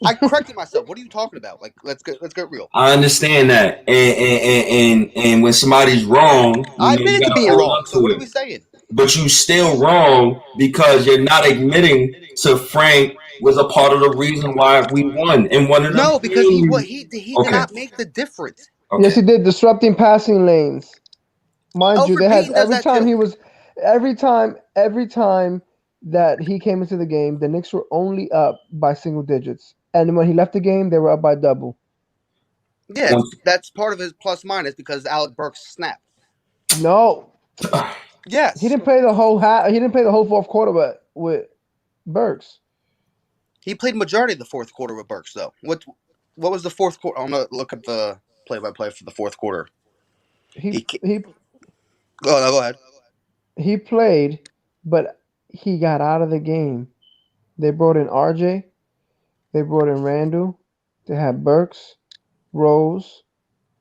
I corrected myself. What are you talking about? Like, let's get real. I understand that, and when somebody's wrong, I you admit to gotta being hold wrong. up So to what are it. we saying? But you still wrong because you're not admitting to Frank was a part of the reason why we won in one of the No, because he Okay. did not make the difference. Okay. Yes, he did, disrupting passing lanes. Mind you, Elfrid they had Payton does every that time too. he was, every time that he came into the game, the Knicks were only up by single digits, and when he left the game, they were up by double. Yeah, that's part of his plus minus because Alec Burks snapped. No, Yes, he didn't play the whole half. He didn't play the whole fourth quarter with Burks. he played majority of the fourth quarter with Burks though. What was the fourth quarter? I'm gonna look up the play-by-play for the fourth quarter. He Go ahead. He played, but he got out of the game. They brought in RJ. They brought in Randall. They had Burks, Rose,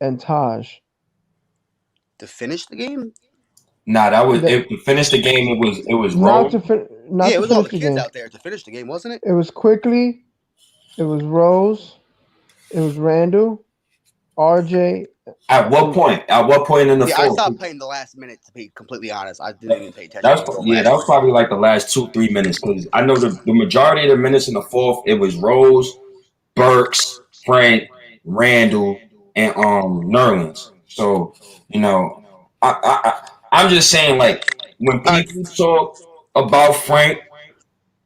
and Taj. To finish the game? Nah, that was it. To finish the game, it was Not Rose. to it was all the finish kids game. out there to finish the game, wasn't it? It was Quickly. It was Rose. It was Randall, RJ. At what point? At what point in the I fourth? stopped playing the last minute, to be completely honest. I didn't even pay attention. That was probably like the last 2-3 minutes because I know the majority of the minutes in the fourth it was Rose, Burks, Frank, Randall, and Nerlens. So I'm just saying like when people talk about Frank,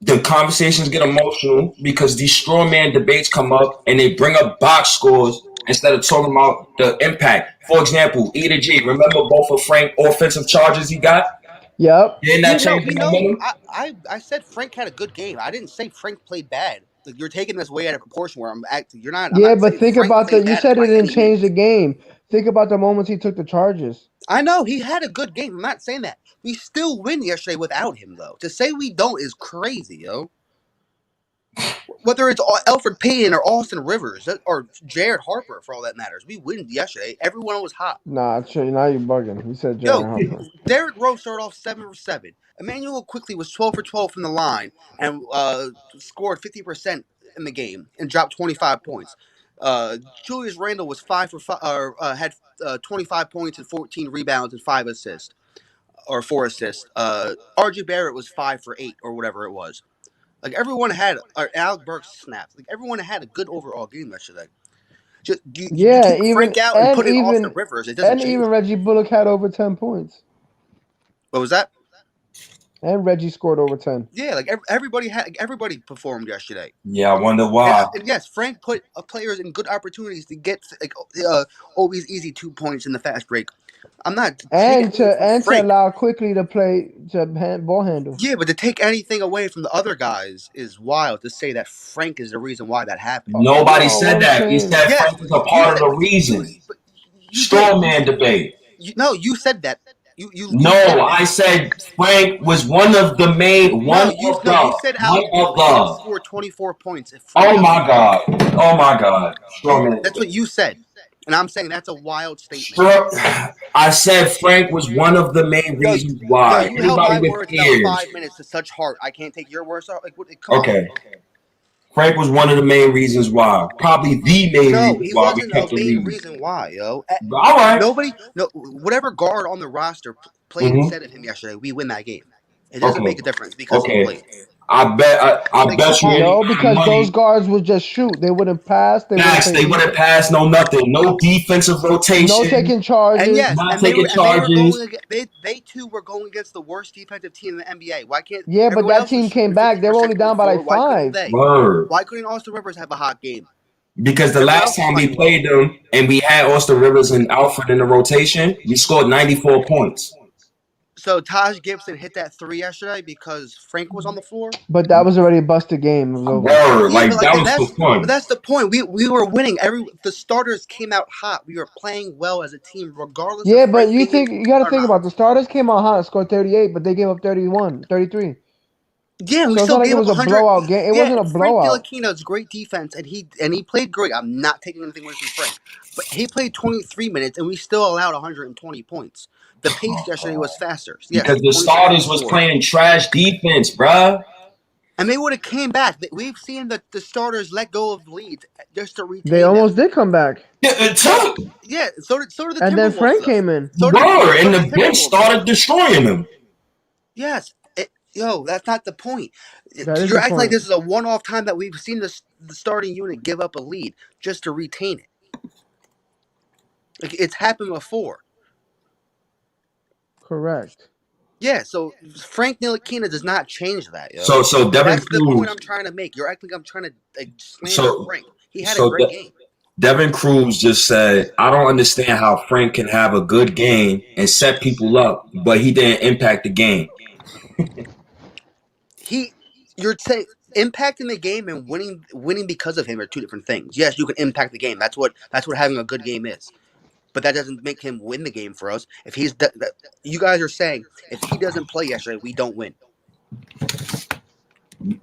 the conversations get emotional because these straw man debates come up and they bring up box scores instead of talking about the impact. For example, E to G, remember both of Frank's offensive charges he got? Yep. Didn't that change the momentum? I said Frank had a good game. I didn't say Frank played bad. Like, you're taking this way out of proportion where I'm acting. You're not. Yeah, I'm not but saying think Frank about played you bad said by it didn't any change means. the game. Think about the moments he took the charges. I know he had a good game. I'm not saying that. We still win yesterday without him, though. To say we don't is crazy, yo. Whether it's Elfrid Payton or Austin Rivers or Jared Harper, for all that matters, we win yesterday. Everyone was hot. Nah, now you're bugging. You said Jared Harper. Derrick Rose started off 7 for 7. Emmanuel Quickly was 12 for 12 from the line and scored 50% in the game and dropped 25 points. Julius Randle was 5 for 5, had 25 points and 14 rebounds and 5 assists or 4 assists. RJ Barrett was 5 for 8 or whatever it was. Like, everyone had, Alec Burks snapped. Like, everyone had a good overall game yesterday. Just you take Frank out and put in Austin Rivers. It doesn't change. Even Reggie Bullock had over 10 points. What was that? And Reggie scored over 10. Yeah, like everybody performed yesterday. Yeah, I wonder why. And yes, Frank put players in good opportunities to get always easy 2 points in the fast break. I'm not to allow Quickly to play ball handle. Yeah, but to take anything away from the other guys is wild. To say that Frank is the reason why that happened. Nobody said that. You said Frank is a part of the reason. Straw man debate. You said that. I said Frank was one of the main. You said Alec scored 24 points. Oh my god! Straw man. That's what you said, and I'm saying that's a wild statement. I said Frank was one of the main reasons why. You held my words about 5 minutes to such heart. I can't take your words out. Like, come on. Frank was one of the main reasons why. Probably the main reason why we kept the lead. No, he wasn't the main reason why, yo. All right. Whatever guard on the roster played instead of him yesterday, we win that game. It doesn't make a difference because he played. I bet you. No, because those guards would just shoot. They wouldn't pass. They wouldn't pass. No nothing. No defensive rotation. No taking charges. And yes, not taking charges. They too were going against the worst defensive team in the NBA. Why can't? Yeah, but that team came back. They were only down by like 5. Why couldn't Austin Rivers have a hot game? Because the last time we played them and we had Austin Rivers and Alfred in the rotation, we scored 94 points. So Taj Gibson hit that 3 yesterday because Frank was on the floor. But that was already a busted game. It was over. Word, Yeah, like but that was for fun. but that's the point. We were winning. The starters came out hot. We were playing well as a team, regardless. Yeah, of but Frank you being got to or think not. about the starters came out hot and scored 38, but they gave up 31, 33. Yeah, we So it's still not like gave it up was a 100. blowout game. It wasn't a Frank blowout. Ntilikina's great defense, and he played great. I'm not taking anything away from Frank, but he played 23 minutes, and we still allowed 120 points. The pace yesterday was faster. Yes, Because the 27 starters to was 4. playing trash defense, bruh. And they would have came back. We've seen the starters let go of leads just to retain They almost them. did come back. Yeah, Yeah, so did the And then Timberwolves. Frank though. came in. So did and the the bench Timberwolves. started destroying them. Yes. That's not the point. That is You're the acting like point. this is a one-off time that we've seen the starting unit give up a lead just to retain it. Like it's happened before. Correct. Yeah, so Frank Ntilikina does not change that, yo. So Devin That's the point Cruz. I'm trying to make. You're acting like I'm trying to slander So Frank. He had a so great game. Devin Cruz just said, "I don't understand how Frank can have a good game and set people up, but he didn't impact the game." You're saying impacting the game and winning because of him are two different things. Yes, you can impact the game. That's what having a good game is. But that doesn't make him win the game for us. If he's you guys are saying if he doesn't play yesterday, we don't win.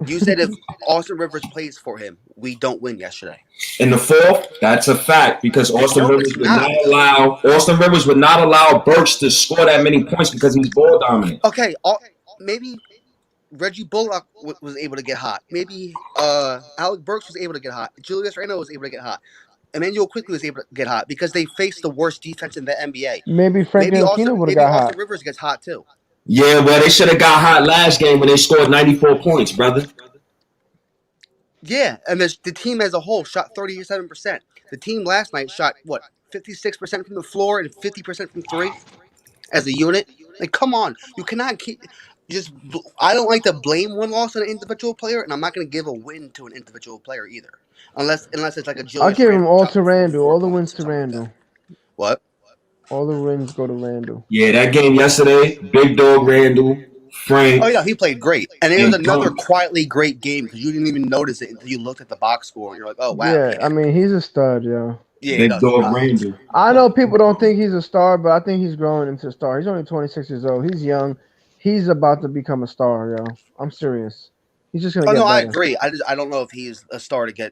You said if Austin Rivers plays for him, we don't win yesterday. In the fourth, that's a fact because Austin No, Rivers it's would not. not allow Burks to score that many points because he's ball dominant. Okay, maybe Reggie Bullock was able to get hot. Maybe Alec Burks was able to get hot. Julius Randle was able to get hot. Emmanuel quickly was able to get hot because they faced the worst defense in the NBA. Maybe Frank Ntilikina would have got hot. Austin Rivers gets hot too. Yeah, well, they should have got hot last game when they scored 94 points, brother. Yeah, and the team as a whole shot 37%. The team last night shot, 56% from the floor and 50% from 3 as a unit? Like, come on. You cannot keep... I don't like to blame one loss on an individual player, and I'm not going to give a win to an individual player either. Unless it's like a Julius I'll give him Randle all shot to Randle. 4 All the points wins or to something like that. Randle. What? All the wins go to Randle. Yeah, that game yesterday, Big Dog Randle, Frank. Oh, yeah, he played great. And it was and another Burks. quietly great game because you didn't even notice it until you looked at the box score and you're like, oh, wow. Yeah, I mean, he's a stud, yo. Yeah, Big Dog Randle. I know people don't think he's a star, but I think he's growing into a star. He's only 26 years old. He's young. He's about to become a star, yo. I'm serious. He's just gonna get better. I agree. I don't know if he's a star to get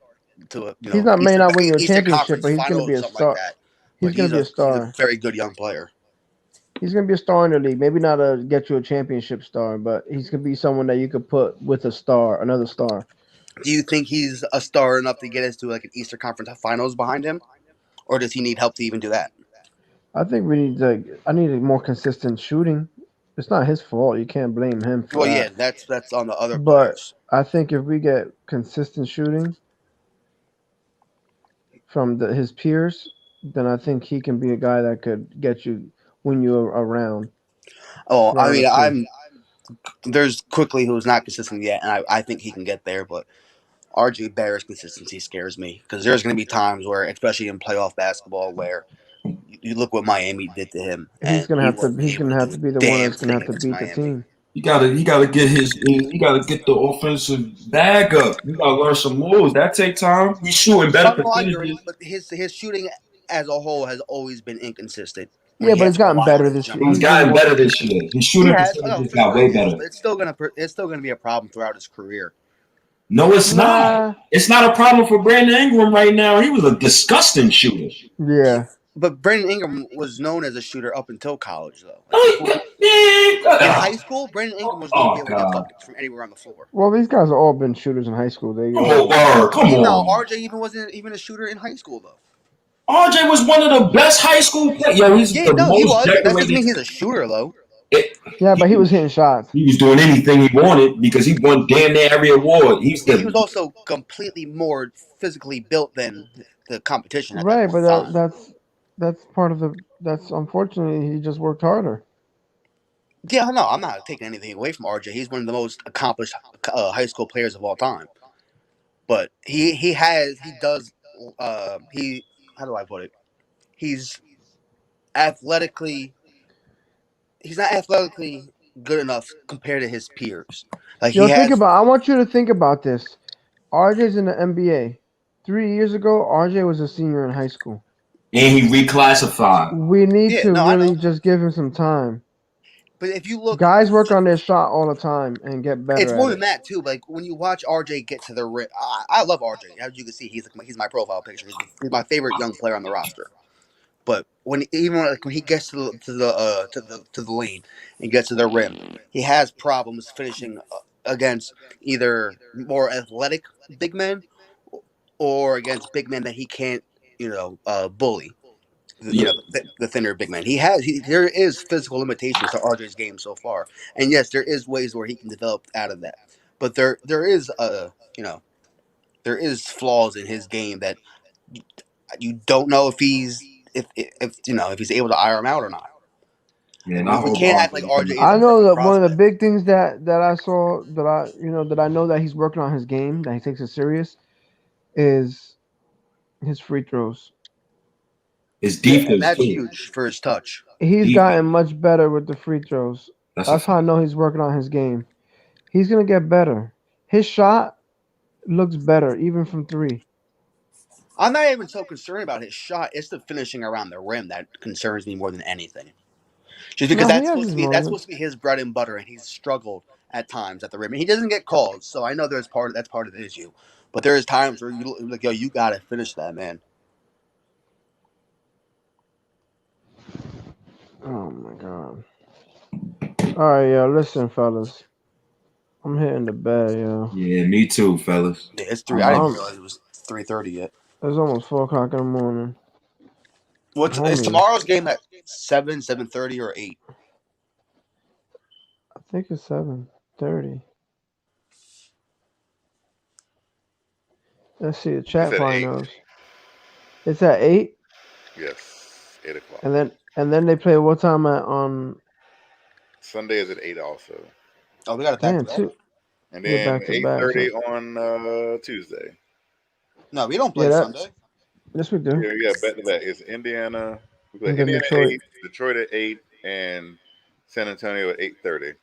to a. He's not may not win you a Eastern championship, Conference but he's gonna final be or a something star. like that. He's gonna be a star. He's a very good young player. He's gonna be a star in the league. Maybe not a get you a championship star, but he's gonna be someone that you could put with a star, another star. Do you think he's a star enough to get us to like an Eastern Conference finals behind him, or does he need help to even do that? I think we need I need a more consistent shooting. It's not his fault. You can't blame him for that. Well, yeah, that's on the other But players. I think if we get consistent shooting from his peers, then I think he can be a guy that could win you around. Oh, I mean, there's Quickly who's not consistent yet, and I think he can get there, but RJ Barrett's consistency scares me because there's going to be times where, especially in playoff basketball, where you look what Miami did to him. He's gonna have to be the one that's gonna have to beat the team. He gotta get the offensive bag up. You gotta learn some moves. That take time. He's shooting better percentages. But his shooting as a whole has always been inconsistent. Yeah, but he's gotten better this year. He's gotten better this year. His shooting percentages got way better. It's still gonna be a problem throughout his career. No, it's not. It's not a problem for Brandon Ingram right now. He was a disgusting shooter. Yeah. But Brandon Ingram was known as a shooter up until college, though. In high school, Brandon Ingram was known to be able to get buckets from anywhere on the floor. Well, these guys have all been shooters in high school. Come on. No, RJ wasn't even a shooter in high school, though. RJ was one of the best high school players. Yo, he was. That doesn't mean he's a shooter, though. Yeah, but he was hitting shots. He was doing anything he wanted because he won damn near every award. He was also completely more physically built than the competition. Right, but that's part of that's unfortunately he just worked harder. Yeah, no, I'm not taking anything away from RJ. He's one of the most accomplished high school players of all time. But how do I put it? He's athletically, he's not athletically good enough compared to his peers. Like Yo, he has. I want you to think about this. RJ's in the NBA. 3 years ago, RJ was a senior in high school. And he reclassified. We need Yeah, to no, I know. really just give him some time. But if you look, Guys work on their shot all the time and get better it's more at than it. that too. Like when you watch RJ get to the rim, I love RJ. As you can see, he's my profile picture. He's my favorite young player on the roster. But when he gets to the lane and gets to the rim, he has problems finishing against either more athletic big men or against big men that he can't bully. Yeah. The thinner big man. There is physical limitations to RJ's game so far, and yes, there is ways where he can develop out of that. But there is there is flaws in his game that you don't know if he's if he's able to iron them out or not. Man, We can't act like RJ is I a know perfect that one of the prospect. big things that I saw that I know that he's working on his game, that he takes it serious, is his free throws. His Yeah, defense that's too. huge for his touch. He's Defense. gotten much better with the free throws. That's how I know he's working on his game. He's gonna get better. His shot looks better, even from 3. I'm not even so concerned about his shot. It's the finishing around the rim that concerns me more than anything. Just because No, he has his that's moments. supposed to be his bread and butter, and he's struggled at times at the rim. And he doesn't get called, so I know that's part of the issue. But there is times where you gotta finish that, man. Oh my god. All right, yo, listen, fellas. I'm hitting the bed, yo. Yeah, me too, fellas. Yeah, it's 3. I didn't realize it was 3:30 yet. It's almost 4 o'clock in the morning. Is tomorrow's game at 7:30, or 8? I think it's 7:30. Let's see. The chat It's at probably 8. knows. It's at 8, Yes, 8 o'clock. and then they play what time on Sunday is at 8 also, Oh, we got it back to back. too. and Yeah, then back to back. 8:30 So. on Tuesday. No, we don't play Yeah, Sunday. yes, we do. Yeah, we got back to back. It's Indiana. We play And then Indiana Detroit. 8, Detroit at 8, and San Antonio at 8:30.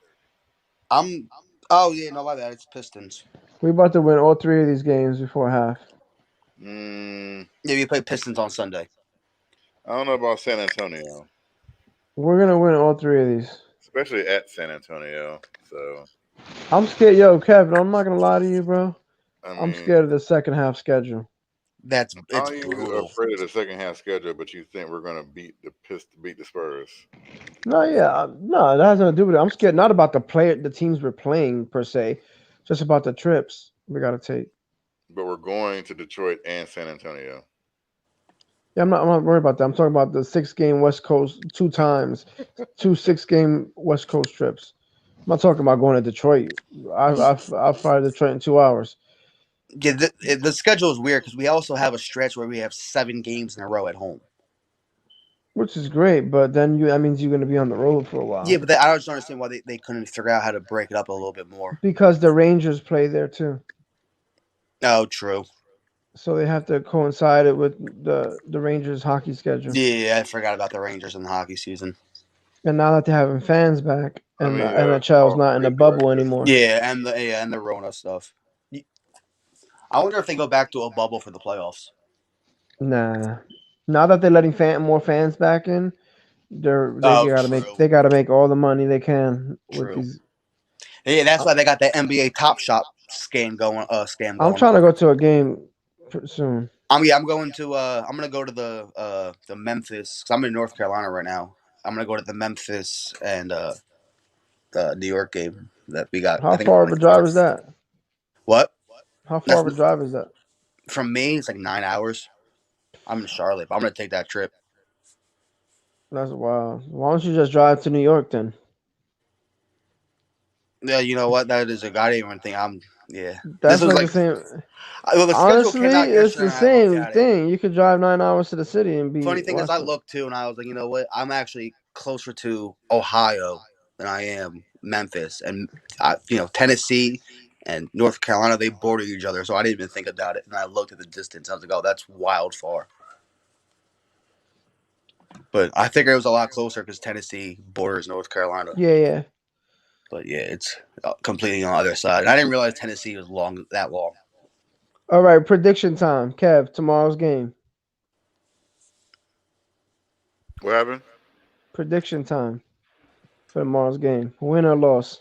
Oh yeah, no, my bad. It's Pistons. We about to win all 3 of these games before half. Yeah, we play Pistons on Sunday. I don't know about San Antonio. We're gonna win all 3 of these, especially at San Antonio. So I'm scared, yo, Kevin. I'm not gonna lie to you, bro. I mean, I'm scared of the second half schedule. It's how are you brutal. afraid of the second half schedule, but you think we're gonna beat the Spurs? No, yeah, no, that has nothing to do with it. I'm scared not about the teams we're playing per se, just about the trips we gotta take. But we're going to Detroit and San Antonio. Yeah, I'm not worried about that. I'm talking about the 6-game West Coast 2 times, 2 6-game West Coast trips. I'm not talking about going to Detroit. I'll fly to Detroit in 2 hours. Yeah, the schedule is weird because we also have a stretch where we have 7 games in a row at home. Which is great, but then that means you're going to be on the road for a while. Yeah, but I don't understand why they couldn't figure out how to break it up a little bit more. Because the Rangers play there too. Oh, true. So they have to coincide it with the Rangers hockey schedule. Yeah, I forgot about the Rangers in the hockey season. And now that they're having fans back, and the NHL's not in the bubble anymore. Yeah, and the Rona stuff. I wonder if they go back to a bubble for the playoffs. Nah. Now that they're letting more fans back in, they gotta make all the money they can with these. Yeah, that's why they got that NBA Top Shot scam going. I'm trying to go to a game soon. I'm going to. I'm gonna go to the Memphis, because I'm in North Carolina right now. I'm gonna go to the Memphis and the New York game that we got. How far of a drive is that? What? How far of a drive is that? From me, it's like 9 hours. I'm in Charlotte, but I'm gonna take that trip. That's wild. Why don't you just drive to New York then? Yeah, you know what? That is a I didn't even think I'm. Yeah, that's like the same. Honestly, it's the same thing. You could drive 9 hours to the city and be. Funny thing is, I looked too, and I was like, you know what? I'm actually closer to Ohio than I am Memphis, and Tennessee and North Carolina, they border each other, so I didn't even think about it. And I looked at the distance. I was like, oh, that's wild far. But I figured it was a lot closer because Tennessee borders North Carolina. Yeah. But yeah, it's completely on the other side. I didn't realize Tennessee was that long. All right, prediction time. Kev, tomorrow's game. What happened? Prediction time for tomorrow's game. Win or loss?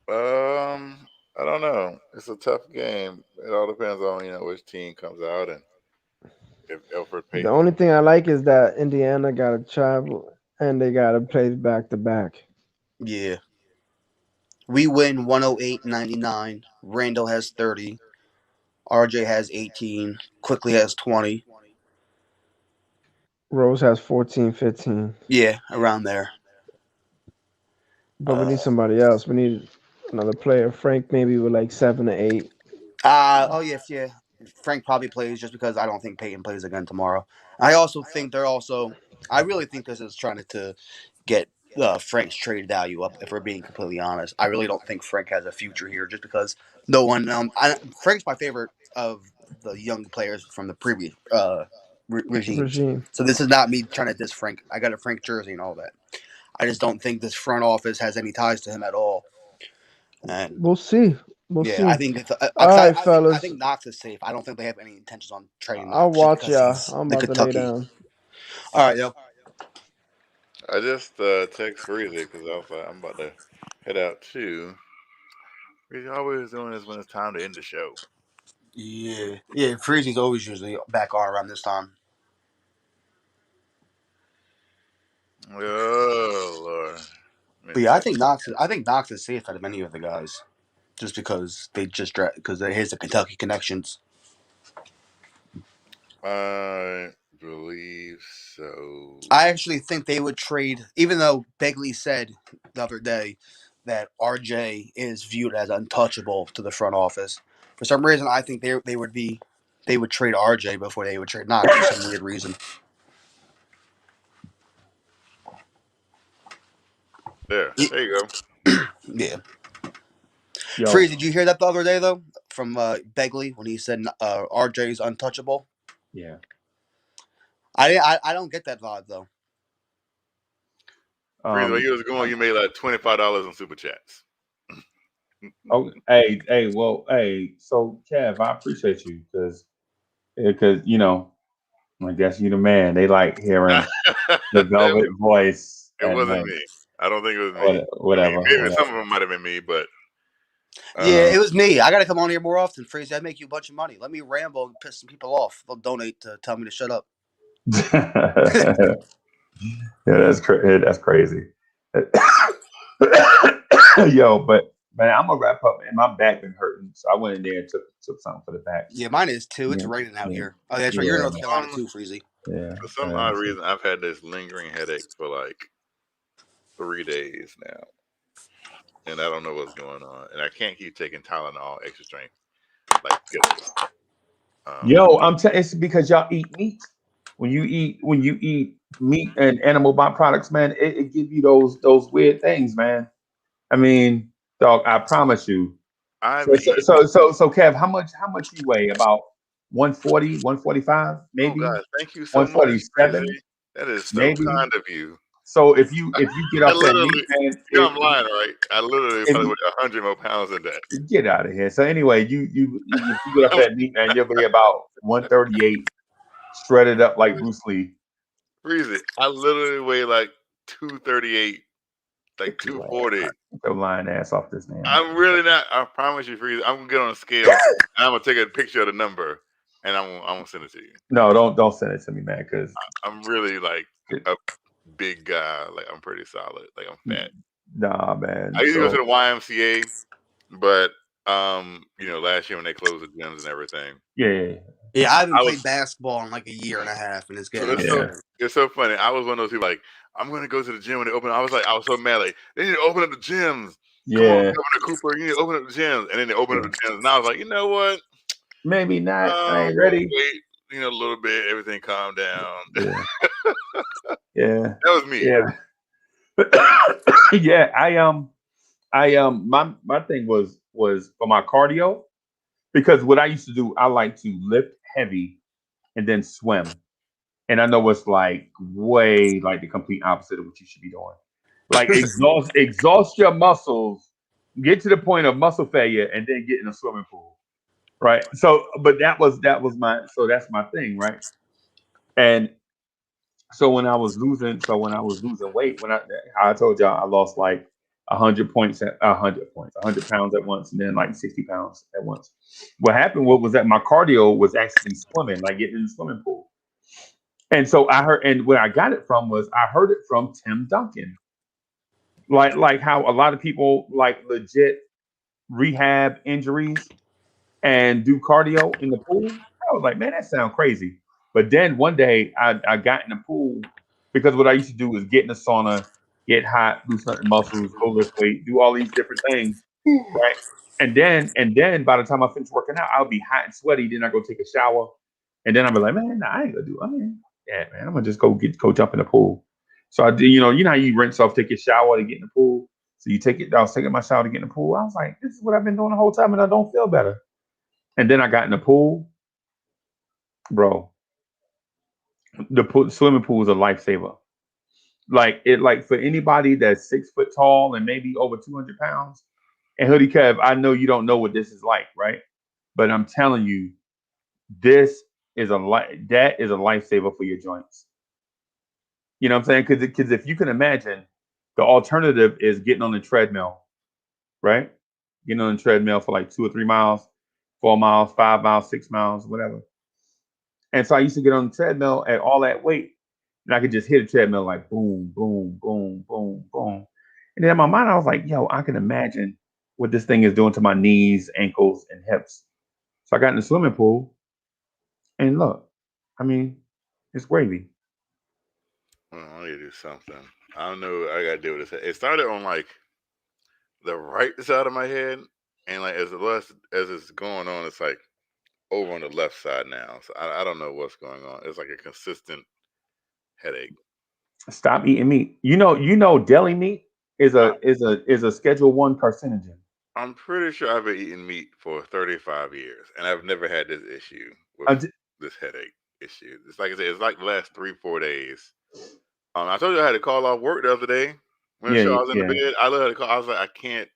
I don't know. It's a tough game. It all depends on which team comes out and if Alfred The Payton. only thing I like is that Indiana got to travel and they got to play back to back. Yeah. We win 108-99. Randall has 30. RJ has 18. Quickly has 20. Rose has 14, 15. Yeah, around there. But we need somebody else. We need another player. Frank maybe with like 7 or 8. Yeah. Frank probably plays just because I don't think Peyton plays again tomorrow. I also think I really think this is trying to get Frank's trade value up. If we're being completely honest, I really don't think Frank has a future here, just because no one. Frank's my favorite of the young players from the previous regimes. Regime. So this is not me trying to diss Frank. I got a Frank jersey and all that. I just don't think this front office has any ties to him at all. And We'll see. We'll see. I think it's, All right, fellas. I think Knox is safe. I don't think they have any intentions on trading Knox. I'll watch because y'all. he's I'm the about to lay Kentucky. down. All right, yo. I just text Freezy because I was like, I'm about to head out too. He's always doing this when it's time to end the show. Yeah. Freezy's always usually back on around this time. Oh Lord. But yeah, I think Knox is safe out of any of the guys, just because they just because he has the Kentucky connections. I believe so. I actually think they would trade, even though Begley said the other day that RJ is viewed as untouchable to the front office. For some reason, I think they would trade RJ before they would trade Knox for some weird reason. There you go. Yeah. Yo, Freeze, did you hear that the other day though from Begley when he said RJ is untouchable? yeah. I don't get that vibe though. Freezy, when you was going, you made like $25 on super chats. Oh, hey. So Kev, I appreciate you because I guess you the man. They like hearing the velvet voice. It wasn't me. I don't think it was me. Whatever. Maybe some of them might have been me, but yeah, it was me. I gotta come on here more often, Freeze. I'd make you a bunch of money. Let me ramble and piss some people off. They'll donate to tell me to shut up. Yeah, that's crazy. Yo, but man, I'm gonna wrap up. Man, my back been hurting, so I went in there and took something for the back. Yeah, mine is too. It's raining out here. Oh, that's right. You're in North Carolina too, Freezy. Yeah. For some odd reason, I've had this lingering headache for like 3 days now, and I don't know what's going on. And I can't keep taking Tylenol extra strength like pills. Yo, it's because y'all eat meat. When you eat meat and animal byproducts, man, it gives you those weird things, man. I mean, dog, I promise you. So Kev, how much you weigh? About 140, 145, maybe? Oh God, thank you so much. 147? That is so maybe? kind of you. So if you get off that meat, man, I'm lying, right? I literally probably weigh 100 more pounds than that. Get out of here. So anyway, you get off that meat, man, you'll be about 138, shredded up like Bruce Lee. Freezy, I literally weigh like 238, like 240. Your lying ass off this man. I'm really not. I promise you, Freezy. I'm gonna get on a scale and I'm gonna take a picture of the number and I'm gonna send it to you. No, don't send it to me, man, because I'm really like a big guy. Like I'm pretty solid. Like I'm fat. Nah, man. I used to go to the YMCA, but last year when they closed the gyms and everything. Yeah, I haven't played basketball in like a year and a half, and it's getting it's so funny. I was one of those people like, I'm gonna go to the gym when they open. I was so mad. Like they need to open up the gyms. Come on, Governor Cooper, you need to open up the gyms. And then they open up the gyms, and I was like, you know what? Maybe not. I ain't ready. Wait, a little bit. Everything calmed down. Yeah, that was me. Yeah, yeah. My thing was for my cardio, because what I used to do, I like to lift heavy and then swim. And I know it's like way like the complete opposite of what you should be doing. Like exhaust your muscles, get to the point of muscle failure, and then get in a swimming pool. Right. So, but that was that's my thing, right? And so when I was losing weight, I told y'all I lost like 100 pounds at once, and then like 60 pounds at once. What happened was that my cardio was actually swimming, like getting in the swimming pool. And so and where I got it from was I heard it from Tim Duncan. Like how a lot of people like legit rehab injuries and do cardio in the pool. I was like, man, that sounds crazy. But then one day I got in the pool because what I used to do was get in the sauna, get hot, loosen up the muscles, go lift weight, do all these different things, right? And then by the time I finish working out, I'll be hot and sweaty. Then I go take a shower, and then I'll be like, man, nah, I ain't gonna do. Yeah, man, I'm gonna just go jump in the pool. So I do, you know how you rinse off, take your shower to get in the pool. So you take it. I was taking my shower to get in the pool. I was like, this is what I've been doing the whole time, and I don't feel better. And then I got in the pool, bro. Swimming pool is a lifesaver. Like for anybody that's 6 foot tall and maybe over 200 pounds. And Hoodie Kev, I know you don't know what this is like, right? But I'm telling you, this is a lifesaver for your joints. You know what I'm saying? Because if you can imagine, the alternative is getting on the treadmill, right? Getting on the treadmill for like 2 or 3 miles, 4 miles, 5 miles, 6 miles, whatever. And so I used to get on the treadmill at all that weight, and I could just hit a treadmill like boom, boom, boom, boom, boom. And then in my mind, I was like, yo, I can imagine what this thing is doing to my knees, ankles, and hips. So I got in the swimming pool, and look, I mean, it's gravy. Well, I need to do something. I don't know. I gotta deal with this. It started on like the right side of my head, and like as it's going on, it's like over on the left side now. So I don't know what's going on. It's like a consistent headache. Stop eating meat. You know, deli meat is a Schedule 1 carcinogen. I'm pretty sure I've been eating meat for 35 years, and I've never had this issue with this headache issue. It's like I said, it's like the last 3-4 days. I told you I had to call off work the other day. When I was in the bed, I literally called. I was like, I can't.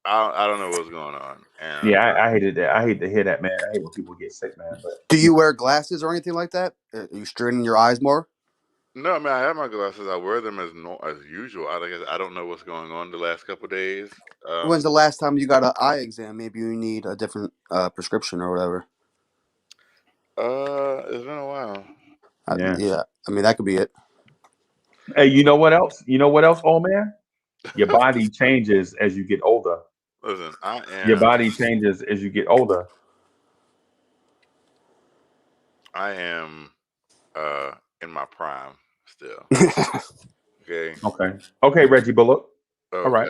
I don't know what's going on. And I hated that. I hate to hear that, man. I hate when people get sick, man. But do you wear glasses or anything like that? Are you straining your eyes more? No, man, I have my glasses. I wear them as usual. I don't know what's going on the last couple of days. When's the last time you got an eye exam? Maybe you need a different prescription or whatever. It's been a while. Yeah, I mean that could be it. Hey, you know what else? Old man? Your body changes as you get older. Listen, Your body changes as you get older. I am in my prime still. Okay, Reggie Bullock. Oh, all right.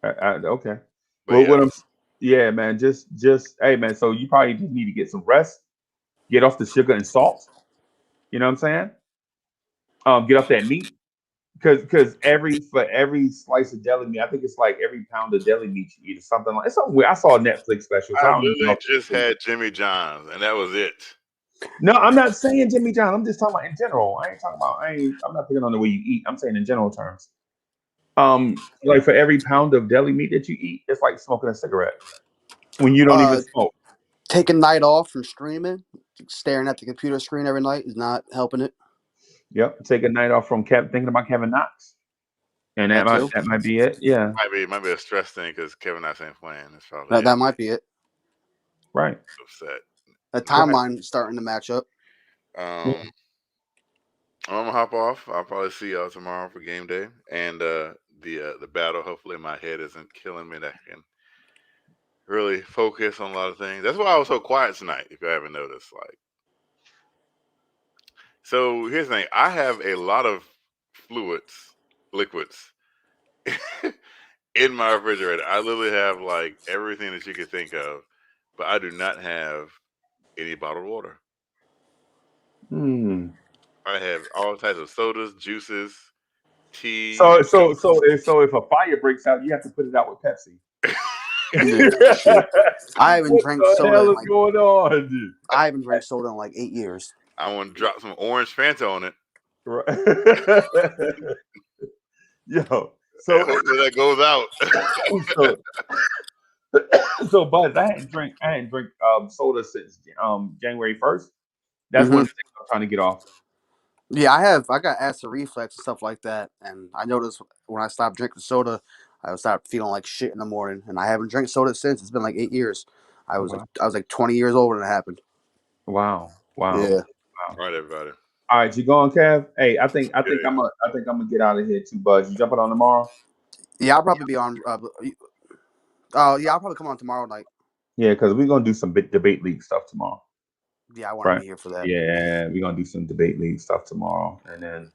God, no. Okay. But well, yeah, man. Just hey, man. So you probably just need to get some rest. Get off the sugar and salt. You know what I'm saying? Get off that meat. Because for every slice of deli meat, I think it's like every pound of deli meat you eat or something like. It's something weird. I saw a Netflix special. So I literally just had Jimmy John's, and that was it. No, I'm not saying Jimmy John. I'm just talking about in general. I'm not picking on the way you eat. I'm saying in general terms. Like for every pound of deli meat that you eat, it's like smoking a cigarette when you don't even smoke. Take a night off from streaming, staring at the computer screen every night is not helping it. Yep, take a night off from thinking about Kevin Knox, and that might be it. Yeah, might be a stress thing because Kevin Knox ain't playing. That's probably that might be it. Right. Upset. The timeline starting to match up. I'm gonna hop off. I'll probably see y'all tomorrow for game day, and the battle. Hopefully, my head isn't killing me. That I can really focus on a lot of things. That's why I was so quiet tonight. If you haven't noticed, so here's the thing. I have a lot of liquids in my refrigerator. I literally have like everything that you could think of, but I do not have any bottled water. I have all types of sodas, juices, tea. So if a fire breaks out, you have to put it out with Pepsi. I haven't drank soda. What the hell is going on? I haven't drank soda in like 8 years. I want to drop some orange Fanta on it. Right. Yo, And so hope that goes out. so Buzz, I hadn't drink soda since January 1st. That's one of the things I'm trying to get off. Yeah, I got acid reflux and stuff like that, and I noticed when I stopped drinking soda, I stopped feeling like shit in the morning, and I haven't drank soda since. It's been like 8 years. I was Wow. like 20 years old when it happened. Wow. Yeah. All right, everybody. All right, you going, Kev? Hey, I think Yeah. I'm gonna get out of here too, Buzz. You jumping on tomorrow? Yeah, I'll probably be on. Yeah, I'll probably come on tomorrow night. Yeah, because we're gonna do some debate league stuff tomorrow. Yeah, I want to Right. be here for that. Yeah, we're gonna do some debate league stuff tomorrow, and then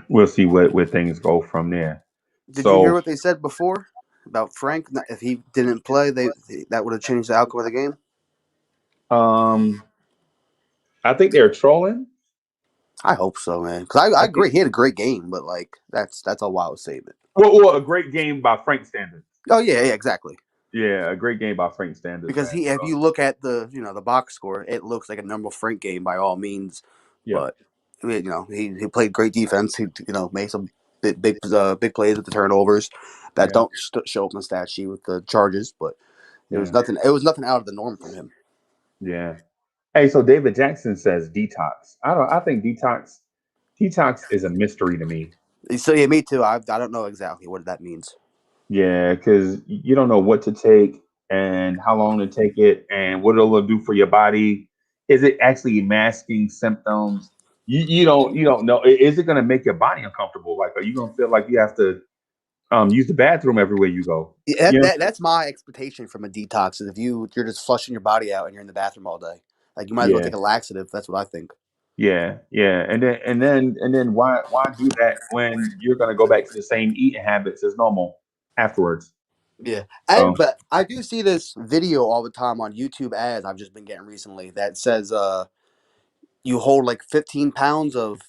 we'll see where things go from there. Did you hear So what they said before about Frank? If he didn't play, that would have changed the outcome of the game. I think they're trolling. I hope so, man. Because I I agree, think he had a great game, but like that's all I would say it. well, a great game by Frank standards. Oh yeah, exactly. Yeah, a great game by Frank standards. Because man. if you look at the box score, it looks like a normal Frank game by all means. Yeah. But I mean, he played great defense. He made some big plays with the turnovers that don't show up in the stat sheet with the charges. But it was nothing. It was nothing out of the norm from him. Yeah. Hey, so David Jackson says detox. I think detox is a mystery to me. So yeah, me too. I don't know exactly what that means. Yeah, because you don't know what to take and how long to take it and what it'll do for your body. Is it actually masking symptoms? You don't know. Is it going to make your body uncomfortable? Like, are you going to feel like you have to use the bathroom everywhere you go? Yeah, You know? that's my expectation from a detox. Is if you're just flushing your body out and you're in the bathroom all day, like you might as well Yeah. take a laxative. That's what I think. Yeah, and then why do that when you're going to go back to the same eating habits as normal afterwards? Yeah, So but I do see this video all the time on YouTube ads I've just been getting recently that says you hold like 15 pounds of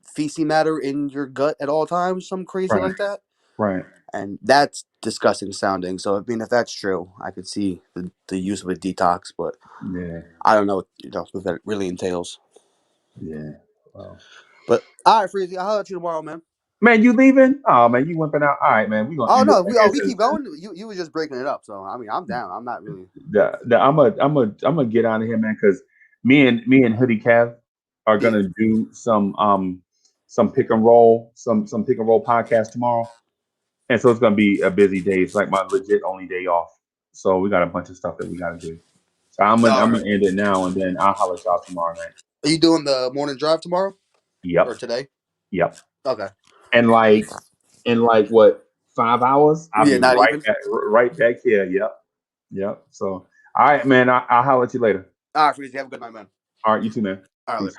feces matter in your gut at all times, some crazy like that, right. and that's disgusting sounding. So I mean, if that's true, I could see the use of a detox, but Yeah. I don't know what that really entails. Yeah. Wow. But all right, Freezy, I'll let you tomorrow, man. Man, you leaving? Oh man, you wimping out. All right, man. We're gonna Oh end no, it. we keep going. You were just breaking it up, so I mean, I'm down. I'm not really. I'm gonna get out of here, man, because me and Hoodie Cav are gonna do some pick and roll, some pick and roll podcast tomorrow. And so it's gonna be a busy day. It's like my legit only day off. So we got a bunch of stuff that we gotta do. So I'm gonna end it now and then I'll holler at y'all tomorrow night. Are you doing the morning drive tomorrow? Yep. Or today? Yep. Okay. And like in like what 5 hours? I'll be not even. right back here. Yep. Yep. So all right, man. I'll holler at you later. All right, Freezy, have a good night, man. All right, you too, man. All right, Peace. later.